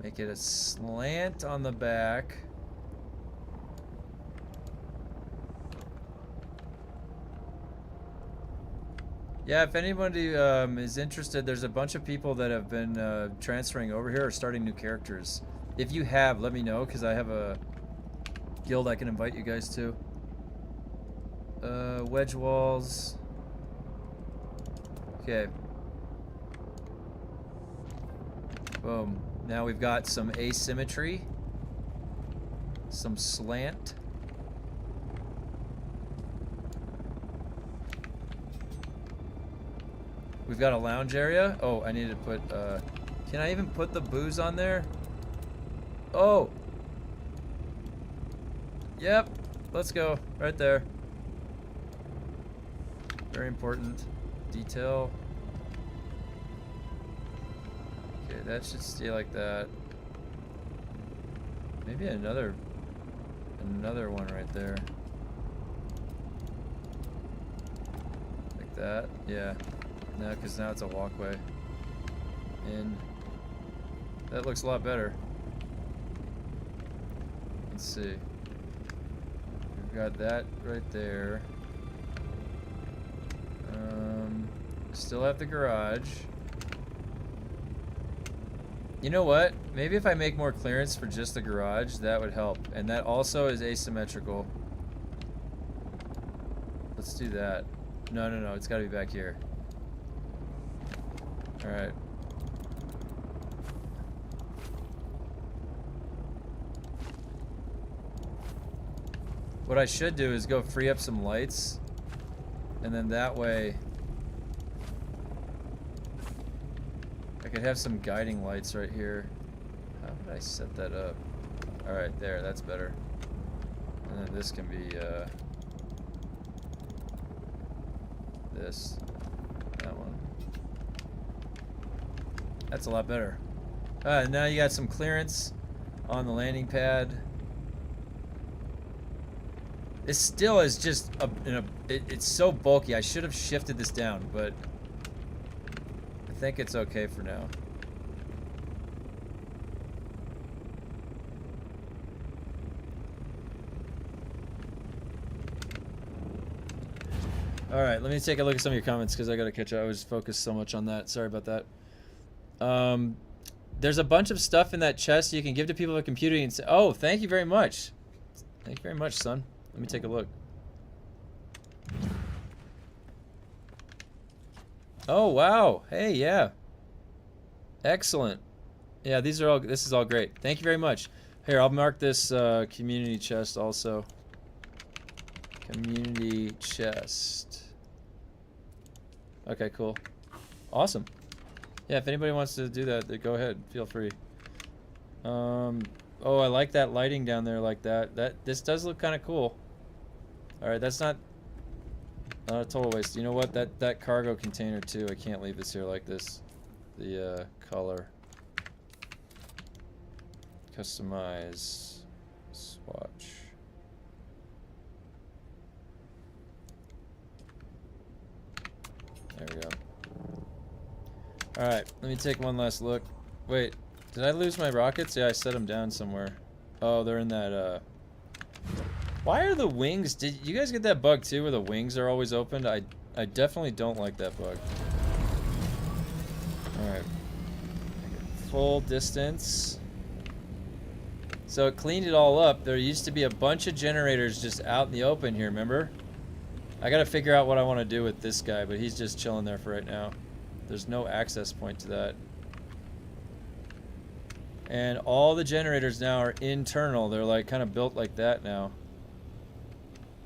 Make it a slant on the back. Yeah, if anybody is interested, there's a bunch of people that have been transferring over here or starting new characters. If you have, let me know, because I have a guild I can invite you guys to. Wedge walls. Okay. Boom. Now we've got some asymmetry. Some slant. We've got a lounge area. Oh, I need to put, can I even put the booze on there? Oh! Yep. Let's go. Right there. Very important. Detail. Okay, that should stay like that. Maybe another one right there. Like that. Yeah. No, because now it's a walkway. In. That looks a lot better. Let's see. We've got that right there. Still have the garage. You know what? Maybe if I make more clearance for just the garage, that would help. And that also is asymmetrical. Let's do that. No, it's gotta be back here. All right. What I should do is go free up some lights, and then that way I could have some guiding lights right here. How would I set that up? All right, there, that's better. And then this can be this, that one. That's a lot better. Now you got some clearance on the landing pad. This still is just it's so bulky. I should have shifted this down, but I think it's okay for now. All right, let me take a look at some of your comments because I got to catch up. I was focused so much on that. Sorry about that. There's a bunch of stuff in that chest you can give to people with computing and say, oh, thank you very much. Thank you very much, son. Let me take a look. Oh, wow. Hey, yeah. Excellent. Yeah, this is all great. Thank you very much. Here, I'll mark this community chest also. Community chest. Okay, cool. Awesome. Yeah, if anybody wants to do that, then go ahead. Feel free. Oh, I like that lighting down there like that. This does look kind of cool. All right, that's not a total waste. You know what? That cargo container too. I can't leave this here like this. The color. Customize. Swatch. There we go. All right, let me take one last look. Wait, did I lose my rockets? Yeah, I set them down somewhere. Oh, they're in that, Why are the wings... Did you guys get that bug too, where the wings are always opened? I definitely don't like that bug. Alright. Full distance. So it cleaned it all up. There used to be a bunch of generators just out in the open here, remember? I gotta figure out what I want to do with this guy, but he's just chilling there for right now. There's no access point to that. And all the generators now are internal. They're like kind of built like that now.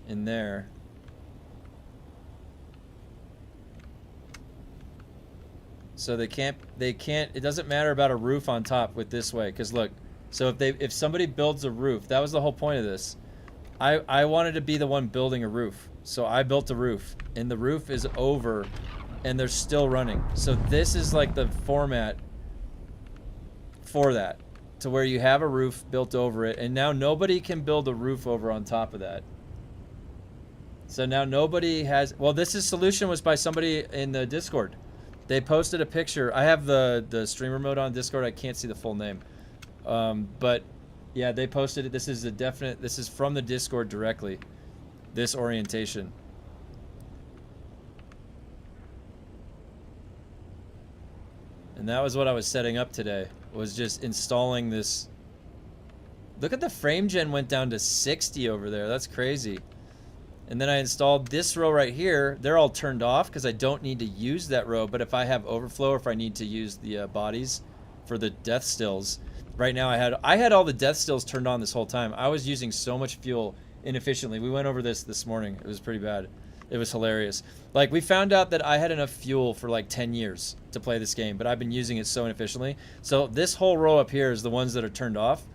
In there. So they can't, it doesn't matter about a roof on top with this way. Because look, so if somebody builds a roof, that was the whole point of this. I wanted to be the one building a roof. So I built a roof. And the roof is over and they're still running. So this is like the format for that, to where you have a roof built over it, and now nobody can build a roof over on top of that. So now nobody has, well, this solution was by somebody in the Discord. They posted a picture. I have the streamer mode on Discord. I can't see the full name. But yeah, they posted it. This is from the Discord directly. This orientation. And that was what I was setting up today, was just installing this. Look at the frame gen went down to 60 over there. That's crazy. And then I installed this row right here. They're all turned off because I don't need to use that row. But if I have overflow, or if I need to use the bodies for the death stills, right now I had all the death stills turned on this whole time. I was using so much fuel inefficiently. We went over this morning. It was pretty bad. It was hilarious. Like, we found out that I had enough fuel for like 10 years to play this game, but I've been using it so inefficiently. So this whole row up here is the ones that are turned off,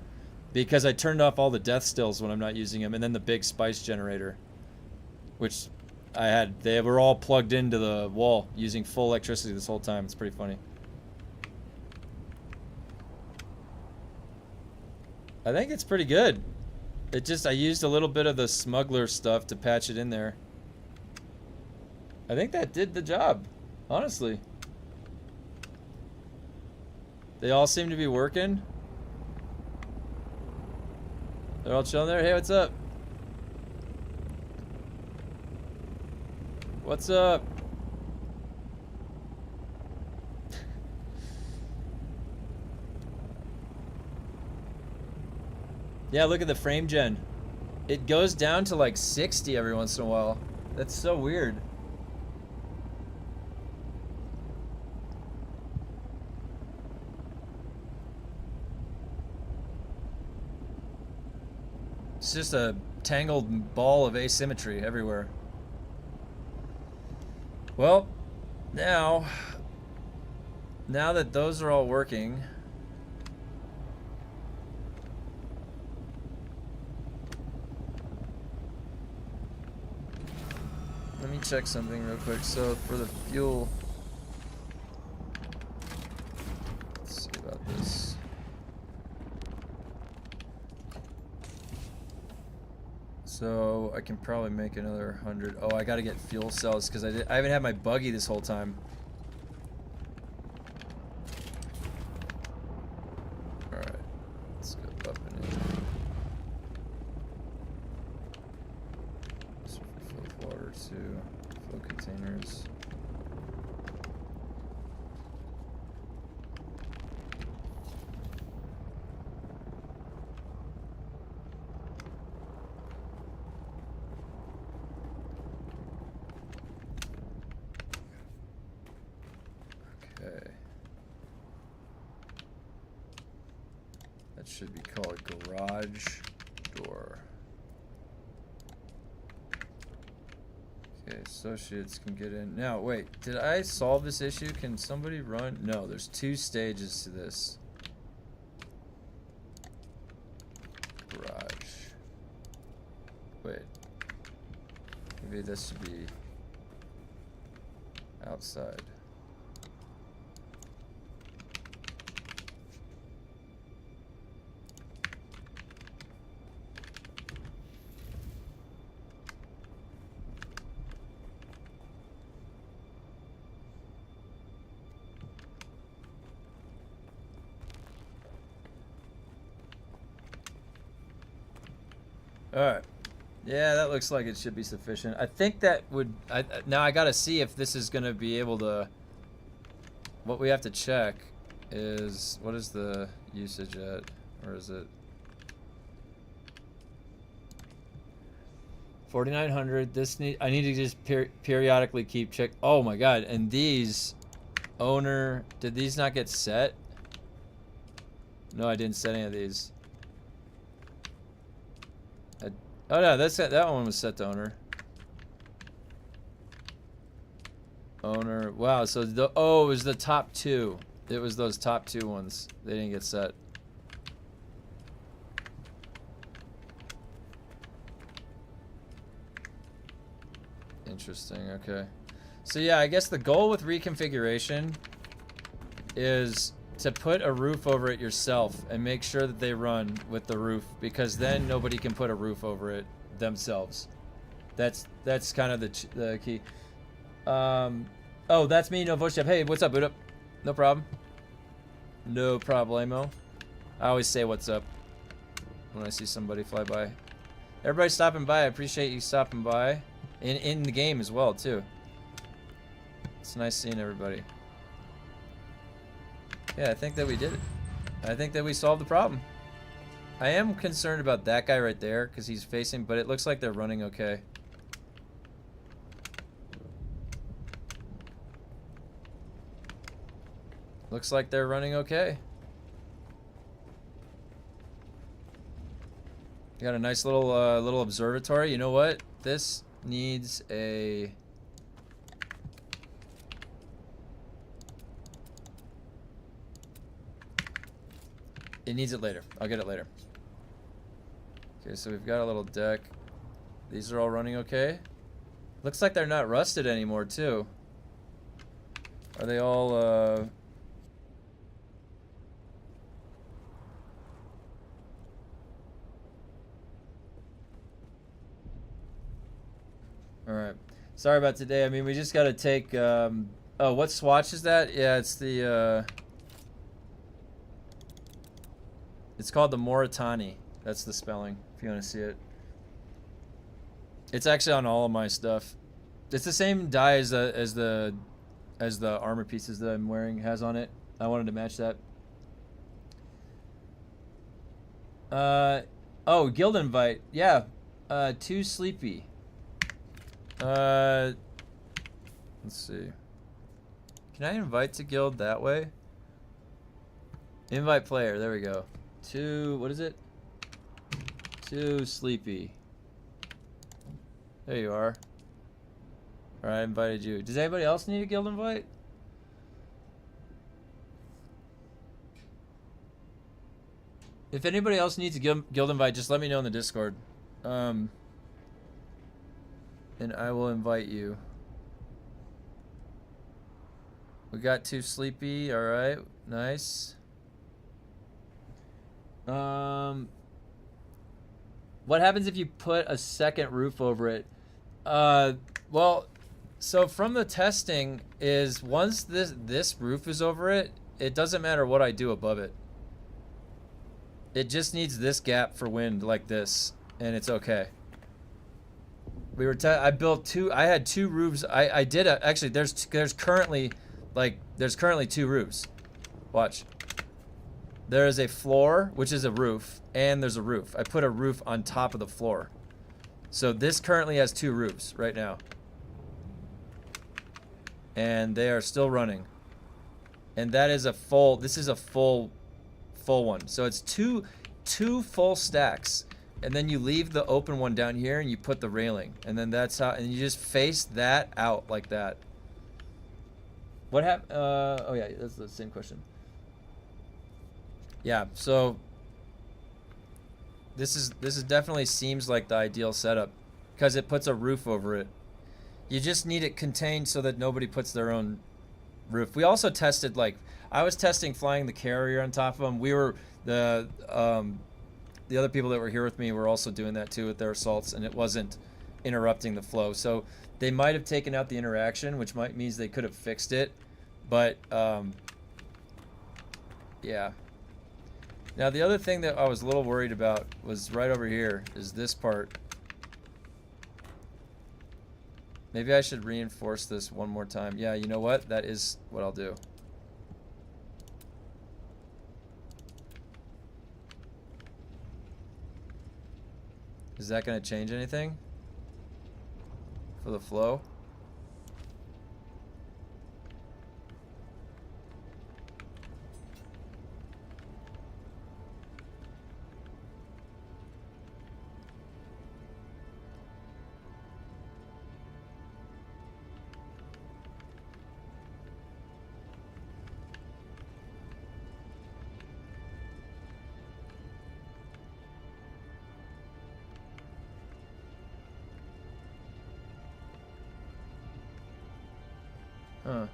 because I turned off all the death stills when I'm not using them, and then the big spice generator, which they were all plugged into the wall using full electricity this whole time. It's pretty funny. I think it's pretty good. I used a little bit of the smuggler stuff to patch it in there. I think that did the job, honestly. They all seem to be working. They're all chilling there. Hey, what's up? What's up? Yeah, look at the frame gen. It goes down to like 60 every once in a while. That's so weird. It's just a tangled ball of asymmetry everywhere. Well, now that those are all working, let me check something real quick. So for the fuel, let's see about this. So I can probably make another 100. Oh, I gotta get fuel cells because I haven't had my buggy this whole time. All right, let's go up and in. So fill with water too. Fill containers. Okay. That should be called garage door. Okay, associates can get in. Now, wait, did I solve this issue? Can somebody run? No, there's 2 stages to this. Garage. Wait. Maybe this should be outside. Alright. Yeah, that looks like it should be sufficient. I think that would... now I gotta see if this is gonna be able to... What we have to check is... What is the usage at? Or is it... 4,900. This need... I need to just periodically keep check... Oh my god. And these... Owner... Did these not get set? No, I didn't set any of these. Oh no, that one was set to owner. Owner. Wow, so it was the top 2. It was those top 2 ones. They didn't get set. Interesting, okay. So yeah, I guess the goal with reconfiguration is to put a roof over it yourself and make sure that they run with the roof, because then nobody can put a roof over it themselves. That's kind of the key. Oh, that's me, no voice chat. Hey, what's up, boot up? No problem. No problemo. I always say what's up when I see somebody fly by. Everybody stopping by. I appreciate you stopping by. In the game as well, too. It's nice seeing everybody. Yeah, I think that we did it. I think that we solved the problem. I am concerned about that guy right there because he's facing, but it looks like they're running okay. Looks like they're running okay. Got a nice little little observatory. You know what? This needs a... It needs it later. I'll get it later. Okay, so we've got a little deck. These are all running okay. Looks like they're not rusted anymore, too. Are they all, Alright. Sorry about today. I mean, we just gotta take, Oh, what swatch is that? Yeah, it's the, It's called the Moritani. That's the spelling, if you want to see it. It's actually on all of my stuff. It's the same dye as the armor pieces that I'm wearing has on it. I wanted to match that. Oh, guild invite. Yeah. Too sleepy. Let's see. Can I invite to guild that way? Invite player. There we go. What is it? Too sleepy. There you are. Alright, I invited you. Does anybody else need a guild invite? If anybody else needs a guild invite, just let me know in the Discord. And I will invite you. We got too sleepy. Alright, nice. What happens if you put a second roof over it? Well, so from the testing is once this roof is over it, it doesn't matter what I do above it. It just needs this gap for wind like this, and it's okay. We were I built two. I had two roofs. I did actually. There's currently two roofs. Watch. There is a floor, which is a roof, and there's a roof. I put a roof on top of the floor. So this currently has two roofs right now. And they are still running. And that is a full, this is a full one. So it's two full stacks. And then you leave the open one down here and you put the railing. And then that's how, and you just face that out like that. What happened? Oh yeah, that's the same question. Yeah, so this is definitely seems like the ideal setup because it puts a roof over it. You just need it contained so that nobody puts their own roof. We also tested, like, I was testing flying the carrier on top of them. We were the other people that were here with me were also doing that too with their assaults, and it wasn't interrupting the flow. So they might have taken out the interaction, which might means they could have fixed it, but yeah. Now the other thing that I was a little worried about was right over here is this part. Maybe I should reinforce this one more time. Yeah, you know what? That is what I'll do. Is that going to change anything for the flow? Huh.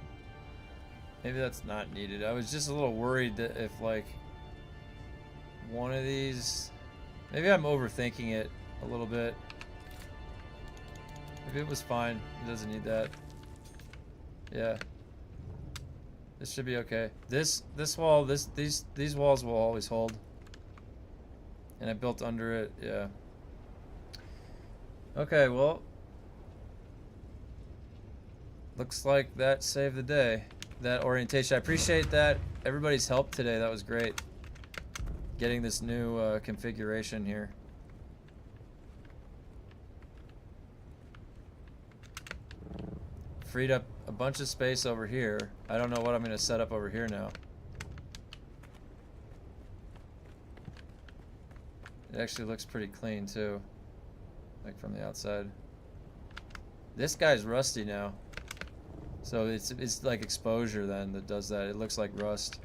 Maybe that's not needed. I was just a little worried that if, like, one of these... Maybe I'm overthinking it a little bit. Maybe it was fine. It doesn't need that. Yeah. This should be okay. This wall, these walls will always hold. And I built under it, yeah. Okay, well... Looks like that saved the day. That orientation. I appreciate that. Everybody's help today. That was great. Getting this new configuration here. Freed up a bunch of space over here. I don't know what I'm going to set up over here now. It actually looks pretty clean too. Like from the outside. This guy's rusty now. So it's like exposure then that does that. It looks like rust.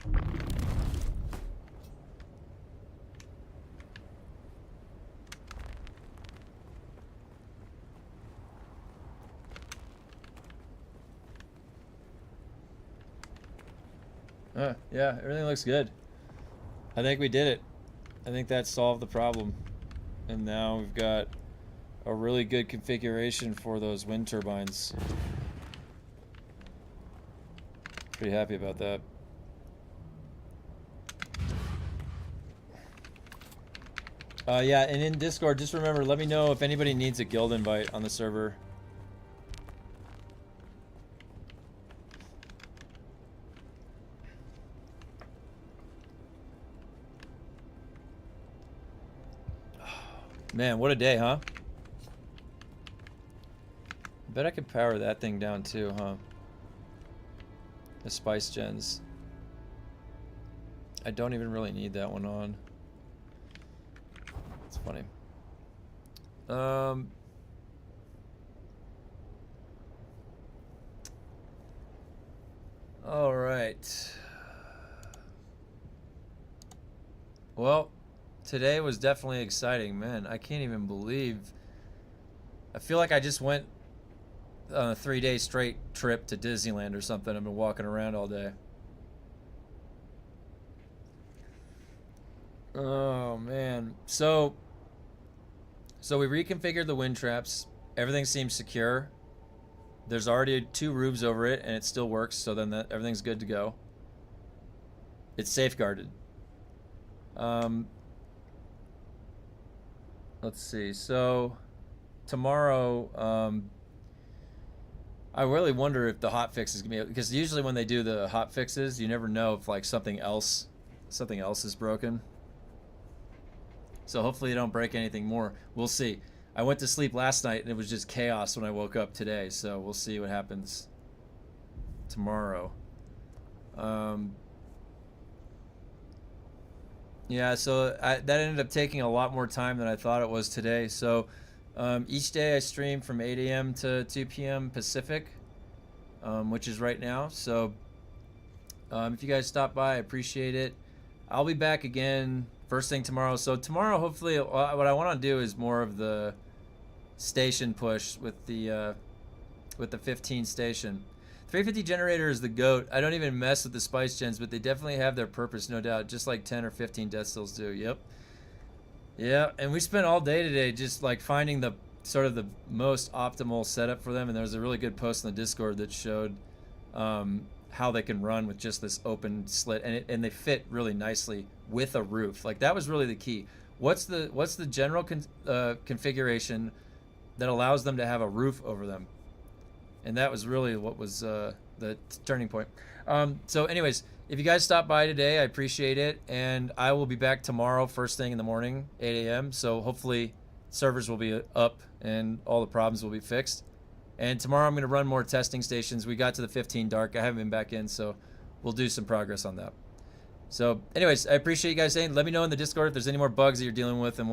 Yeah, everything looks good. I think we did it. I think that solved the problem. And now we've got a really good configuration for those wind turbines. Pretty happy about that. Yeah, and in Discord, just remember, let me know if anybody needs a guild invite on the server. Man, what a day, huh? I bet I could power that thing down too, huh? The spice gens. I don't even really need that one on. It's funny. All right. Well, today was definitely exciting, man. I can't even believe. I feel like I just went on a 3-day straight trip to Disneyland or something. I've been walking around all day. Oh man. So we reconfigured the wind traps. Everything seems secure. There's already 2 roofs over it and it still works, so then everything's good to go. It's safeguarded. Let's see. So tomorrow, I really wonder if the hot fix is gonna be, because usually when they do the hot fixes, you never know if like something else is broken. So hopefully you don't break anything more. We'll see. I went to sleep last night and it was just chaos when I woke up today. So we'll see what happens tomorrow. Yeah, so that ended up taking a lot more time than I thought it was today. So each day I stream from 8 a.m. to 2 p.m. Pacific, which is right now. So if you guys stop by, I appreciate it. I'll be back again first thing tomorrow. So tomorrow, hopefully, what I want to do is more of the station push with the 15 station. 350 generator is the GOAT. I don't even mess with the spice gens, but they definitely have their purpose, no doubt, just like 10 or 15 death stills do. Yep. Yeah, and we spent all day today just like finding the sort of the most optimal setup for them, and there was a really good post in the Discord that showed how they can run with just this open slit, and they fit really nicely with a roof. Like that was really the key. What's the general configuration that allows them to have a roof over them? And that was really what was the turning point. So anyways, if you guys stop by today, I appreciate it. And I will be back tomorrow first thing in the morning, 8 a.m. So hopefully servers will be up and all the problems will be fixed. And tomorrow I'm going to run more testing stations. We got to the 15 dark. I haven't been back in, so we'll do some progress on that. So anyways, I appreciate you guys saying. Let me know in the Discord if there's any more bugs that you're dealing with, and we'll